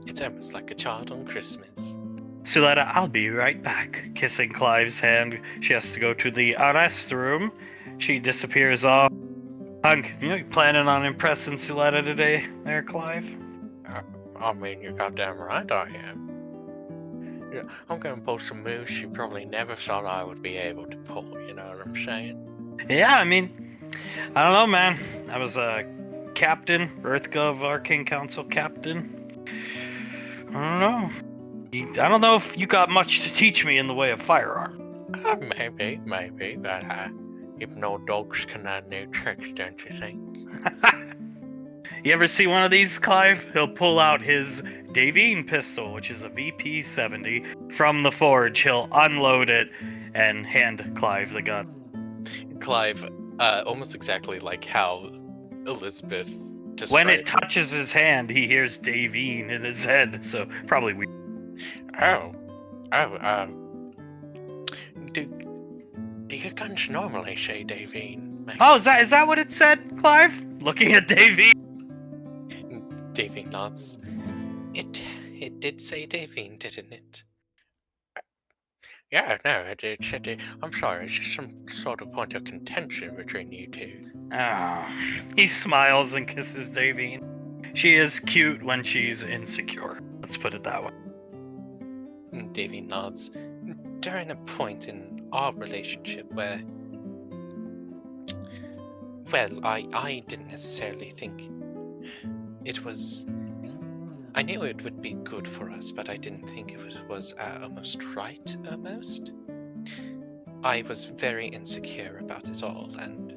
It's almost like a child on Christmas. Suletta, I'll be right back. Kissing Clive's hand, she has to go to the arrest room. She disappears off. You planning on impressing Suletta today, there, Clive? I mean, you're goddamn right I am. Yeah, I'm gonna pull some moves you probably never thought I would be able to pull, you know what I'm saying? Yeah, I mean, I don't know, man. I was a captain, EarthGov Arcane Council captain. I don't know. I don't know if you got much to teach me in the way of firearm. Maybe, but if no dogs can learn new tricks, don't you think? You ever see one of these, Clive? He'll pull out his Davine pistol, which is a VP-70, from the forge. He'll unload it and hand Clive the gun. Clive, almost exactly like how Elizabeth described. When it touches his hand, he hears Davine in his head, so probably we. Do your guns normally say Davine? Mate? Oh, is that what it said, Clive? Looking at Davine. Davine nods. It did say Davine, didn't it? Yeah, no, it. I'm sorry, it's just some sort of point of contention between you two. Oh, he smiles and kisses Davine. She is cute when she's insecure. Let's put it that way. Davine nods. During a point in our relationship where, well, I didn't necessarily think it was. I knew it would be good for us, but I didn't think it was almost right, almost. I was very insecure about it all, and,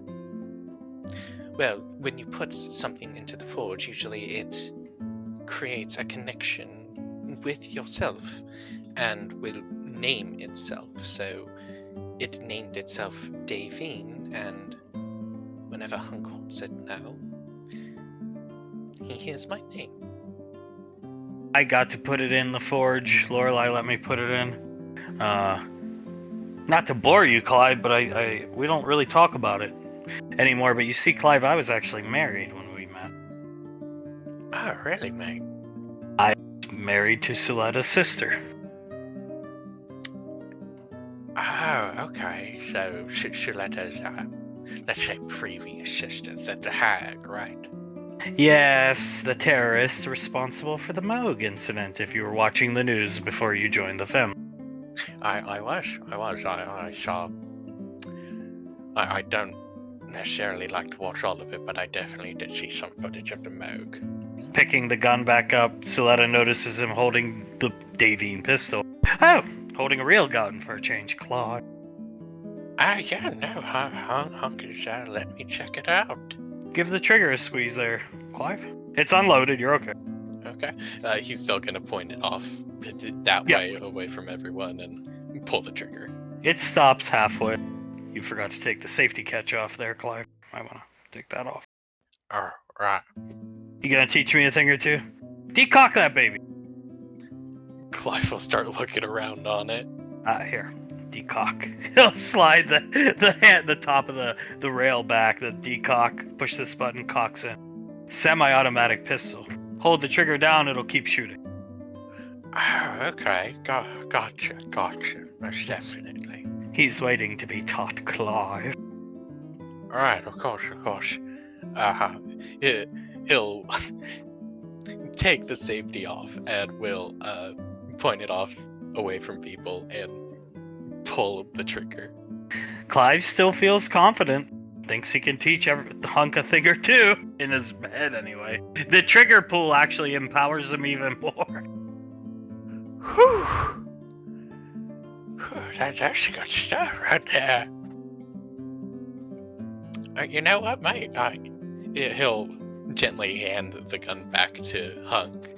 well, when you put something into the forge, usually it creates a connection with yourself and will name itself. So it named itself Davine, and whenever Hunkhold said no, he hears my name. I got to put it in the forge. Lorelai let me put it in. Not to bore you, Clive, but we don't really talk about it anymore. But you see, Clive, I was actually married when we met. Oh, really, mate? I was married to Suletta's sister. Oh, okay. So Suletta's, let's say, previous sister, the hag, right? Yes, the terrorist responsible for the Moog incident, if you were watching the news before you joined the family. I was. I saw. I don't necessarily like to watch all of it, but I definitely did see some footage of the Moog. Picking the gun back up, Suletta notices him holding the Davine pistol. Oh, holding a real gun for a change, Claude. Yeah, no, Hunk is, let me check it out. Give the trigger a squeeze there, Clive. It's unloaded, you're okay. Okay. He's still gonna point it off that way, away from everyone, and pull the trigger. It stops halfway. You forgot to take the safety catch off there, Clive. I want to take that off. Right. You gonna teach me a thing or two? Decock that baby. Clive will start looking around on it. Here. Decock. He'll slide the top of the rail back, the decock, push this button, cocks in. Semi-automatic pistol. Hold the trigger down, it'll keep shooting. Oh, okay. Gotcha. Most definitely. He's waiting to be taught, Clive. Alright, of course. He'll take the safety off and will point it off away from people and pull the trigger. Clive still feels confident. Thinks he can teach Hunk a thing or two. In his head, anyway. The trigger pull actually empowers him even more. Whew. That's good stuff right there. You know what, mate? He'll gently hand the gun back to Hunk.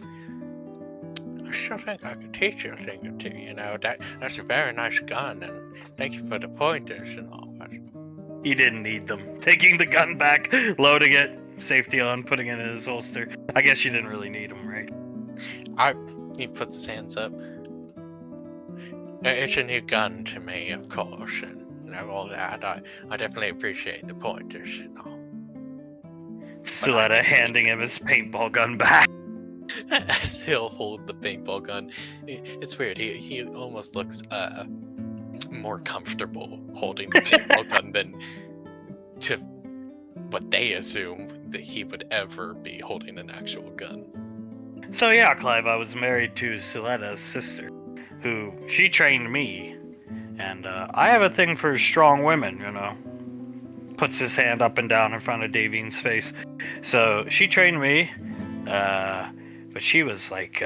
I still think I can teach you a thing or two, you know. That's a very nice gun, and thank you for the pointers and all. But He didn't need them. Taking the gun back, loading it, safety on, putting it in his holster. I guess you didn't really need them, right? He puts his hands up. it's a new gun to me, of course, and you know all that. I definitely appreciate the pointers and all. Suletta handing him his paintball gun back. As he'll hold the paintball gun, it's weird. He almost looks more comfortable holding the paintball gun than to what they assume that he would ever be holding an actual gun. So yeah, Clive, I was married to Suletta's sister, who she trained me, and I have a thing for strong women, you know. Puts his hand up and down in front of Davine's face. So she trained me, but she was like,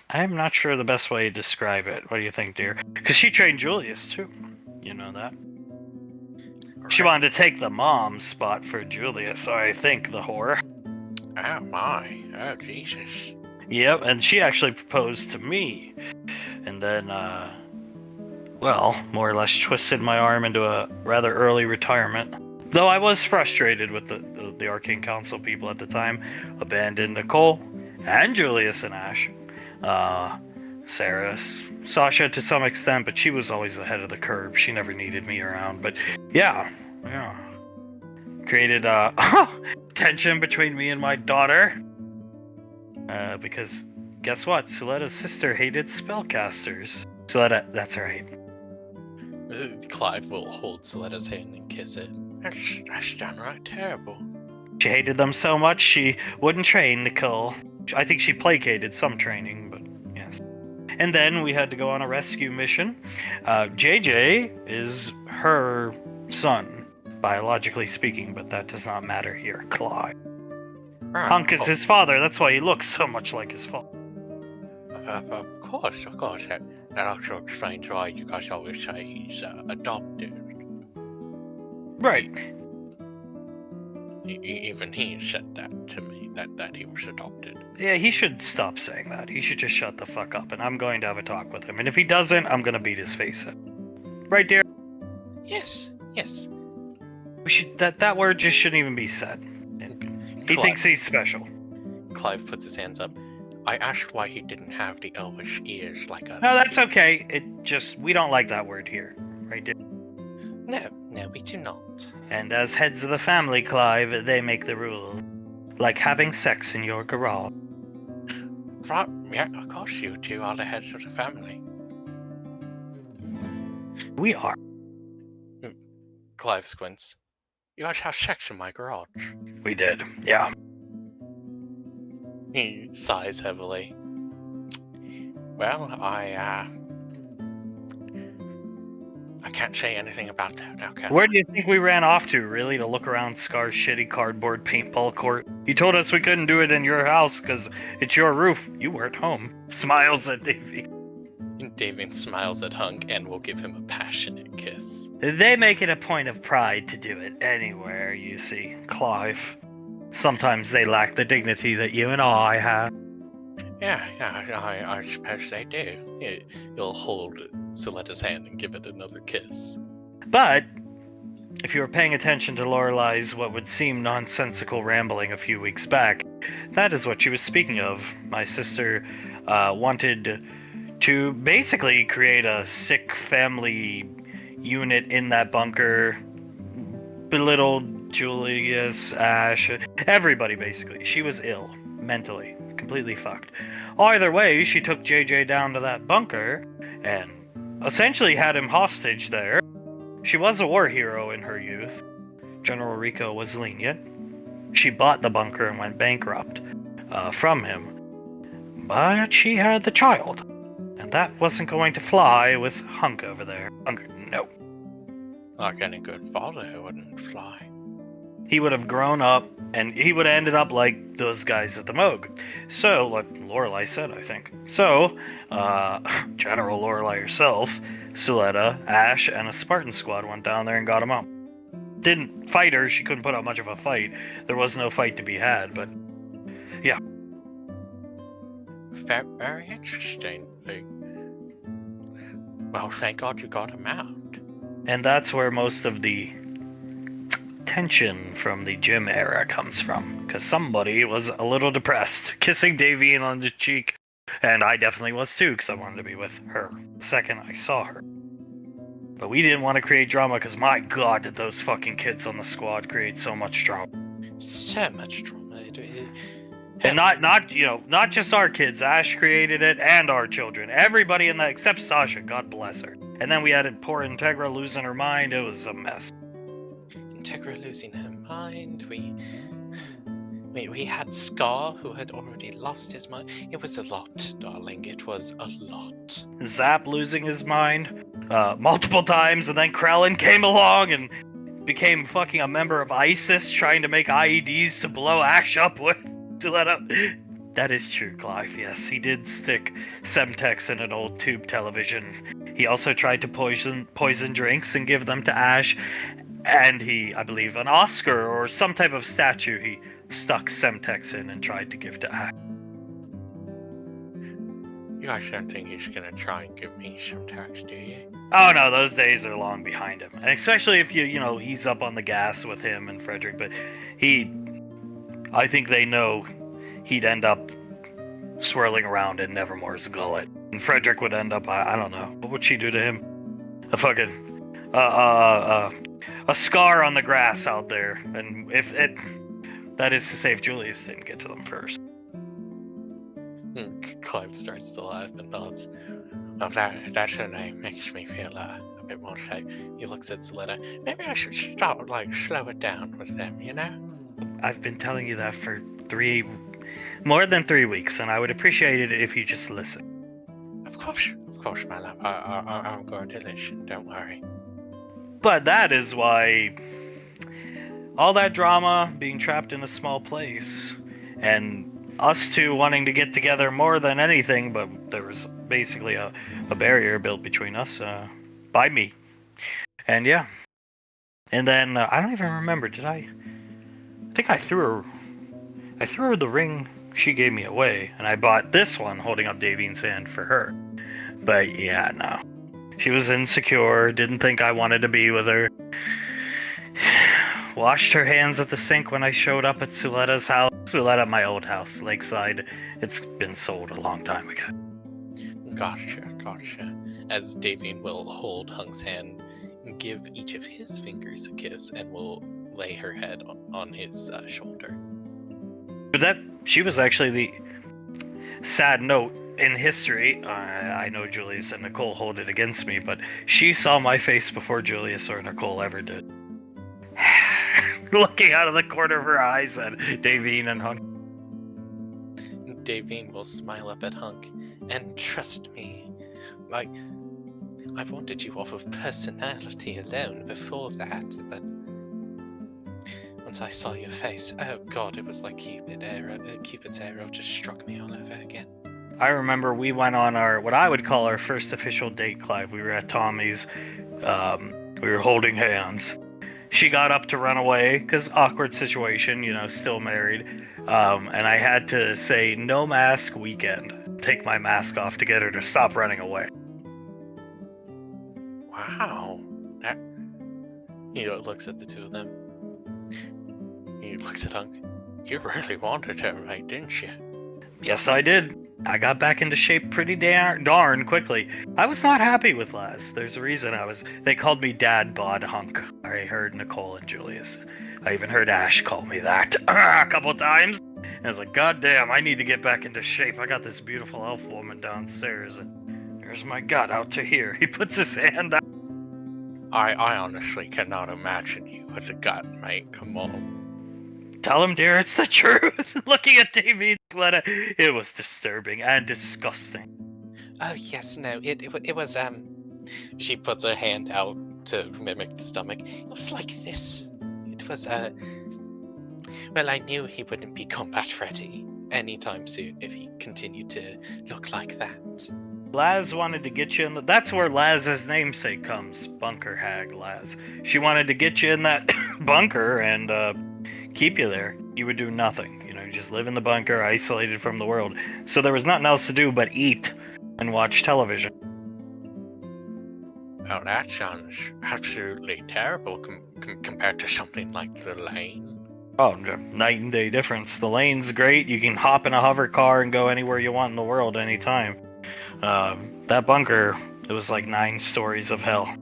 I'm not sure the best way to describe it. What do you think, dear? Because she trained Julius too. You know that. She wanted to take the mom spot for Julius, I think, the whore. Oh my! Oh Jesus! Yep, and she actually proposed to me. And then, well, more or less twisted my arm into a rather early retirement. Though I was frustrated with the Arcane Council people at the time. Abandoned Nicole, and Julius and Ash. Sarah, Sasha to some extent, but she was always ahead of the curve. She never needed me around. But yeah. Created tension between me and my daughter. Because guess what? Suletta's sister hated spellcasters. Suletta, that's right. Clive will hold Suletta's hand and kiss it. That's downright terrible. She hated them so much she wouldn't train Nicole. I think she placated some training, but yes. And then we had to go on a rescue mission. JJ is her son, biologically speaking, but that does not matter here. Clive. Hunk is his father, that's why he looks so much like his father. Of course. That also explains why you guys always say he's adopted. Right. Even he said that to me, that he was adopted. Yeah, he should stop saying that. He should just shut the fuck up, and I'm going to have a talk with him. And if he doesn't, I'm going to beat his face in. Right, dear? Yes. We should, that word just shouldn't even be said. He thinks he's special. Clive puts his hands up. I asked why he didn't have the elvish ears like others. No, that's okay. We don't like that word here. Right, dear? No, we do not. And as heads of the family, Clive, they make the rules. Like having sex in your garage. Right, yeah, of course you two are the heads of the family. We are. Clive squints. You guys have sex in my garage. We did, yeah. He sighs heavily. Well, I can't say anything about that now, can Where do you think we ran off to, really? To look around Scar's shitty cardboard paintball court? You told us we couldn't do it in your house because it's your roof. You weren't home. Smiles at Davy. David smiles at Hunk and will give him a passionate kiss. They make it a point of pride to do it anywhere, you see, Clive. Sometimes they lack the dignity that you and I have. Yeah, I suppose they do. He'll hold Suletta's hand and give it another kiss. But, if you were paying attention to Lorelai's what would seem nonsensical rambling a few weeks back, that is what she was speaking of. My sister wanted to basically create a sick family unit in that bunker, belittled Julius, Ash, everybody basically. She was ill, mentally, completely fucked. Either way, she took JJ down to that bunker and essentially had him hostage there. She was a war hero in her youth. General Rico was lenient. She bought the bunker and went bankrupt from him. But she had the child. And that wasn't going to fly with Hunk over there. Hunk, no. Like any good father, it wouldn't fly. He would have grown up, and he would have ended up like those guys at the Moog. So, like Lorelei said, I think. So, General Lorelei herself, Suletta, Ash, and a Spartan squad went down there and got him out. Didn't fight her, she couldn't put up much of a fight. There was no fight to be had, but yeah. Very interesting. Well, thank God you got him out. And that's where most of the tension from the gym era comes from, because somebody was a little depressed, kissing Davine on the cheek, and I definitely was too, because I wanted to be with her the second I saw her. But we didn't want to create drama, because my god, did those fucking kids on the squad create so much drama. So much drama. And not just our kids. Ash created it, and our children. Everybody in that, except Sasha, God bless her. And then we had poor Integra losing her mind. It was a mess. Integra losing her mind. We had Scar, who had already lost his mind. It was a lot, darling. It was a lot. Zap losing his mind multiple times, and then Krellin came along and became fucking a member of ISIS, trying to make IEDs to blow Ash up with. To let up. That is true, Clive. Yes, he did stick Semtex in an old tube television. He also tried to poison drinks and give them to Ash. And he, I believe, an Oscar or some type of statue he stuck Semtex in and tried to give to Ash. You guys don't think he's gonna try and give me Semtex, do you? Oh no, those days are long behind him. And especially if he's up on the gas with him and Frederick, but I think they know he'd end up swirling around in Nevermore's gullet. And Frederick would end up, I don't know, what would she do to him? A fucking, a scar on the grass out there. And that is to say, if Julius didn't get to them first. Clive starts to laugh and nods. Well, that certainly makes me feel a bit more safe. He looks at Suletta. Maybe I should start, slow it down with them, you know? I've been telling you that for more than 3 weeks, and I would appreciate it if you just listen. Of course, my love. I'm going to listen, don't worry. But that is why all that drama, being trapped in a small place, and us two wanting to get together more than anything, but there was basically a barrier built between us by me. And yeah. And then, I don't even remember, did I think I threw her the ring she gave me away, and I bought this one holding up Davine's hand for her. But yeah, no. She was insecure, didn't think I wanted to be with her. Washed her hands at the sink when I showed up at Suletta's house. Suletta, my old house, Lakeside. It's been sold a long time ago. Gotcha. As Davine will hold Hunk's hand, give each of his fingers a kiss, and will lay her head on his shoulder. But she was actually the sad note in history. I know Julius and Nicole hold it against me, but she saw my face before Julius or Nicole ever did. Looking out of the corner of her eyes at Davine and Hunk. Davine will smile up at Hunk, and trust me, I wanted you off of personality alone before that, but once I saw your face, oh god, it was like Cupid's arrow just struck me all over again. I remember we went on what I would call our first official date, Clive. We were at Tommy's. We were holding hands. She got up to run away, because awkward situation, still married. And I had to say, no mask weekend. Take my mask off to get her to stop running away. Wow. He looks at the two of them. He looks at Hunk. You really wanted her, right, didn't you? Yes, I did. I got back into shape pretty darn quickly. I was not happy with last. There's a reason they called me Dad Bod Hunk. I heard Nicole and Julius. I even heard Ash call me that a couple times. And I was like, God damn, I need to get back into shape. I got this beautiful elf woman downstairs, and there's my gut out to here. He puts his hand out. I honestly cannot imagine you with a gut, mate. Come on. Tell him, dear, it's the truth. Looking at David's letter, it was disturbing and disgusting. Oh yes, no, it was She puts her hand out to mimic the stomach. It was like this. It was well, I knew he wouldn't be combat ready anytime soon if he continued to look like that. Laz wanted to get you in that's where Laz's namesake comes, Bunker Hag Laz. She wanted to get you in that bunker and keep you there. You would do nothing. You just live in the bunker, isolated from the world. So there was nothing else to do but eat and watch television. Oh, that sounds absolutely terrible compared to something like the lane. Oh, night and day difference. The lane's great. You can hop in a hover car and go anywhere you want in the world anytime. That bunker, it was like 9 stories of hell.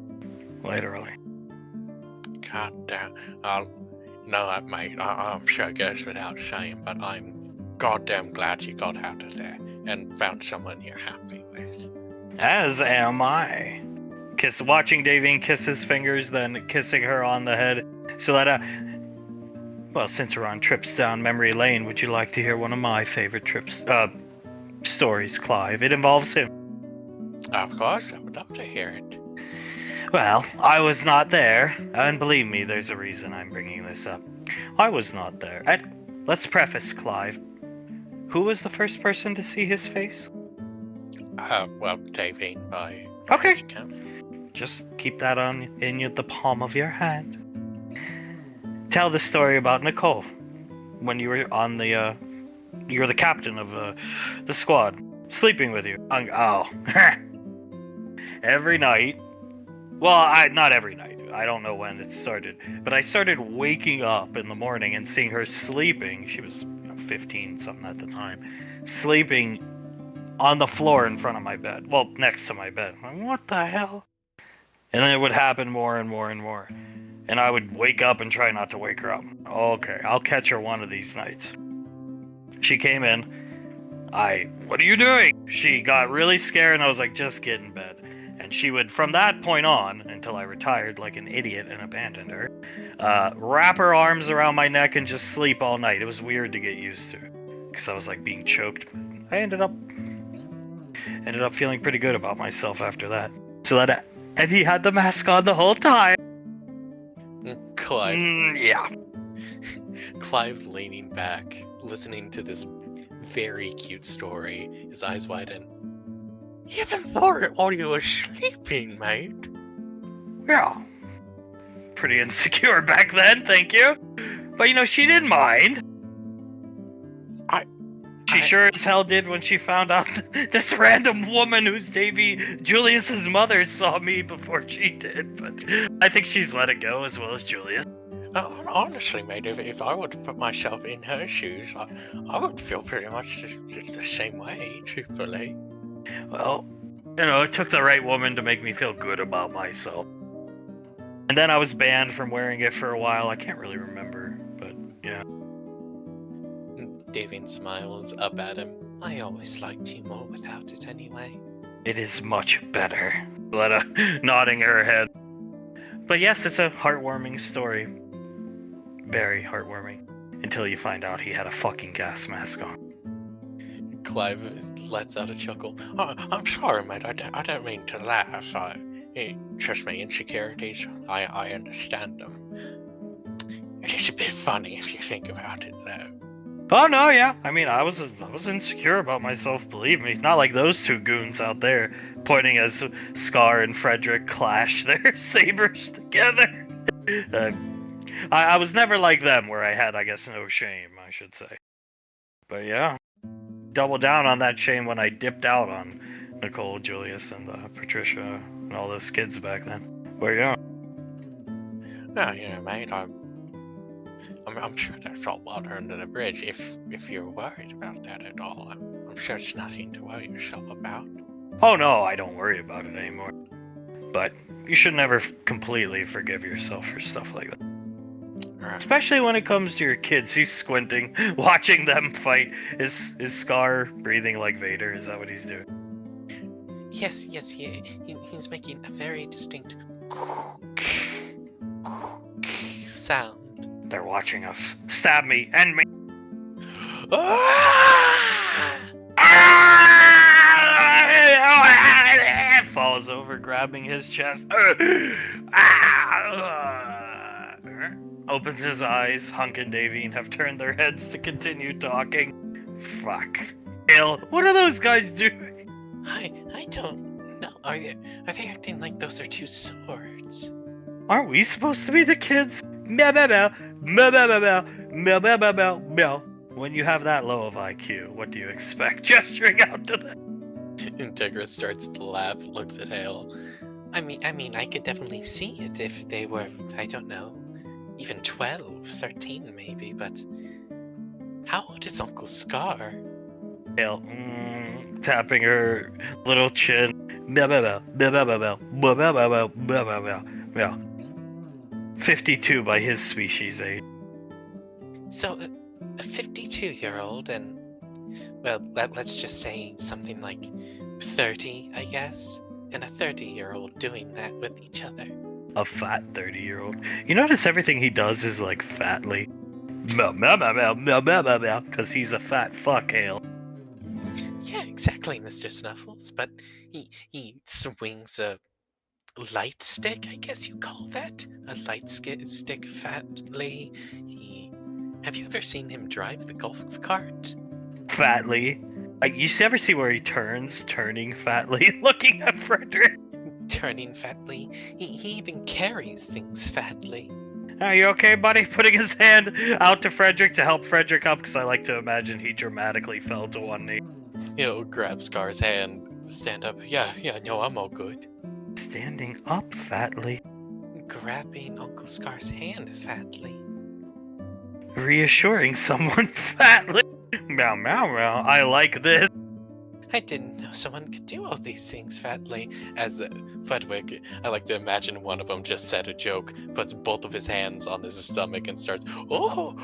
Literally. God damn. No, mate, I'm sure it goes without saying, but I'm goddamn glad you got out of there and found someone you're happy with. As am I. Watching Davine kiss his fingers, then kissing her on the head. Suletta, well, since we're on trips down memory lane, would you like to hear one of my favorite stories, Clive? It involves him. Of course, I would love to hear it. Well, I was not there, and believe me, there's a reason I'm bringing this up. I was not there. Let's preface, Clive. Who was the first person to see his face? Well, Davine, by Okay. his account. Just keep that in the palm of your hand. Tell the story about Nicole. When you were on the, you were the captain of the squad, sleeping with you. Oh. Every night. Well, not every night. I don't know when it started. But I started waking up in the morning and seeing her sleeping. She was 15-something at the time. Sleeping on the floor in front of my bed. Well, next to my bed. I'm like, what the hell? And then it would happen more and more and more. And I would wake up and try not to wake her up. Okay, I'll catch her one of these nights. She came in. What are you doing? She got really scared and I was like, just get in bed. And she would, from that point on, until I retired like an idiot and abandoned her, wrap her arms around my neck and just sleep all night. It was weird to get used to. Because I was like being choked. I ended up feeling pretty good about myself after that. And he had the mask on the whole time. Clive. Yeah. Clive leaning back, listening to this very cute story, his eyes widen. Even more while you were sleeping, mate. Yeah. Pretty insecure back then, thank you. But she didn't mind. She sure as hell did when she found out this random woman who's Julius's mother saw me before she did. But I think she's let it go as well as Julius. Honestly, mate, if I were to put myself in her shoes, I would feel pretty much the same way, truthfully. Well, it took the right woman to make me feel good about myself. And then I was banned from wearing it for a while. I can't really remember, but yeah. Davine smiles up at him. I always liked you more without it anyway. It is much better. Letta nodding her head. But yes, it's a heartwarming story. Very heartwarming. Until you find out he had a fucking gas mask on. Clive lets out a chuckle. I'm sorry, mate. I don't mean to laugh. Trust me, insecurities, I understand them. It is a bit funny if you think about it, though. Oh no, yeah. I mean, I was insecure about myself, believe me. Not like those two goons out there, pointing as Scar and Frederick clash their sabers together. I was never like them, where I had, I guess, no shame, I should say. But yeah, double down on that shame when I dipped out on Nicole, Julius, and Patricia, and all those kids back then. But yeah. No, mate, I'm sure that's all water under the bridge. If you're worried about that at all, I'm sure it's nothing to worry yourself about. Oh no, I don't worry about it anymore. But you should never completely forgive yourself for stuff like that. Especially when it comes to your kids. He's squinting, watching them fight. Is Scar breathing like Vader? Is that what he's doing? Yes, he's making a very distinct sound. They're watching us. Stab me and me. falls over, grabbing his chest. Opens his eyes. Hunk and Davine have turned their heads to continue talking. Fuck. Hell, what are those guys doing? I don't know. Are they acting like those are two swords? Aren't we supposed to be the kids? Meow, meow, meow. Meow, meow, meow, meow. Meow, meow, meow, meow, meow. When you have that low of IQ, what do you expect? Gesturing out to them. Integra starts to laugh, looks at Hale. I mean, I could definitely see it if they were, I don't know, even 12, 13 maybe, but how old is Uncle Scar? Hale, tapping her little chin. Meow, meow, meow, meow, meow, meow, meow, meow, meow, meow, meow, meow, meow. 52 by his species age. So, a 52-year-old and, well, let's just say something like 30, I guess, and a 30-year-old doing that with each other. A fat 30-year-old. You notice everything he does is like fatly. Meow, meow, meow, meow, meow, meow, meow, meow, because he's a fat fuck, Hale. Yeah, exactly, Mr. Snuffles, but he swings a light stick, I guess you call that? A light stick fatly. Have you ever seen him drive the golf cart? Fatly. You ever see where he turning fatly, looking at Frederick? Turning fatly. He even carries things fatly. Are you okay, buddy? Putting his hand out to Frederick to help Frederick up, because I like to imagine he dramatically fell to one knee. Grab Scar's hand, stand up. Yeah, no, I'm all good. Standing up fatly. Grabbing Uncle Scar's hand fatly. Reassuring someone fatly. Meow, meow, meow. I like this. I didn't know someone could do all these things fatly. As Fredwick, I like to imagine one of them just said a joke, puts both of his hands on his stomach and starts, oh.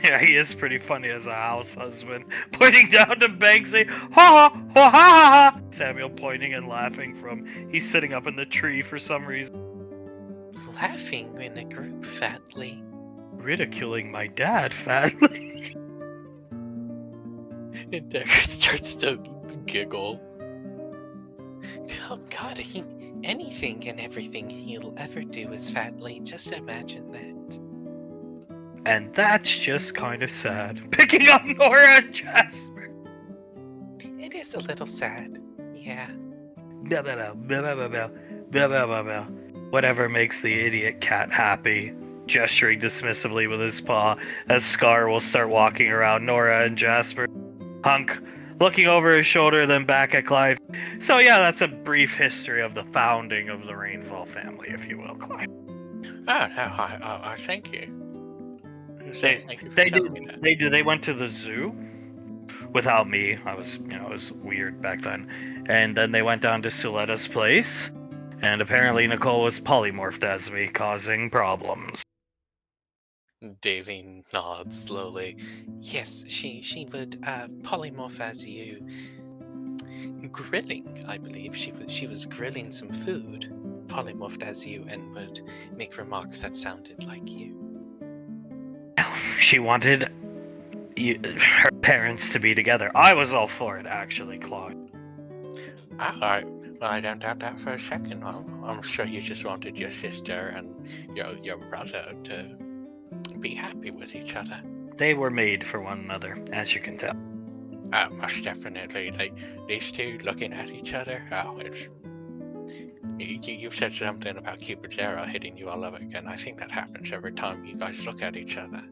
Yeah, he is pretty funny as a house husband. Pointing down to Banksy. Ha ha ha ha ha. Samuel pointing and laughing from he's sitting up in the tree for some reason. Laughing in a group fatly. Ridiculing my dad fatly. And Decker starts to giggle. Oh god, anything and everything he'll ever do is fatly. Just imagine that. And that's just kind of sad. Picking up Nora and Jasper. It is a little sad. Yeah. Blah, blah, blah, blah, blah, blah, blah, blah, blah, blah, blah. Whatever makes the idiot cat happy. Gesturing dismissively with his paw as Scar will start walking around Nora and Jasper. Hunk, looking over his shoulder, then back at Clive. So yeah, that's a brief history of the founding of the Rainfall family, if you will, Clive. Oh, no, thank you. Thank you for They telling me that. did. They went to the zoo without me. I was, it was weird back then. And then they went down to Suletta's place, and apparently Nicole was polymorphed as me, causing problems. Davy nods slowly. Yes, she would polymorph as you. Grilling, I believe. She was grilling some food, polymorphed as you, and would make remarks that sounded like you. She wanted her parents to be together. I was all for it, actually, Claude. I don't doubt that for a second. I'm sure you just wanted your sister and your brother to be happy with each other. They were made for one another, as you can tell. Most definitely. These two looking at each other. Oh, it's... You said something about Cupid's arrow hitting you all over again. I think that happens every time you guys look at each other.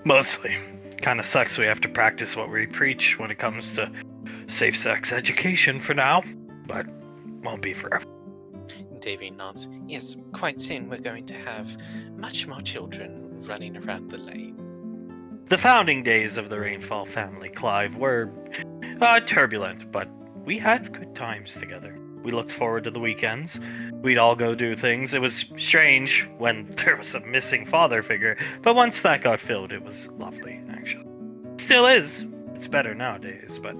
Mostly. Kinda sucks we have to practice what we preach when it comes to safe sex education for now, but won't be forever. Davy nods. Yes, quite soon we're going to have much more children running around the lane. The founding days of the Rainfall family, Clive, were turbulent, but we had good times together. We looked forward to the weekends. We'd all go do things. It was strange when there was a missing father figure, but once that got filled, it was lovely, actually. Still is. It's better nowadays, but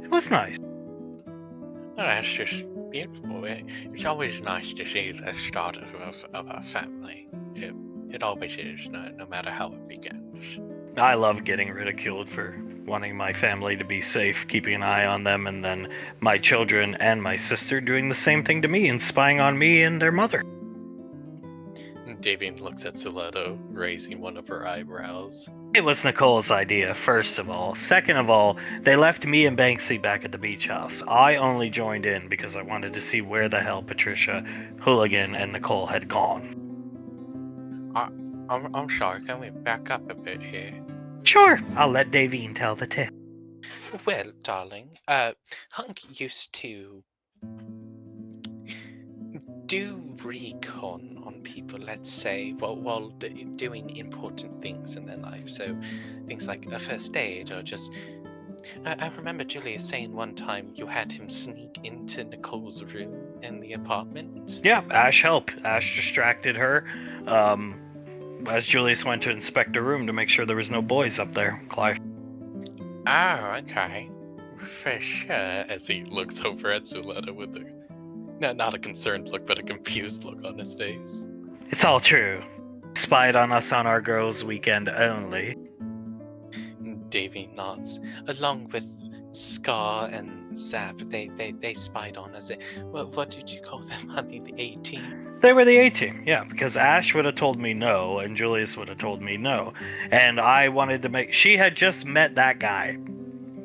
it was nice. Well, that's just beautiful. It's always nice to see the start of a family. It always is, no matter how it begins. I love getting ridiculed for wanting my family to be safe, keeping an eye on them, and then my children and my sister doing the same thing to me and spying on me and their mother. Davian looks at Stiletto, raising one of her eyebrows. It was Nicole's idea, first of all. Second of all, they left me and Banksy back at the beach house. I only joined in because I wanted to see where the hell Patricia, Hooligan, and Nicole had gone. I'm sorry, can we back up a bit here? Sure, I'll let Davine tell the tale. Well, darling, Hunk used to do recon on people, let's say, while doing important things in their life. So things like a first aid or just... I remember Julia saying one time you had him sneak into Nicole's room in the apartment. Yeah, Ash helped. Ash distracted her, as Julius went to inspect her room to make sure there was no boys up there, Clive. Oh, okay. For sure, as he looks over at Zuletta with not a concerned look, but a confused look on his face. It's all true. Spied on us on our girls' weekend only. Davy nods. Along with Scar and Zap, they spied on us. What did you call them, honey? The A-team? They were the A-team, yeah, because Ash would have told me no, and Julius would have told me no. And I wanted to make... She had just met that guy.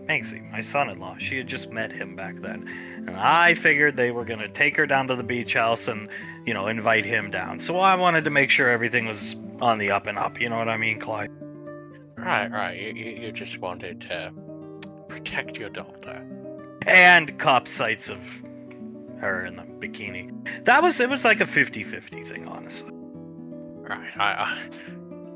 Banksy, my son-in-law. She had just met him back then. And I figured they were going to take her down to the beach house and, invite him down. So I wanted to make sure everything was on the up and up, you know what I mean, Clyde? Right. You just wanted to protect your daughter. And cop sights of her in the bikini. It was like a 50-50 thing, honestly. Right,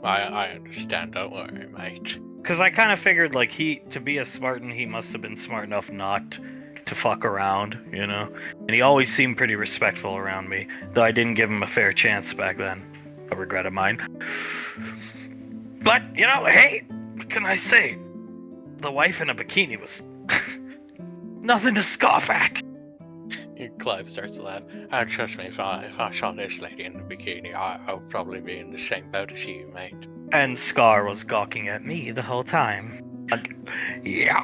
I understand, don't worry, mate. Because I kind of figured, like, to be a Spartan, he must have been smart enough not to fuck around, And he always seemed pretty respectful around me, though I didn't give him a fair chance back then. A regret of mine. But, hey, what can I say? The wife in a bikini was nothing to scoff at. Clive starts to laugh. Trust me, if I saw this lady in the bikini, I would probably be in the same boat as you, mate. And Scar was gawking at me the whole time. Yeah.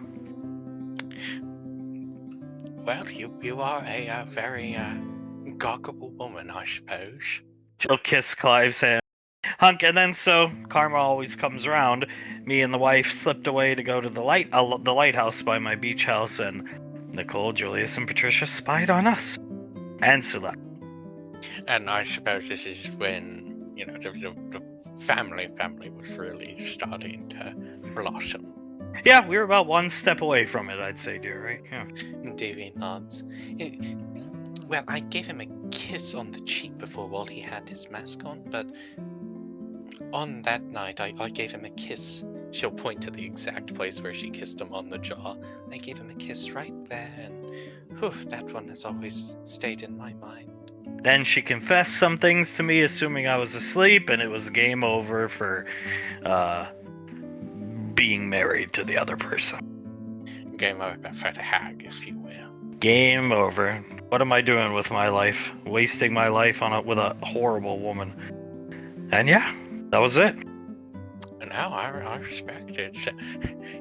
Well, you are a very gawkable woman, I suppose. She'll kiss Clive's hand. Hunk, and then so karma always comes around. Me and the wife slipped away to go to the lighthouse by my beach house, and Nicole, Julius, and Patricia spied on us. And Sula. And I suppose this is when, the family was really starting to blossom. Yeah, we were about one step away from it, I'd say, dear, right? Yeah. Davy nods. Well, I gave him a kiss on the cheek before while he had his mask on, but on that night, I gave him a kiss. She'll point to the exact place where she kissed him on the jaw. I gave him a kiss right there, and that one has always stayed in my mind. Then she confessed some things to me, assuming I was asleep, and it was game over for being married to the other person. Game over for the hag, if you will. Game over. What am I doing with my life? Wasting my life with a horrible woman. And yeah, that was it. And now I respect it.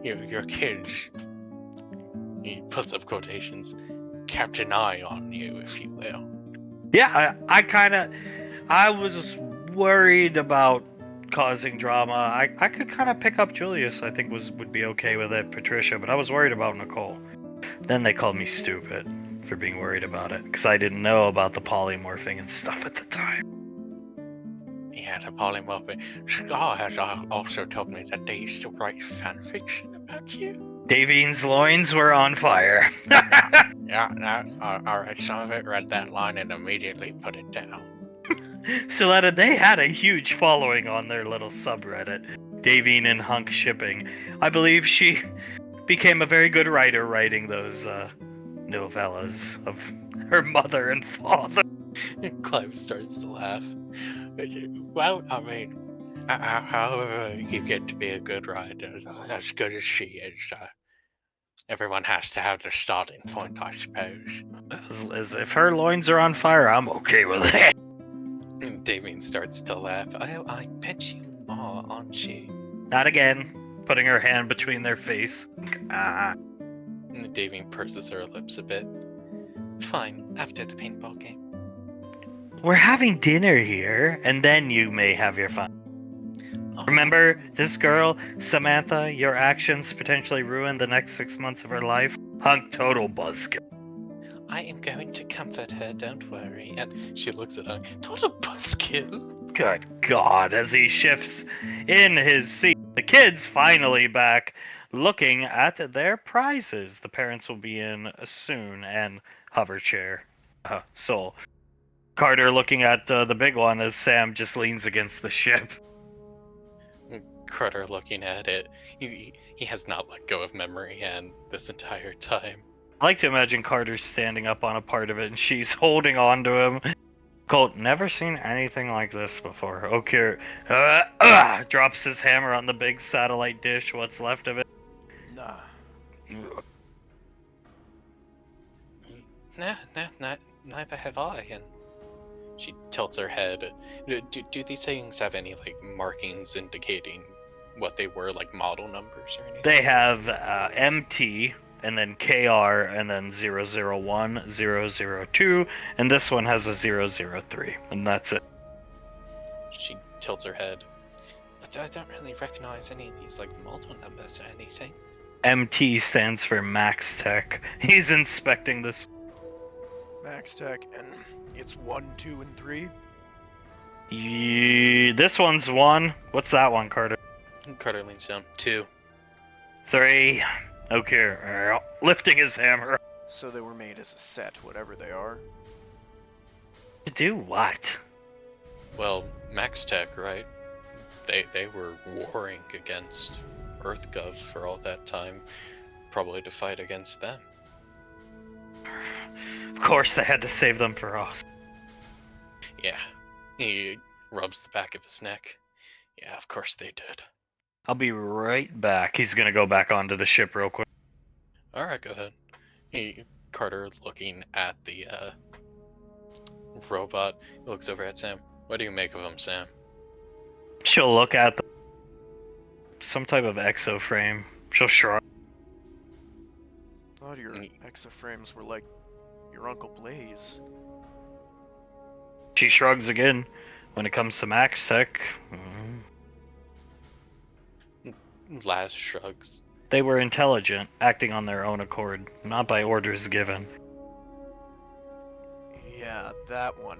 Your kids, He puts up quotations. Kept an eye on you, if you will. Yeah, I was worried about causing drama. I could kind of pick up Julius. I think would be okay with it, Patricia, but I was worried about Nicole. Then they called me stupid for being worried about it, because I didn't know about the polymorphing and stuff at the time. Yeah, the polymorphic. Scar has also told me that they used to write fanfiction about you. Davine's loins were on fire. Yeah, no, I read some of it, read that line, and immediately put it down. Soletta, they had a huge following on their little subreddit, Davine and Hunk shipping. I believe she became a very good writer writing those novellas of her mother and father. Clive starts to laugh. Well, I mean, however you get to be a good writer, as good as she is, everyone has to have their starting point, I suppose. As if her loins are on fire, I'm okay with it. Davine starts to laugh. I bet you are, aren't you? Not again. putting her hand between their face. Ah. Davine purses her lips a bit. Fine, after the paintball game. We're having dinner here, and then you may have your fun. Oh, Remember, this girl, Samantha, your actions potentially ruined the next 6 months of her life? Hunk total buzzkill. I am going to comfort her, don't worry. And she looks at Hunk. Total buzzkill. Good God, as he shifts in his seat. The kid's finally back, looking at their prizes. The parents will be in soon, and hover chair. Soul. Carter looking at the big one as Sam just leans against the ship. Carter looking at it. He has not let go of memory hand this entire time. I like to imagine Carter standing up on a part of it and she's holding on to him. Colt, never seen anything like this before. Okay, drops his hammer on the big satellite dish, what's left of it. Nah. Neither have I. And she tilts her head. Do these things have any like markings indicating what they were, like model numbers or anything? They have MT, and then KR, and then 001, 002, and this one has a 003, and that's it. She tilts her head. I don't really recognize any of these like model numbers or anything. MT stands for Max Tech. He's inspecting this. Max Tech, and it's 1, 2, and 3. This one's 1. What's that one, Carter? Carter leans down. 2. 3. Okay, lifting his hammer. So they were made as a set, whatever they are. To do what? Well, Max Tech, right? They were warring against EarthGov for all that time, probably to fight against them. Of course they had to save them for us. Yeah. He rubs the back of his neck. Yeah, of course they did. I'll be right back. He's gonna go back onto the ship real quick. Alright, go ahead. Carter looking at the robot, he looks over at Sam. What do you make of him, Sam? She'll look at some type of exoframe. She'll shrug. Thought your exoframes were like your Uncle Blaze. She shrugs again. When it comes to Max Tech, Laz shrugs. they were intelligent, acting on their own accord, not by orders given. Yeah, that one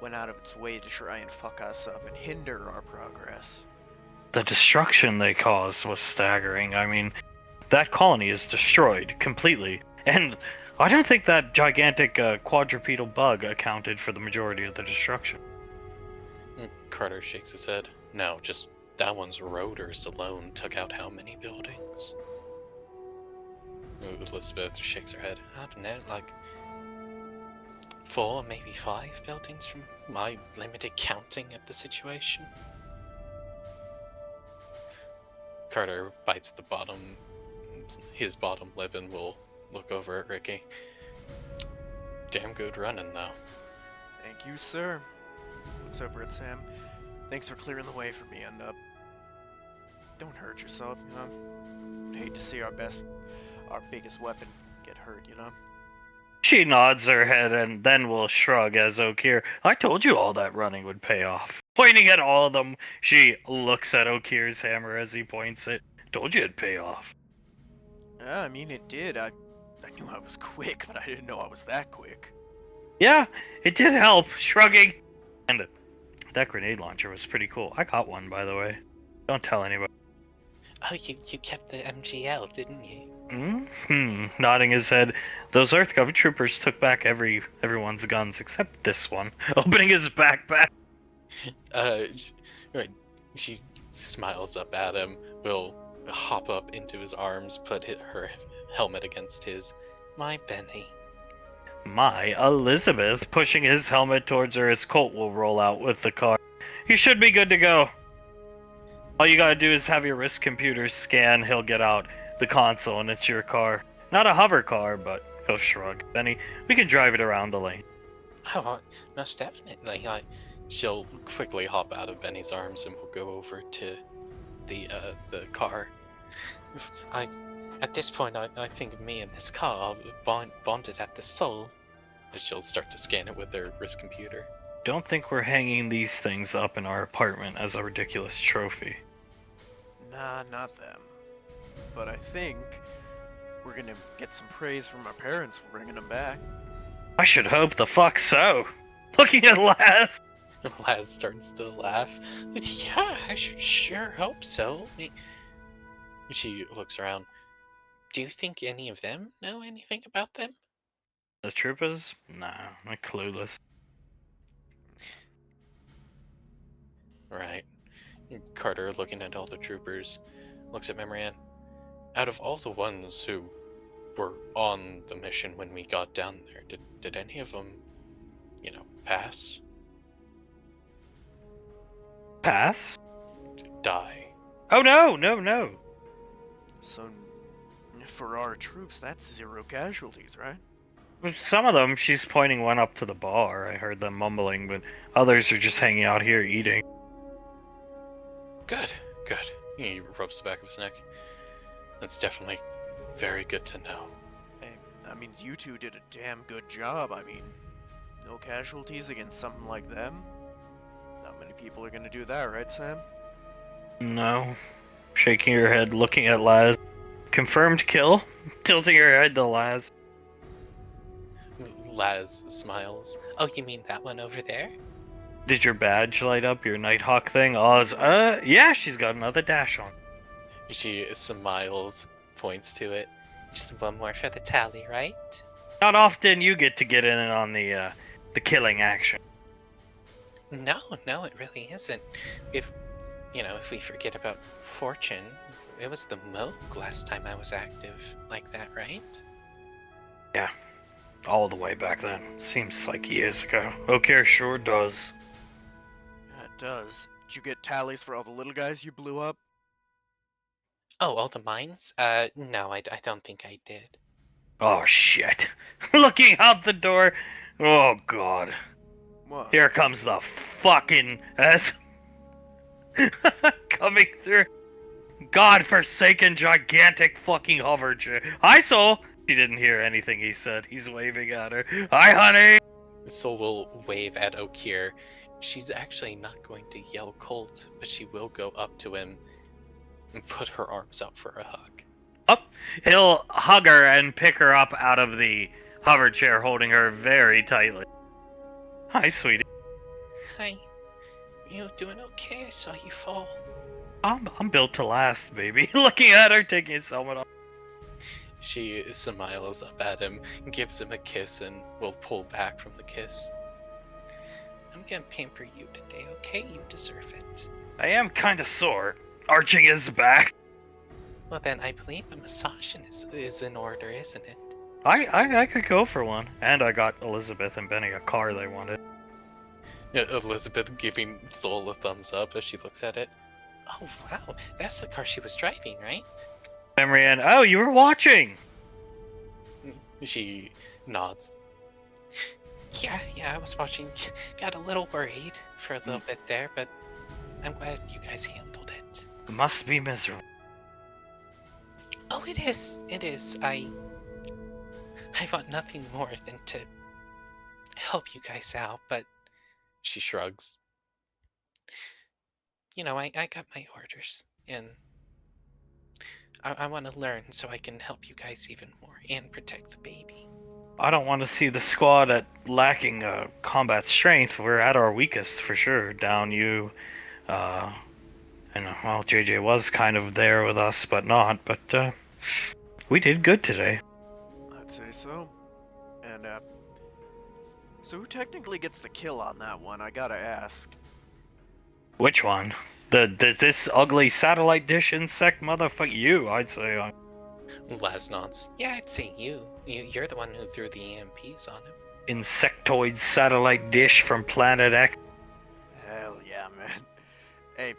went out of its way to try and fuck us up and hinder our progress. The destruction they caused was staggering. I mean, that colony is destroyed completely, and I don't think that gigantic quadrupedal bug accounted for the majority of the destruction. Carter shakes his head. No, just that one's rotors alone took out how many buildings? Elizabeth shakes her head. I don't know, like 4, maybe 5 buildings from my limited counting of the situation. Carter bites the his bottom lip, and will look over at Ricky. Damn good running, though. Thank you, sir. Looks over at Sam. Thanks for clearing the way for me, and don't hurt yourself, you know? Hate to see our biggest weapon get hurt, you know? She nods her head and then will shrug as Okir. I told you all that running would pay off. Pointing at all of them, she looks at Okir's hammer as he points it. Told you it'd pay off. Yeah, I mean, it did. I knew I was quick, but I didn't know I was that quick. Yeah, it did help. Shrugging. And that grenade launcher was pretty cool. I got one, by the way. Don't tell anybody. Oh, you kept the MGL, didn't you? Nodding his head. Those EarthGov troopers took back everyone's guns except this one. Opening his backpack. She smiles up at him, will hop up into his arms, put her helmet against his. My Benny. My Elizabeth, pushing his helmet towards her as Colt will roll out with the car. You should be good to go. All you gotta do is have your wrist computer scan, he'll get out the console and it's your car. Not a hover car, but he'll shrug. Benny, we can drive it around the lane. Oh, most definitely. She'll quickly hop out of Benny's arms and will go over to the car. At this point, I think me and this car are bonded at the soul. And she'll start to scan it with her wrist computer. Don't think we're hanging these things up in our apartment as a ridiculous trophy. Nah, not them. But I think we're gonna get some praise from our parents for bringing them back. I should hope the fuck so. Looking at Laz. Laz starts to laugh. Yeah, I should sure hope so. She looks around. Do you think any of them know anything about them? The troopers? Nah, I'm clueless. Right. Carter, looking at all the troopers, looks at Memorian. Out of all the ones who were on the mission when we got down there, did any of them, pass? Pass? Die? Oh no. So, for our troops, that's 0 casualties, right? Some of them, she's pointing one up to the bar. I heard them mumbling, but others are just hanging out here eating. Good. He rubs the back of his neck. That's definitely very good to know. Hey, that means you two did a damn good job. I mean, no casualties against something like them. Not many people are gonna do that, right, Sam? No. Shaking her head, looking at Laz. Confirmed kill. Tilting her head to Laz. Laz smiles. Oh, you mean that one over there? Did your badge light up, your Nighthawk thing? Oz, yeah, she's got another dash on. She smiles, points to it. Just one more for the tally, right? Not often you get to get in on the killing action. No, it really isn't. If we forget about Fortune, it was the Moog last time I was active like that, right? Yeah, all the way back then. Seems like years ago. Okay, sure does. Yeah, it does. Did you get tallies for all the little guys you blew up? Oh, all the mines? No, I don't think I did. Oh shit. Looking out the door. Oh god. What? Here comes the fucking S coming through. God-forsaken gigantic fucking hover chair. Hi, Soul. She didn't hear anything he said. He's waving at her. Hi, honey. Soul will wave at Okir. She's actually not going to yell Colt, but she will go up to him and put her arms out for a hug. He'll hug her and pick her up out of the hover chair, holding her very tightly. Hi, sweetie. Hi. You doing okay? I saw you fall. I'm built to last, baby. Looking at her, taking his helmet off. She smiles up at him, gives him a kiss, and will pull back from the kiss. I'm gonna pamper you today, okay? You deserve it. I am kind of sore. Arching his back. Well then, I believe a massage is in order, isn't it? I could go for one. And I got Elizabeth and Benny a car they wanted. Yeah, Elizabeth giving Soul a thumbs up as she looks at it. Oh wow, that's the car she was driving, right? Marianne, oh, you were watching! She nods. Yeah, I was watching. Got a little worried for a little bit there, but I'm glad you guys handled it. Must be miserable. Oh, it is. I want nothing more than to help you guys out, but she shrugs. I got my orders, and I want to learn so I can help you guys even more and protect the baby. I don't want to see the squad at lacking combat strength. We're at our weakest for sure. Down you, and well, JJ was kind of there with us, but not. But we did good today. I'd say so. And, so who technically gets the kill on that one? I gotta ask. Which one? This ugly satellite dish insect motherfucker? You, I'd say. Laz nods. Yeah, I'd say you. You're the one who threw the EMPs on him. Insectoid satellite dish from Planet X. Hell yeah, man. Hey,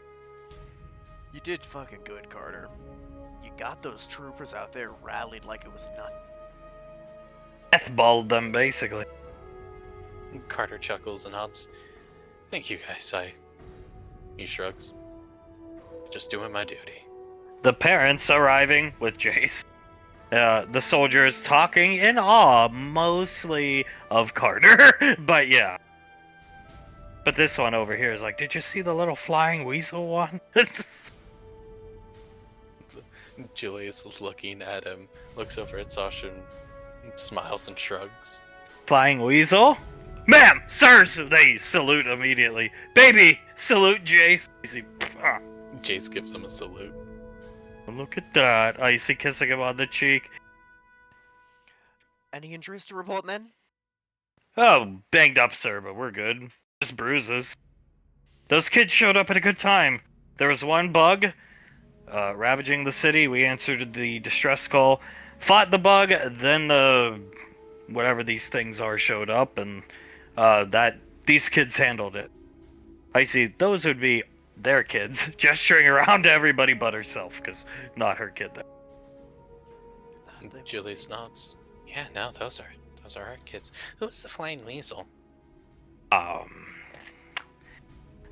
you did fucking good, Carter. You got those troopers out there rallied like it was nothing. Deathballed them, basically. Carter chuckles and nods. Thank you guys, He shrugs. just doing my duty. The parents arriving with Jace. The soldiers talking in awe, mostly of Carter, but yeah. But this one over here is like, did you see the little flying weasel one? Julius is looking at him, looks over at Sasha and smiles and shrugs. Flying weasel? Ma'am, sirs, they salute immediately. Baby, salute Jace. Jace gives him a salute. Look at that, Icy kissing him on the cheek. Any injuries to report, men? Oh, banged up, sir, but we're good. Just bruises. Those kids showed up at a good time. There was one bug ravaging the city. We answered the distress call, fought the bug, then the whatever these things are showed up, and these kids handled it. I see. Those would be their kids, gesturing around to everybody but herself, because not her kid. Julius nods. Yeah, no, those are our kids. Who is the flying weasel?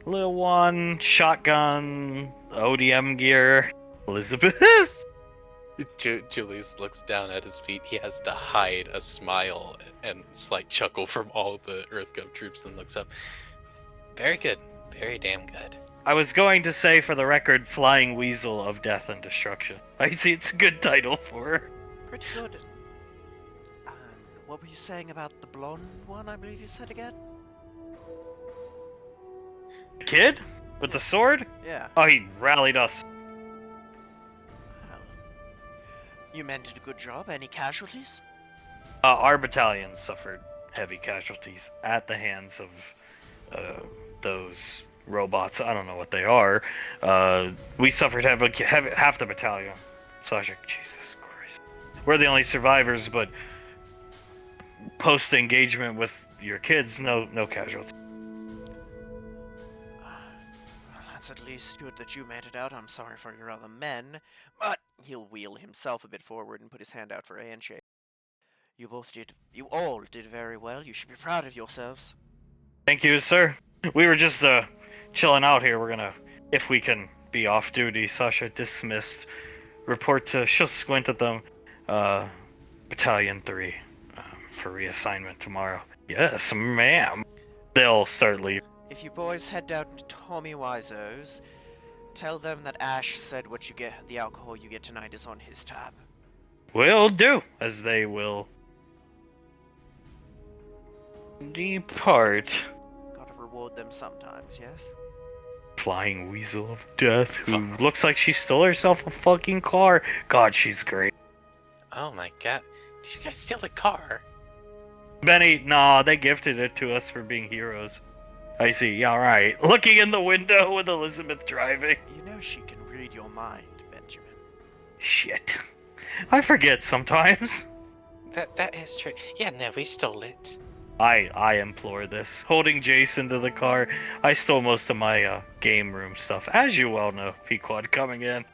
Little one, shotgun, ODM gear, Elizabeth. Julius looks down at his feet. He has to hide a smile and slight chuckle from all the EarthGov troops and looks up. Very good. Very damn good. I was going to say, for the record, Flying Weasel of Death and Destruction. I see it's a good title for her. Pretty good. And what were you saying about the blonde one, I believe you said again? The kid? With the sword? Yeah. Oh, he rallied us. Well, you men did a good job. Any casualties? Our battalion suffered heavy casualties at the hands of those robots. I don't know what they are. We suffered half the battalion. Sasha, Jesus Christ. We're the only survivors, but post-engagement with your kids, no casualties. That's at least good that you made it out. I'm sorry for your other men, but he'll wheel himself a bit forward and put his hand out for a handshake. You all did very well. You should be proud of yourselves. Thank you, sir. We were just chilling out here. We're gonna, if we can be off duty. Sasha dismissed. Report to, she'll squint at them. Battalion 3 for reassignment tomorrow. Yes, ma'am. They'll start leaving. If you boys head down to Tommy Wiseau's, tell them that Ash said the alcohol you get tonight is on his tab. Will do, as they will depart. Gotta reward them sometimes, yes? Flying Weasel of Death, who looks like she stole herself a fucking car. God, she's great. Oh my god. Did you guys steal the car? Benny, nah, they gifted it to us for being heroes. I see, yeah, right. Looking in the window with Elizabeth driving. You know she can read your mind, Benjamin. Shit. I forget sometimes. That is true. Yeah, no, we stole it. I implore this. Holding Jason to the car, I stole most of my game room stuff. As you well know, Pequod coming in.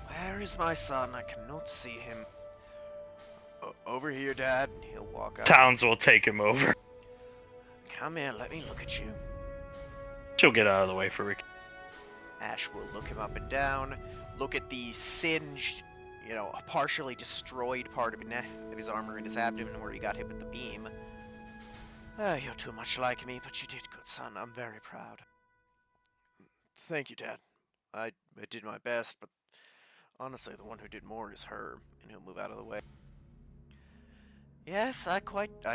Where is my son? I cannot see him. Over here, Dad. He'll walk up. Towns will take him over. Come here, let me look at you. She'll get out of the way for Rick. Ash will look him up and down, look at the singed, partially destroyed part of his armor in his abdomen where he got hit with the beam. You're too much like me, but you did good, son. I'm very proud. Thank you, Dad. I did my best, but honestly, the one who did more is her, and he'll move out of the way. Yes, I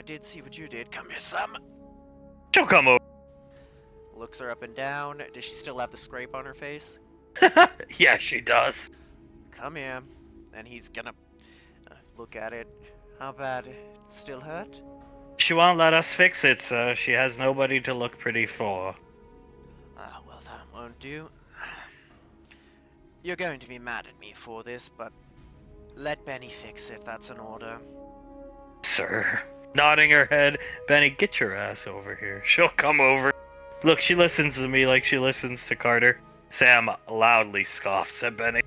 did see what you did. Come here, son. She'll come over. Looks her up and down. Does she still have the scrape on her face? Yeah, she does. Come here. And he's gonna look at it. How bad? Still hurt? She won't let us fix it, sir. She has nobody to look pretty for. Well, that won't do. You're going to be mad at me for this, but let Benny fix it. That's an order. Sir. Nodding her head. Benny, get your ass over here. She'll come over. Look, she listens to me like she listens to Carter. Sam loudly scoffs at Benny.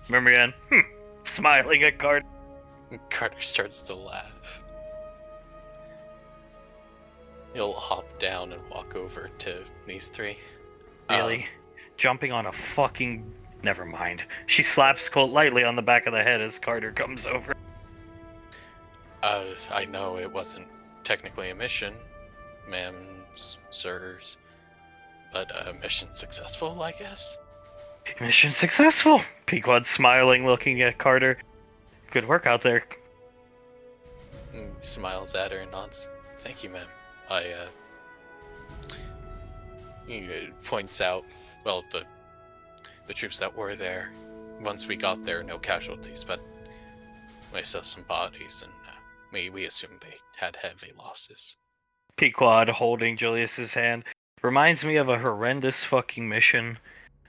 Remember again? Smiling at Carter. Carter starts to laugh. He'll hop down and walk over to these three. Really? Jumping on a fucking Never mind. She slaps Colt lightly on the back of the head as Carter comes over. I know it wasn't technically a mission, ma'ams, sirs, but mission successful, I guess? Mission successful! Pequod smiling, looking at Carter. Good work out there. Smiles at her and nods. Thank you, ma'am. He points out, well, the troops that were there. Once we got there, no casualties, but we saw some bodies, and we assumed they had heavy losses. Pequod holding Julius's hand. Reminds me of a horrendous fucking mission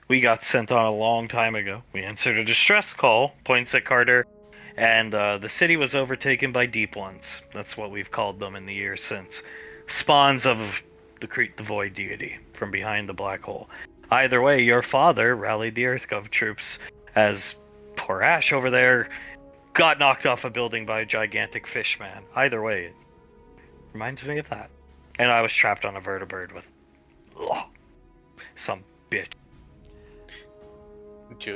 we got sent on a long time ago. We answered a distress call, points at Carter, and the city was overtaken by Deep Ones. That's what we've called them in the years since. Spawns of the Void deity from behind the black hole. Either way, your father rallied the EarthGov troops as poor Ash over there got knocked off a building by a gigantic fish man. Either way, it reminds me of that. And I was trapped on a vertibird with some bitch.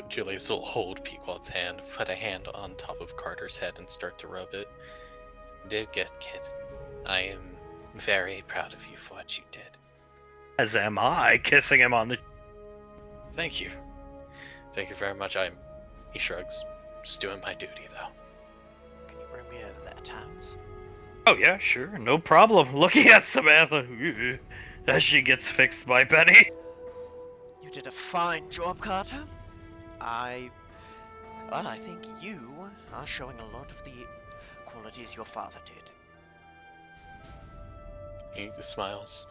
Julius will hold Pequod's hand, put a hand on top of Carter's head, and start to rub it. Did good, kid. I am very proud of you for what you did. As am I, kissing him on the... Thank you. Thank you very much. He shrugs. Just doing my duty, though. Can you bring me over there, Tams? Oh yeah, sure, no problem. Looking at Samantha as she gets fixed by Penny. You did a fine job, Carter. I think you are showing a lot of the qualities your father did. He smiles.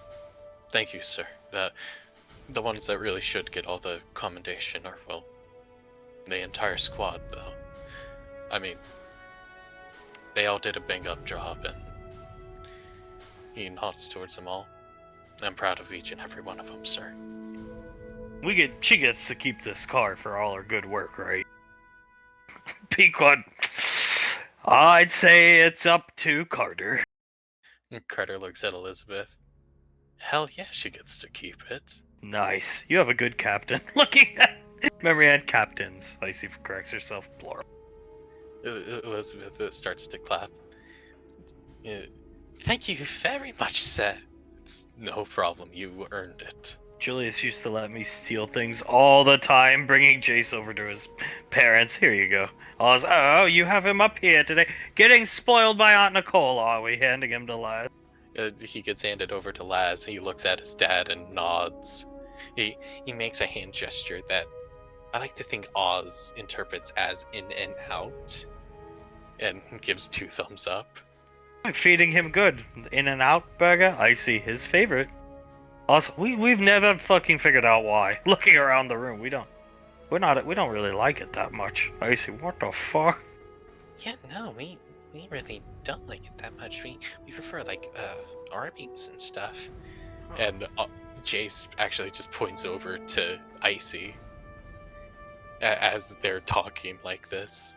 Thank you, sir. The ones that really should get all the commendation are, well, the entire squad, though. I mean, they all did a bang-up job, and he nods towards them all. I'm proud of each and every one of them, sir. She gets to keep this car for all her good work, right? Pequod. I'd say it's up to Carter. Carter looks at Elizabeth. Hell yeah, she gets to keep it. Nice. You have a good captain. Looking at... Remember, he had captains. Icy corrects herself, plural. Elizabeth starts to clap. Thank you very much, sir. It's no problem. You earned it. Julius used to let me steal things all the time, bringing Jace over to his parents. Here you go. Oh, you have him up here today. Getting spoiled by Aunt Nicole, are we? Handing him to Laz. He gets handed over to Laz. He looks at his dad and nods. He makes a hand gesture that I like to think Oz interprets as in and out, and gives 2 thumbs up. I'm feeding him good. In and out burger, Icy, his favorite. Also, we've never fucking figured out why. Looking around the room, we don't really like it that much. Icy, what the fuck? Yeah, no, we really don't like it that much. We prefer like Arby's and stuff. And Jace actually just points over to Icy as they're talking like this.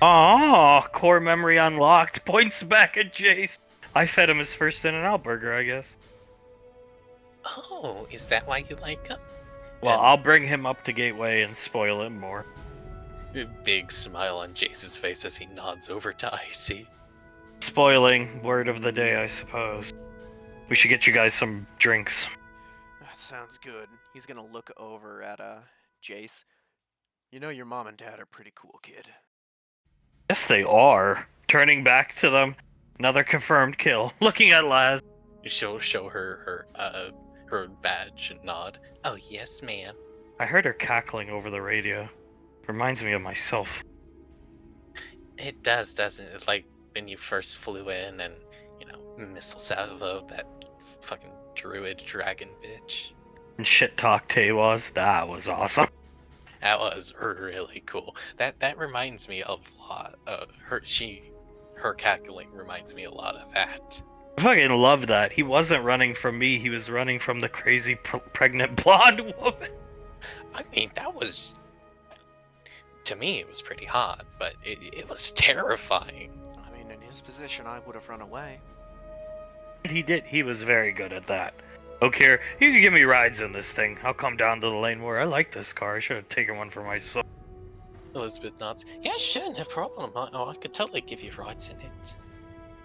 Oh, core memory unlocked. Points back at Jace. I fed him his first In-N-Out burger, I guess. Oh, is that why you like him? Well, I'll bring him up to Gateway and spoil him more. A big smile on Jace's face as he nods over to Icy. Spoiling, word of the day, I suppose. We should get you guys some drinks. That sounds good. He's gonna look over at Jace. You know your mom and dad are pretty cool, kid. Yes, they are. Turning back to them. Another confirmed kill. Looking at Laz. She'll show her badge and nod. Oh, yes, ma'am. I heard her cackling over the radio. Reminds me of myself. It does, doesn't it? Like when you first flew in and, Missile Salvo, that fucking druid dragon bitch. And shit talk Tawaz. That was awesome. That was really cool. That reminds me of a lot. Her cackling reminds me a lot of that. I fucking love that. He wasn't running from me, he was running from the crazy pregnant blonde woman. I mean, that was... To me, it was pretty hot, but it was terrifying. I mean, in his position, I would have run away. He did. He was very good at that. Okay, here, you can give me rides in this thing. I'll come down to the lane where I like this car. I should have taken one for myself. Elizabeth nods. Yeah, sure, no problem. I could totally give you rides in it.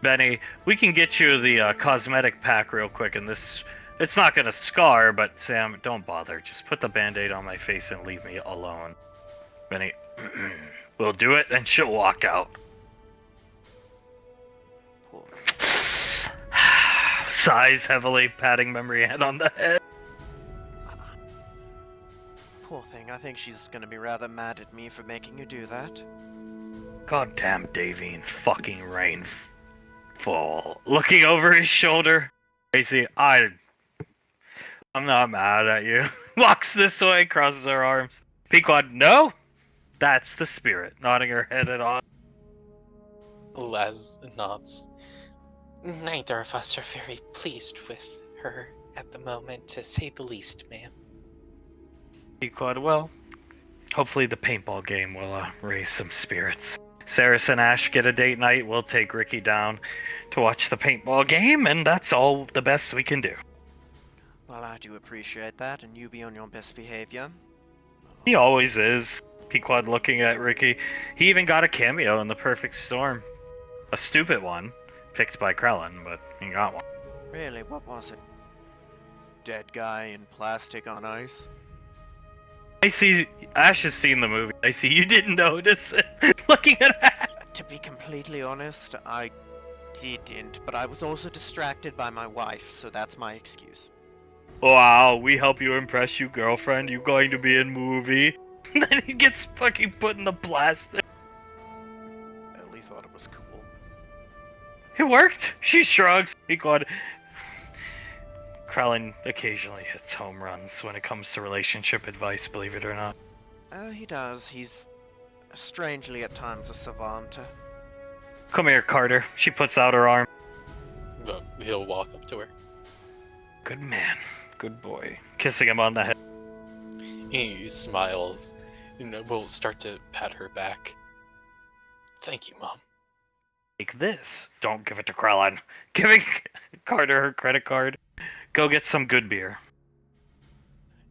Benny, we can get you the cosmetic pack real quick, and this... It's not gonna scar, but Sam, don't bother. Just put the band-aid on my face and leave me alone. Benny, we'll do it, and she'll walk out. Poor, Sighs heavily, patting Memory Ann on the head. poor thing. I think she's gonna be rather mad at me for making you do that. Goddamn Davine, fucking rainfall. Looking over his shoulder. Casey, I'm not mad at you. Walks this way, crosses her arms. Pequod, no? That's the spirit. Nodding her head at all. Laz nods. Neither of us are very pleased with her at the moment, to say the least, ma'am. Pequod, well, hopefully the paintball game will raise some spirits. Saris and Ash get a date night. We'll take Ricky down to watch the paintball game, and that's all the best we can do. Well, I do appreciate that, and you be on your best behavior. He always is. Pequod looking at Ricky. He even got a cameo in The Perfect Storm. A stupid one, picked by Krellin, but he got one. Really, what was it? Dead guy in plastic on ice? I see. Ash has seen the movie. I see you didn't notice it. Looking at Ash. To be completely honest, I didn't, but I was also distracted by my wife, so that's my excuse. Wow, we help you impress you, girlfriend. You going to be in movie? Then he gets fucking put in the plastic. Ellie thought it was cool. It worked. She shrugs. Pequod. Krellin occasionally hits home runs when it comes to relationship advice, believe it or not. He does. He's strangely at times a savant. Come here, Carter. She puts out her arm. He'll walk up to her. Good man. Good boy. Kissing him on the head. He smiles. We'll start to pat her back. Thank you, Mom. Take this. Don't give it to Krellin. Giving Carter her credit card. Go get some good beer.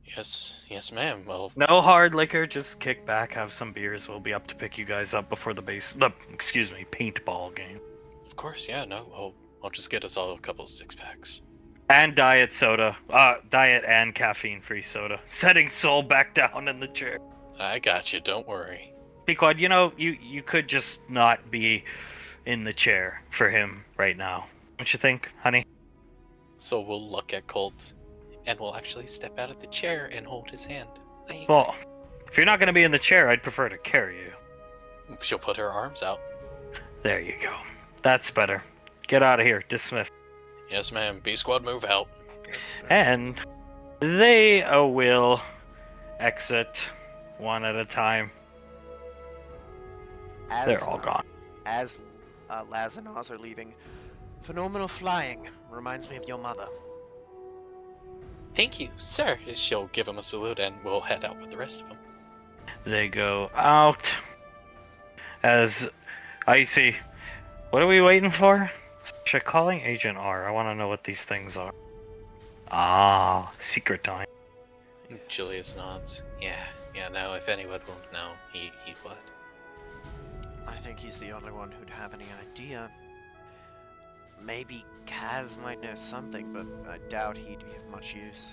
Yes, ma'am. Well, No hard liquor, just kick back, have some beers. We'll be up to pick you guys up before the paintball game. of course, yeah, no. I'll just get us all a couple 6-packs. And diet soda. Diet and caffeine-free soda. Setting Soul back down in the chair. I got you, don't worry. Pequod, you could just not be in the chair for him right now. Don't you think, honey? So we'll look at Colt, and we'll actually step out of the chair and hold his hand. Well, if you're not going to be in the chair, I'd prefer to carry you. She'll put her arms out. There you go. That's better. Get out of here. Dismiss. Yes, ma'am. B-Squad, move out. And they will exit one at a time. They're all gone. As Laz and Oz are leaving, phenomenal flying. Reminds me of your mother. Thank you, sir. She'll give him a salute, and we'll head out with the rest of them. They go out. As Icy, what are we waiting for? Should calling Agent R. I want to know what these things are. Ah, secret time. Julius nods. Yeah, no, if anyone won't know, he would. I think he's the only one who'd have any idea. Maybe Kaz might know something, but I doubt he'd be of much use.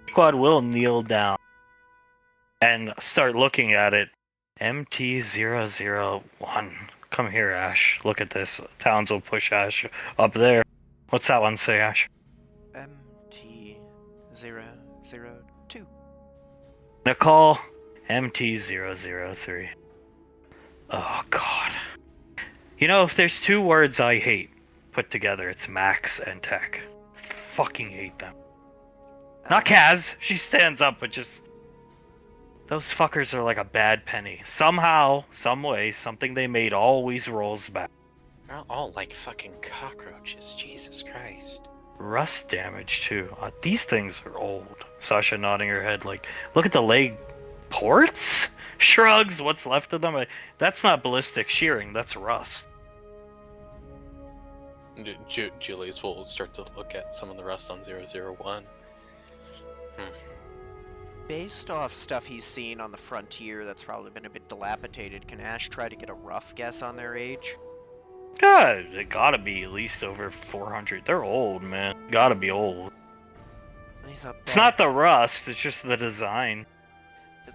Squad will kneel down and start looking at it. MT-001. Come here, Ash. Look at this. Towns will push Ash up there. What's that one say, Ash? MT-002. Nicole, MT-003. Oh, God. You know, if there's two words I hate put together, it's Max and Tech. Fucking hate them. Not Kaz. She stands up, but just... Those fuckers are like a bad penny. Somehow, some way, something they made always rolls back. They're all like fucking cockroaches, Jesus Christ. Rust damage, too. These things are old. Sasha nodding her head like, look at the leg ports? Shrugs what's left of them. That's not ballistic shearing, that's rust. Julius will start to look at some of the rest on 001. Based off stuff he's seen on the frontier that's probably been a bit dilapidated, can Ash try to get a rough guess on their age? God, they gotta be at least over 400. They're old, man. Gotta be old. It's not the rust, it's just the design.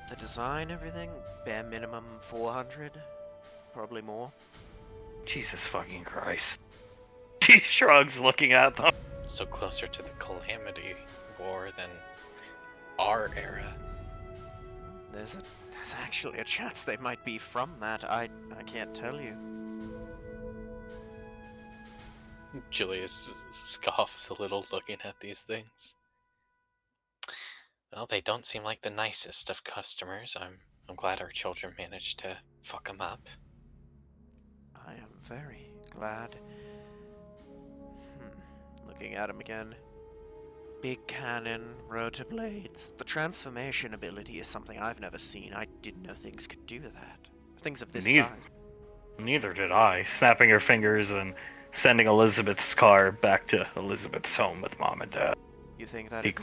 The design, everything? Bare minimum 400? Probably more. Jesus fucking Christ. He shrugs looking at them. So closer to the Calamity War than our era. There's actually a chance they might be from that. I can't tell you. Julius scoffs a little looking at these things. Well, they don't seem like the nicest of customers. I'm glad our children managed to fuck them up. I am very glad. Looking at him again. Big cannon, rotor blades. The transformation ability is something I've never seen. I didn't know things could do that. Things of this size. Neither did I. Snapping her fingers and sending Elizabeth's car back to Elizabeth's home with Mom and Dad. You think that'd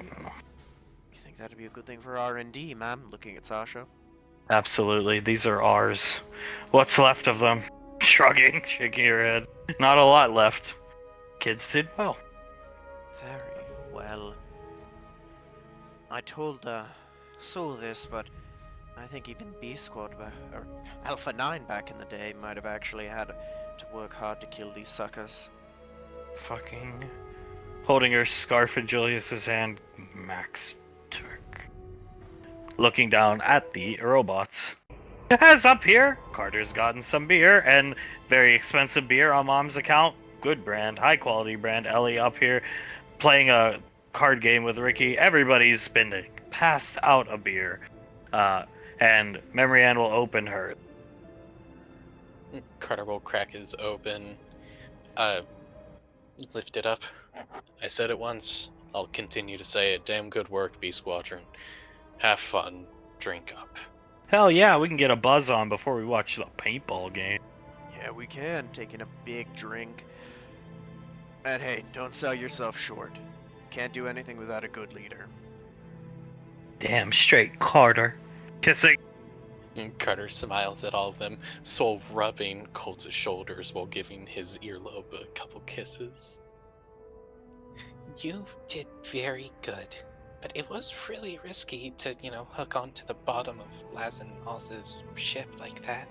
be a good thing for R&D, ma'am? Looking at Sasha. Absolutely. These are ours. What's left of them? Shrugging, shaking her head. Not a lot left. Kids did well. Very well. I told Soul this, but I think even B Squad or Alpha 9 back in the day might have actually had to work hard to kill these suckers. Fucking holding her scarf in Julius's hand, Max Turk. Looking down at the robots. As up here, Carter's gotten some beer, and very expensive beer on Mom's account. Good brand, high quality brand. Ellie up here playing a card game with Ricky. Everybody's been passed out a beer. And Memory Ann will open her. Carter will crack his open. Lift it up. I said it once. I'll continue to say it. Damn good work, B Squadron. Have fun. Drink up. Hell yeah, we can get a buzz on before we watch the paintball game. Yeah, we can. Taking a big drink. And hey, don't sell yourself short. Can't do anything without a good leader. Damn straight, Carter. Kissing. Carter smiles at all of them, Soul rubbing Colt's shoulders while giving his earlobe a couple kisses. You did very good, but it was really risky to, hook onto the bottom of Laz and Oz's ship like that.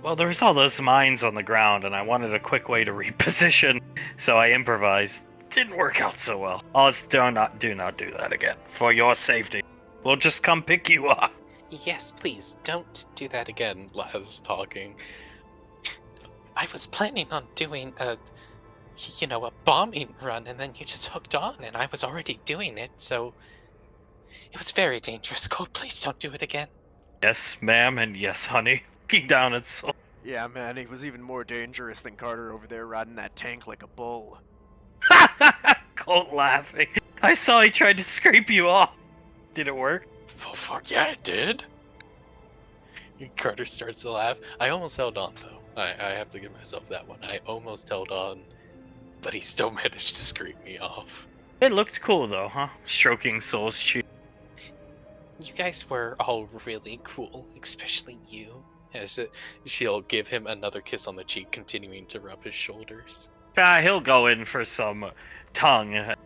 Well, there was all those mines on the ground, and I wanted a quick way to reposition, so I improvised. Didn't work out so well. Oz, do not do that again. For your safety. We'll just come pick you up. Yes, please, don't do that again. Laz talking. I was planning on doing a bombing run, and then you just hooked on, and I was already doing it, so it was very dangerous. Colt, please don't do it again. Yes, ma'am, and yes, honey. Keep down and so. Yeah, man, he was even more dangerous than Carter over there riding that tank like a bull. Colt laughing. I saw he tried to scrape you off. Did it work? Fuck yeah, it did. Carter starts to laugh. I almost held on, though. I have to give myself that one. I almost held on, but he still managed to scrape me off. It looked cool, though, huh? Stroking Soul's cheek. You guys were all really cool, especially you. As she'll give him another kiss on the cheek, continuing to rub his shoulders. He'll go in for some tongue. As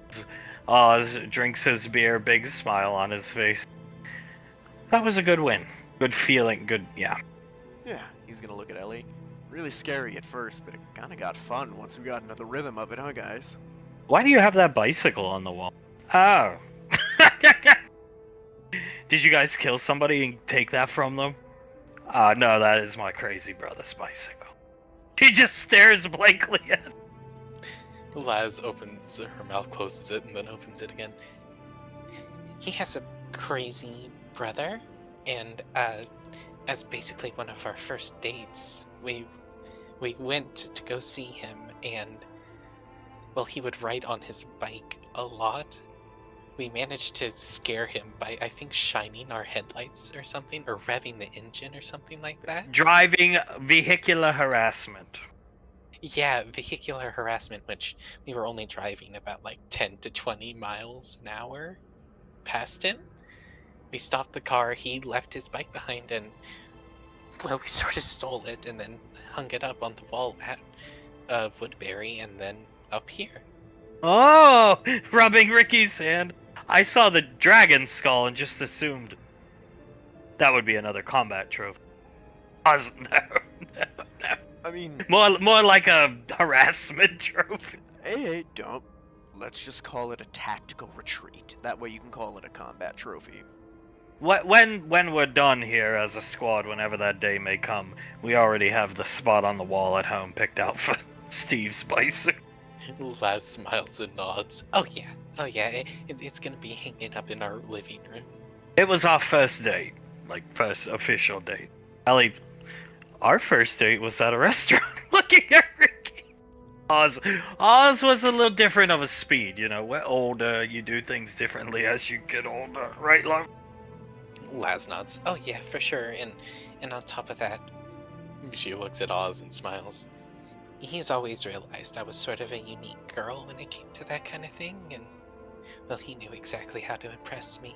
Oz drinks his beer, big smile on his face. That was a good win. Good feeling, good, yeah. Yeah, he's gonna look at Ellie. Really scary at first, but it kinda got fun once we got into the rhythm of it, huh, guys? Why do you have that bicycle on the wall? Oh. Did you guys kill somebody and take that from them? No, that is my crazy brother's bicycle. He just stares blankly at it. Laz opens her mouth, closes it, and then opens it again. He has a crazy brother, and as basically one of our first dates, we went to go see him, and well, he would ride on his bike a lot. We managed to scare him by, I think, shining our headlights or something, or revving the engine or something like that. Driving vehicular harassment. Yeah, vehicular harassment, which we were only driving about like 10 to 20 miles an hour past him. We stopped the car, he left his bike behind, and, well, we sort of stole it and then hung it up on the wall at Woodbury and then up here. Oh, rubbing Ricky's hand. I saw the dragon skull and just assumed that would be another combat trophy. No. I mean, More like a harassment trophy. hey, don't. Let's just call it a tactical retreat. That way you can call it a combat trophy. When we're done here as a squad, whenever that day may come, we already have the spot on the wall at home picked out for Steve's bicycle. Laz smiles and nods. Oh yeah, it's gonna be hanging up in our living room. It was our first date, like first official date. Ellie, our first date was at a restaurant. Looking at Ricky. Oz was a little different of a speed, you know. We're older, you do things differently as you get older, right, love? Laz nods. Oh yeah, for sure. And on top of that, she looks at Oz and smiles. He's always realized I was sort of a unique girl when it came to that kind of thing, and, well, he knew exactly how to impress me.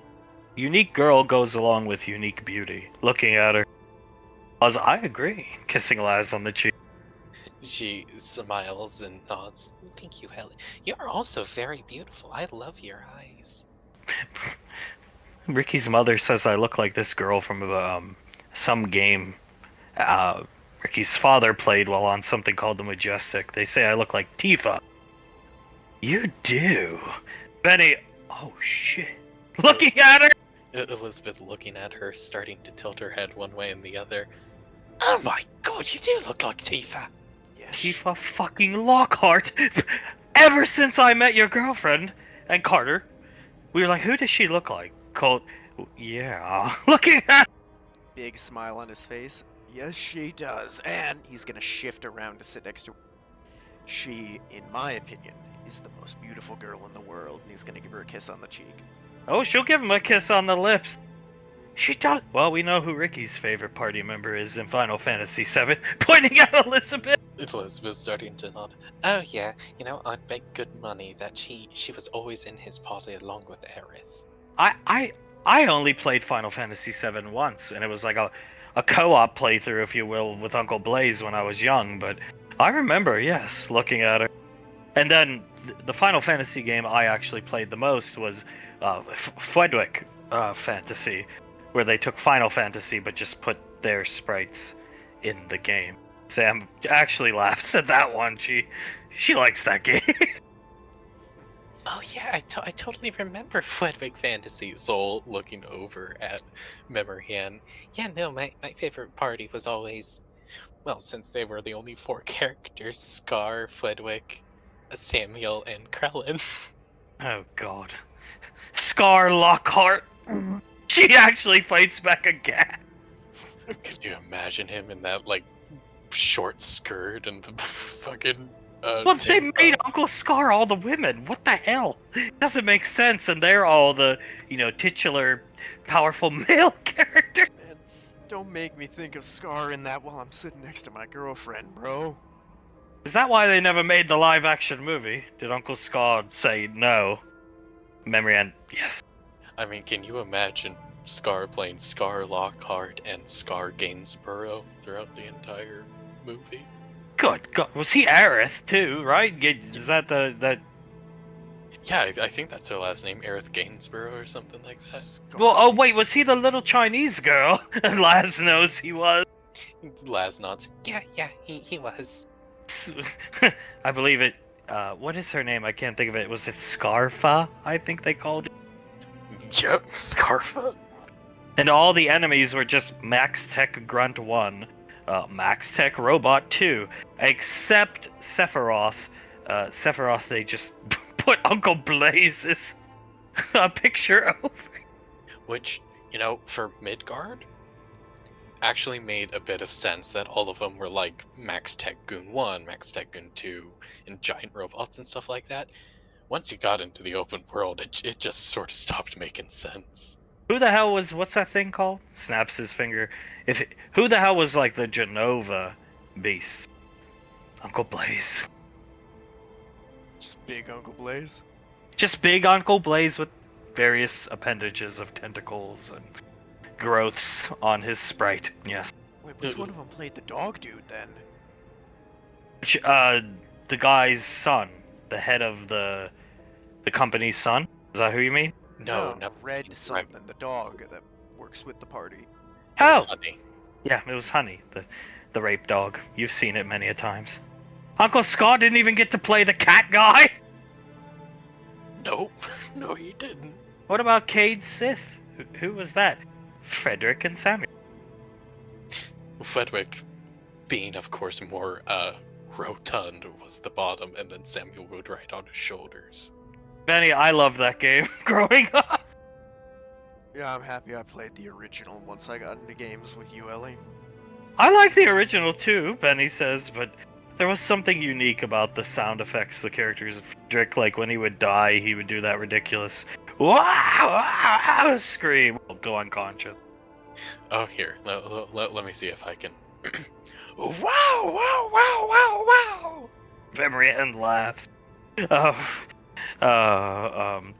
Unique girl goes along with unique beauty. Looking at her. Oz, I agree. Kissing Laz on the cheek. She smiles and nods. Thank you, Helen. You're also very beautiful. I love your eyes. Ricky's mother says I look like this girl from some game Ricky's father played while on something called the Majestic. They say I look like Tifa. You do. Benny, oh shit. Looking at her! Elizabeth looking at her, starting to tilt her head one way and the other. Oh my god, you do look like Tifa! Yes. Tifa fucking Lockhart! Ever since I met your girlfriend and Carter, we were like, who does she look like? Colt, yeah. Looking at Big smile on his face. Yes, she does. And he's gonna shift around to sit next to her. She, in my opinion, is the most beautiful girl in the world, and he's gonna give her a kiss on the cheek. Oh, she'll give him a kiss on the lips. She does. Well, we know who Ricky's favorite party member is in Final Fantasy VII. Pointing at Elizabeth. Elizabeth starting to nod. Oh yeah, I'd bet good money that she was always in his party along with Aerith. I only played Final Fantasy VII once, and it was like a co-op playthrough, if you will, with Uncle Blaze when I was young. But I remember, yes, looking at her. And then the Final Fantasy game I actually played the most was Fledwick Fantasy, where they took Final Fantasy but just put their sprites in the game. Sam actually laughs at that one. She likes that game. Oh yeah, I totally remember Fledwick Fantasy. Soul looking over at Memory and yeah, no, my favorite party was always, well, since they were the only 4 characters, Scar, Fledwick, Samuel, and Krellin. Oh god. Scar Lockhart. She actually fights back again. Could you imagine him in that, like, short skirt and the fucking, Well, they made Uncle Scar all the women. What the hell? Doesn't make sense, and they're all the, titular, powerful male characters. Man, don't make me think of Scar in that while I'm sitting next to my girlfriend, bro. Is that why they never made the live-action movie? Did Uncle Scar say no? Memory and yes. I mean, can you imagine Scar playing Scar Lockhart and Scar Gainsborough throughout the entire movie? Good God, was he Aerith too? Right? Is that that? Yeah, I think that's her last name, Aerith Gainsborough or something like that. Well, oh wait, was he the little Chinese girl? And Laz knows he was. Laz nods. Yeah, he was. I believe it. What is her name? I can't think of it. Was it Scarfa? I think they called it. Yep, Scarfa. And all the enemies were just Max Tech Grunt 1, Max Tech Robot 2, except Sephiroth. Sephiroth, they just put Uncle Blaze's picture over. Which, for Midgard, actually made a bit of sense that all of them were like Max Tech Goon 1, Max Tech Goon 2, and giant robots and stuff like that. Once you got into the open world, it just sort of stopped making sense. Who the hell was, what's that thing called? Snaps his finger. Who the hell was like the Genova beast? Uncle Blaze. Just big Uncle Blaze. Just big Uncle Blaze with various appendages of tentacles and growths on his sprite. Yes. Wait, which one of them played the dog dude then? Which, the guy's son, the head of the company's son. Is that who you mean? No, Red something, the dog that works with the party. Oh, Honey. yeah, it was Honey, the rape dog. You've seen it many a times. Uncle Scott didn't even get to play the cat guy. Nope. No, he didn't. What about Cade Sith? Who was that? Frederick and Samuel. Frederick, being of course more rotund, was the bottom, and then Samuel rode right on his shoulders. Benny, I loved that game growing up. Yeah, I'm happy I played the original once I got into games with you, Ellie. I like the original too, Benny says, but there was something unique about the sound effects the characters of Frederick, like when he would die, he would do that ridiculous wow scream. Well, go unconscious. Oh, here, let me see if I can. Wow, wow, wow, wow, wow! Memory and laughs.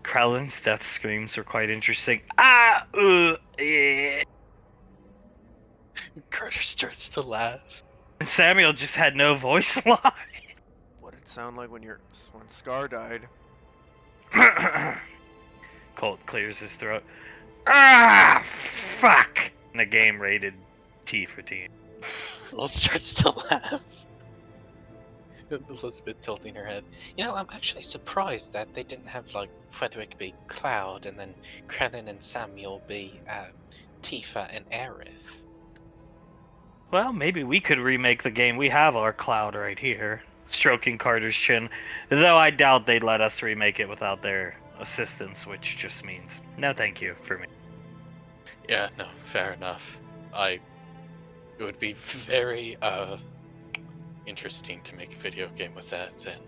Krellin's death screams are quite interesting. Carter starts to laugh. And Samuel just had no voice line. What did it sound like when Scar died? Colt clears his throat. Ah, fuck! And the game rated T for teen. Elizabeth starts to laugh. Elizabeth tilting her head. You know, I'm actually surprised that they didn't have, like, Frederick be Cloud and then Krellin and Samuel be Tifa and Aerith. Well, maybe we could remake the game. We have our Cloud right here, stroking Carter's chin. Though I doubt they'd let us remake it without their assistance, which just means no thank you for me. Yeah, no, fair enough. It would be very, interesting to make a video game with that, and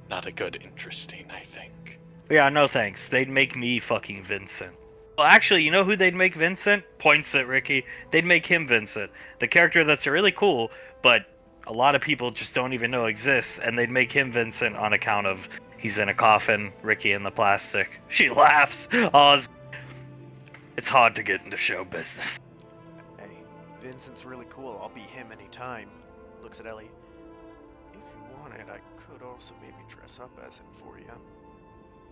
not a good interesting, I think. Yeah, no thanks. They'd make me fucking Vincent. Well, actually, you know who they'd make Vincent? Points at Ricky. They'd make him Vincent. The character that's really cool, but a lot of people just don't even know exists, and they'd make him Vincent on account of he's in a coffin, Ricky in the plastic. She laughs. It's hard to get into show business. Hey, Vincent's really cool. I'll be him anytime. Looks at Ellie. If you wanted, I could also maybe dress up as him for you.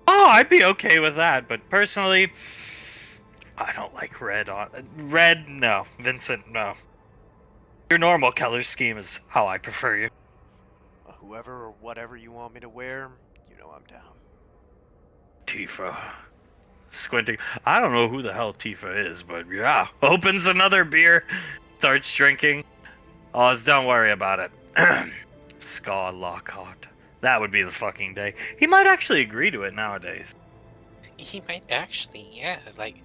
Oh, I'd be okay with that, but personally, I don't like Red. No. Vincent, no. Your normal color scheme is how I prefer you. Whoever or whatever you want me to wear, you know I'm down. Tifa. Squinting. I don't know who the hell Tifa is, but yeah. Opens another beer, starts drinking. Oz, don't worry about it. Scar Lockhart. That would be the fucking day. He might actually agree to it nowadays. He might actually, yeah, like,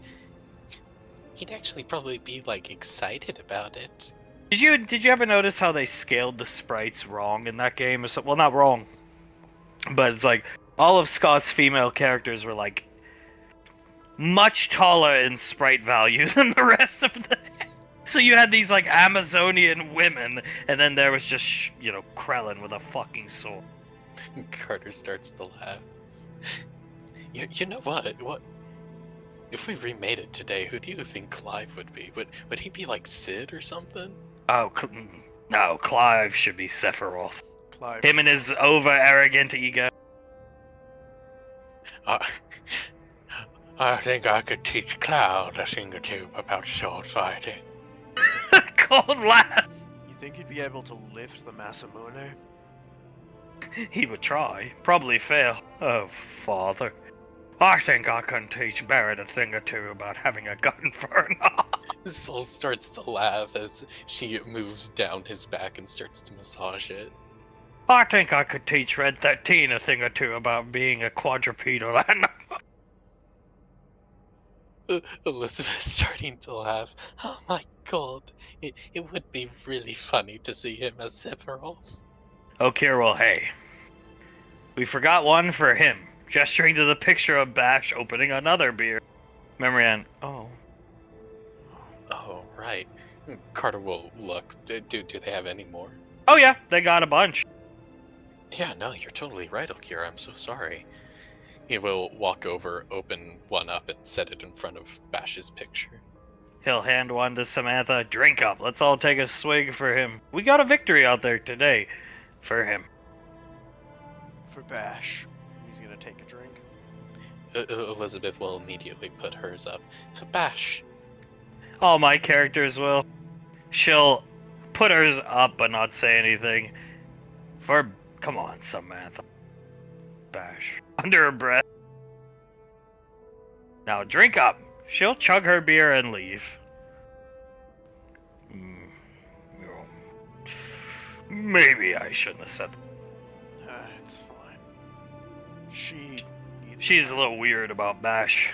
he'd actually probably be, like, excited about it. Did you ever notice how they scaled the sprites wrong in that game? Well, not wrong, but it's like all of Scott's female characters were like much taller in sprite value than the rest of the. So you had these like Amazonian women, and then there was just Krellin with a fucking sword. Carter starts to laugh. You know what? What? If we remade it today, who do you think Clive would be? Would he be like Sid or something? Oh, no, Clive should be Sephiroth. Clive. Him and his over-arrogant ego. I think I could teach Cloud a thing or two about sword fighting. Cold laugh. You think he'd be able to lift the Masamune? He would try. Probably fail. Oh, father. I think I can teach Barrett a thing or two about having a gun for an arm. Soul starts to laugh as she moves down his back and starts to massage it. I think I could teach Red 13 a thing or two about being a quadrupedal animal. Elizabeth's starting to laugh. Oh my god. It would be really funny to see him as Sephiroth. Okay, well, hey. We forgot one for him. Gesturing to the picture of Bash opening another beer. Memory on, oh. Oh, right. Carter will look. Do they have any more? Oh yeah, they got a bunch. Yeah, no, you're totally right, Okira. I'm so sorry. He will walk over, open one up, and set it in front of Bash's picture. He'll hand one to Samantha. Drink up. Let's all take a swig for him. We got a victory out there today. For him. For Bash. He's gonna take a drink. Elizabeth will immediately put hers up. For Bash. All my characters will. She'll put hers up but not say anything. Come on, Samantha. Bash. Under her breath. Now drink up. She'll chug her beer and leave. Maybe I shouldn't have said that. It's fine. She's a little weird about Bash.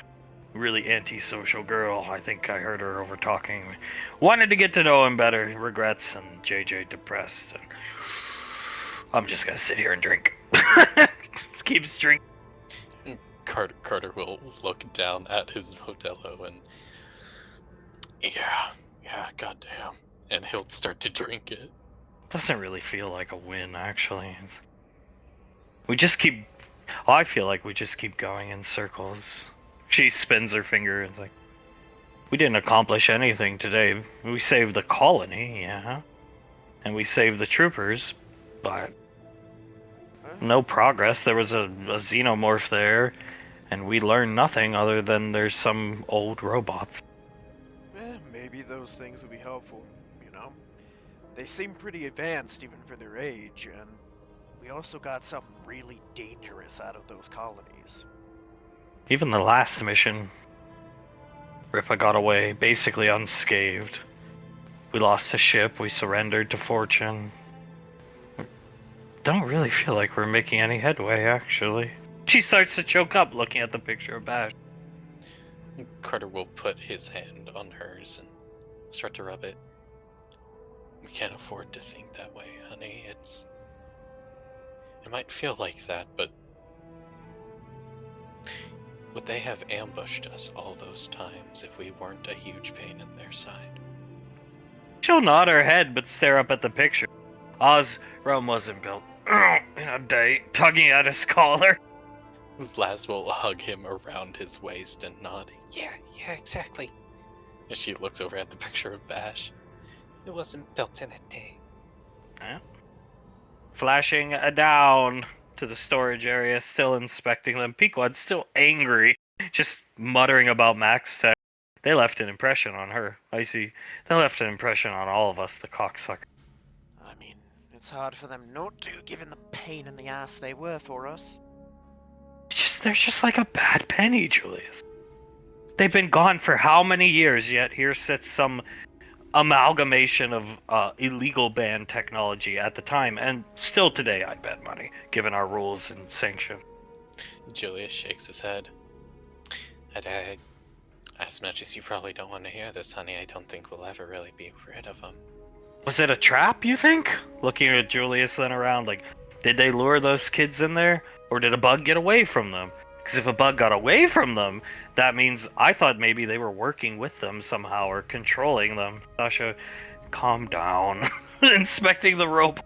Really antisocial girl. I think I heard her over talking. Wanted to get to know him better. Regrets, and JJ depressed. And I'm just gonna sit here and drink. Keeps drinking. Carter will look down at his Modelo and yeah, goddamn, and he'll start to drink it. Doesn't really feel like a win, actually. I feel like we just keep going in circles. She spins her finger and like, we didn't accomplish anything today. We saved the colony, yeah, and we saved the troopers, but no progress. There was a xenomorph there. And we learned nothing other than there's some old robots. Maybe those things would be helpful, you know? They seem pretty advanced even for their age, and we also got something really dangerous out of those colonies. Even the last mission, Rifa got away basically unscathed. We lost a ship, we surrendered to fortune. Don't really feel like we're making any headway, actually. She starts to choke up looking at the picture of Bash. Carter will put his hand on hers and start to rub it. We can't afford to think that way, honey. It might feel like that, but would they have ambushed us all those times if we weren't a huge pain in their side? She'll nod her head but stare up at the picture. Rome wasn't built in a day, tugging at his collar. Vlas will hug him around his waist and nod. Yeah, exactly. As she looks over at the picture of Bash. It wasn't built in a day. Yeah. Flashing down to the storage area, still inspecting them. Pequod's still angry, just muttering about Max Tech. They left an impression on her. I see. They left an impression on all of us, the cocksucker. I mean, it's hard for them not to, given the pain in the ass they were for us. They're just like a bad penny, Julius. They've been gone for how many years, yet here sits some amalgamation of illegal banned technology at the time, and still today, I bet money, given our rules and sanction. Julius shakes his head. As much as you probably don't want to hear this, honey, I don't think we'll ever really be rid of them. Was it a trap, you think? Looking at Julius then around, like, did they lure those kids in there? Or did a bug get away from them? Because if a bug got away from them, that means I thought maybe they were working with them somehow or controlling them. Sasha, calm down. Inspecting the rope.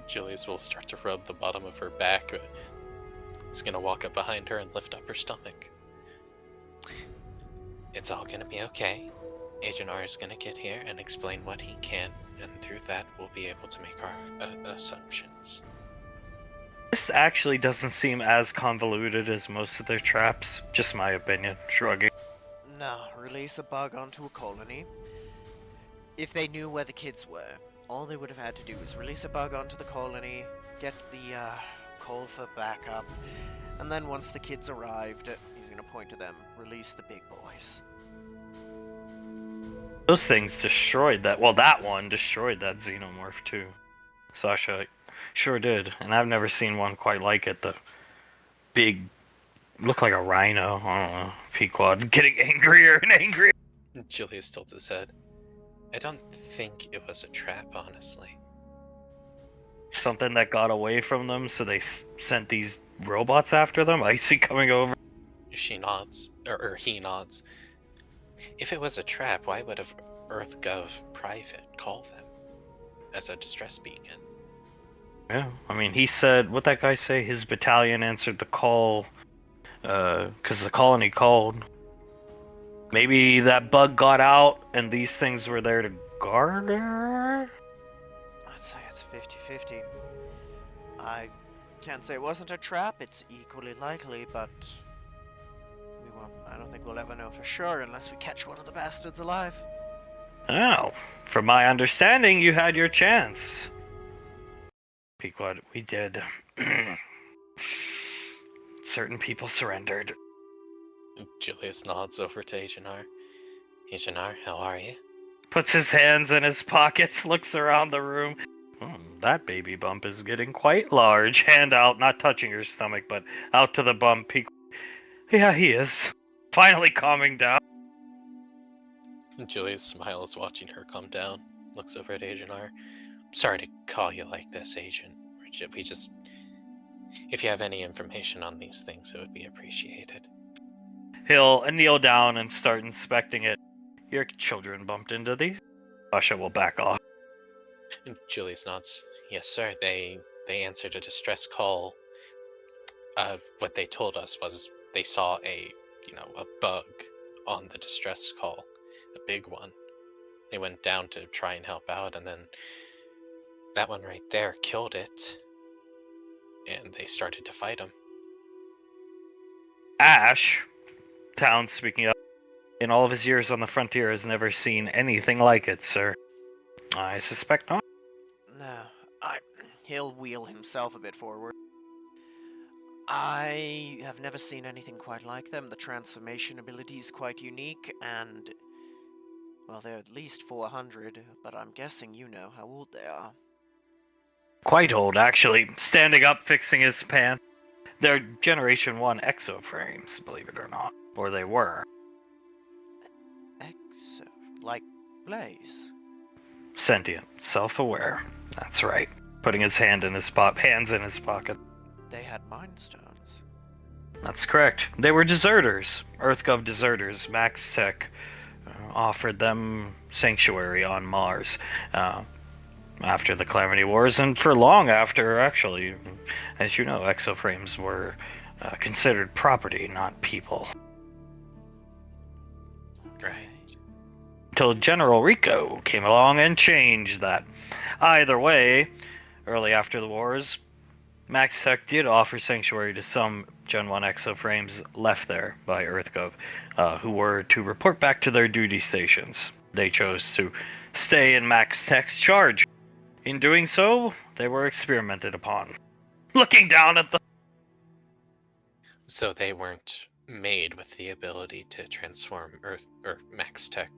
Julius will start to rub the bottom of her back. He's gonna walk up behind her and lift up her stomach. It's all gonna be okay. Agent R is gonna get here and explain what he can, and through that we'll be able to make our assumptions. This actually doesn't seem as convoluted as most of their traps. Just my opinion. Shrugging. No, release a bug onto a colony. If they knew where the kids were, all they would have had to do is release a bug onto the colony, get the call for backup, and then once the kids arrived, he's gonna point to them, release the big boys. Those things destroyed that. Well, that one destroyed that xenomorph too. Sasha sure did, and I've never seen one quite like it. The big, looked like a rhino. I don't know. Pequod getting angrier and angrier. Julius tilts his head. I don't think it was a trap, honestly. Something that got away from them, so they sent these robots after them. I see coming over. She nods, or he nods. If it was a trap, why would have EarthGov Private call them? as a distress beacon. Yeah, I mean, he said, what that guy say? His battalion answered the call, because the colony called. Maybe that bug got out, and these things were there to guard her? I'd say it's 50-50. I can't say it wasn't a trap, it's equally likely, but I don't think we'll ever know for sure unless we catch one of the bastards alive. Oh, from my understanding, you had your chance. Pequod, we did. Certain people surrendered. Julius nods over to Ajanar. Ajanar, how are you? Puts his hands in his pockets, looks around the room. That baby bump is getting quite large. Hand out, not touching your stomach, but out to the bump. Yeah, he is. Finally calming down. Julius smiles, watching her calm down. Looks over at Ajanar. Sorry to call you like this, Agent. We just... If you have any information on these things, it would be appreciated. He'll kneel down and start inspecting it. Your children bumped into these? Asha will back off. And Julius nods. Yes, sir. They answered a distress call. What they told us was they saw a bug on the distress call, a big one. They went down to try and help out, and then that one right there killed it, and they started to fight him. Ash, Town speaking up, in all of his years on the frontier has never seen anything like it, sir. I suspect not. No, he'll wheel himself a bit forward. I have never seen anything quite like them. The transformation ability is quite unique, and well, they're at least 400, but I'm guessing you know how old they are. Quite old, actually. Standing up, fixing his pants. They're Generation 1 exoframes, believe it or not. Or they were. Like Blaze. Sentient, self-aware. That's right. Putting his hands in his pocket. They had Mind Stones. That's correct. They were deserters. EarthGov deserters. Max Tech offered them sanctuary on Mars. After the Calamity Wars, and for long after, actually. As you know, exoframes were considered property, not people. Right. Until General Rico came along and changed that. Either way, early after the wars, Max Tech did offer sanctuary to some Gen 1 exoframes left there by EarthGov, who were to report back to their duty stations. They chose to stay in Max Tech's charge. In doing so, they were experimented upon. Looking down at the... So they weren't made with the ability to transform Earth, or Max Tech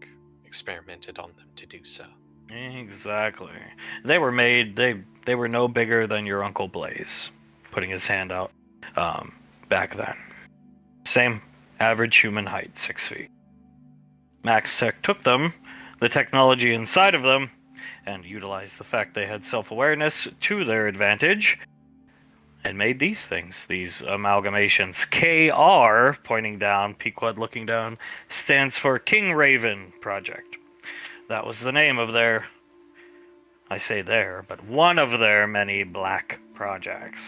experimented on them to do so. Exactly. They were made, they were no bigger than your Uncle Blaze, putting his hand out, back then. Same average human height, 6 feet. Max Tech took them, the technology inside of them, and utilized the fact they had self-awareness to their advantage, and made these things, these amalgamations. KR, pointing down, Pequod looking down, stands for King Raven Project. That was the name of their, I say their, but one of their many black projects.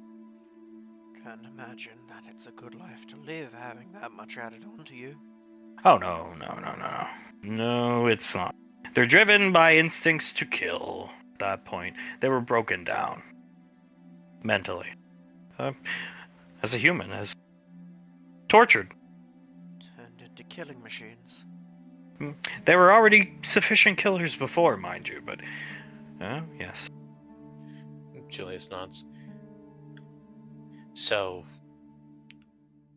Can't imagine that it's a good life to live having that much added onto you. Oh, no. No, it's not. They're driven by instincts to kill. At that point, they were broken down. Mentally. As a human, as tortured. Turned into killing machines. They were already sufficient killers before, mind you, but... yes. Julius nods. So,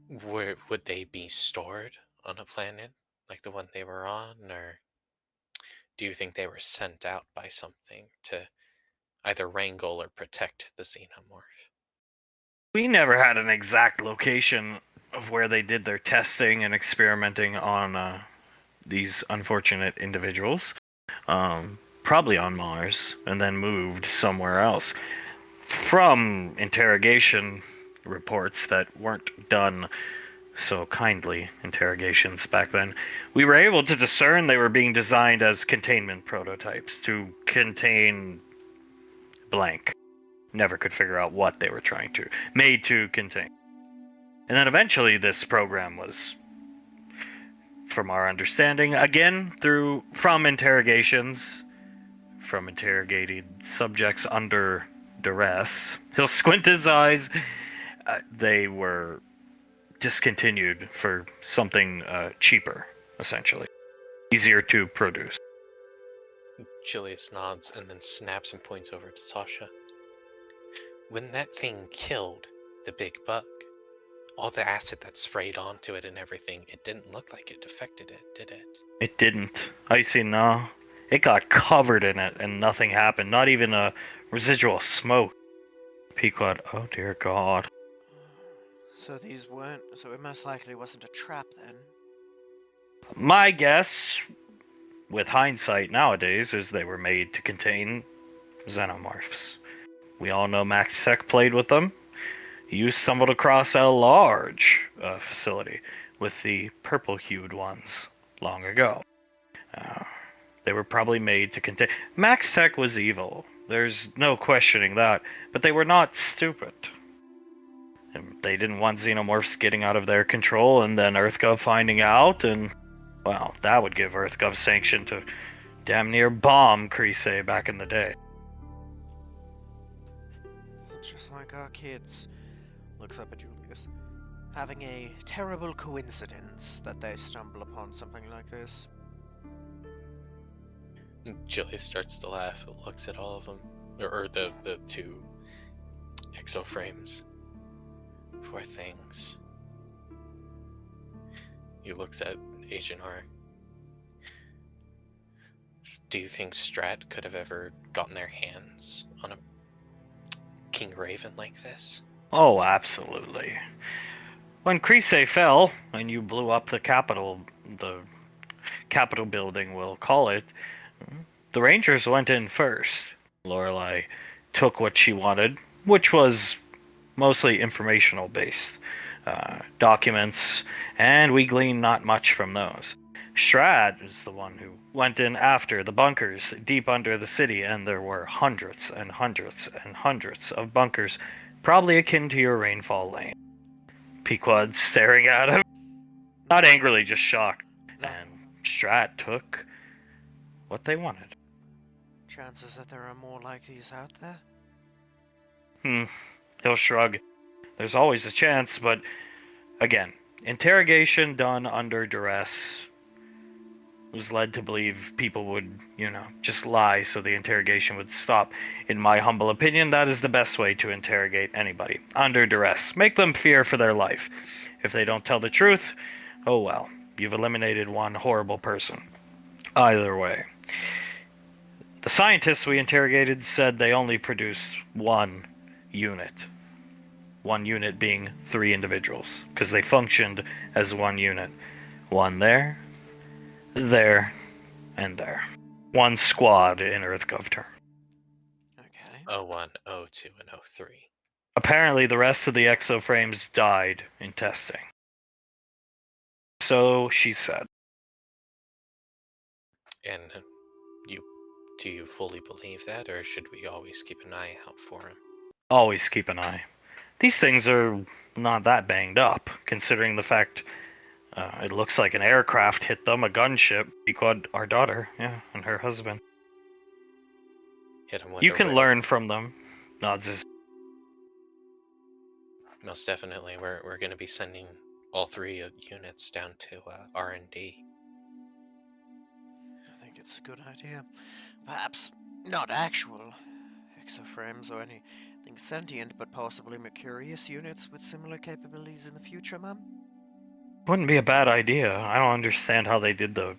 would they be stored on a planet like the one they were on, or do you think they were sent out by something to either wrangle or protect the xenomorph? We never had an exact location of where they did their testing and experimenting on these unfortunate individuals. Probably on Mars, and then moved somewhere else. From interrogation reports that weren't done so kindly, interrogations back then, we were able to discern they were being designed as containment prototypes to contain blank. Never could figure out what they were made to contain. And then eventually this program was, from our understanding, again from interrogations, from interrogated subjects under duress. He'll squint his eyes. They were discontinued for something cheaper, essentially. Easier to produce. Julius nods and then snaps and points over to Sasha. When that thing killed the big buck, all the acid that sprayed onto it and everything, it didn't look like it affected it, did it? It didn't. Icy, no. It got covered in it and nothing happened. Not even a residual smoke. Pequod, oh dear God. So it most likely wasn't a trap then. My guess, with hindsight nowadays, is they were made to contain xenomorphs. We all know Max Tech played with them. You stumbled across a large facility with the purple-hued ones long ago. They were probably made to contain... Max Tech was evil. There's no questioning that. But they were not stupid. And they didn't want xenomorphs getting out of their control and then EarthGov finding out, and... well, that would give EarthGov sanction to damn near bomb Crise back in the day. It's just like our kids. Looks up at Julius. Having a terrible coincidence that they stumble upon something like this. Julius starts to laugh, looks at all of them, or the two exoframes. Poor things. He looks at Agent R. Do you think Strat could have ever gotten their hands on a King Raven like this? Oh, absolutely. When Crise fell, and you blew up the Capitol building, we'll call it, the Rangers went in first. Lorelei took what she wanted, which was mostly informational based documents, and we gleaned not much from those. Strat is the one who went in after the bunkers deep under the city, and there were hundreds and hundreds and hundreds of bunkers, probably akin to your Rainfall Lane. Pequod staring at him, not angrily, just shocked. And Strat took what they wanted. Chances that there are more like these out there? He'll shrug. There's always a chance, but again, interrogation done under duress was led to believe people would, just lie so the interrogation would stop. In my humble opinion, that is the best way to interrogate anybody. Under duress. Make them fear for their life. If they don't tell the truth, oh well, you've eliminated one horrible person. Either way. The scientists we interrogated said they only produced one unit. One unit being 3 individuals, because they functioned as one unit. One there, and there. One squad in EarthGov term. Okay. 01, 02, and 03. Apparently the rest of the exoframes died in testing. So she said. And do you fully believe that, or should we always keep an eye out for him? Always keep an eye. These things are not that banged up, considering the fact it looks like an aircraft hit them, a gunship. Pequod, our daughter, and her husband. Hit him with You a can ray. learn from them. Nods his. Most definitely, we're going to be sending all 3 units down to R&D. I think it's a good idea. Perhaps not actual exoframes or anything sentient, but possibly Mercurius units with similar capabilities in the future, Mum? Wouldn't be a bad idea. I don't understand how they did the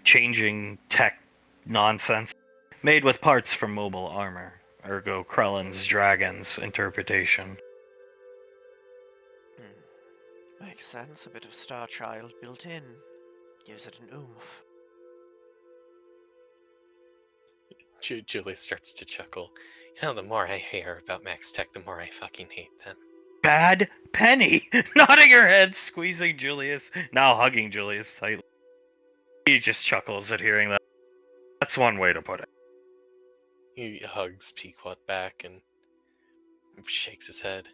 changing tech nonsense. Made with parts from mobile armor. Ergo Krellin's Dragon's interpretation. Makes sense. A bit of Star Child built in. Gives it an oomph. Julie starts to chuckle. The more I hear about Max Tech, the more I fucking hate them. Bad Penny! Nodding her head, squeezing Julius, now hugging Julius tightly. He just chuckles at hearing that. That's one way to put it. He hugs Pequot back and shakes his head.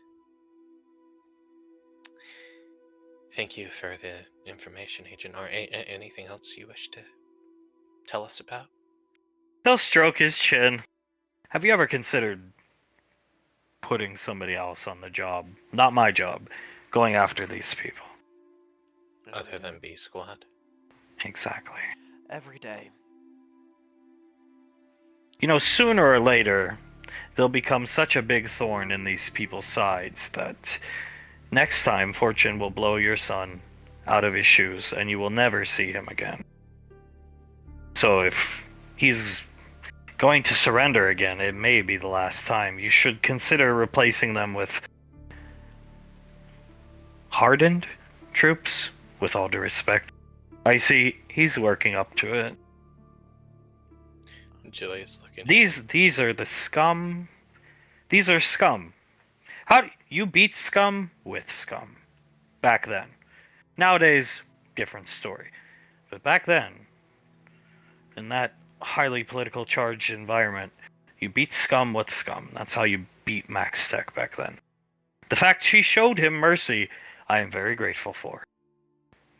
Thank you for the information, Agent. Or anything else you wish to tell us about? He'll stroke his chin. Have you ever considered putting somebody else on the job? Not my job. Going after these people. Other than B Squad? Exactly. Every day. You know, sooner or later, they'll become such a big thorn in these people's sides that next time Fortune will blow your son out of his shoes and you will never see him again. So if he's going to surrender again, it may be the last time. You should consider replacing them with hardened troops, with all due respect. I see he's working up to it. Julius looking. These are the scum. These are scum. How you beat scum with scum back then. Nowadays, different story. But back then, in that highly political charged environment, you beat scum with scum. That's how you beat Max Tech back then. The fact she showed him mercy, I am very grateful for.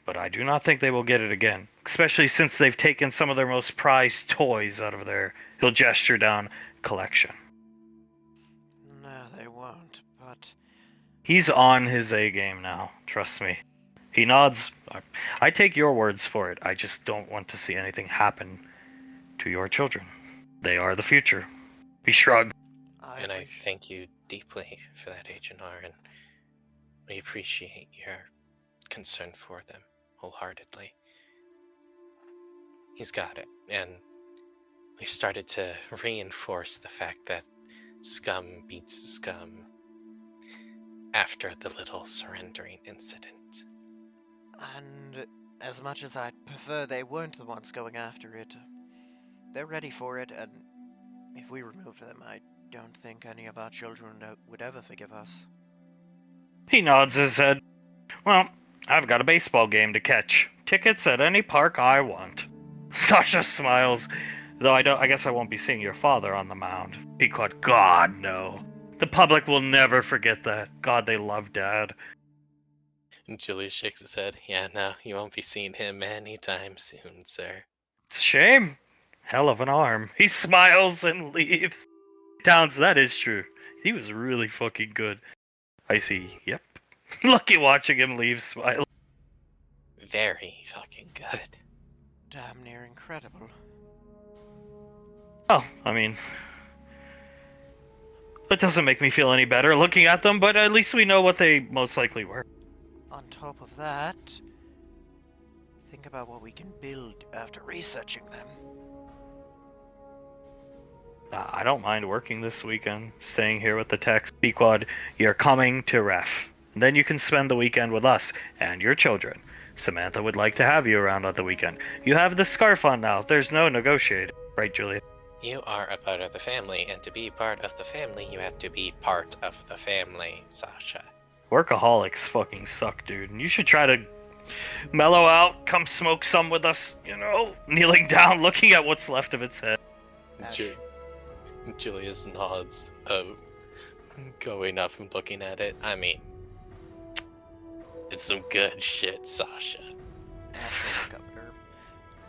But I do not think they will get it again, especially since they've taken some of their most prized toys out of their, he'll gesture down, collection. No, they won't, but... He's on his A game now, trust me. He nods. I take your words for it. I just don't want to see anything happen to your children. They are the future. He shrugged. I thank you deeply for that, Agent R, and we appreciate your concern for them wholeheartedly. He's got it, and we've started to reinforce the fact that scum beats scum after the little surrendering incident. And as much as I'd prefer they weren't the ones going after it, they're ready for it, and if we remove them, I don't think any of our children would ever forgive us. He nods his head. Well, I've got a baseball game to catch. Tickets at any park I want. Sasha smiles. Though I guess I won't be seeing your father on the mound. Pequot, God, no. The public will never forget that. God, they love Dad. And Julius shakes his head. Yeah, no, you won't be seeing him anytime soon, sir. It's a shame. Hell of an arm. He smiles and leaves. Towns, that is true. He was really fucking good. I see. Yep. Lucky watching him leave, smile. Very fucking good. Damn near incredible. Oh, I mean, it doesn't make me feel any better looking at them, but at least we know what they most likely were. On top of that, think about what we can build after researching them. I don't mind working this weekend, staying here with the techs. Pequod, you're coming to Ref. Then you can spend the weekend with us and your children. Samantha would like to have you around on the weekend. You have the scarf on now. There's no negotiating. Right, Julia? You are a part of the family, and to be part of the family, you have to be part of the family, Sasha. Workaholics fucking suck, dude. And you should try to mellow out, come smoke some with us, you know? Kneeling down, looking at what's left of its head. Julius nods, going up and looking at it. I mean, it's some good shit, Sasha. Ash will look up at her.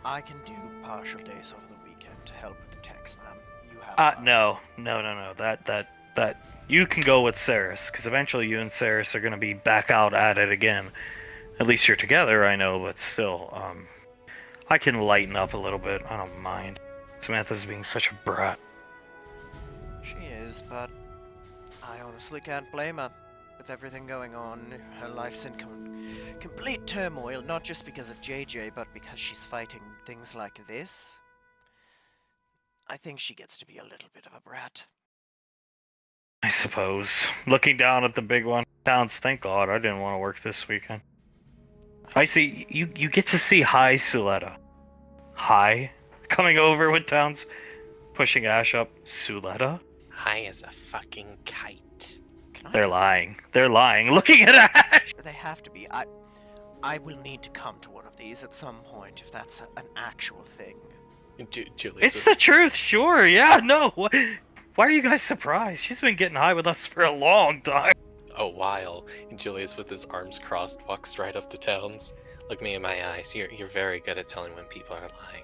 I can do partial days over the weekend to help with the techs, ma'am. You have No. That you can go with Saris, because eventually you and Saris are going to be back out at it again. At least you're together, I know, but still, I can lighten up a little bit. I don't mind. Samantha's being such a brat. She is, but I honestly can't blame her. With everything going on, her life's in complete turmoil, not just because of JJ, but because she's fighting things like this. I think she gets to be a little bit of a brat. I suppose. Looking down at the big one. Towns, thank God I didn't want to work this weekend. I see, you get to see Hi Suletta. Hi? Coming over with Towns, pushing Ash up. Suletta? High as a fucking kite. They're lying. They're lying. Looking at Ash! They have to be. I will need to come to one of these at some point, if that's an actual thing. Julius. It's the truth, sure. Yeah, no. Why are you guys surprised? She's been getting high with us for a long time. A while, and Julius, with his arms crossed, walks right up to Towns. Look me in my eyes. You're very good at telling when people are lying.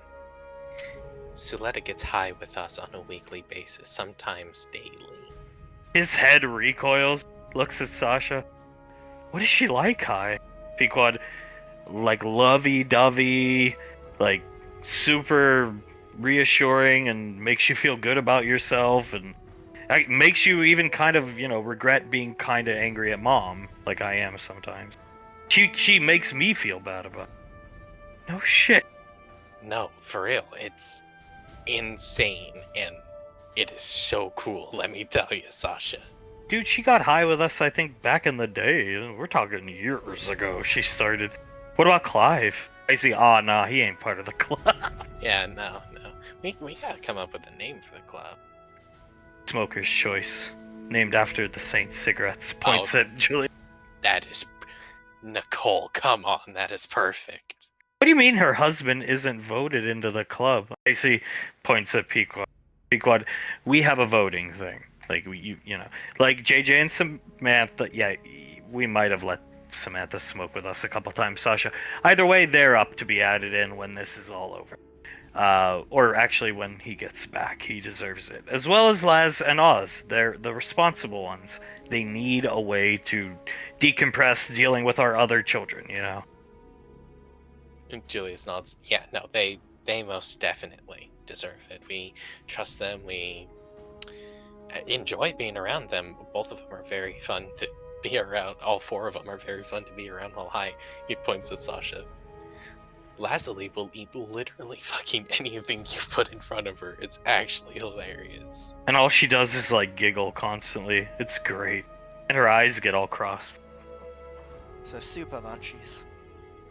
Suletta gets high with us on a weekly basis, sometimes daily. His head recoils, looks at Sasha. What is she like, high? Pequod, like lovey-dovey, like super reassuring and makes you feel good about yourself, and makes you even kind of, regret being kind of angry at Mom, like I am sometimes. She makes me feel bad about it. No shit. No, for real, it's insane, and it is so cool, let me tell you, Sasha. Dude, she got high with us, I think, back in the day. We're talking years ago she started. What about Clive? I see, nah, he ain't part of the club. Yeah, no. We gotta come up with a name for the club. Smoker's Choice. Named after the Saint cigarettes. Points at Julie. That is... Nicole, come on, that is perfect. What do you mean her husband isn't voted into the club? I see. Points at Pequod. Pequod, we have a voting thing. Like, like JJ and Samantha, yeah, we might have let Samantha smoke with us a couple times, Sasha. Either way, they're up to be added in when this is all over. Or actually when he gets back, he deserves it. As well as Laz and Oz, they're the responsible ones. They need a way to decompress dealing with our other children, And Julius nods. Yeah, no, they most definitely deserve it. We trust them, we enjoy being around them. Both of them are very fun to be around. All four of them are very fun to be around while high. He points at Sasha. Lazuli will eat literally fucking anything you put in front of her. It's actually hilarious. And all she does is giggle constantly. It's great. And her eyes get all crossed. So super munchies.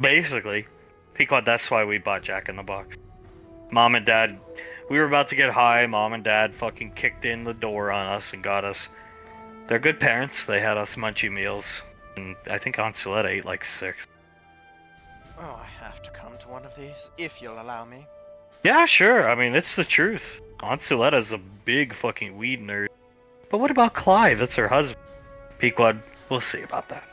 Basically. Pequod, that's why we bought Jack in the Box. Mom and Dad, we were about to get high. Mom and Dad fucking kicked in the door on us and got us. They're good parents. They had us munchie meals. And I think Aunt Suletta ate 6. Oh, I have to come to one of these, if you'll allow me. Yeah, sure. I mean, it's the truth. Aunt Suletta's a big fucking weed nerd. But what about Clive? That's her husband. Pequod, we'll see about that.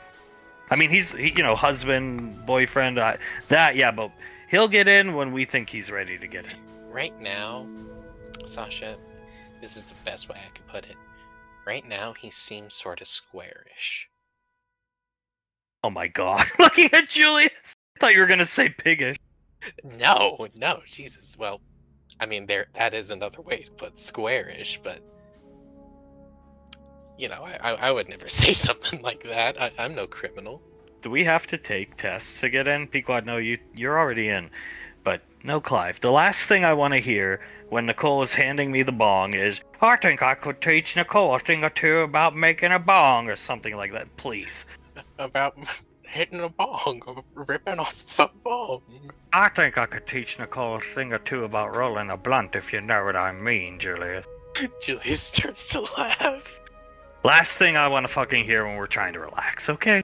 I mean, he's husband, boyfriend, but he'll get in when we think he's ready to get in. Right now, Sasha, this is the best way I could put it. Right now, he seems sort of squarish. Oh my god. Looking at Julius. I thought you were going to say piggish. No, Jesus. Well, I mean, that is another way to put squarish, but... I would never say something like that. I'm no criminal. Do we have to take tests to get in? Pequod, no, you're already in. But no, Clive. The last thing I want to hear when Nicole is handing me the bong is, I think I could teach Nicole a thing or two about making a bong, or something like that, please. About hitting a bong, or ripping off a bong. I think I could teach Nicole a thing or two about rolling a blunt, if you know what I mean, Julius. Julius starts to laugh. Last thing I want to fucking hear when we're trying to relax, okay?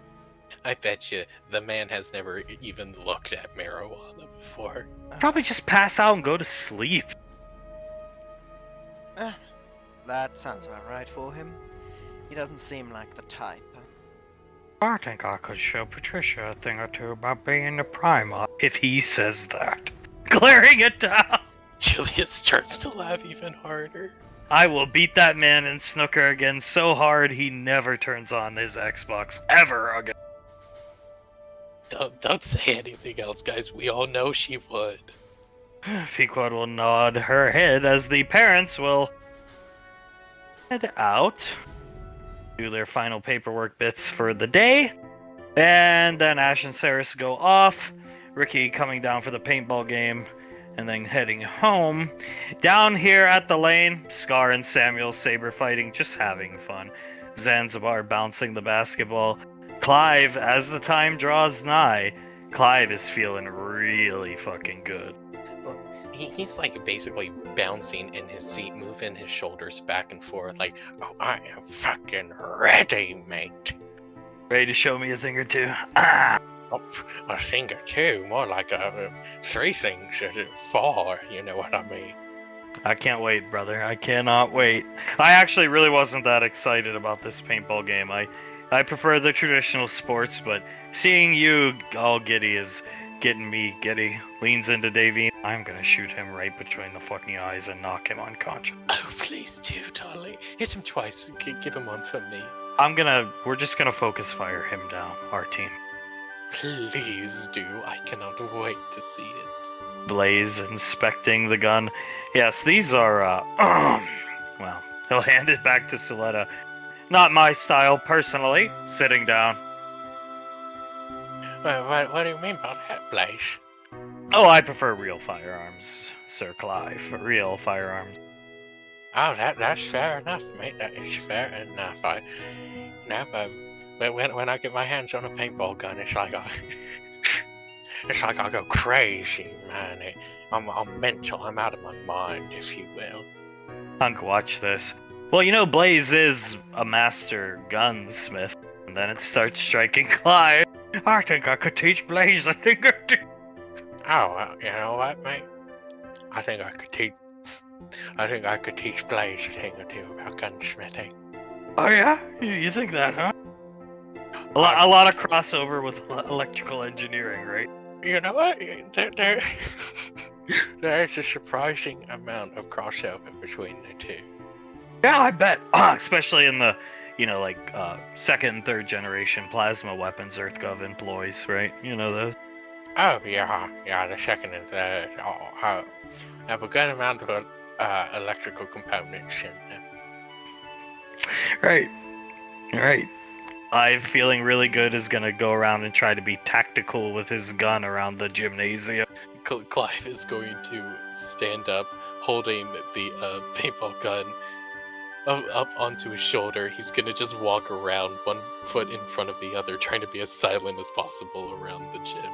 I bet you the man has never even looked at marijuana before. Probably just pass out and go to sleep. That sounds about right for him. He doesn't seem like the type. I think I could show Patricia a thing or two about being the Primer, if he says that. Glaring it down! Julius starts to laugh even harder. I will beat that man in snooker again so hard he never turns on his Xbox ever again. Don't say anything else, guys. We all know she would. Pequod will nod her head as the parents will head out, do their final paperwork bits for the day, and then Ash and Saris go off, Ricky coming down for the paintball game, and then heading home. Down here at the lane, Scar and Samuel saber fighting, just having fun. Zanzibar bouncing the basketball. Clive, as the time draws nigh, Clive is feeling really fucking good. He's basically bouncing in his seat, moving his shoulders back and forth like, oh, I am fucking ready, mate. Ready to show me a thing or two? Oh, a thing or two, more like three things, 4, you know what I mean? I can't wait, brother. I cannot wait. I actually really wasn't that excited about this paintball game. I prefer the traditional sports, but seeing you all giddy is getting me giddy. Leans into Davine. I'm gonna shoot him right between the fucking eyes and knock him unconscious. Oh, please do, darling. Hit him twice. Give him one from me. We're just gonna focus fire him down, our team. Please do. I cannot wait to see it. Blaze inspecting the gun. Yes, these are, well, he'll hand it back to Soletta. Not my style, personally. Sitting down. What do you mean by that, Blaze? Oh, I prefer real firearms, Sir Clive. Real firearms. Oh, that's fair enough, mate. That is fair enough. But when I get my hands on a paintball gun, it's like I go crazy, man. I'm mental. I'm out of my mind, if you will. Hunk, watch this. Well, you know, Blaze is a master gunsmith, and then it starts striking Clive. I think I could teach Blaze a thing or two. Oh, well, you know what, mate? I think I could teach Blaze a thing or two about gunsmithing. Oh yeah? You think that, huh? A lot of crossover with electrical engineering, right? You know what? There's a surprising amount of crossover between the two. Yeah, I bet. Especially in the, second and third generation plasma weapons EarthGov employs, right? You know those. Oh, yeah, the second and third have a good amount of electrical components in them. Right. Clive, feeling really good, is gonna go around and try to be tactical with his gun around the gymnasium. Clive is going to stand up, holding the paintball gun up onto his shoulder. He's gonna just walk around, one foot in front of the other, trying to be as silent as possible around the gym.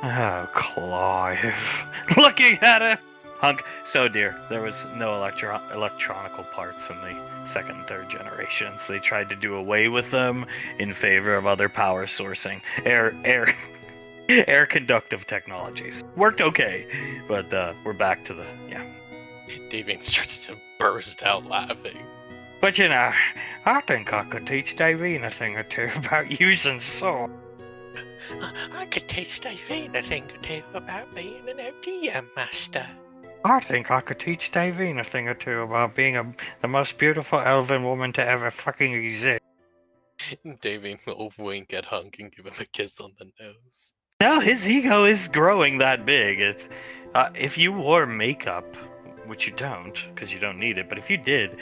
Oh, Clive. Looking at him! Hunk, so dear, there was no electronical parts in the second and third generations. They tried to do away with them in favor of other power sourcing. Air conductive technologies. Worked okay, but we're back to Davine starts to burst out laughing. But I think I could teach Davine a thing or two about using sword. I could teach Davine a thing or two about being an ODM master. I think I could teach Davine a thing or two about being the most beautiful elven woman to ever fucking exist. Davine will wink at Hunk and give him a kiss on the nose. No, his ego is growing that big. If you wore makeup, which you don't, because you don't need it, but if you did,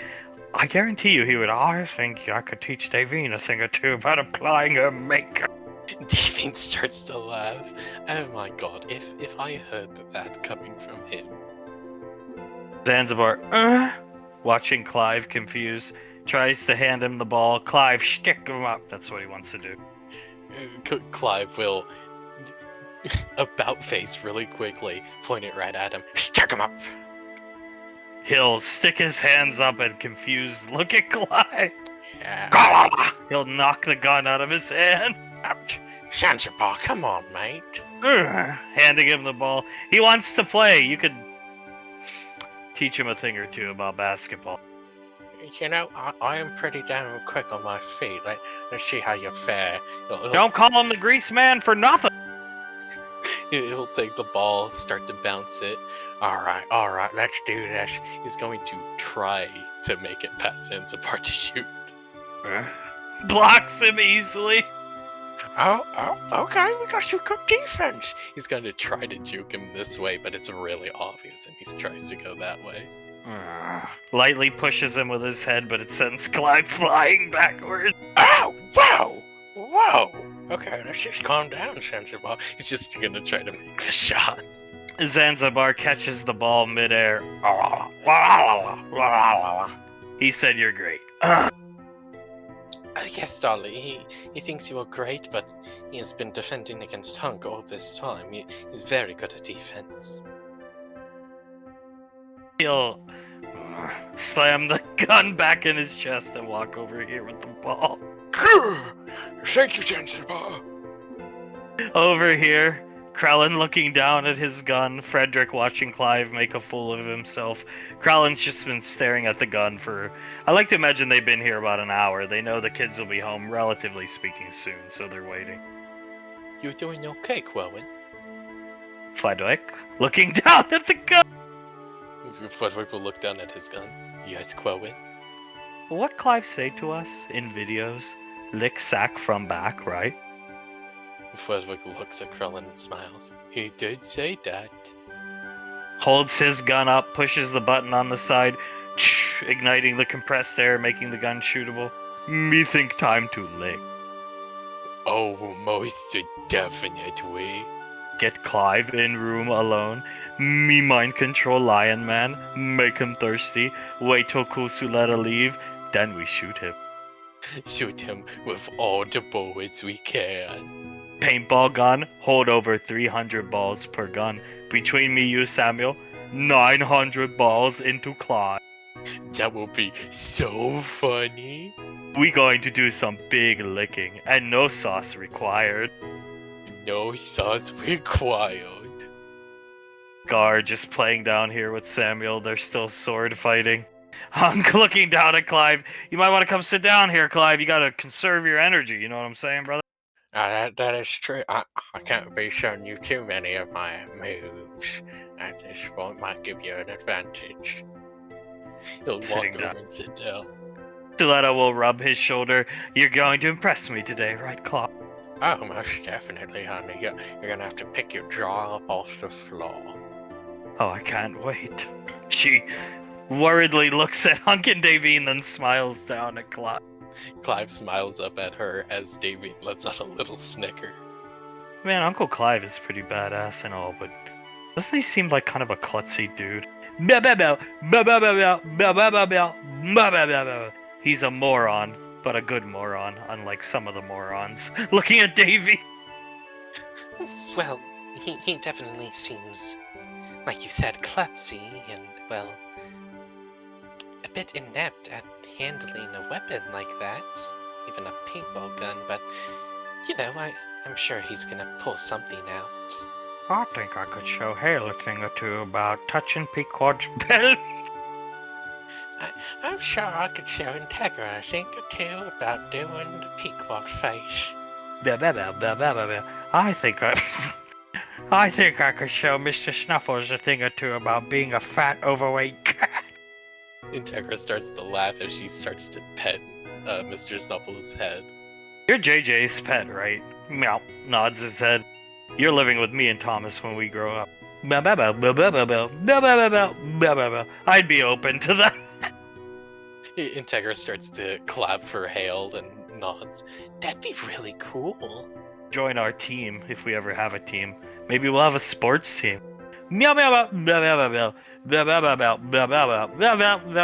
I guarantee you he would, I think I could teach Davine a thing or two about applying her makeup. Davine starts to laugh. Oh my god, if I heard that coming from him. Zanzibar, watching Clive confused, tries to hand him the ball. Clive, stick him up. That's what he wants to do. Clive will about face really quickly, point it right at him. Stick him up! He'll stick his hands up and confused look at Clive. Yeah. He'll knock the gun out of his hand. Zanzibar, come on, mate. Handing him the ball. He wants to play. You could teach him a thing or two about basketball. You know, I am pretty damn quick on my feet. Let's see how you fare. Don't call him the grease man for nothing. He'll take the ball, start to bounce it. All right, let's do this. He's going to try to make it past Zanzibar to shoot. Blocks him easily. Oh, okay, we got some good defense. He's going to try to juke him this way, but it's really obvious, and he tries to go that way. Lightly pushes him with his head, but it sends Clive flying backwards. Oh, whoa! Okay, let's just calm down, Zanzibar. He's just going to try to make the shot. Zanzibar catches the ball midair. He said you're great. Yes, darling, he thinks you are great, but he has been defending against Hunk all this time. He's very good at defense. He'll slam the gun back in his chest and walk over here with the ball. Thank you, Zanzibar. Over here, Krellin looking down at his gun, Frederick watching Clive make a fool of himself. Krellin's just been staring at the gun for... I like to imagine they've been here about an hour. They know the kids will be home, relatively speaking, soon, so they're waiting. You're doing okay, Quellin. Frederick looking down at the gun. Frederick will look down at his gun. Yes, Quellin. What Clive say to us in videos? Lick sack from back, right? Frederick looks at Krellin and smiles. He did say that. Holds his gun up, pushes the button on the side, igniting the compressed air, making the gun shootable. Me think time to lick. Oh, most definitely. Get Clive in room alone. Me mind control Lion Man, make him thirsty, wait till Kusuleta leave, then we shoot him. Shoot him with all the bullets we can. Paintball gun, hold over 300 balls per gun. Between me, you, Samuel, 900 balls into Clive. That will be so funny. We going to do some big licking, and no sauce required. No sauce required. Gar just playing down here with Samuel, they're still sword fighting. Hunk looking down at Clive. You might want to come sit down here, Clive. You gotta conserve your energy, you know what I'm saying, brother? That is true. I can't be showing you too many of my moves. At this point, might give you an advantage. He'll walk Sitting over down. and sit down. Stiletto will rub his shoulder. You're going to impress me today, right, Clive? Oh, most definitely, honey. You're gonna have to pick your jaw up off the floor. Oh, I can't wait. She worriedly looks at Hunk and Davine, then smiles down at Clive. Clive smiles up at her as Davy lets out a little snicker. Man, Uncle Clive is pretty badass and all, but doesn't he seem like kind of a klutzy dude? He's a moron, but a good moron, unlike some of the morons. Looking at Davy. Well, he definitely seems, like you said, klutzy and, well, a bit inept at handling a weapon like that. Even a paintball gun, but, you know, I'm sure he's gonna pull something out. I think I could show Hale a thing or two about touching Pequod's belly. I'm sure I could show Integra a thing or two about doing the Pequod face. I think I could show Mr. Snuffles a thing or two about being a fat, overweight cat. Integra starts to laugh as she starts to pet Mr. Snuffles' head. You're JJ's pet, right? Meow. Nods his head. You're living with me and Thomas when we grow up. I'd be open to that. Integra starts to clap for Hale and nods. That'd be really cool. Join our team if we ever have a team. Maybe we'll have a sports team. Meow meow meow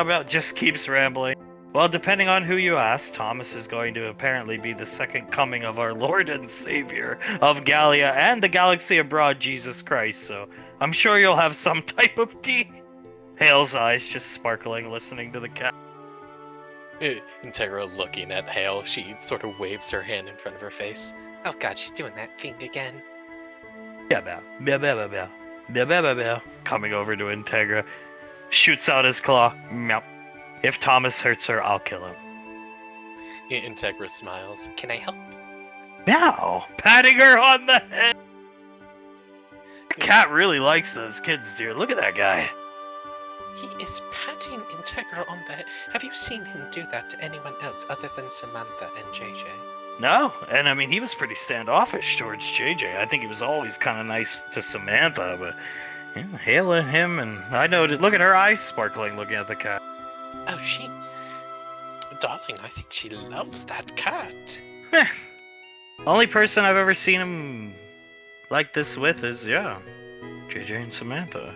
meow. Just keeps rambling. Well, depending on who you ask, Thomas is going to apparently be the second coming of our Lord and Savior of Gallia and the galaxy abroad, Jesus Christ, so I'm sure you'll have some type of tea. Hale's eyes just sparkling, listening to the cat. Integra looking at Hale, she sort of waves her hand in front of her face. Oh god, she's doing that thing again. Coming over to Integra, shoots out his claw. Meow. If Thomas hurts her, I'll kill him. Integra smiles. Can I help? Meow. Patting her on the head. The cat really likes those kids, dear. Look at that guy. He is patting Integra on the head. Have you seen him do that to anyone else other than Samantha and JJ? No, and I mean, he was pretty standoffish towards JJ. I think he was always kind of nice to Samantha, but yeah, Hale and him, and I noted, look at her eyes sparkling looking at the cat. Oh, darling, I think she loves that cat. Only person I've ever seen him like this with is, JJ and Samantha.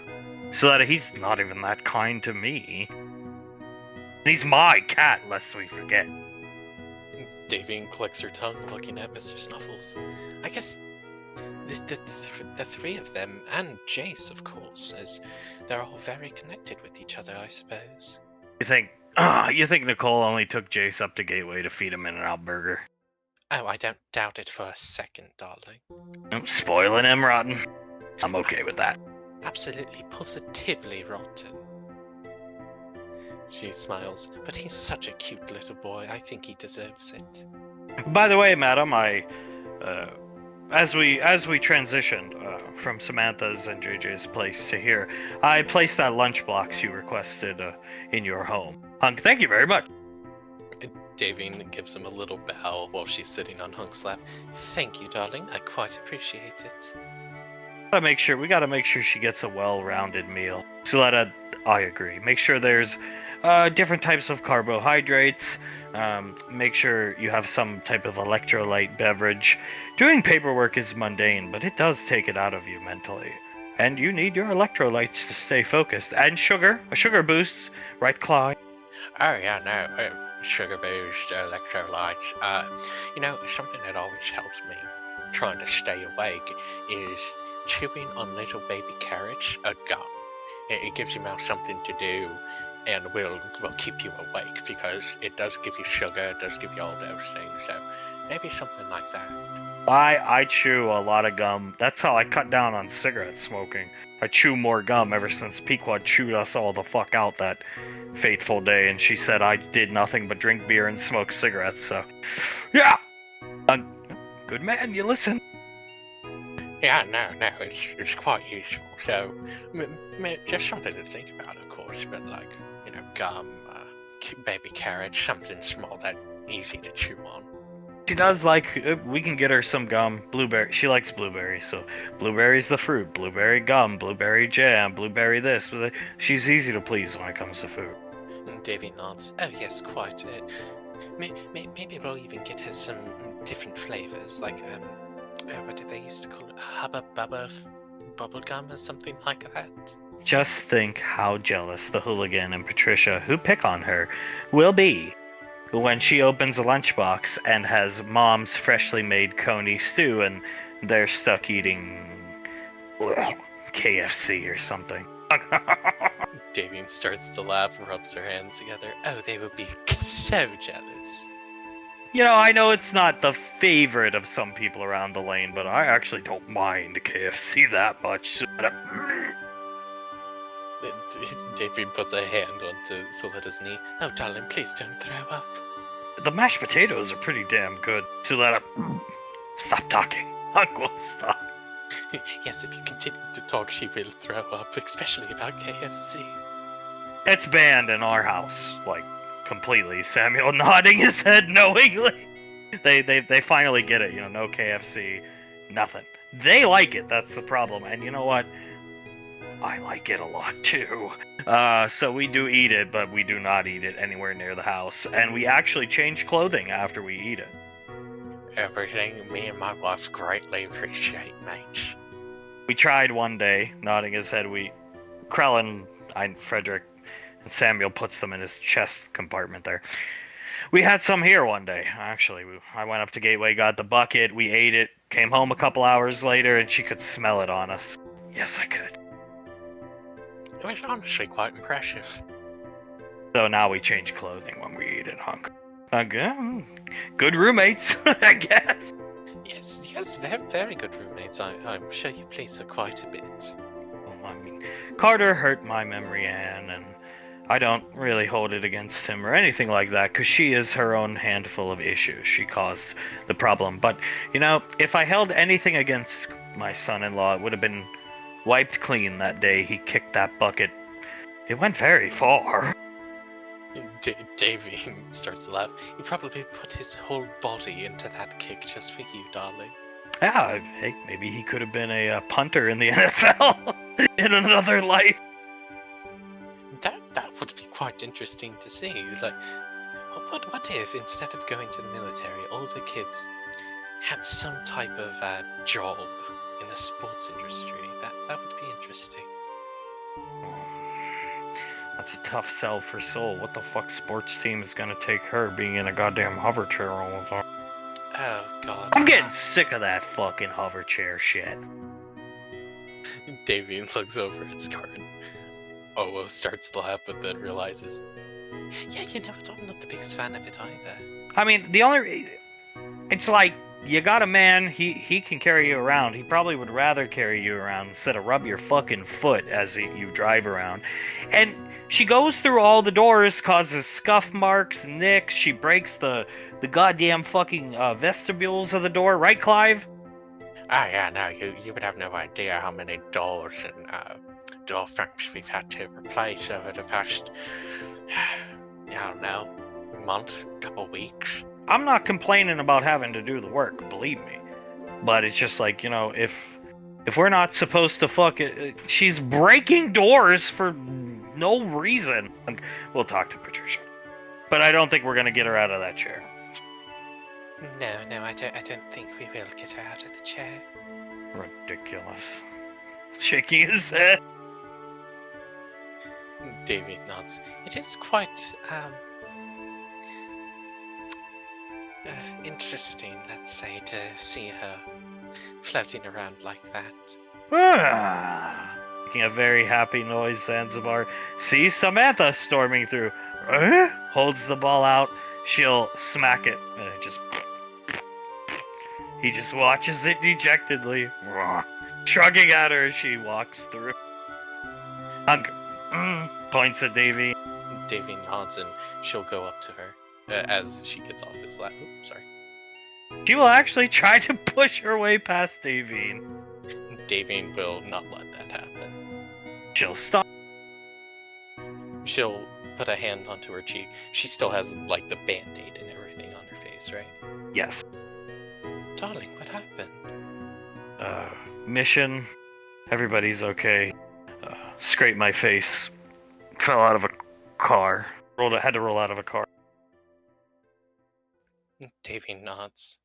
So that he's not even that kind to me. He's my cat, lest we forget. Davine clicks her tongue, looking at Mr. Snuffles. I guess the three of them, and Jace, of course, as they're all very connected with each other, I suppose. You think Nicole only took Jace up to Gateway to feed him In-N-Out Burger? Oh, I don't doubt it for a second, darling. Spoiling him rotten. I'm okay with that. Absolutely, positively rotten. She smiles, but he's such a cute little boy. I think he deserves it. By the way, madam, as we transitioned from Samantha's and JJ's place to here, I placed that lunchbox you requested in your home. Hunk, thank you very much. Davine gives him a little bow while she's sitting on Hunk's lap. Thank you, darling. I quite appreciate it. We gotta make sure she gets a well-rounded meal. Suletta, I agree. Make sure there's different types of carbohydrates. Make sure you have some type of electrolyte beverage. Doing paperwork is mundane, but it does take it out of you mentally. And you need your electrolytes to stay focused. And sugar, a sugar boost, right, Clyde? Oh, yeah, no. Sugar boost, electrolytes. Something that always helps me trying to stay awake is chewing on little baby carrots, a gum. It gives your mouth something to do and will keep you awake because it does give you sugar, it does give you all those things. So maybe something like that. I chew a lot of gum. That's how I cut down on cigarette smoking. I chew more gum ever since Pequod chewed us all the fuck out that fateful day, and she said I did nothing but drink beer and smoke cigarettes, so... Yeah! Good man, you listen. Yeah, no, it's quite useful. So, just something to think about, of course, but gum, baby carrots, something small that easy to chew on. She does we can get her some gum. Blueberry, she likes blueberries, so blueberry's the fruit. Blueberry gum, blueberry jam, blueberry this. She's easy to please when it comes to food. Davy nods. Oh, yes, quite. Maybe we'll even get her some different flavors, like, what did they used to call it? Hubba Bubba bubblegum or something like that? Just think how jealous the hooligan and Patricia, who pick on her, will be when she opens a lunchbox and has mom's freshly made coney stew and they're stuck eating KFC or something. Davian starts to laugh, rubs her hands together. Oh, they would be so jealous. You know, I know it's not the favorite of some people around the lane, but I actually don't mind KFC that much. Davian puts a hand onto Suletta's knee. Oh, darling, please don't throw up. The mashed potatoes are pretty damn good. Suletta, stop talking. Uncle, stop. Yes, if you continue to talk, she will throw up, especially about KFC. It's banned in our house, completely. Samuel nodding his head knowingly. They finally get it, no KFC, nothing. They like it, that's the problem. And you know what? I like it a lot too. So we do eat it, but we do not eat it anywhere near the house. And we actually change clothing after we eat it. Everything me and my wife greatly appreciate, mate. We tried one day, nodding his head. Krellin, Frederick, and Samuel puts them in his chest compartment there. We had some here one day, actually. I went up to Gateway, got the bucket, we ate it, came home a couple hours later, and she could smell it on us. Yes, I could. It was honestly quite impressive. So now we change clothing when we eat it, Hunk. Good roommates, I guess. Yes, very good roommates. I'm sure you please her quite a bit. Carter hurt my memory, Anne, and I don't really hold it against him or anything like that, because she is her own handful of issues. She caused the problem. But, if I held anything against my son-in-law, it would have been wiped clean that day he kicked that bucket. It went very far. Davy starts to laugh. He probably put his whole body into that kick just for you, darling. Yeah, hey, maybe he could have been a punter in the NFL in another life. That would be quite interesting to see. What if instead of going to the military, all the kids had some type of job in the sports industry? That would be interesting. That's a tough sell for Soul. What the fuck sports team is gonna take her being in a goddamn hover chair all the time? Oh, God. I'm getting sick of that fucking hover chair shit. Davian looks over at Scar and Owo starts to laugh, but then realizes... Yeah, I'm not the biggest fan of it either. I mean, the only... It's like, you got a man, he can carry you around. He probably would rather carry you around instead of rub your fucking foot as you drive around. And she goes through all the doors, causes scuff marks, nicks. She breaks the goddamn fucking vestibules of the door, right, Clive? Ah, yeah, no, you would have no idea how many doors and door frames we've had to replace over the past, I don't know, month, couple weeks. I'm not complaining about having to do the work, believe me. But it's just like, if we're not supposed to fuck it, she's breaking doors for no reason. We'll talk to Patricia. But I don't think we're gonna get her out of that chair. No, I don't think we will get her out of the chair. Ridiculous. Shaking his head. Davy nods. It is quite, interesting, let's say, to see her floating around like that. Making a very happy noise, Zanzibar. See Samantha storming through. Holds the ball out. She'll smack it. And it just... He just watches it dejectedly. Shrugging at her as she walks through. Points at Davy. Davy nods and she'll go up to her as she gets off his lap. Oops, sorry. She will actually try to push her way past Davine. Davine will not let that happen. She'll stop. She'll put a hand onto her cheek. She still has, like, the band-aid and everything on her face, right? Yes. Darling, what happened? Mission. Everybody's okay. Scraped my face. Fell out of a car. Had to roll out of a car. Davy nods.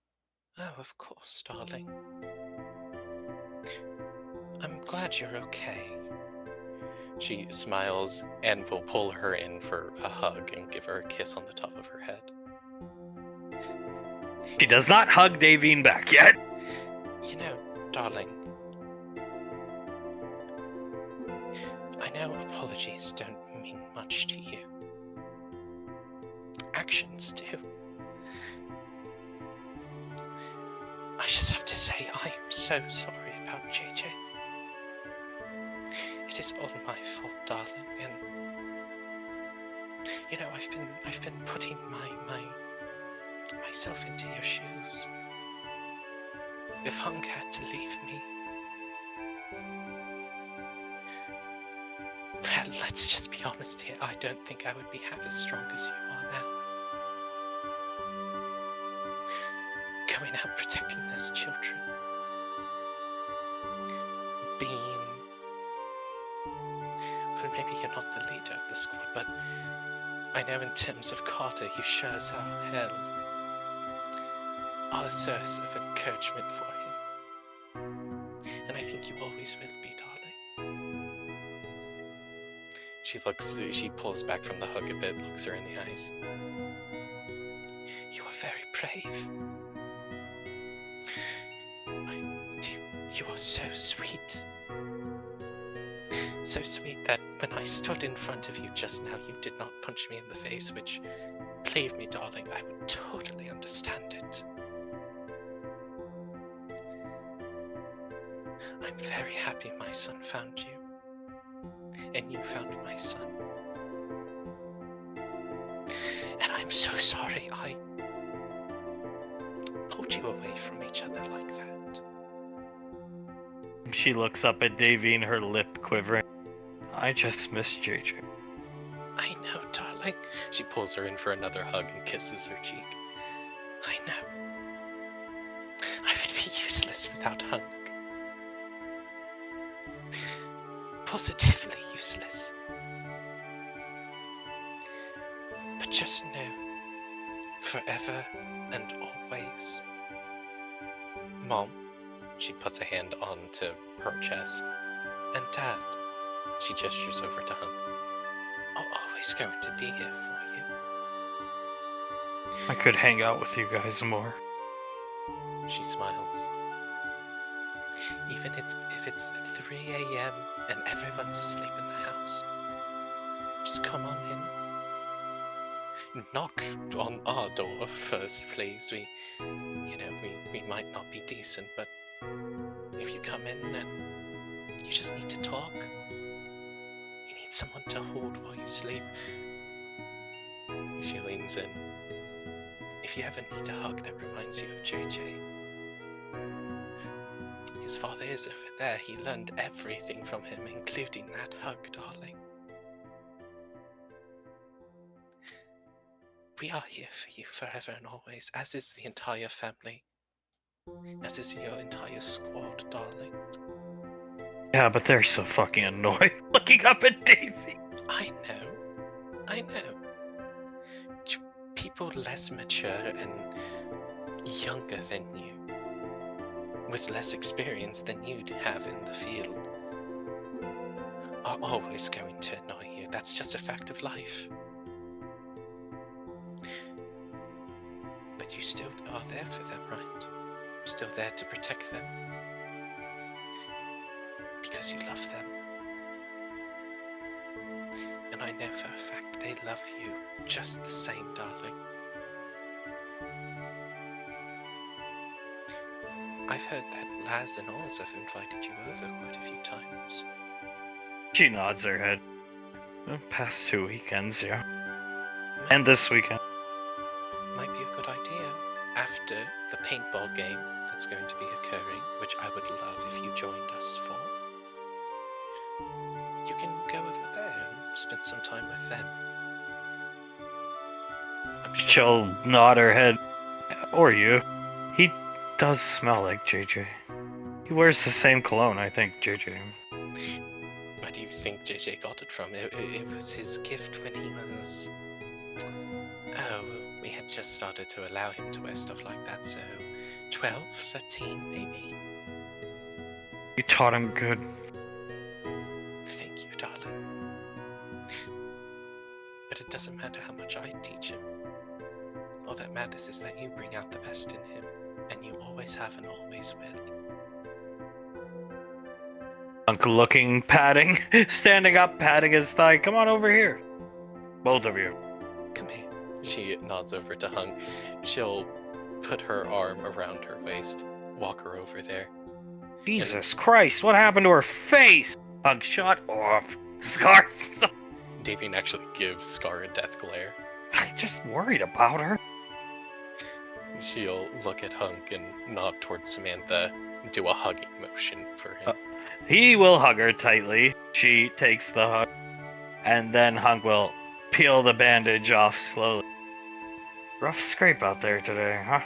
Oh, of course, darling. I'm glad you're okay. She smiles and will pull her in for a hug and give her a kiss on the top of her head. She does not hug Davine back yet. You know, darling, I know apologies don't mean much to you. Actions do. I just have to say I am so sorry about JJ. It is all my fault, darling, and you know I've been putting myself into your shoes. If Hung had to leave me, well, let's just be honest here. I don't think I would be half as strong as you are now. Going out protecting those children. Well, maybe you're not the leader of the squad, but I know in terms of Carter, you sure as hell are a source of encouragement for him. And I think you always will be, darling. She pulls back from the hug a bit, looks her in the eyes. You are very brave. You are so sweet. So sweet that when I stood in front of you just now, you did not punch me in the face, which, believe me, darling, I would totally understand it. I'm very happy my son found you. And you found my son. And I'm so sorry I pulled you away from each other like that. She looks up at Davine, her lip quivering. I just miss JJ. I know, darling. She pulls her in for another hug and kisses her cheek. I know. I would be useless without Hunk. Positively useless. But just know, forever and always. Mom, she puts a hand onto her chest. And Dad, she gestures over to Hunk. are always going to be here for you. I could hang out with you guys more. She smiles. Even if it's 3 a.m. and everyone's asleep in the house. Just come on in. knock on our door first, please. We might not be decent, but if you come in and you just need to talk, you need someone to hold while you sleep. She leans in. If you ever need a hug that reminds you of JJ, his father is over there. He learned everything from him, including that hug, darling. We are here for you forever and always, as is the entire family. As is your entire squad, darling. Yeah, but they're so fucking annoying looking up at Davy. I know. People less mature and younger than you, with less experience than you'd have in the field, are always going to annoy you. That's just a fact of life. But you still are there for them, right? Still there to protect them. Because you love them. And I know for a fact they love you just the same, darling. I've heard that Laz and Oz have invited you over quite a few times. She nods her head. The past 2 weekends, yeah. And this weekend. Might be a good idea. After the paintball game that's going to be occurring, which I would love if you joined us for, you can go over there and spend some time with them. I'm sure. She'll nod her head. Or you. He does smell like JJ. He wears the same cologne, I think, JJ. Where do you think JJ got it from? It was his gift when he was... Oh, we had just started to allow him to wear stuff like that, so 12, 13 maybe? You taught him good. Thank you, darling. But it doesn't matter how much I teach him. All that matters is that you bring out the best in him, and you always have and always will. Uncle looking, patting, standing up, patting his thigh. Come on over here. Both of you. Come here. She nods over to Hung. She'll put her arm around her waist, walk her over there. Jesus Christ, what happened to her face? Hug, shut off. Scar. Davian actually gives Scar a death glare. I'm just worried about her. She'll look at Hunk and nod towards Samantha, do a hugging motion for him. He will hug her tightly. She takes the hug. And then Hunk will peel the bandage off slowly. Rough scrape out there today, huh?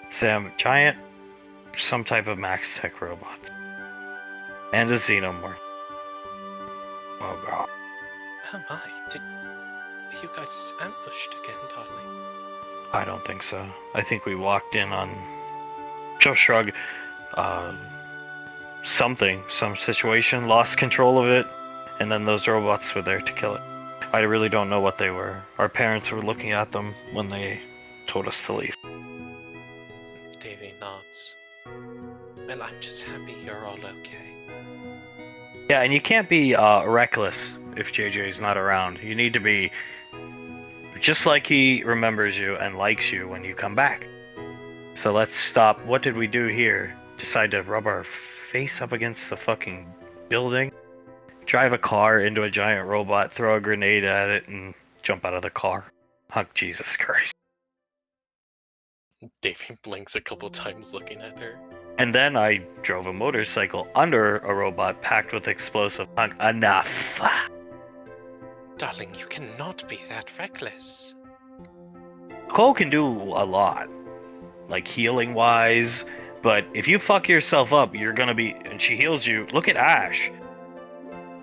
Sam, giant, some type of Max Tech robot. And a xenomorph. Oh god. Oh my, did you guys ambushed again, darling? I don't think so. I think we walked in on... She'll shrug. Some situation, lost control of it, and then those robots were there to kill it. I really don't know what they were. Our parents were looking at them when they told us to leave. Davy nods. Well, I'm just happy you're all okay. Yeah, and you can't be reckless if JJ's not around. You need to be just like he remembers you and likes you when you come back. So let's stop. What did we do here? Decide to rub our face up against the fucking building? Drive a car into a giant robot, throw a grenade at it, and jump out of the car. Hug, Jesus Christ. Davy blinks a couple times looking at her. And then I drove a motorcycle under a robot packed with explosive. Hug, enough. Darling, you cannot be that reckless. Cole can do a lot, like healing-wise, but if you fuck yourself up, you're gonna be... And she heals you. Look at Ash.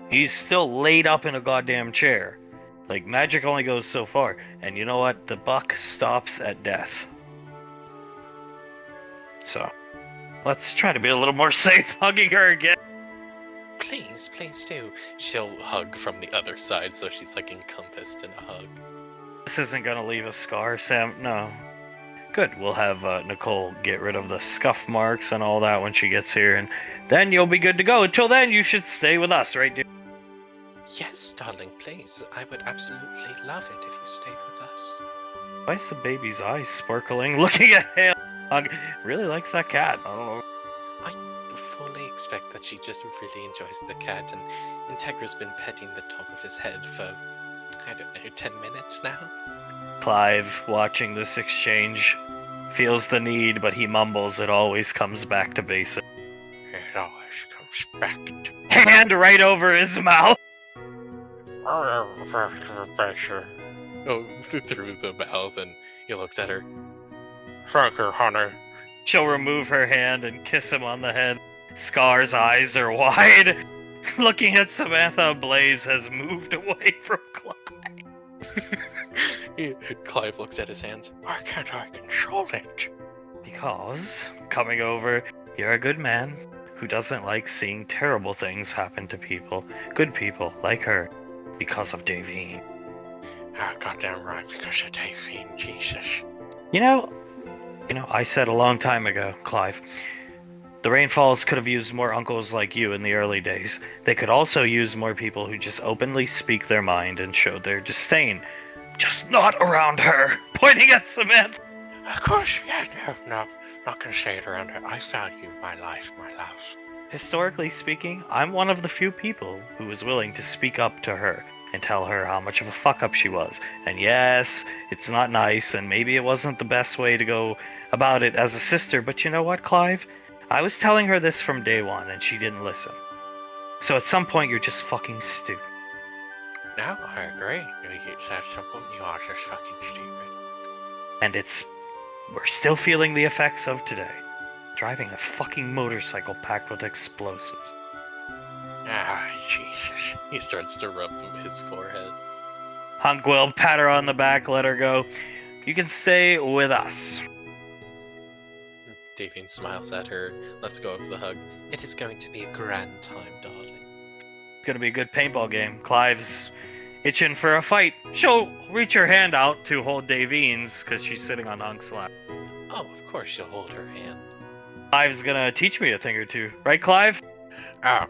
He's still laid up in a goddamn chair. Like, magic only goes so far. And you know what? The buck stops at death. So, let's try to be a little more safe hugging her again. Please, please do. She'll hug from the other side, so she's like encompassed in a hug. This isn't gonna leave a scar, Sam. No. Good. We'll have Nicole get rid of the scuff marks and all that when she gets here, and then you'll be good to go. Until then, you should stay with us, right, dude? Yes, darling, please. I would absolutely love it if you stayed with us. Why is the baby's eyes sparkling looking at Hale? Hug really likes that cat. I don't know. I fully expect that she just really enjoys the cat, and Integra's been petting the top of his head for, I don't know, 10 minutes now. Clive, watching this exchange, feels the need, but he mumbles it always comes back to basics. It always comes back to Hand right over his mouth. pressure. Oh, through the mouth, and he looks at her. Thank you, honey. She'll remove her hand and kiss him on the head. Scar's eyes are wide. Looking at Samantha, Blaze has moved away from Clive. Clive looks at his hands. Why can't I control it? Because, coming over, you're a good man who doesn't like seeing terrible things happen to people. Good people, like her. Because of Davine. Ah, goddamn right, because of Davine, Jesus. You know, I said a long time ago, Clive, the Rainfalls could have used more uncles like you in the early days. They could also use more people who just openly speak their mind and show their disdain. Just not around her, pointing at Samantha. Of course, yeah, no, not gonna say it around her. I value my life, my love. Historically speaking, I'm one of the few people who was willing to speak up to her and tell her how much of a fuck-up she was. And yes, it's not nice, and maybe it wasn't the best way to go about it as a sister, but you know what, Clive? I was telling her this from day one, and she didn't listen. So at some point, you're just fucking stupid. No, I agree. It's that simple. You are just fucking stupid. And we're still feeling the effects of today. Driving a fucking motorcycle packed with explosives. Ah, Jesus. He starts to rub his forehead. Hunk will pat her on the back, let her go. You can stay with us. Davine smiles at her, lets go of the hug. It is going to be a grand time, darling. It's gonna be a good paintball game. Clive's itching for a fight. She'll reach her hand out to hold Davine's because she's sitting on Hunk's lap. Oh, of course you'll hold her hand. Clive's gonna teach me a thing or two. Right, Clive? Ah,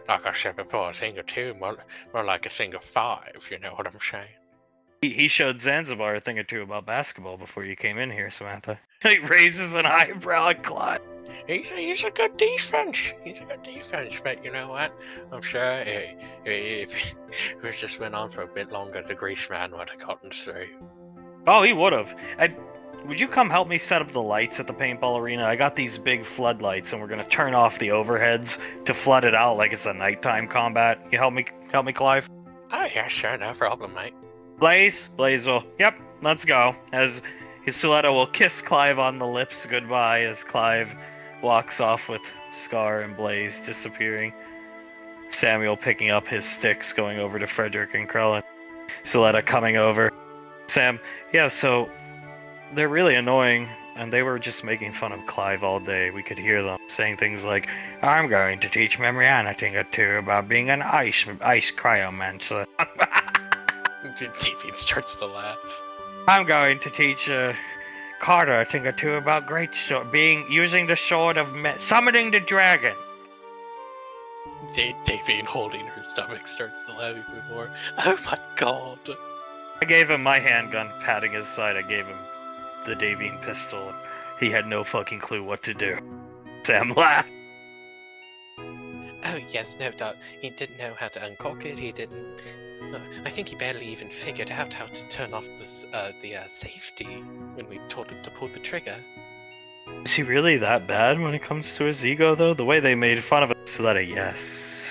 like I said before, a thing or two, more like a thing of five, you know what I'm saying? He showed Zanzibar a thing or two about basketball before you came in here, Samantha. He raises an eyebrow at Clive. He's a good defense. He's a good defense, but you know what? I'm sure if it just went on for a bit longer, the grease man would have gotten through. Oh, he would have. Would you come help me set up the lights at the paintball arena? I got these big floodlights, and we're gonna turn off the overheads to flood it out like it's a nighttime combat. You help me, Clive? Oh yeah, sure, no problem, mate. Blaze will. Yep, let's go. As Hisuleta will kiss Clive on the lips goodbye as Clive walks off with Scar and Blaze disappearing. Samuel picking up his sticks, going over to Frederick and Krellin. Hisuleta coming over. Sam, yeah, so they're really annoying, and they were just making fun of Clive all day. We could hear them saying things like, I'm going to teach Marianne a thing or two about being an ice cryomancer. Davine starts to laugh. I'm going to teach Carter a thing or two about using the sword of summoning the dragon. Davine, holding her stomach, starts to laugh even more. Oh my god. I gave him my handgun, patting his side. I gave him the Davine pistol, and he had no fucking clue what to do. Sam laughed. Oh, yes, no doubt. He didn't know how to uncork it, he didn't... I think he barely even figured out how to turn off the safety when we told him to pull the trigger. Is he really that bad when it comes to his ego, though? The way they made fun of him, so that yes.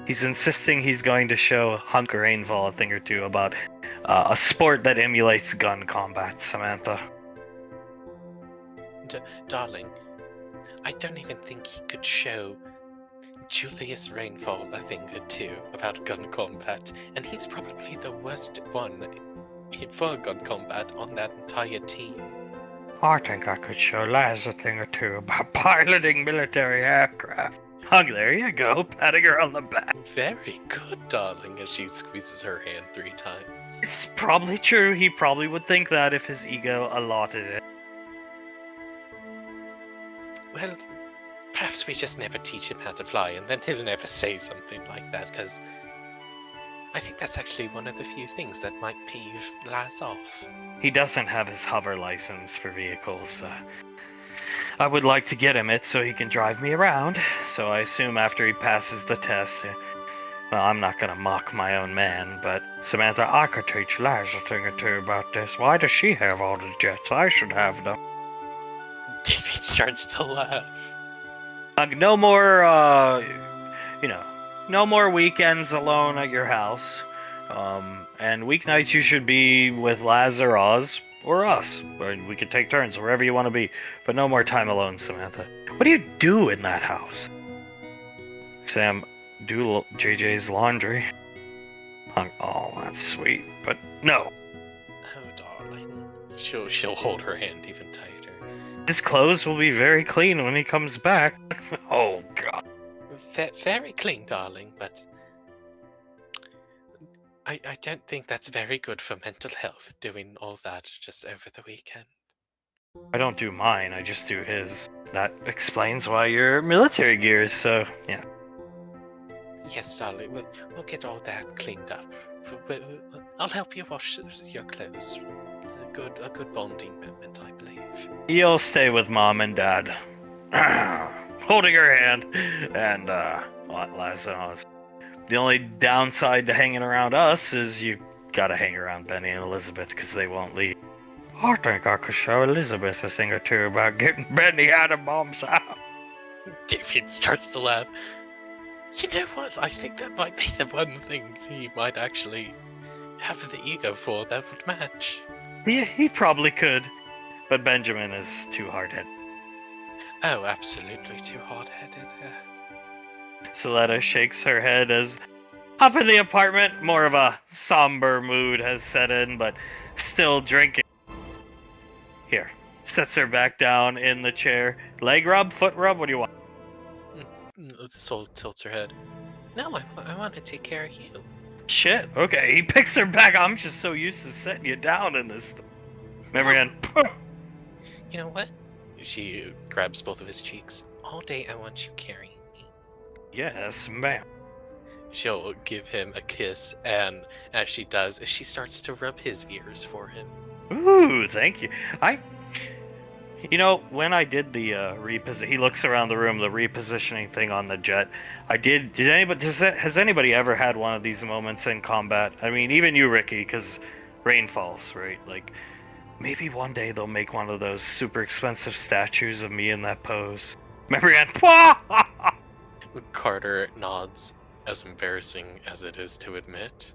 He's insisting he's going to show Hunk Rainfall a thing or two about a sport that emulates gun combat, Samantha. Darling, I don't even think he could show Julius Rainfall a thing or two about gun combat, and he's probably the worst one for gun combat on that entire team. I think I could show Laz a thing or two about piloting military aircraft. Hug, there you go, patting her on the back. Very good, darling, as she squeezes her hand 3 times. It's probably true. He probably would think that if his ego allotted it. Well, perhaps we just never teach him how to fly, and then he'll never say something like that, because think that's actually one of the few things that might peeve Laz off. He doesn't have his hover license for vehicles. I would like to get him it so he can drive me around. So I assume after he passes the test, well, I'm not gonna mock my own man, but Samantha, I could teach Laz a thing or two about this. Why does she have all the jets? I should have them. David starts to laugh. No more, no more weekends alone at your house. And weeknights you should be with Laz or Oz or us. We can take turns wherever you want to be, but no more time alone, Samantha. What do you do in that house? Sam, do JJ's laundry. Oh, that's sweet, but no. Oh, darling. She'll hold her hand even tighter. His clothes will be very clean when he comes back. Oh, God. Very clean, darling, but I don't think that's very good for mental health, doing all that just over the weekend. I don't do mine, I just do his. That explains why you're military gears, so, yeah. Yes, darling, we'll get all that cleaned up. I'll help you wash your clothes. A good bonding moment, I believe. You'll stay with Mom and Dad. Holding her hand, and, Laz and Oz. The only downside to hanging around us is you gotta hang around Benny and Elizabeth because they won't leave. I think I could show Elizabeth a thing or two about getting Benny out of Mom's house. David starts to laugh. You know what? I think that might be the one thing he might actually have the ego for that would match. Yeah, he probably could, but Benjamin is too hard-headed. Oh, absolutely too hard-headed. Soletta shakes her head as up in the apartment, more of a somber mood has set in, but still drinking. Here, sets her back down in the chair. Leg rub, foot rub, what do you want? Soul tilts her head. No, I want to take care of you. Shit, okay, he picks her back. I'm just so used to setting you down in this thing. Marianne, You know what? She grabs both of his cheeks. All day I want you carrying me. yes, ma'am. She'll give him a kiss, and as she does, she starts to rub his ears for him. Ooh, thank you. When I did the he looks around the room, the repositioning thing on the jet. Has anybody ever had one of these moments in combat? I mean, even you, Ricky, because rain falls, right? Like, maybe one day they'll make one of those super expensive statues of me in that pose. Marianne, Carter nods, as embarrassing as it is to admit.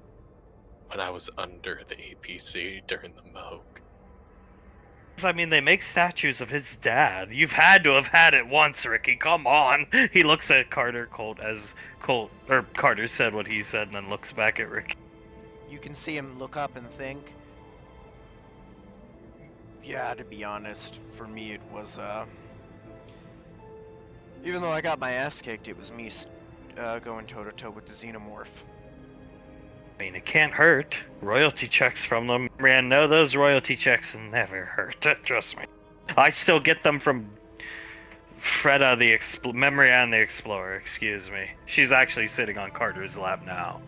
When I was under the APC during the Moog. I mean, they make statues of his dad. You've had to have had it once, Ricky. Come on. He looks at Carter Carter said what he said and then looks back at Ricky. You can see him look up and think. Yeah, to be honest, for me it was, even though I got my ass kicked, it was me going toe-to-toe with the Xenomorph. I mean, it can't hurt. Royalty checks from them. Man, no, those royalty checks never hurt. Trust me. I still get them from Freda the Marianne the Explorer, excuse me. She's actually sitting on Carter's lap now.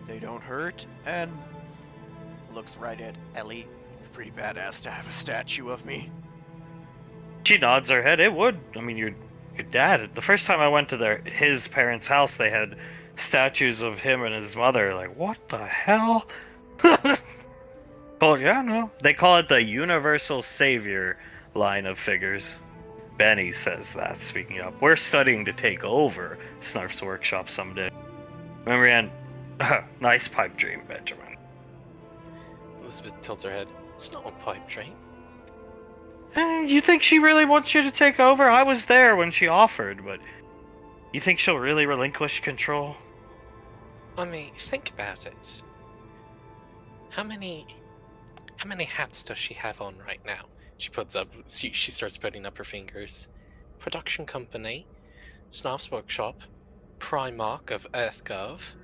They don't hurt, and looks right at Ellie. Pretty badass to have a statue of me. She nods her head. It would. I mean, your dad. The first time I went to his parents' house, they had statues of him and his mother. Like, what the hell? Oh, yeah, no. They call it the Universal Savior line of figures. Benny says that, speaking up. We're studying to take over Snarf's workshop someday. Marianne, nice pipe dream, Benjamin. Elizabeth tilts her head. It's not a pipe dream. You think she really wants you to take over? I was there when she offered, but you think she'll really relinquish control? I mean, think about it. How many hats does she have on right now? She starts putting up her fingers. Production company, Snarf's workshop, Primarch of EarthGov,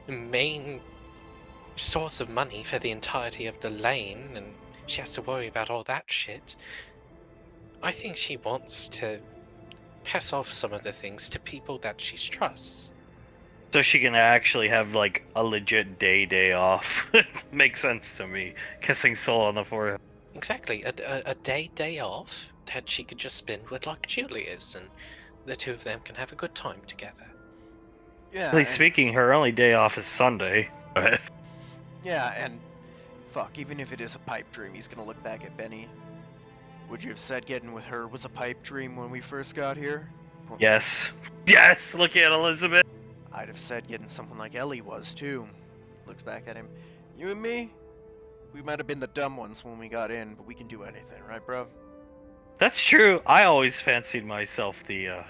main source of money for the entirety of the lane, and she has to worry about all that shit. I think she wants to pass off some of the things to people that she trusts. So she can actually have, like, a legit day off. Makes sense to me. Kissing Soul on the forehead. Exactly, a day off that she could just spend with like Julius, and the two of them can have a good time together. Yeah. At least speaking, her only day off is Sunday. Yeah, and fuck, even if it is a pipe dream, he's gonna look back at Benny. Would you have said getting with her was a pipe dream when we first got here? Yes. Yes, look at Elizabeth. I'd have said getting someone like Ellie was too. Looks back at him. You and me? We might have been the dumb ones when we got in, but we can do anything, right, bro? That's true. I always fancied myself the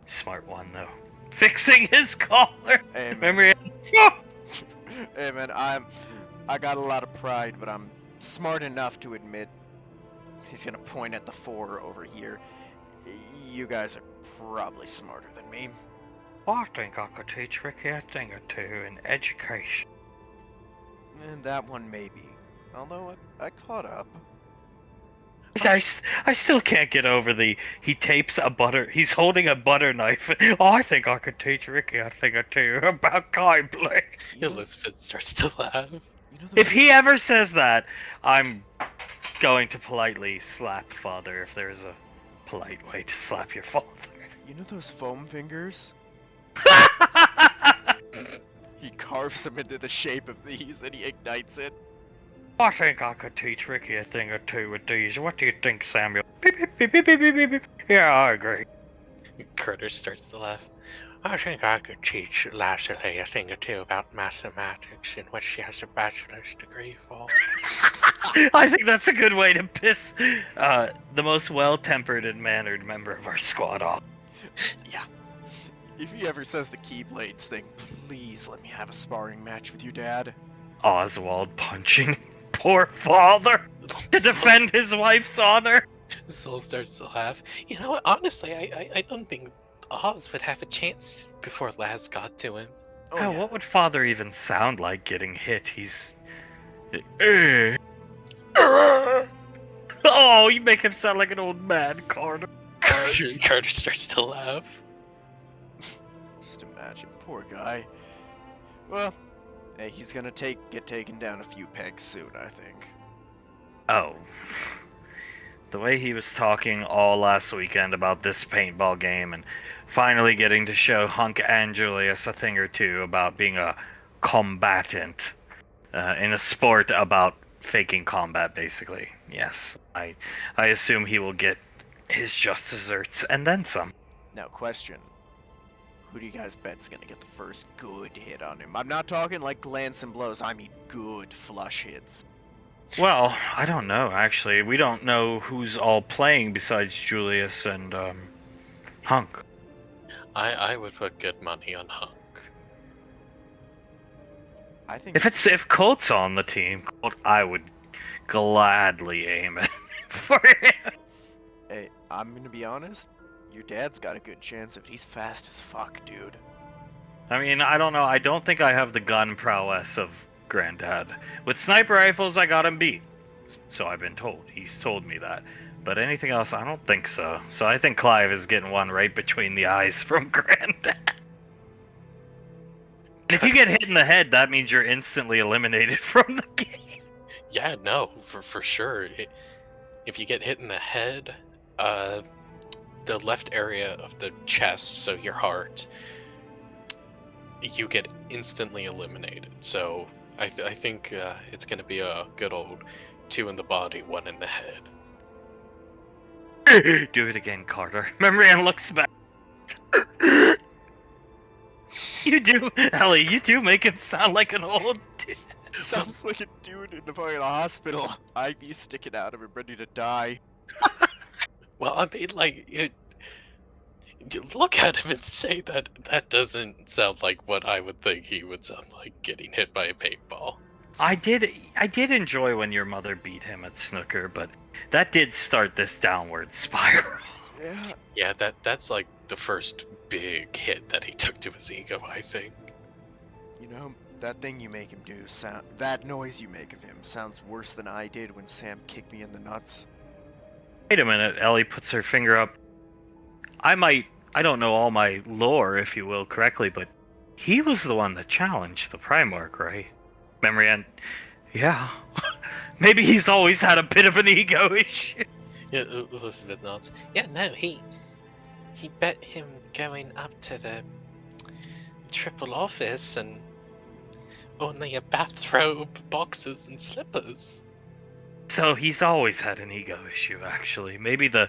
smart one, though. Fixing his collar. Hey, man. Memory. Hey, man, I got a lot of pride, but I'm smart enough to admit he's gonna point at the 4 over here. You guys are probably smarter than me. I think I could teach Ricky a thing or two in education. And that one maybe. Although I caught up. I still can't get over he tapes a butter, he's holding a butter knife. Oh, I think I could teach Ricky a thing or two about kindly. Elizabeth starts to laugh. You know If he ever says that, I'm going to politely slap father if there's a polite way to slap your father. You know those foam fingers? He carves them into the shape of these and he ignites it. I think I could teach Ricky a thing or two with these. What do you think, Samuel? Beep, beep, beep, beep, beep, beep, beep, beep. Yeah, I agree. Carter starts to laugh. I think I could teach Lassie a thing or two about mathematics, in which she has a bachelor's degree for. I think that's a good way to piss the most well-tempered and mannered member of our squad off. Yeah. If he ever says the Keyblades thing, please let me have a sparring match with your dad. Oswald punching poor father to defend his wife's honor. Soul starts to laugh. You know what? Honestly, I don't think Oz would have a chance before Laz got to him. Oh, Hell, yeah. what would father even sound like getting hit? He's... Oh, you make him sound like an old man, Carter. Carter starts to laugh. Just imagine, poor guy. Well, hey, he's gonna get taken down a few pegs soon, I think. Oh. The way he was talking all last weekend about this paintball game and finally getting to show Hunk and Julius a thing or two about being a combatant in a sport about faking combat, basically. Yes, I assume he will get his just desserts and then some. Now, question. Who do you guys bet's gonna get the first good hit on him? I'm not talking like glancing blows, I mean good flush hits. Well, I don't know, actually. We don't know who's all playing besides Julius and, Hunk. I would put good money on Hunk. I think If Colt's on the team, Colt, I would gladly aim it for him. Hey, I'm gonna be honest, your dad's got a good chance if he's fast as fuck, dude. I mean, I don't know. I don't think I have the gun prowess of Granddad. With sniper rifles, I got him beat. So I've been told. He's told me that. But anything else, I don't think so. So I think Clive is getting one right between the eyes from Granddad. And if you get hit in the head, that means you're instantly eliminated from the game. Yeah, no, for sure. If you get hit in the head, the left area of the chest, so your heart, you get instantly eliminated. So I think it's going to be a good old 2 in the body, 1 in the head. Do it again, Carter. Memorian looks back. You do, Ellie, you do make him sound like an old dude. Sounds like a dude in the fucking hospital. IV sticking out of him, ready to die. Well, I mean, like, you look at him and say that doesn't sound like what I would think he would sound like getting hit by a paintball. I did enjoy when your mother beat him at snooker, but that did start this downward spiral. Yeah. Yeah, that's like the first big hit that he took to his ego, I think. You know, that thing you make him do, that noise you make of him sounds worse than I did when Sam kicked me in the nuts. Wait a minute, Ellie puts her finger up. I might I don't know all my lore, if you will, correctly, but he was the one that challenged the Primarch, right? Memory and yeah. Maybe he's always had a bit of an ego issue. Yeah, Elizabeth nods. Yeah, no, he bet him going up to the triple office and only a bathrobe, boxers, and slippers. So he's always had an ego issue, actually. Maybe the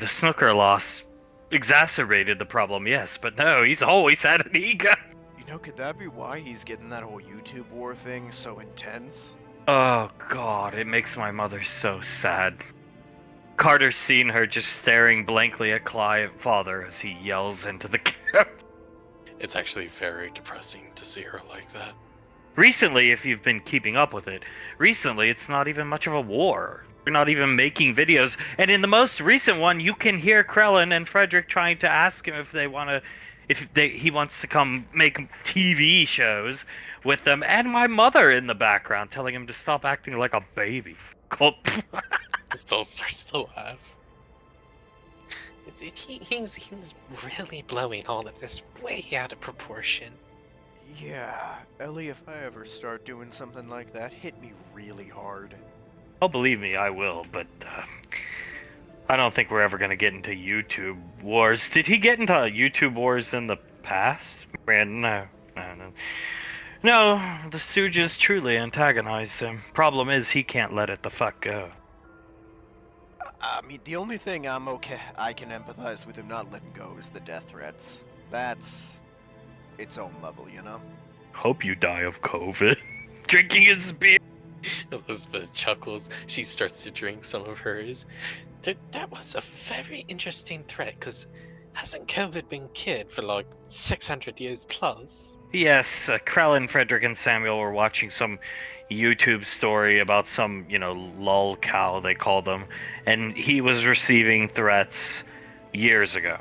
snooker loss exacerbated the problem, yes, but no, he's always had an ego. You know, could that be why he's getting that whole YouTube war thing so intense? Oh god, it makes my mother so sad. Carter's seen her just staring blankly at Clive father as he yells into the camera. It's actually very depressing to see her like that. Recently, if you've been keeping up with it, recently it's not even much of a war. We're not even making videos, and in the most recent one, you can hear Krellin and Frederick trying to ask him if he wants to come make TV shows with them, and my mother in the background telling him to stop acting like a baby. Soul starts to laugh. He's really blowing all of this way out of proportion. Yeah, Ellie, if I ever start doing something like that, hit me really hard. Oh, believe me, I will, but I don't think we're ever going to get into YouTube wars. Did he get into YouTube wars in the past? No. No, the Stooges truly antagonized him. Problem is, he can't let it the fuck go. I mean, the only thing I can empathize with him not letting go is the death threats. That's its own level, you know? Hope you die of COVID. Drinking his beer. Elizabeth chuckles. She starts to drink some of hers. That was a very interesting threat, because hasn't COVID been cured for like 600 years plus? Yes, Krellin, Frederick, and Samuel were watching some YouTube story about some, lol cow, they call them, and he was receiving threats years ago,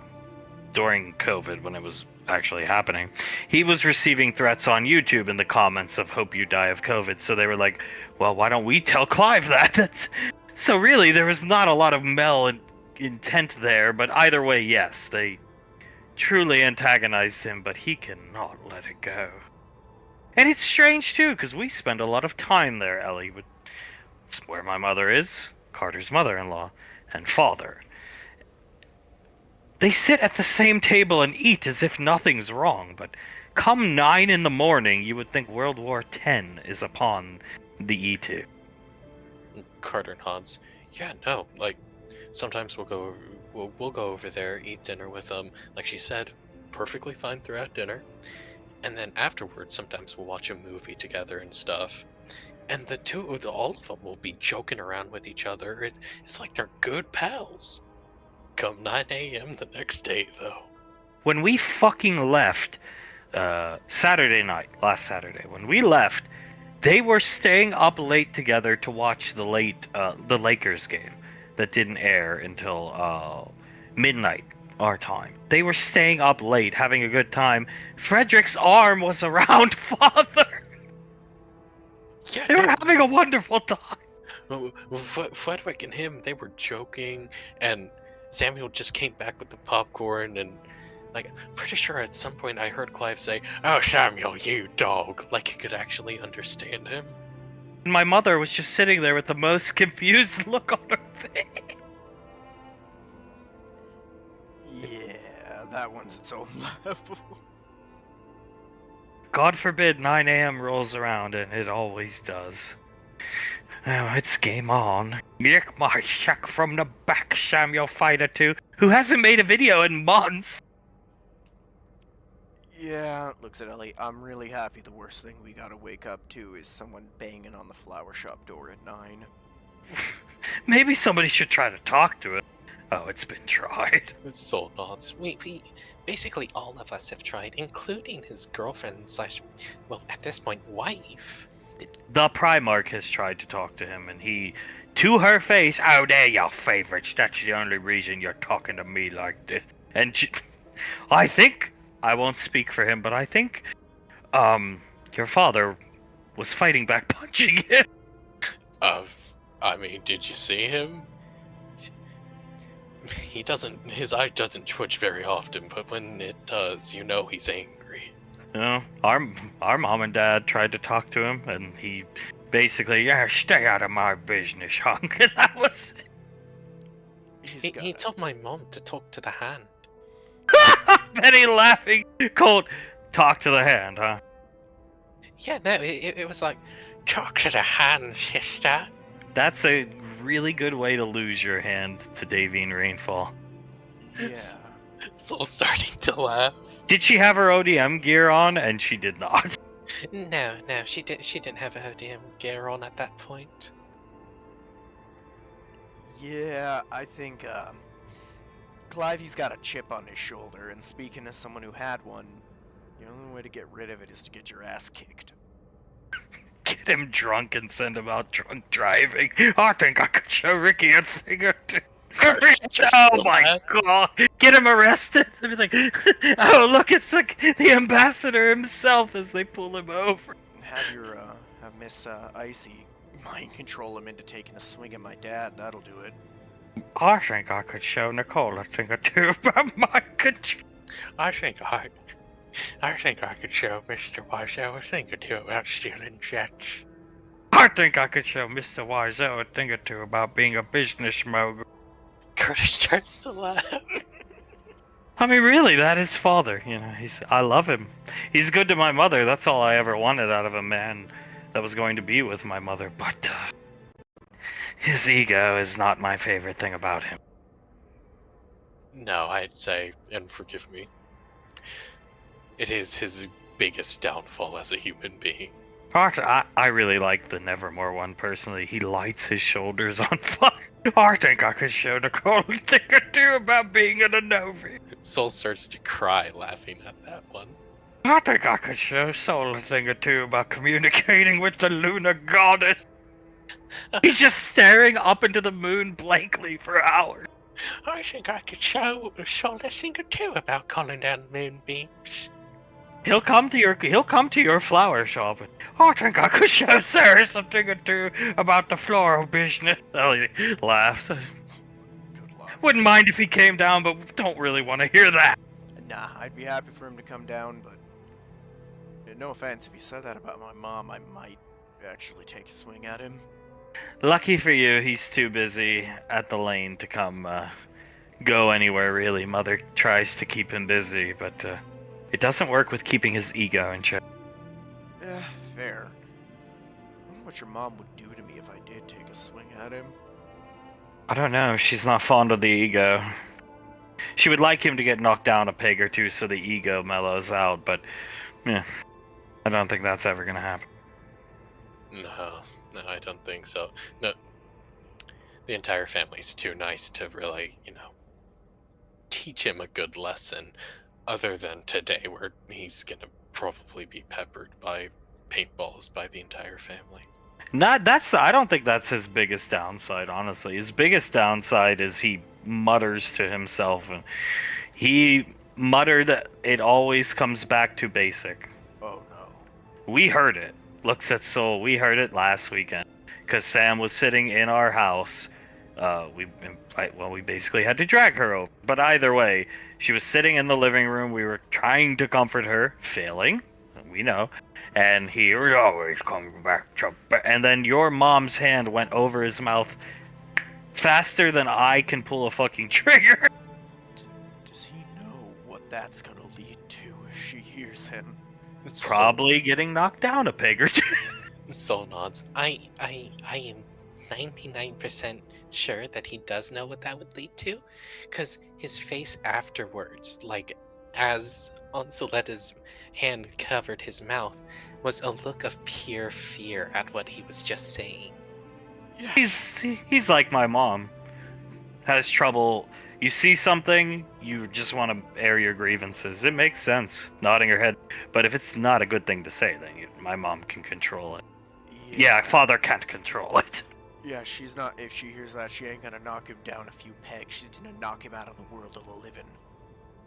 during COVID, when it was actually happening. He was receiving threats on YouTube in the comments of "Hope you die of COVID," so they were like, well, why don't we tell Clive that? So really, there was not a lot of intent there, but either way, yes, they truly antagonized him, but he cannot let it go. And it's strange, too, because we spend a lot of time there, Ellie, but it's where my mother is, Carter's mother-in-law, and father. They sit at the same table and eat as if nothing's wrong, but come 9 in the morning, you would think World War X is upon the E2. Carter nods. Yeah, no, like, sometimes we'll go over there, eat dinner with them. Like she said, perfectly fine throughout dinner. And then afterwards, sometimes we'll watch a movie together and stuff. And all of them will be joking around with each other. It's like they're good pals. Come 9 a.m. the next day, though. When we fucking left, Saturday night, last Saturday, when we left, they were staying up late together to watch the Lakers game that didn't air until midnight our time. They were staying up late, having a good time. Frederick's arm was around father. Yeah, They were having a wonderful time. Frederick and him, they were joking, and Samuel just came back with the popcorn, and like, I'm pretty sure at some point I heard Clive say, "Oh, Samuel, you dog," like he could actually understand him. My mother was just sitting there with the most confused look on her face. Yeah, that one's its own level. God forbid 9 a.m. rolls around, and it always does. Now it's game on. Get my shack from the back, Samuel Fighter 2, who hasn't made a video in months. Yeah, looks at Ellie. I'm really happy the worst thing we gotta wake up to is someone banging on the flower shop door at 9. Maybe somebody should try to talk to it. Oh, it's been tried. It's soul nods. We basically all of us have tried, including his girlfriend / well, at this point, wife. The Primarch has tried to talk to him, and he, to her face, "Oh, they're your favorites. That's the only reason you're talking to me like this." And I think, I won't speak for him, but I think, your father was fighting back, punching him. I mean, did you see him? He doesn't. His eye doesn't twitch very often, but when it does, you know he's angry. You know, our mom and dad tried to talk to him, and he basically, yeah, stay out of my business, hunk. And that was. He told my mom to talk to the hand. Benny laughing. Colt, talk to the hand, huh? Yeah, no, it was like, talk to the hand, sister. That's a really good way to lose your hand to Davine Rainfall. Yeah. Soul starting to laugh. Did she have her ODM gear on? And she did not. No, she didn't have her DM gear on at that point. Yeah, I think, Clivey's got a chip on his shoulder, and speaking as someone who had one, the only way to get rid of it is to get your ass kicked. Get him drunk and send him out drunk driving. I think I could show Ricky a thing or two. Oh my god! Get him arrested! Everything. Oh look, it's the ambassador himself as they pull him over. Have Miss Icy mind control him into taking a swing at my dad. That'll do it. I think I could show Nicole a thing or two about my control. I think I could show Mr. Wiseau a thing or two about stealing jets. I think I could show Mr. Wiseau a thing or two about being a business mogul. Curtis starts to laugh. I mean, really, that is father. You know, I love him. He's good to my mother. That's all I ever wanted out of a man that was going to be with my mother. But his ego is not my favorite thing about him. No, I'd say, and forgive me, it is his biggest downfall as a human being. I really like the Nevermore one personally. He lights his shoulders on fire. I think I could show Nicole a thing or two about being an Anovi. Soul starts to cry laughing at that one. I think I could show Soul a thing or two about communicating with the lunar goddess. He's just staring up into the moon blankly for hours. I think I could show Soul a thing or two about calling down moonbeams. He'll come to your flower shop. I think I could show Sarah something or two about the floral business. Ellie laughs. Good luck. Wouldn't mind if he came down, but don't really want to hear that. Nah, I'd be happy for him to come down, but no offense, if he said that about my mom, I might actually take a swing at him. Lucky for you, he's too busy at the lane to come go anywhere really. Mother tries to keep him busy, but it doesn't work with keeping his ego in check. Yeah, fair. I wonder what your mom would do to me if I did take a swing at him. I don't know, she's not fond of the ego. She would like him to get knocked down a peg or two so the ego mellows out, but yeah, I don't think that's ever gonna happen. No, I don't think so. No, the entire family's too nice to really, teach him a good lesson, other than today where he's gonna probably be peppered by paintballs by the entire family. I don't think that's his biggest downside, honestly. His biggest downside is he mutters to himself, and he muttered that it always comes back to basic. Oh no. We heard it. Looks at Soul. We heard it last weekend because Sam was sitting in our house. We basically had to drag her over. But either way, she was sitting in the living room. We were trying to comfort her, failing. We know. And he was always coming back to... And then your mom's hand went over his mouth faster than I can pull a fucking trigger. Does he know what that's gonna lead to if she hears him? Probably getting knocked down a peg or two. Soul nods. I am 99% sure that he does know what that would lead to, because his face afterwards, like as Onsoletta's hand covered his mouth, was a look of pure fear at what he was just saying. Yeah. He's like my mom. Has trouble. You see something, you just want to air your grievances. It makes sense. Nodding her head. But if it's not a good thing to say, then my mom can control it. Yeah, father can't control it. Yeah, she's not. If she hears that, she ain't gonna knock him down a few pegs. She's gonna knock him out of the world of the living.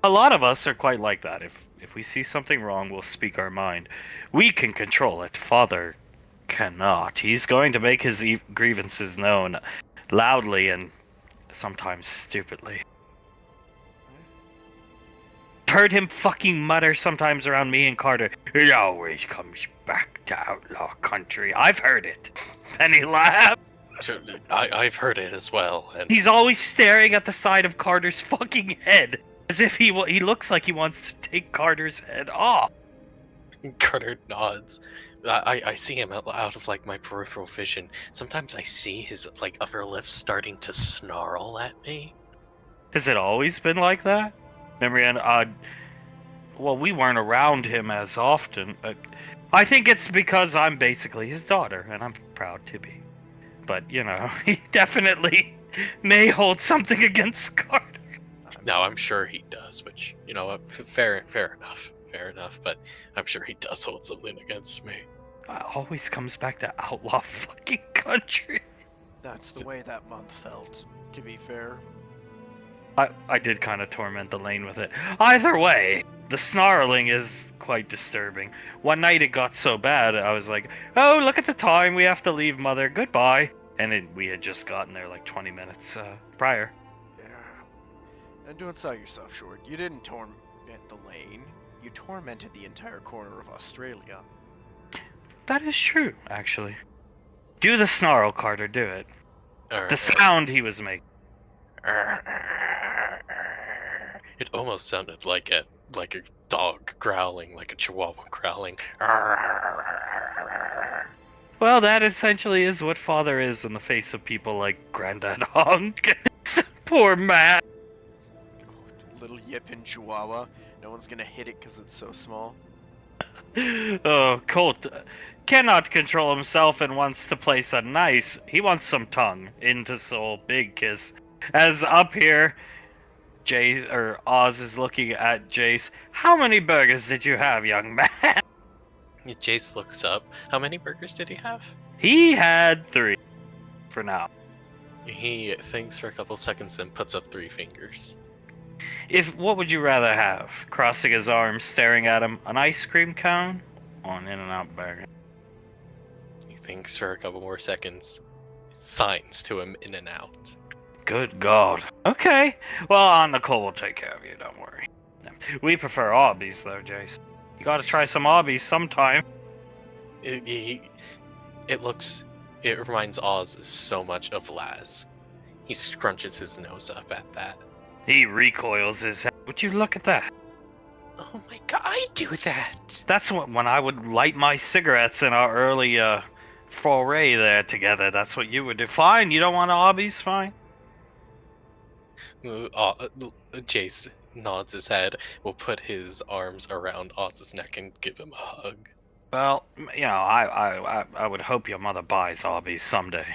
A lot of us are quite like that. If we see something wrong, we'll speak our mind. We can control it. Father cannot. He's going to make his grievances known loudly and sometimes stupidly. I've heard him fucking mutter sometimes around me and Carter, "It always comes back to outlaw country." I've heard it. And he laughed. I've heard it as well, and He's always staring at the side of Carter's fucking head, as if he looks like he wants to take Carter's head off. Carter nods. I see him out of like my peripheral vision. Sometimes I see his like upper lip starting to snarl at me. Has it always been like that? Remember, well, we weren't around him as often. I think it's because I'm basically his daughter, and I'm proud to be. But, you know, he definitely may hold something against Carter. No, I'm sure he does, which, you know, fair enough. Fair enough, but I'm sure he does hold something against me. It always comes back to outlaw fucking country. That's the way that month felt, to be fair. I did kind of torment the lane with it. Either way, the snarling is quite disturbing. One night it got so bad, I was like, "Oh, look at the time, we have to leave, Mother, goodbye." And we had just gotten there like 20 minutes prior. Yeah. And don't sell yourself short. You didn't torment the lane. You tormented the entire corner of Australia. That is true, actually. Do the snarl, Carter, do it. The sound he was making. It almost sounded like a dog growling, like a chihuahua growling. Well, that essentially is what father is in the face of people like Grandad Honk. Poor Matt. Little yipping chihuahua. No one's gonna hit it because it's so small. Oh, Colt cannot control himself and wants to play some nice. He wants some tongue into Soul Big Kiss. As up here, Oz is looking at Jace. "How many burgers did you have, young man?" Jace looks up. How many burgers did he have? He had 3 for now. He thinks for a couple seconds, then puts up 3 fingers. What would you rather have? Crossing his arms, staring at him, an ice cream cone or an In-N-Out burger? He thinks for a couple more seconds, signs to him in and out. Good God. Okay. Well, Aunt Nicole will take care of you, don't worry. We prefer Arby's, though, Jace. You gotta try some Arby's sometime. It reminds Oz so much of Laz. He scrunches his nose up at that. He recoils his head. Would you look at that? Oh my god, I do that! That's when I would light my cigarettes in our early foray there together. That's what you would do. Fine, you don't want Arby's? Fine. Jace nods his head, will put his arms around Oz's neck and give him a hug. Well, you know, I would hope your mother buys Arby's someday.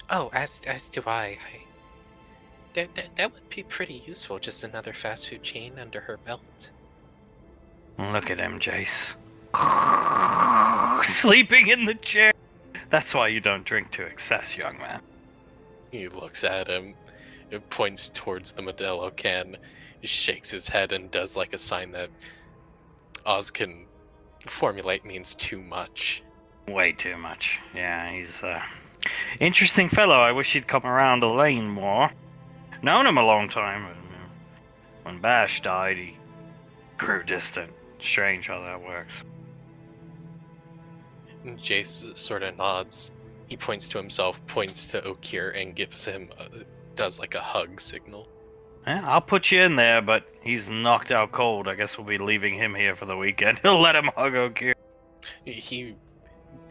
Oh, as do I. That would be pretty useful, just another fast food chain under her belt. Look at him, Jace. Sleeping in the chair. That's why you don't drink to excess, young man. He looks at him, and points towards the Modelo can, shakes his head and does like a sign that Oz can formulate means too much. Way too much. Yeah, he's interesting fellow. I wish he'd come around the lane more. Known him a long time. When Bash died, he grew distant. Strange how that works. Jace sort of nods. He points to himself, points to Okir, and gives him does like a hug signal. Yeah, I'll put you in there, but he's knocked out cold. I guess we'll be leaving him here for the weekend. He'll let him hug Okir. He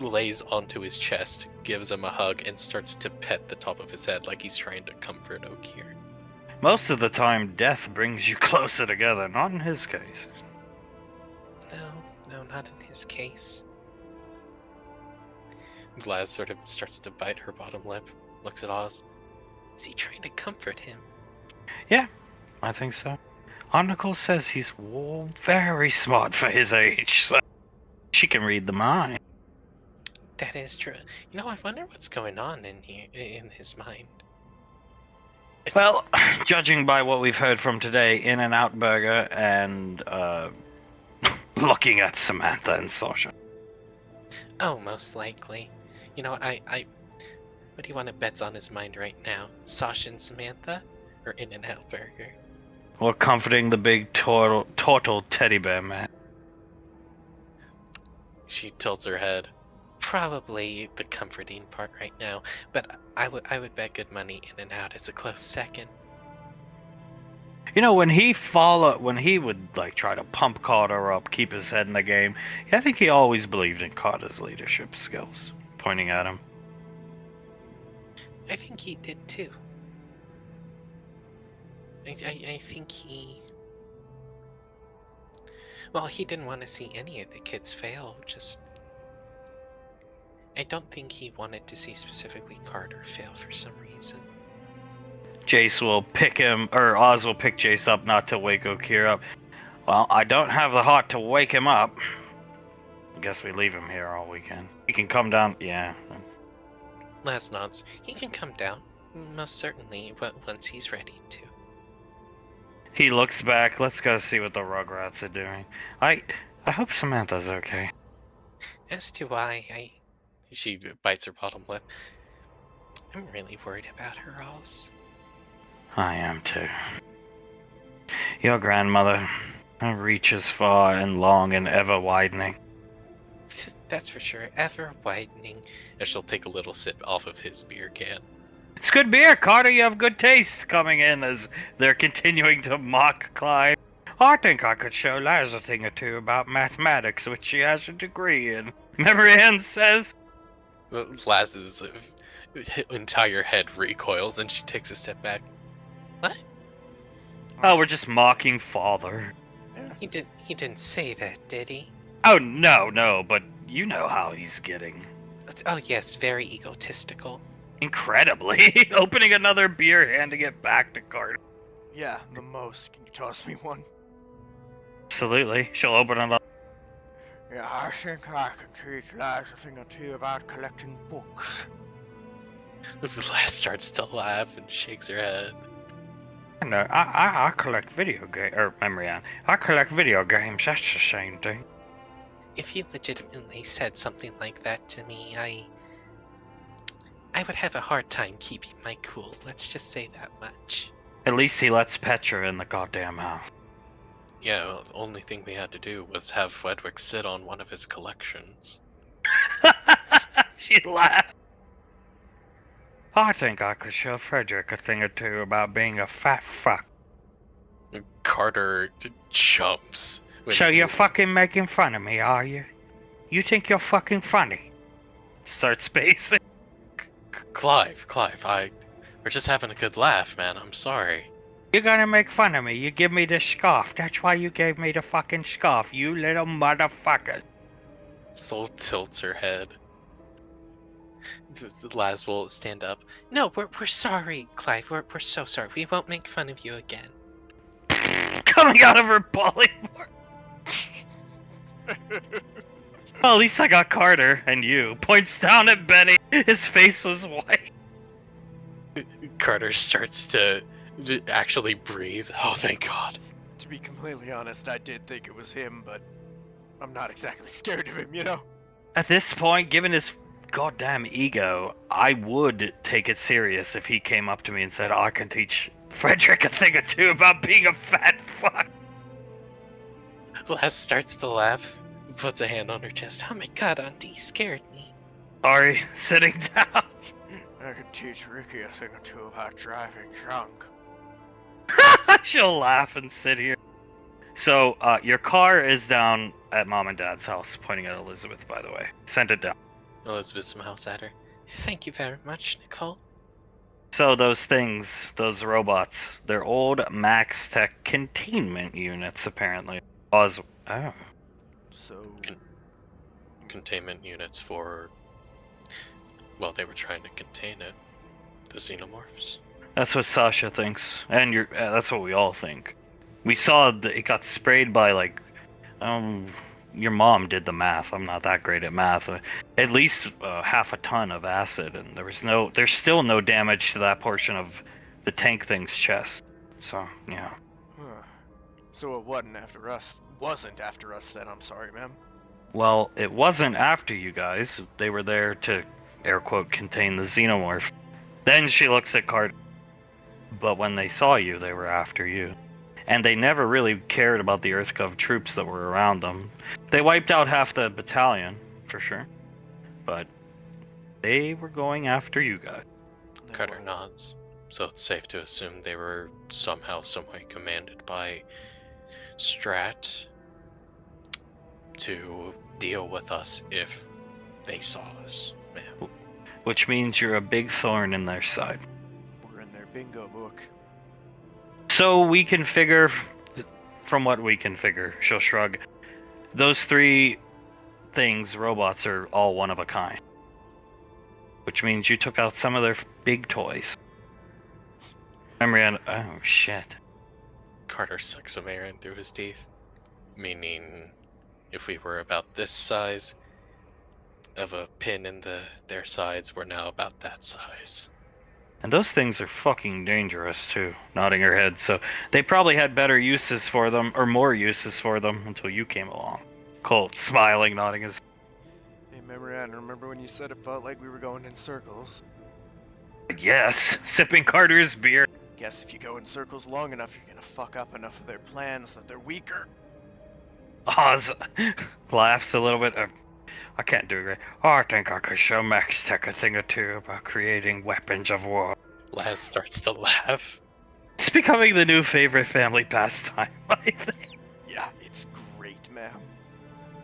lays onto his chest, gives him a hug, and starts to pet the top of his head like he's trying to comfort Okir. Most of the time, death brings you closer together. Not in his case. No, not in his case. Laz sort of starts to bite her bottom lip, looks at Oz. Is he trying to comfort him? Yeah, I think so. Aunt Nicole says he's very smart for his age, so she can read the mind. That is true. You know, I wonder what's going on in his mind. Well, judging by what we've heard from today, In-N-Out Burger and looking at Samantha and Sasha. Oh, most likely. You know, What do you want to bet's on his mind right now? Sasha and Samantha? Or In-N-Out Burger? Or comforting the big turtle teddy bear man. She tilts her head. Probably the comforting part right now, but I would bet good money In-N-Out is a close second. You know, when he would like try to pump Carter up, keep his head in the game, I think he always believed in Carter's leadership skills. Pointing at him. I think he did too. I think he... Well, he didn't want to see any of the kids fail, just... I don't think he wanted to see specifically Carter fail for some reason. Jace will pick him, or Oz will pick Jace up not to wake Okir up. Well, I don't have the heart to wake him up. I guess we leave him here all weekend. He can come down, yeah. Last nods. He can come down, most certainly, but once he's ready to. He looks back. Let's go see what the Rugrats are doing. I hope Samantha's okay. As to why, She bites her bottom lip. I'm really worried about her, Oz. I am too. Your grandmother, her reach is far and long and ever widening. That's for sure. Ever widening. And she'll take a little sip off of his beer can. It's good beer, Carter. You have good taste. Coming in as they're continuing to mock Clive. I think I could show Laz a thing or two about mathematics, which she has a degree in. Marianne says. Laz's entire head recoils and she takes a step back. What? Oh, we're just mocking father. He didn't say that, did he? Oh, no, but you know how he's getting. Oh yes, very egotistical. Incredibly. Opening another beer, handing it back to Carter. Yeah, the most. Can you toss me one? Absolutely. She'll open it up. Yeah, I think I can teach Laz a thing or two about collecting books. Laz starts to laugh and shakes her head. No, I collect video games, or Marianne. I collect video games, that's the same thing. If he legitimately said something like that to me, I would have a hard time keeping my cool, let's just say that much. At least he lets Petra in the goddamn house. Yeah, well, the only thing we had to do was have Frederick sit on one of his collections. She laughed. I think I could show Frederick a thing or two about being a fat fuck. Carter jumps. So you're fucking making fun of me, are you? You think you're fucking funny? Starts pacing. Clive, we're just having a good laugh, man. I'm sorry. You're gonna make fun of me. You give me the scarf. That's why you gave me the fucking scarf, you little motherfucker. Soul tilts her head. Laz will stand up. No, we're sorry, Clive. We're so sorry. We won't make fun of you again. Coming out of her polymorph. Well, at least I got Carter and you. Points down at Benny. His face was white. Carter starts to actually breathe. Oh, thank God. To be completely honest, I did think it was him, but I'm not exactly scared of him, you know? At this point, given his goddamn ego, I would take it serious if he came up to me and said, I can teach Frederick a thing or two about being a fat fuck. Laz starts to laugh, puts a hand on her chest. Oh my god, Auntie, you scared me. Sorry, sitting down. I could teach Ricky a thing or two about driving drunk. She'll laugh and sit here. So, your car is down at Mom and Dad's house, pointing at Elizabeth, by the way. Sent it down. Elizabeth smiles at her. Thank you very much, Nicole. So those things, those robots, they're old Max Tech containment units, apparently. Oh. So... Containment units for... Well, they were trying to contain it. The xenomorphs. That's what Sasha thinks, and that's what we all think. We saw that it got sprayed by, like, your mom did the math. I'm not that great at math. At least half a ton of acid, and there's still no damage to that portion of the tank thing's chest. So, yeah. Huh. So it wasn't after us. Wasn't after us then, I'm sorry, ma'am. Well, it wasn't after you guys. They were there to air quote, contain the xenomorph. Then she looks at Carter. But when they saw you, they were after you. And they never really cared about the EarthGov troops that were around them. They wiped out half the battalion, for sure. But they were going after you guys. Cutter nods. So it's safe to assume they were somehow, someway commanded by Strat to deal with us if they saw us, ma'am. Which means you're a big thorn in their side. We're in their bingo book. So we can figure, from what we can figure, she'll shrug, those 3 things, robots, are all one of a kind. Which means you took out some of their big toys. Oh shit. Carter sucks some air in through his teeth. Meaning, if we were about this size of a pin in their sides, we're now about that size. And those things are fucking dangerous too, nodding her head, so they probably had better uses for them, or more uses for them, until you came along. Colt, smiling, nodding his... Hey, remember when you said it felt like we were going in circles? Yes, sipping Carter's beer. Guess if you go in circles long enough, you're gonna fuck up enough of their plans that they're weaker. Oz laughs a little bit. I can't do it. Oh, I think I could show Max Tech a thing or two about creating weapons of war. Laz starts to laugh. It's becoming the new favorite family pastime, I think. Yeah, it's great, ma'am.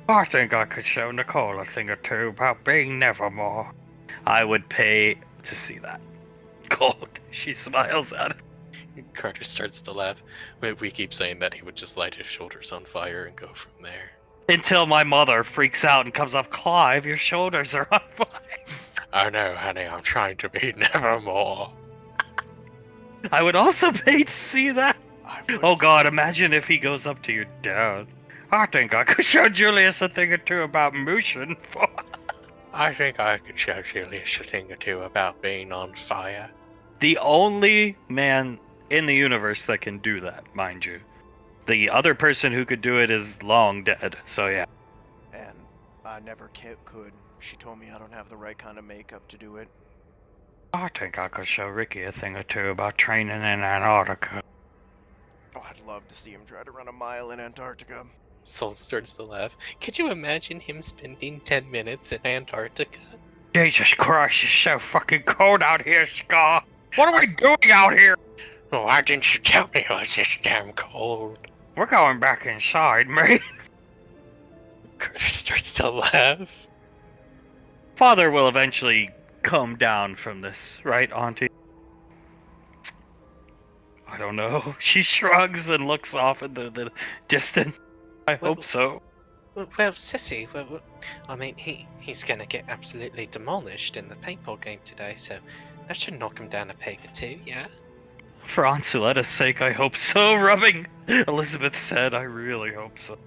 I think I could show Nicole a thing or two about being Nevermore. I would pay to see that. Cold. She smiles at it. Carter starts to laugh. We keep saying that he would just light his shoulders on fire and go from there. Until my mother freaks out and comes up, Clive, your shoulders are on fire. Oh no, honey, I'm trying to be Nevermore. I would also pay to see that. would Oh god, imagine if he goes up to your dad. I think I could show Julius a thing or two about motion. I think I could show Julius a thing or two about being on fire. The only man in the universe that can do that, mind you. The other person who could do it is long dead, so yeah. And I never could. She told me I don't have the right kind of makeup to do it. I think I could show Ricky a thing or two about training in Antarctica. Oh, I'd love to see him try to run a mile in Antarctica. Soul starts to laugh. Could you imagine him spending 10 minutes in Antarctica? Jesus Christ, it's so fucking cold out here, Scar. What are we doing out here? Why didn't you tell me it was this damn cold? We're going back inside, mate. Carter starts to laugh. Father will eventually come down from this, right, Auntie? I don't know. She shrugs and looks off in the distance. I hope so. Well, Sissy, I mean, he's gonna get absolutely demolished in the paintball game today, so that should knock him down a peg or 2, yeah? For Aunt Suletta's sake, I hope so. Rubbing Elizabeth's head, I really hope so.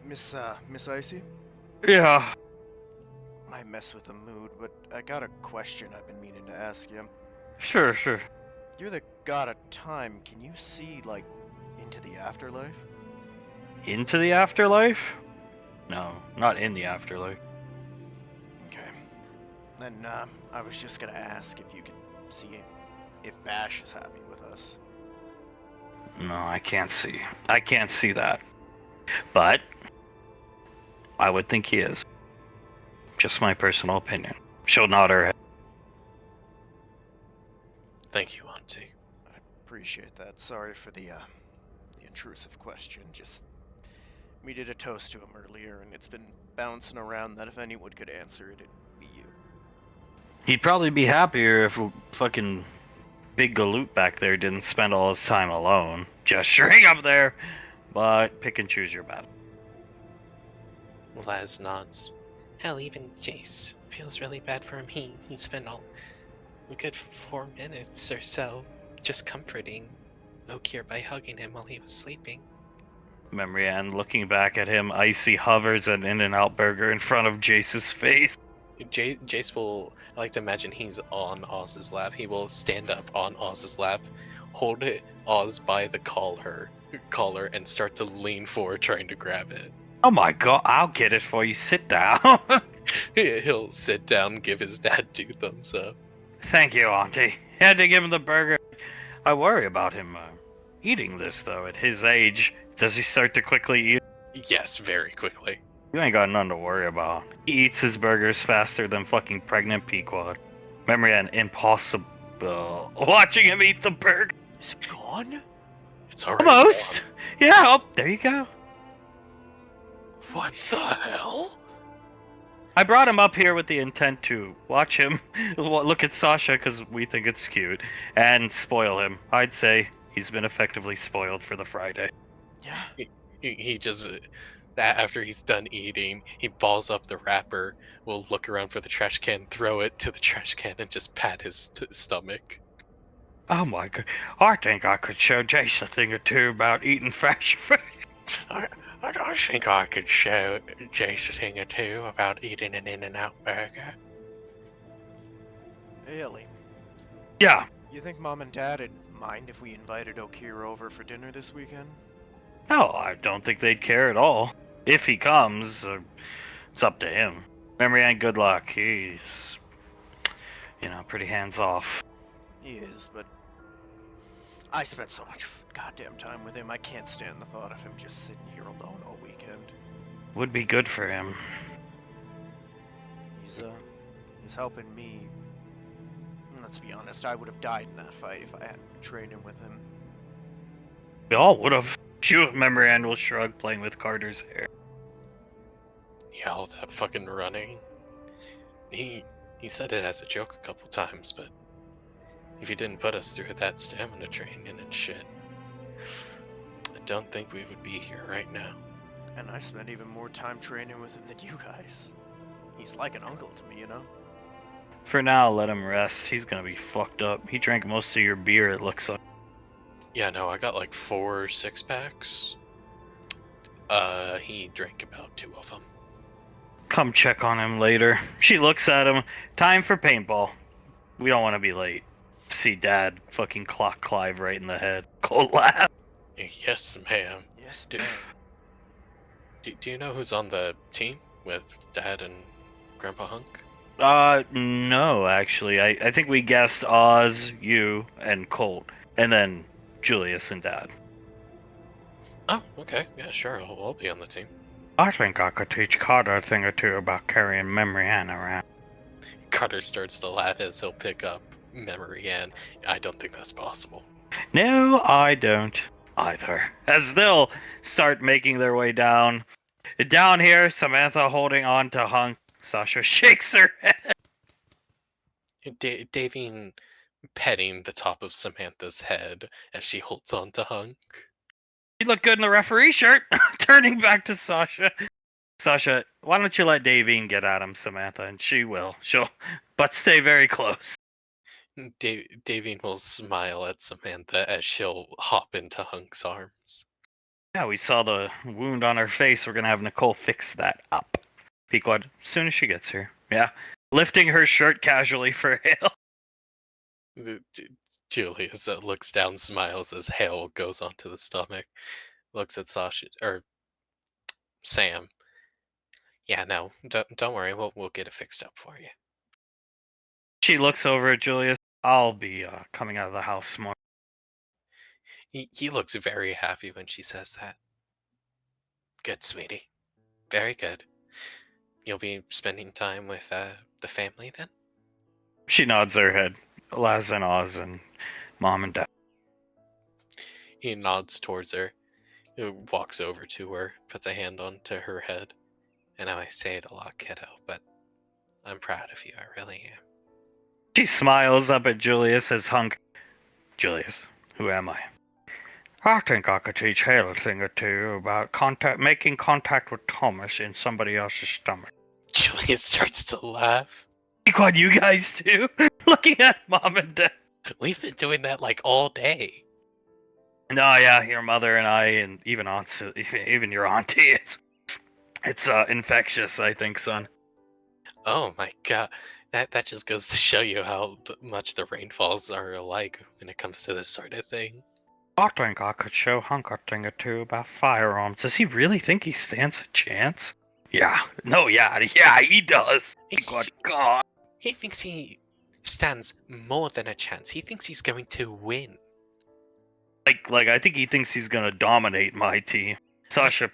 Miss Icy? Yeah. Might mess with the mood, but I got a question I've been meaning to ask you. Sure. You're the god of time. Can you see, like, into the afterlife? Into the afterlife? No, not in the afterlife. Okay. Then, I was just gonna ask if you could see if Bash is happy with us. No, I can't see. I can't see that. But I would think he is. Just my personal opinion. She'll nod her head. Thank you, Auntie. I appreciate that. Sorry for the intrusive question. Just, we did a toast to him earlier, and it's been bouncing around that if anyone could answer it, it'd be you. He'd probably be happier if fucking Big Galoot back there didn't spend all his time alone, gesturing up there. But pick and choose your battle. Laz nods. Hell, even Jace feels really bad for him. He spent a good 4 minutes or so just comforting Okir by hugging him while he was sleeping. Memory Ann looking back at him, Icy hovers an In-N-Out burger in front of Jace's face. Jace will, I like to imagine he's on Oz's lap. He will stand up on Oz's lap, hold Oz by the collar, and start to lean forward trying to grab it. Oh my god, I'll get it for you. Sit down. He'll sit down, give his dad 2 thumbs up. Thank you, Auntie. Had to give him the burger. I worry about him eating this, though. At his age, does he start to quickly eat? Yes, very quickly. You ain't got none to worry about. He eats his burgers faster than fucking pregnant Pequod. Memory and impossible. Watching him eat the burger. Is it gone? It's already Almost. gone. Yeah, oh, there you go. What the hell? I brought him up here with the intent to watch him look at Sasha because we think it's cute and spoil him. I'd say he's been effectively spoiled for the Friday. Yeah. He just, after he's done eating, he balls up the wrapper, will look around for the trash can, throw it to the trash can, and just pat his stomach. Oh my god. I think I could show Jace a thing or two about eating fresh food. I think I could show Jace a thing or two about eating an In-N-Out burger. Hey, Ellie. Yeah. You think Mom and Dad'd mind if we invited Okir over for dinner this weekend? No, I don't think they'd care at all. If he comes, it's up to him. Memory and good luck. He's, pretty hands off. He is, but I spent so much goddamn time with him, I can't stand the thought of him just sitting here alone all weekend. Would be good for him. He's helping me. And let's be honest, I would have died in that fight if I hadn't been training with him. We all would have. Shoot, Memory and will shrug, playing with Carter's hair. Yeah, all that fucking running. He said it as a joke a couple times, but if he didn't put us through that stamina training and shit, I don't think we would be here right now. And I spent even more time training with him than you guys. He's like an uncle to me, you know? For now, let him rest. He's gonna be fucked up. He drank most of your beer, it looks like. Yeah, no, I got like 4 6-packs. He drank about 2 of them. Come check on him later. She looks at him. Time for paintball. We don't want to be late. See Dad fucking clock Clive right in the head. Cold laugh. Yes, ma'am. Yes, Do- ma'am. Do you know who's on the team with Dad and Grandpa Hunk? No, actually. I think we guessed Oz, you, and Colt. And then Julius and Dad. Oh, okay. Yeah, sure. I'll be on the team. I think I could teach Carter a thing or two about carrying Memory Ann around. Carter starts to laugh as he'll pick up Memory Ann. I don't think that's possible. No, I don't either. As they'll start making their way down. Down here, Samantha holding on to Hunk. Sasha shakes her head. Davine petting the top of Samantha's head as she holds on to Hunk. You look good in the referee shirt. Turning back to Sasha. Sasha, why don't you let Davine get at him, Samantha? And she will. But stay very close. Davine will smile at Samantha as she'll hop into Hunk's arms. Yeah, we saw the wound on her face. We're gonna have Nicole fix that up. Pequod, as soon as she gets here. Yeah. Lifting her shirt casually for Hale. Julius looks down, smiles as Hale goes onto the stomach. Looks at Sasha, or Sam. Yeah, no, don't worry. We'll get it fixed up for you. She looks over at Julius. I'll be coming out of the house more. He looks very happy when she says that. Good, sweetie. Very good. You'll be spending time with the family then? She nods her head. Laz and Oz and Mom and Dad. He nods towards her, walks over to her, puts a hand onto her head. And I say it a lot, kiddo, but I'm proud of you. I really am. She smiles up at Julius as Hunk. Julius, who am I? I think I could teach Hale a thing or two about making contact with Thomas in somebody else's stomach. Julius starts to laugh. What, you guys too? Looking at Mom and Dad. We've been doing that like all day. No, yeah, your mother and I, and even aunts, even your auntie. It's infectious, I think, son. Oh my god. That just goes to show you how much the rainfalls are alike when it comes to this sort of thing. I think I could show Hunk a thing or two about firearms. Does he really think he stands a chance? Yeah. No, yeah, he does. He, Good God. he thinks he stands more than a chance. He thinks he's going to win. Like I think he thinks he's gonna dominate my team. Sasha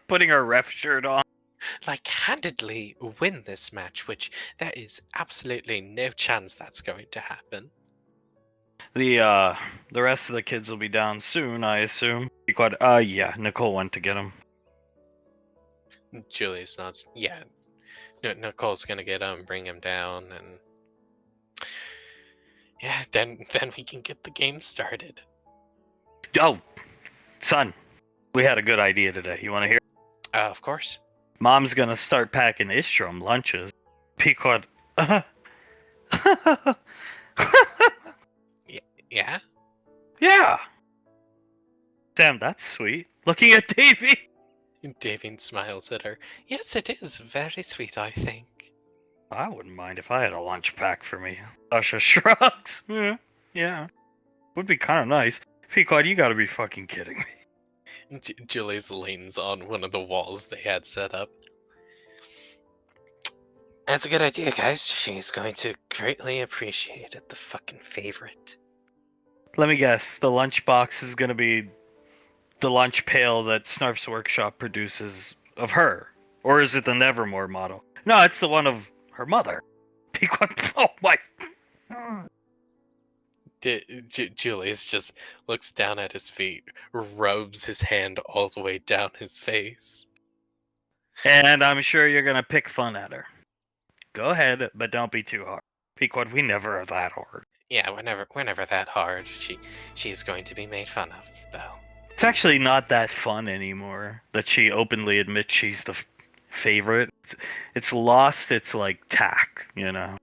putting her ref shirt on. Like, handedly win this match, which there is absolutely no chance that's going to happen. The rest of the kids will be down soon, I assume. Yeah, Nicole went to get him. Julius nods. Yeah, Nicole's gonna get him, bring him down, and yeah, then we can get the game started. Oh, son, we had a good idea today. You want to hear? Of course. Mom's gonna start packing Istrom lunches. Pequod. Yeah. Yeah. Damn, that's sweet. Looking at Davy. Davine smiles at her. Yes, it is very sweet, I think. I wouldn't mind if I had a lunch pack for me. Sasha shrugs. Yeah. Would be kind of nice. Pequod, you gotta be fucking kidding me. Julius leans on one of the walls they had set up. That's a good idea, guys. She's going to greatly appreciate it. The fucking favorite. Let me guess. The lunchbox is gonna be the lunch pail that Snarf's Workshop produces of her. Or is it the Nevermore model? No, it's the one of her mother. Pequod. Oh my. Julius just looks down at his feet, rubs his hand all the way down his face. And I'm sure you're gonna pick fun at her. Go ahead, but don't be too hard. Pequod, we never are that hard. Yeah, we're never that hard. She's going to be made fun of, though. It's actually not that fun anymore that she openly admits she's the favorite. It's lost its, like, tack, you know?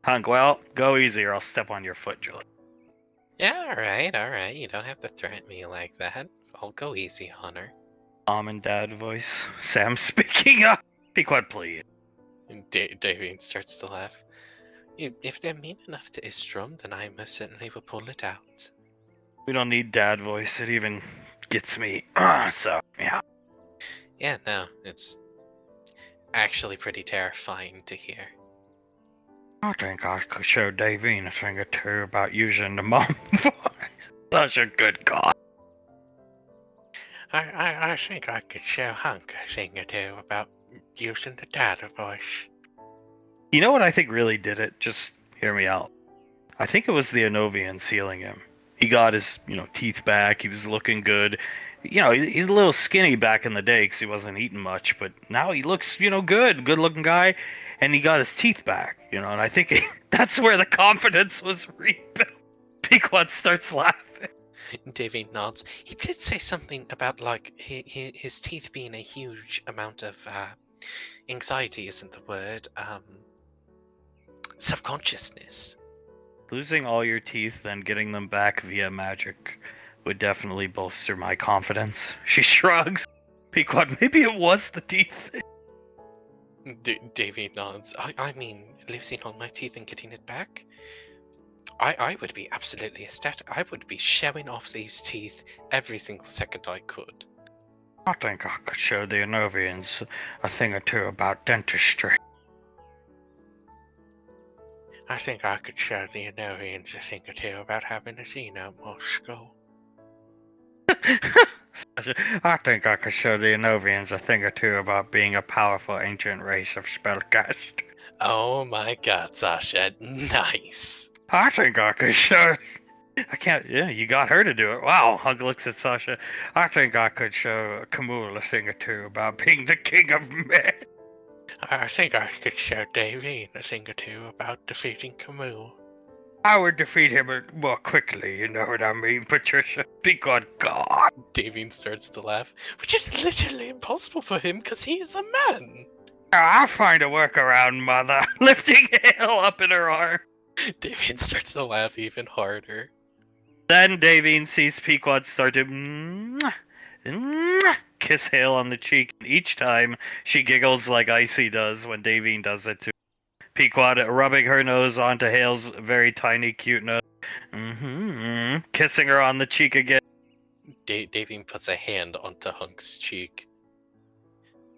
Hunk, well, go easy or I'll step on your foot, Julie. Yeah, alright. You don't have to threaten me like that. I'll go easy on her. Mom and dad voice. Sam speaking up. Pequod, please. And Davine starts to laugh. If they're mean enough to Istrom, then I most certainly will pull it out. We don't need dad voice. It even gets me. So, yeah. Yeah, no, it's actually pretty terrifying to hear. I think I could show Davine a thing or two about using the mom voice. Such a good god. I think I could show Hunk a thing or two about using the dad voice. You know what I think really did it? Just hear me out. I think it was the Anovian sealing him. He got his, teeth back. He was looking good. He's a little skinny back in the day because he wasn't eating much, but now he looks, good-looking guy, and he got his teeth back, and I think that's where the confidence was rebuilt. Pequod starts laughing. Davy nods. He did say something about, like, his teeth being a huge amount of, anxiety isn't the word, subconsciousness. Losing all your teeth, then getting them back via magic would definitely bolster my confidence. She shrugs. Pequod, maybe it was the teeth. Davy nods. I mean, losing all my teeth and getting it back? I would be absolutely ecstatic. I would be showing off these teeth every single second I could. I think I could show the Anovians a thing or two about dentistry. I think I could show the Anovians a thing or two about having a genome or skull. I think I could show the Anovians a thing or two about being a powerful ancient race of spellcast. Oh my god, Sasha, nice. I think I could show... I can't... Yeah, you got her to do it. Wow, Hug looks at Sasha. I think I could show Kamul a thing or two about being the king of men. I think I could show Davine a thing or two about defeating Kamul. I would defeat him more quickly, you know what I mean, Patricia? Pequod, God. Davine starts to laugh, which is literally impossible for him because he is a man. I'll find a workaround, mother. Lifting Hale up in her arm. Davine starts to laugh even harder. Then Davine sees Pequod start to kiss Hale on the cheek. Each time she giggles like Icy does when Davine does it too. Pequod rubbing her nose onto Hale's very tiny, cute nose. Kissing her on the cheek again. Davine puts a hand onto Hunk's cheek.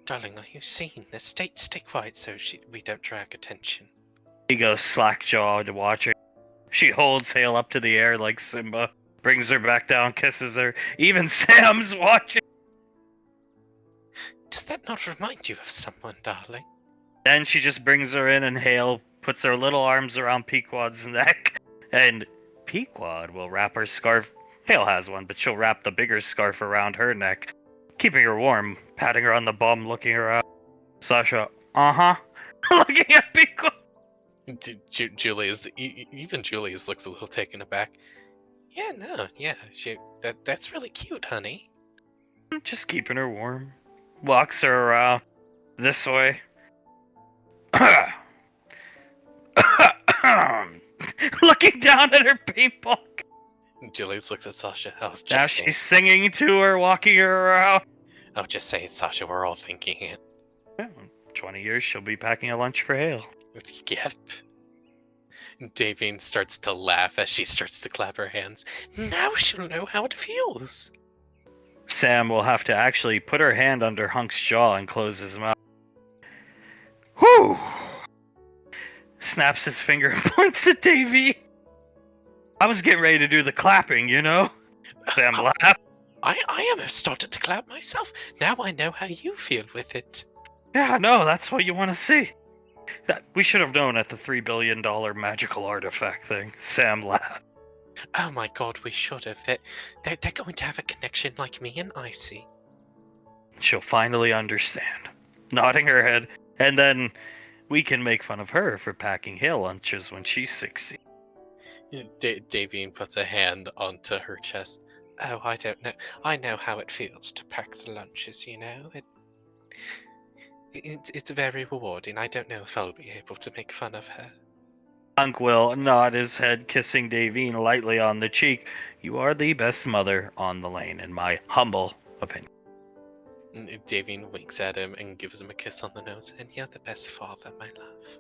Darling, are you seeing this? Stay quiet so we don't drag attention. He goes slack-jawed watching. She holds Hale up to the air like Simba, brings her back down, kisses her. Even Sam's watching. Does that not remind you of someone, darling? Then she just brings her in, and Hale puts her little arms around Pequod's neck, and Pequod will wrap her scarf. Hale has one, but she'll wrap the bigger scarf around her neck, keeping her warm, patting her on the bum, looking her up. Sasha, looking at Pequod. Julius, even Julius looks a little taken aback. Yeah, no, yeah, that's really cute, honey. Just keeping her warm. Walks her around this way. Looking down at her paintball. Julius looks at Sasha. I was Now just she's singing to her, walking her around. I'll just say it, Sasha. We're all thinking it. Yeah, 20 years she'll be packing a lunch for Hale. Yep. Davine starts to laugh as she starts to clap her hands. Now she'll know how it feels. Sam will have to actually put her hand under Hunk's jaw and close his mouth. Whew! Snaps his finger and points at Davy. I was getting ready to do the clapping, you know? Sam laughed. I almost started to clap myself. Now I know how you feel with it. Yeah, no, that's what you want to see. That we should have known at the $3 billion magical artifact thing. Sam laughed. Oh my god, we should have. They're going to have a connection like me and Icy. She'll finally understand. Nodding her head, and then we can make fun of her for packing Hale lunches when she's 60. Davine puts a hand onto her chest. Oh, I don't know. I know how it feels to pack the lunches, you know? It's very rewarding. I don't know if I'll be able to make fun of her. Hunk will nod his head, kissing Davine lightly on the cheek. You are the best mother on the lane, in my humble opinion. Davine winks at him and gives him a kiss on the nose. And you're the best father, my love.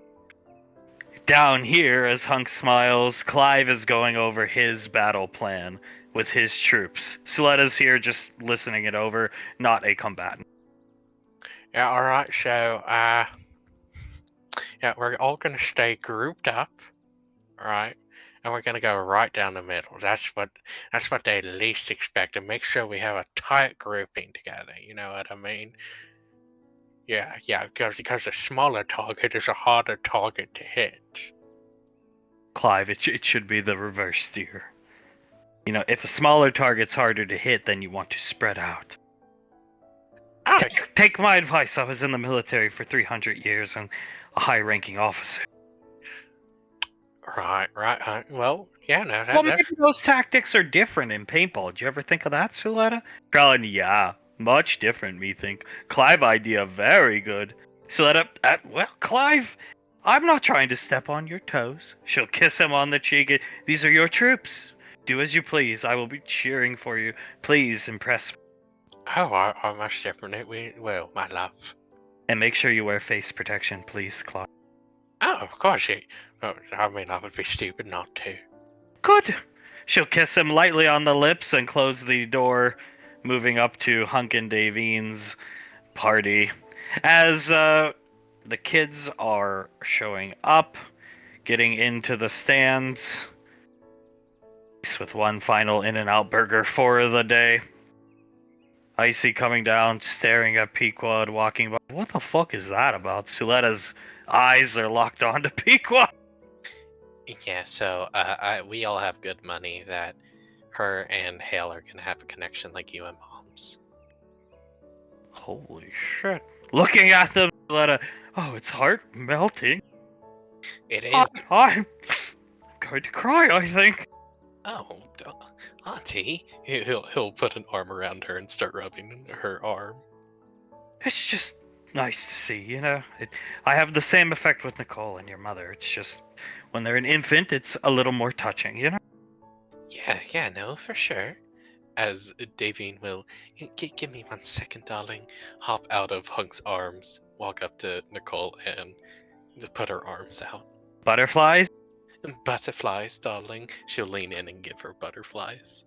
Down here, as Hunk smiles, Clive is going over his battle plan with his troops. Suletta's here just listening it over, not a combatant. Yeah, alright, so, yeah, we're all gonna stay grouped up, right? And we're gonna go right down the middle. That's what they least expect, and make sure we have a tight grouping together, you know what I mean? Yeah, because the smaller target is a harder target to hit. Clive, it should be the reverse, dear. You know, if a smaller target's harder to hit, then you want to spread out. Oh, Take my advice. I was in the military for 300 years and a high-ranking officer. right. Well, yeah, no, Well, maybe those tactics are different in paintball. Did you ever think of that, Suletta? Colin, yeah. Much different, me think. Clive idea, very good. Suletta, well, Clive, I'm not trying to step on your toes. She'll kiss him on the cheek. These are your troops. Do as you please. I will be cheering for you. Please impress me. Oh, I must definitely will, my love. And make sure you wear face protection, please, Clive. Oh, of course, I mean, I would be stupid not to. Good. She'll kiss him lightly on the lips and close the door, moving up to Hunk and Davine's party. As the kids are showing up, getting into the stands, with one final In-N-Out burger for the day. Icy coming down, staring at Pequod, walking by. What the fuck is that about? Suletta's eyes are locked onto Pequod. Yeah, so we all have good money that her and Hale are gonna have a connection like you and Mom's. Holy shit. Looking at them, Suletta. Oh, it's heart melting. It is. I'm going to cry, I think. Oh, Auntie. He'll put an arm around her and start rubbing her arm. It's just nice to see, you know? I have the same effect with Nicole and your mother. It's just, when they're an infant, it's a little more touching, you know? Yeah, no, for sure. As Davine will, give me 1 second, darling, hop out of Hunk's arms, walk up to Nicole, and put her arms out. Butterflies? Butterflies, darling. She'll lean in and give her butterflies.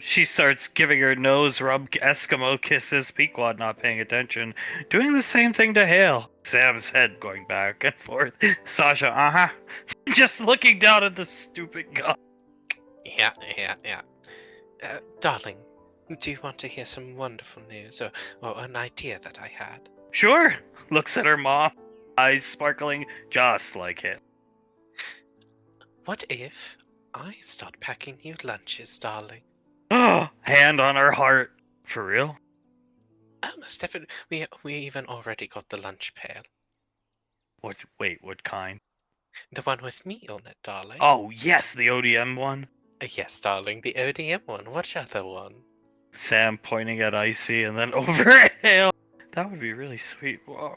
She starts giving her nose rub Eskimo kisses, Pequod not paying attention, doing the same thing to Hale. Sam's head going back and forth. Sasha, just looking down at the stupid guy. Yeah. Darling, do you want to hear some wonderful news or an idea that I had? Sure, looks at her mom, eyes sparkling just like him. What if I start packing you lunches, darling? Hand on her heart. For real? Oh, most definitely. We even already got the lunch pail. Wait, what kind? The one with me on it, darling. Oh, yes, the ODM one. Yes, darling, the ODM one. What other one? Sam pointing at Icy and then over at Hale. That would be really sweet. Wow.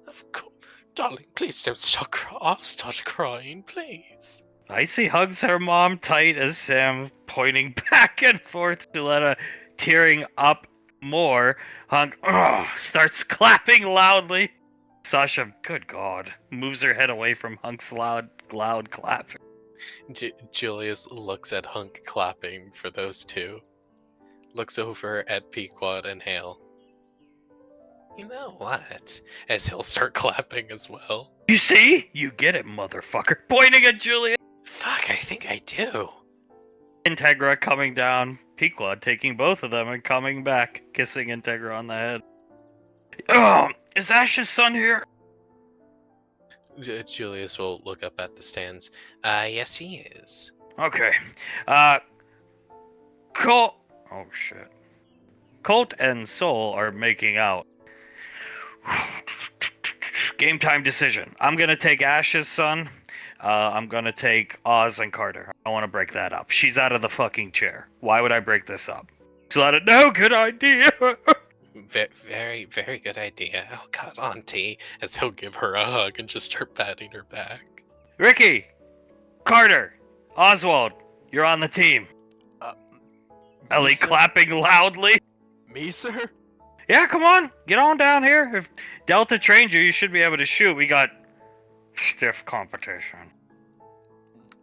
Of course. Darling, please don't start crying. I'll start crying, please. Icy hugs her mom tight as Sam pointing back and forth to Letta, tearing up more. Hunk starts clapping loudly. Sasha, good God, moves her head away from Hunk's loud clapping. Julius looks at Hunk clapping for those two. Looks over at Pequod and Hale. You know what? As he'll start clapping as well. You see? You get it, motherfucker. Pointing at Julia. Fuck, I think I do. Integra coming down. Pequod taking both of them and coming back, kissing Integra on the head. Is Ash's son here? Julius will look up at the stands. Yes, he is. Okay. Colt. Oh shit. Colt and Soul are making out. Game time decision. I'm gonna take Ash's son. I'm gonna take Oz and Carter. I want to break that up. She's out of the fucking chair. Why would I break this up? So let it know. Good idea. Very, very good idea. Oh God, Auntie. As he'll give her a hug and just start patting her back. Ricky, Carter, Oswald, you're on the team. Ellie sir? clapping loudly. Me, sir? Yeah, come on, get on down here. If Delta trained you, you should be able to shoot. We got stiff competition.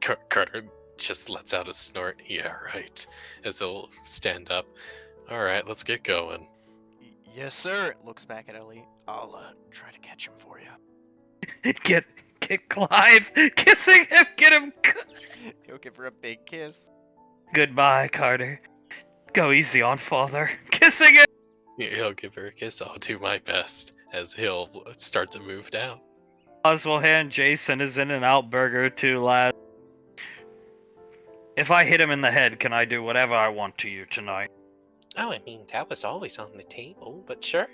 Carter just lets out a snort. Yeah, right. As he'll stand up. Alright, let's get going. Yes, sir. Looks back at Ellie. I'll try to catch him for you. Get Clive kissing him. Get him. He'll give her a big kiss. Goodbye, Carter. Go easy on father. Kissing him. He'll give her a kiss. I'll do my best. As he'll start to move down. Oswald hand Jason his In-N-Out burger to lad. If I hit him in the head, can I do whatever I want to you tonight? Oh, I mean, that was always on the table, but sure.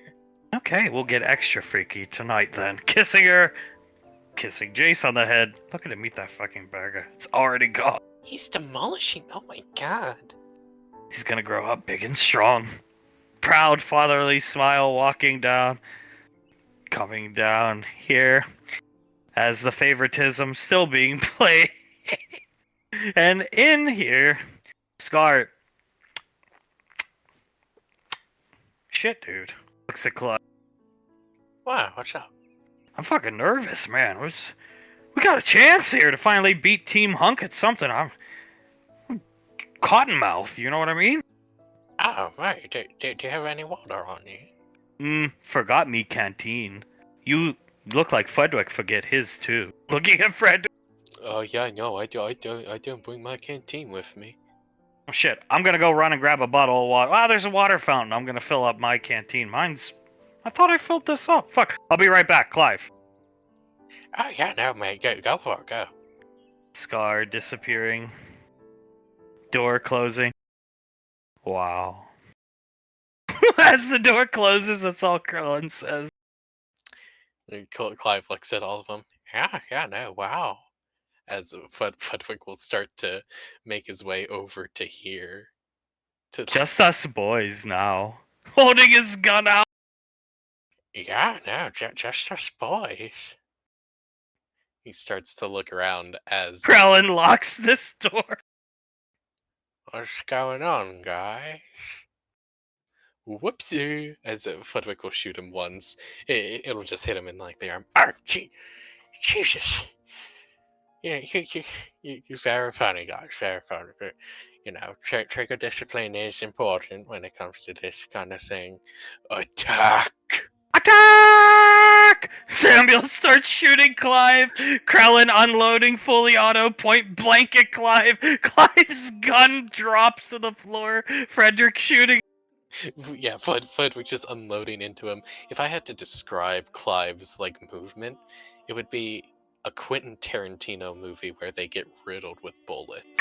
Okay, we'll get extra freaky tonight then. Kissing her. Kissing Jace on the head. Look at him eat that fucking burger. It's already gone. He's demolishing. Oh my God. He's gonna grow up big and strong. Proud fatherly smile walking down. Coming down here. As the favoritism still being played. And in here, Scar. Shit, dude. Looks at Claude. Wow, what's up? I'm fucking nervous, man. We got a chance here to finally beat Team Hunk at something. I'm Cottonmouth, you know what I mean? Oh, right. Do you have any water on you? Forgot me canteen. You look like Frederick forget his too. Looking at Fred. Oh yeah, no, I don't bring my canteen with me. Oh, shit, I'm gonna go run and grab a bottle of water. Ah, there's a water fountain. I'm gonna fill up my canteen. I thought I filled this up. Fuck. I'll be right back, Clive. Oh, yeah, no, mate. Go for it, go. Scar disappearing. Door closing. Wow. As the door closes, that's all Krillin says. And Clive looks at all of them. Yeah, no, wow. As Fudwick will start to make his way over to here. Just us boys now. Holding his gun out. Yeah, no, just us boys. He starts to look around as Krillin locks this door. What's going on, guys? whoopsie, as Fudwick will shoot him once. It'll just hit him in like the arm. Oh, Jesus. Yeah, you're very funny, guys. Very funny. But, trigger discipline is important when it comes to this kind of thing. Attack! Attack! Samuel starts shooting Clive. Krellin unloading fully auto point blank at Clive. Clive's gun drops to the floor. Frederick shooting. Yeah, Fudwick just unloading into him. If I had to describe Clive's movement, it would be a Quentin Tarantino movie where they get riddled with bullets.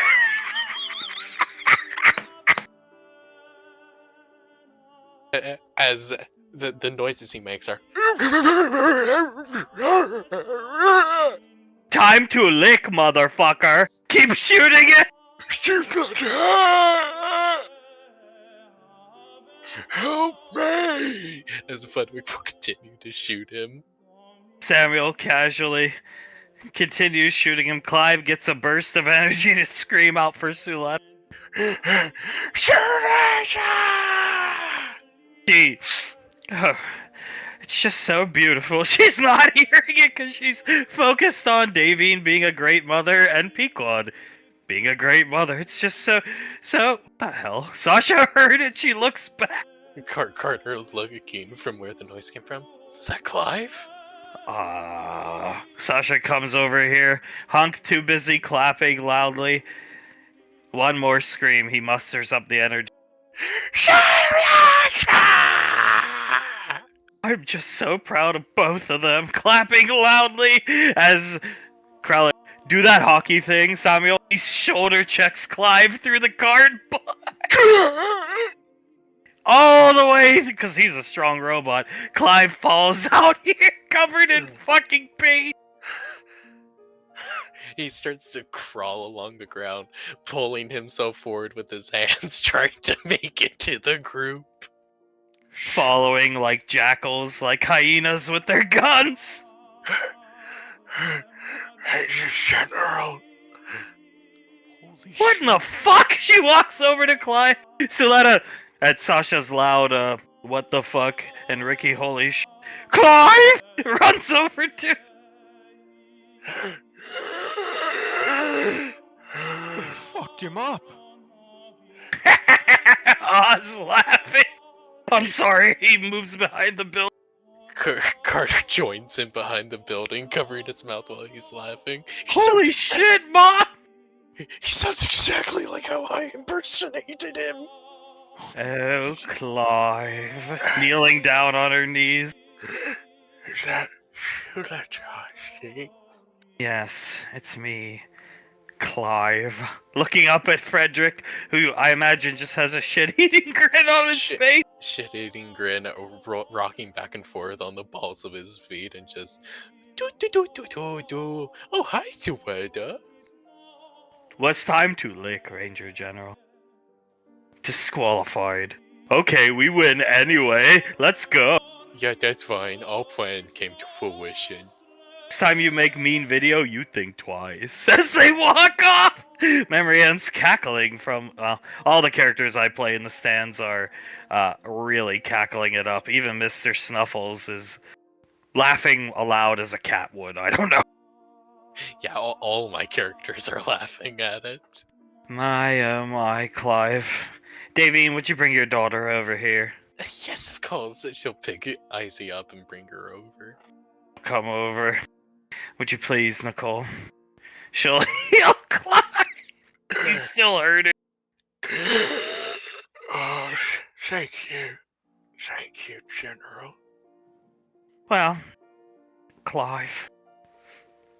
As the noises he makes are Time to lick, motherfucker. Keep shooting it. help me as Fudwick will continue to shoot him. Samuel casually continues shooting him. Clive gets a burst of energy to scream out for Suletta. She, it's just so beautiful. She's not hearing it because she's focused on Davine being a great mother and Pequod being a great mother. It's just so. What the hell? Sasha heard it. She looks back. Carter looking from where the noise came from. Was that Clive? Sasha comes over here. Hunk too busy clapping loudly. One more scream. He musters up the energy. I'm just so proud of both of them, clapping loudly as Krellin do that hockey thing. Samuel, he shoulder checks Clive through the cardboard. All the way, because he's a strong robot. Clive falls out here, covered in fucking paint. He starts to crawl along the ground, pulling himself forward with his hands, trying to make it to the group. Following like jackals, like hyenas with their guns. Hey, General. Holy What shit. in the fuck? She walks over to Clive. Suletta, at Sasha's loud, what the fuck? And Ricky, holy sh. Clive! Runs over to. They fucked him up. Oz laughing. I'm sorry, he moves behind the building. Carter joins him behind the building, covering his mouth while he's laughing. Holy shit, Mom! He sounds exactly like how I impersonated him. Oh, Clive. Kneeling down on her knees. Is that you that see? Yes, it's me, Clive. Looking up at Frederick, who I imagine just has a shit-eating grin on his face. Shit-eating grin, rocking back and forth on the balls of his feet, and just do. Oh, hi, Sueda. What's time to lick, Ranger General? Disqualified. Okay, we win anyway. Let's go. Yeah, that's fine. Our plan came to fruition. Next time you make mean video, you think twice. As they walk off! Marianne's cackling from, all the characters I play in the stands are really cackling it up. Even Mr. Snuffles is laughing aloud as a cat would. I don't know. Yeah, all my characters are laughing at it. My, oh my, Clive. Davine, would you bring your daughter over here? Yes, of course. She'll pick Izzy up and bring her over. Come over. Would you please, Nicole? She'll heal Clive. You still heard it. Oh, thank you. Thank you, General. Well, Clive.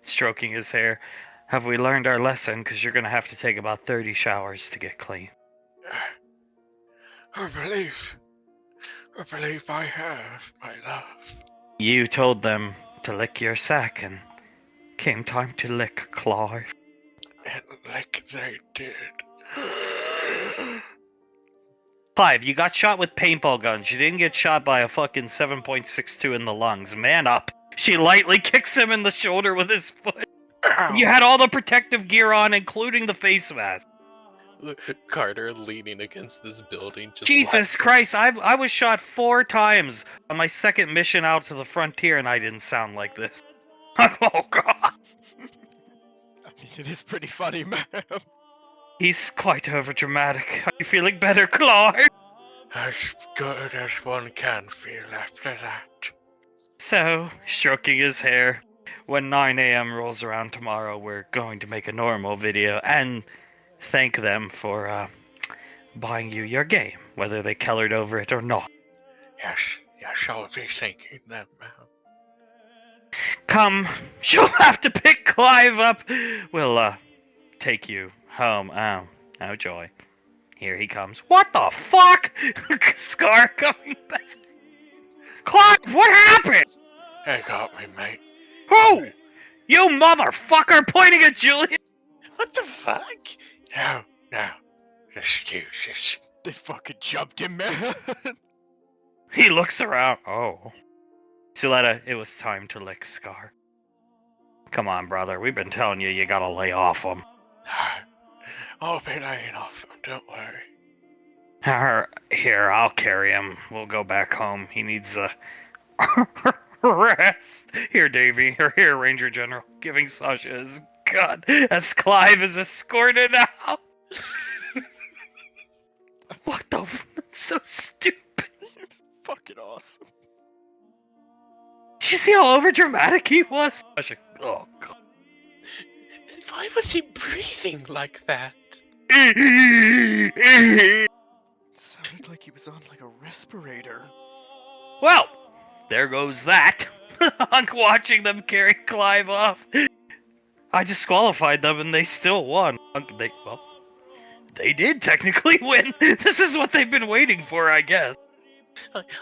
Stroking his hair. Have we learned our lesson? Because you're going to have to take about 30 showers to get clean. I believe I have, my love. You told them to lick your sack, and came time to lick Clive. And like they did. Clive, you got shot with paintball guns. You didn't get shot by a fucking 7.62 in the lungs. Man up. She lightly kicks him in the shoulder with his foot. Ow. You had all the protective gear on, including the face mask. Carter leaning against this building. Just Jesus Christ, I was shot 4 times on my second mission out to the frontier, and I didn't sound like this. Oh, God. it is pretty funny, ma'am. He's quite overdramatic. Are you feeling better, Clive? As good as one can feel after that. So, stroking his hair, when 9 a.m. rolls around tomorrow, we're going to make a normal video and thank them for buying you your game, whether they colored over it or not. Yes, I'll be thanking them, ma'am. Come, she'll have to pick Clive up. We'll take you home. Oh joy. Here he comes. What the fuck? Scar coming back. Clive, what happened? They got me, mate. Who? You motherfucker, pointing at Julian. What the fuck? No. Excuses. They fucking jumped him, man. He looks around. Oh. Suletta, it was time to lick Scar. Come on, brother. We've been telling you gotta lay off him. I'll be laying off him, don't worry. Here, I'll carry him. We'll go back home. He needs a rest. Here, Davy. Or here, Ranger General. Giving Sasha his gun as Clive is escorted out. What the That's so stupid. Fucking awesome. Did you see how overdramatic he was? Sasha, oh, God. Why was he breathing like that? It sounded like he was on like a respirator. Well, there goes that. I'm watching them carry Clive off. I disqualified them and they still won. They did technically win. This is what they've been waiting for, I guess.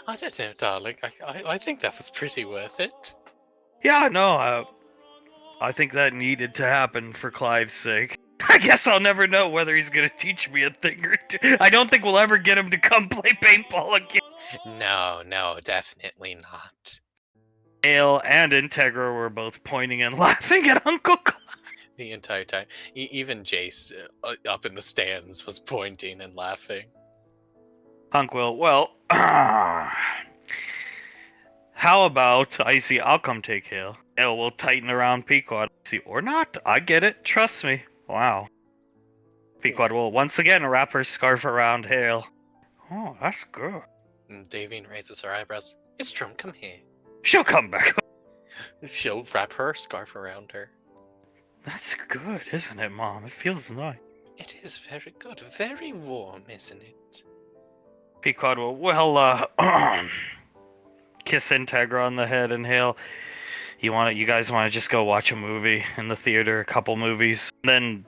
I don't know, darling. I think that was pretty worth it. Yeah, no, I think that needed to happen for Clive's sake. I guess I'll never know whether he's gonna teach me a thing or two. I don't think we'll ever get him to come play paintball again. No, definitely not. Ale and Integra were both pointing and laughing at Uncle Clive. The entire time. Even Jace, up in the stands, was pointing and laughing. Hunk will, well, how about Icy, I'll come take Hale. Ale will tighten around Pequod. See, or not, I get it, trust me. Wow. Pequod will once again wrap her scarf around Hale. Oh, that's good. Davine raises her eyebrows. It's Drum, come here. She'll come back. She'll wrap her scarf around her. That's good, isn't it, Mom? It feels nice. It is very good. Very warm, isn't it? Pequod will, well, kiss Integra on the head and Hale. You guys want to just go watch a movie in the theater, a couple movies? Then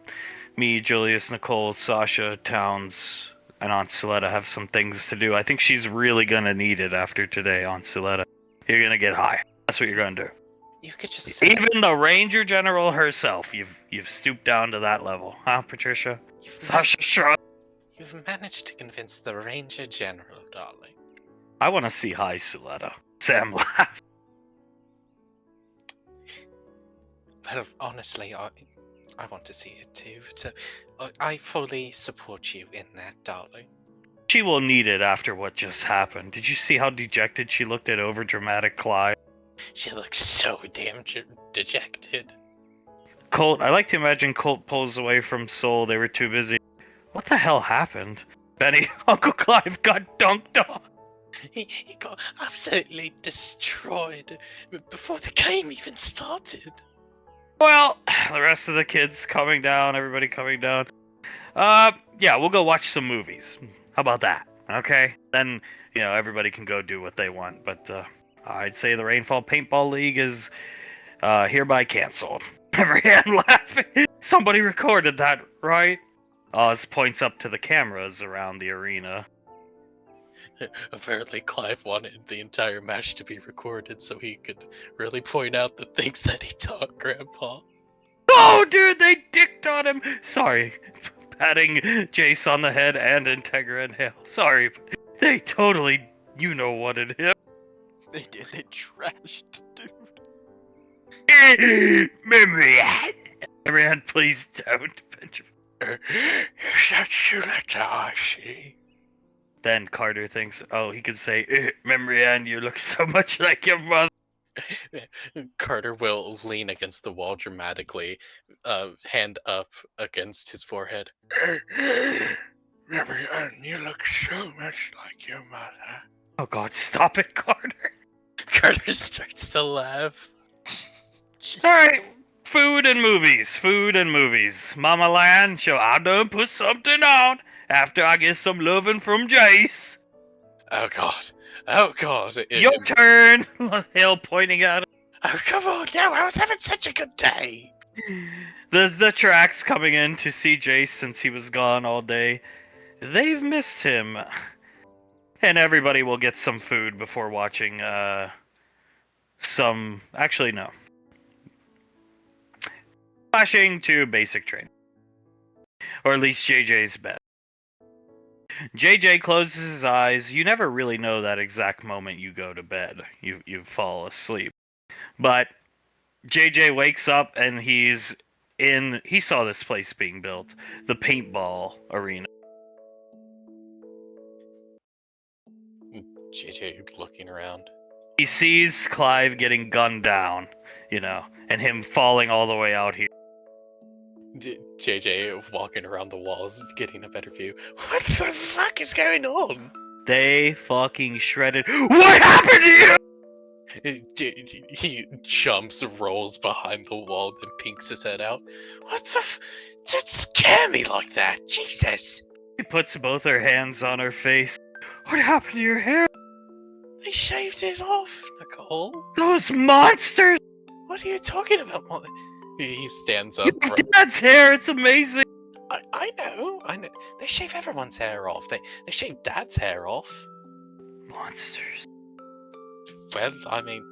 me, Julius, Nicole, Sasha, Towns, and Aunt Suletta have some things to do. I think she's really gonna need it after today, Aunt Suletta. You're gonna get high. That's what you're gonna do. You could just say Even the Ranger General herself, you've stooped down to that level, huh, Patricia? Sasha shrugged. You've managed to convince the Ranger General, darling. I want to see high Suletta. Sam laughed. Well, honestly, I want to see it too. So, I fully support you in that, darling. She will need it after what just happened. Did you see how dejected she looked at overdramatic Clive? She looks so damn dejected. Colt, I like to imagine Colt pulls away from Soul. They were too busy. What the hell happened? Benny, Uncle Clive got dunked on. He got absolutely destroyed before the game even started. Well, the rest of the kids coming down, everybody coming down. Yeah, we'll go watch some movies. How about that? Okay? Then, everybody can go do what they want. But, I'd say the Rainfall Paintball League is, hereby canceled. Marianne laughing. Somebody recorded that, right? Oz points up to the cameras around the arena. Apparently, Clive wanted the entire match to be recorded so he could really point out the things that he taught Grandpa. Oh, dude, they dicked on him. Sorry, patting Jace on the head and Integra and Hale. Sorry, but they totally, what-ed him. They did. They trashed, dude. Marianne, please don't, Benjamin. Is that Suletta I see? Then Carter thinks, he could say, Marianne, you look so much like your mother. Carter will lean against the wall dramatically, hand up against his forehead. Marianne, you look so much like your mother. Oh God, stop it, Carter. Carter starts to laugh. All right, food and movies. Mama Lan, so I done put something on after I get some loving from Jace. Oh God. Oh God. Your turn. Hale pointing at him. Oh, come on now. I was having such a good day. The tracks coming in to see Jace since he was gone all day. They've missed him. And everybody will get some food before watching some... Actually, no. Flashing to basic training. Or at least JJ's bed. JJ closes his eyes. You never really know that exact moment you go to bed. You fall asleep. But JJ wakes up and he saw this place being built. The paintball arena. JJ looking around. He sees Clive getting gunned down, and him falling all the way out here. JJ walking around the walls, getting a better view. What the fuck is going on? They fucking shredded. What happened to you? He jumps, rolls behind the wall, then pinks his head out. What the don't scare me like that, Jesus! He puts both her hands on her face. What happened to your hair? They shaved it off, Nicole. Those monsters! What are you talking about, Molly? He stands up. Your dad's hair, it's amazing! I know. They shave everyone's hair off. They shave Dad's hair off. Monsters. Well, I mean,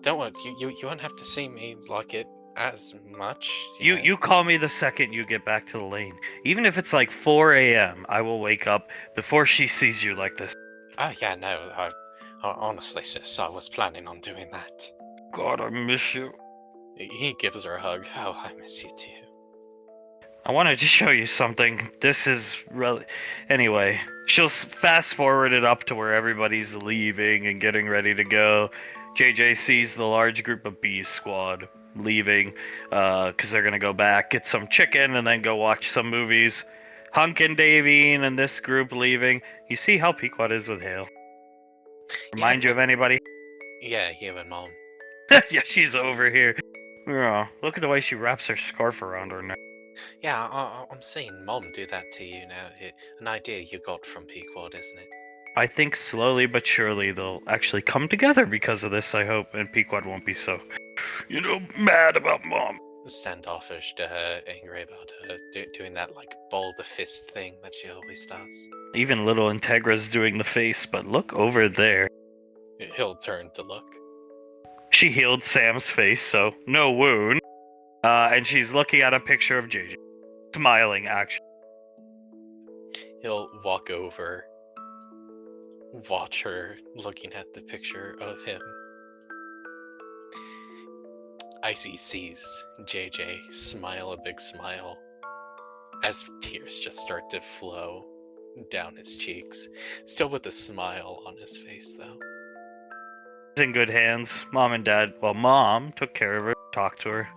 don't worry. You won't have to see me like it as much. You call me the second you get back to the lane. Even if it's like 4 a.m., I will wake up before she sees you like this. Oh, yeah, no. I honestly, sis, I was planning on doing that. God, I miss you. He gives her a hug. Oh, I miss you too. I wanted to show you something. This is really... Anyway, she'll fast forward it up to where everybody's leaving and getting ready to go. JJ sees the large group of B squad leaving, because they're gonna go back, get some chicken, and then go watch some movies. Hunk and Davine and this group leaving. You see how Pequod is with Hale? Remind you of anybody? Yeah, you and Mom. Yeah, she's over here. Oh, look at the way she wraps her scarf around her neck. Yeah, I'm seeing Mom do that to you now. An idea you got from Pequod, isn't it? I think slowly but surely they'll actually come together because of this, I hope, and Pequod won't be so, mad about Mom. Standoffish to her, angry about her, doing that, ball the fist thing that she always does. Even little Integra's doing the face, but look over there. He'll turn to look. She healed Sam's face, so no wound. And she's looking at a picture of JJ. Smiling, actually. He'll walk over, watch her looking at the picture of him. Icy sees JJ smile a big smile as tears just start to flow down his cheeks. Still with a smile on his face, though. He's in good hands. Mom and Dad, Mom took care of her, talked to her.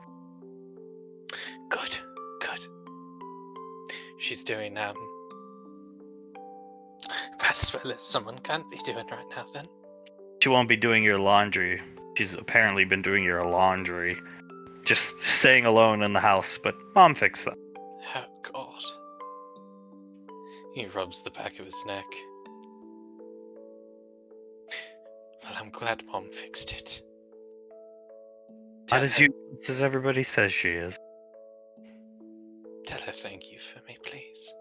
Good. She's doing, about as well as someone can be doing right now, then. She won't be doing your laundry. She's apparently been doing your laundry. Just staying alone in the house, but Mom fixed that. Oh, God. He rubs the back of his neck. Well, I'm glad Mom fixed it. Not as everybody says she is. Tell her thank you for me, please.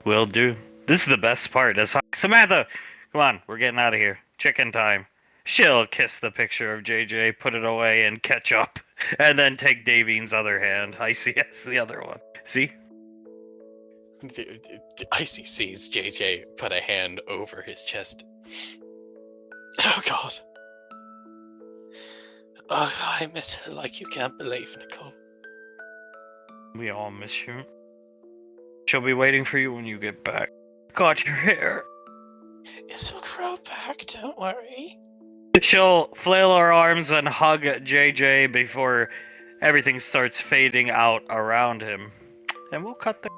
Will do. This is the best part. Samantha, come on, we're getting out of here. Chicken time. She'll kiss the picture of JJ, put it away, and catch up. And then take Davine's other hand. Icy has the other one. See? Icy sees JJ put a hand over his chest. Oh, God. Oh, I miss her like you can't believe, Nicole. We all miss you. She'll be waiting for you when you get back. God, your hair. It'll grow back, don't worry. She'll flail her arms and hug JJ before everything starts fading out around him. And we'll cut the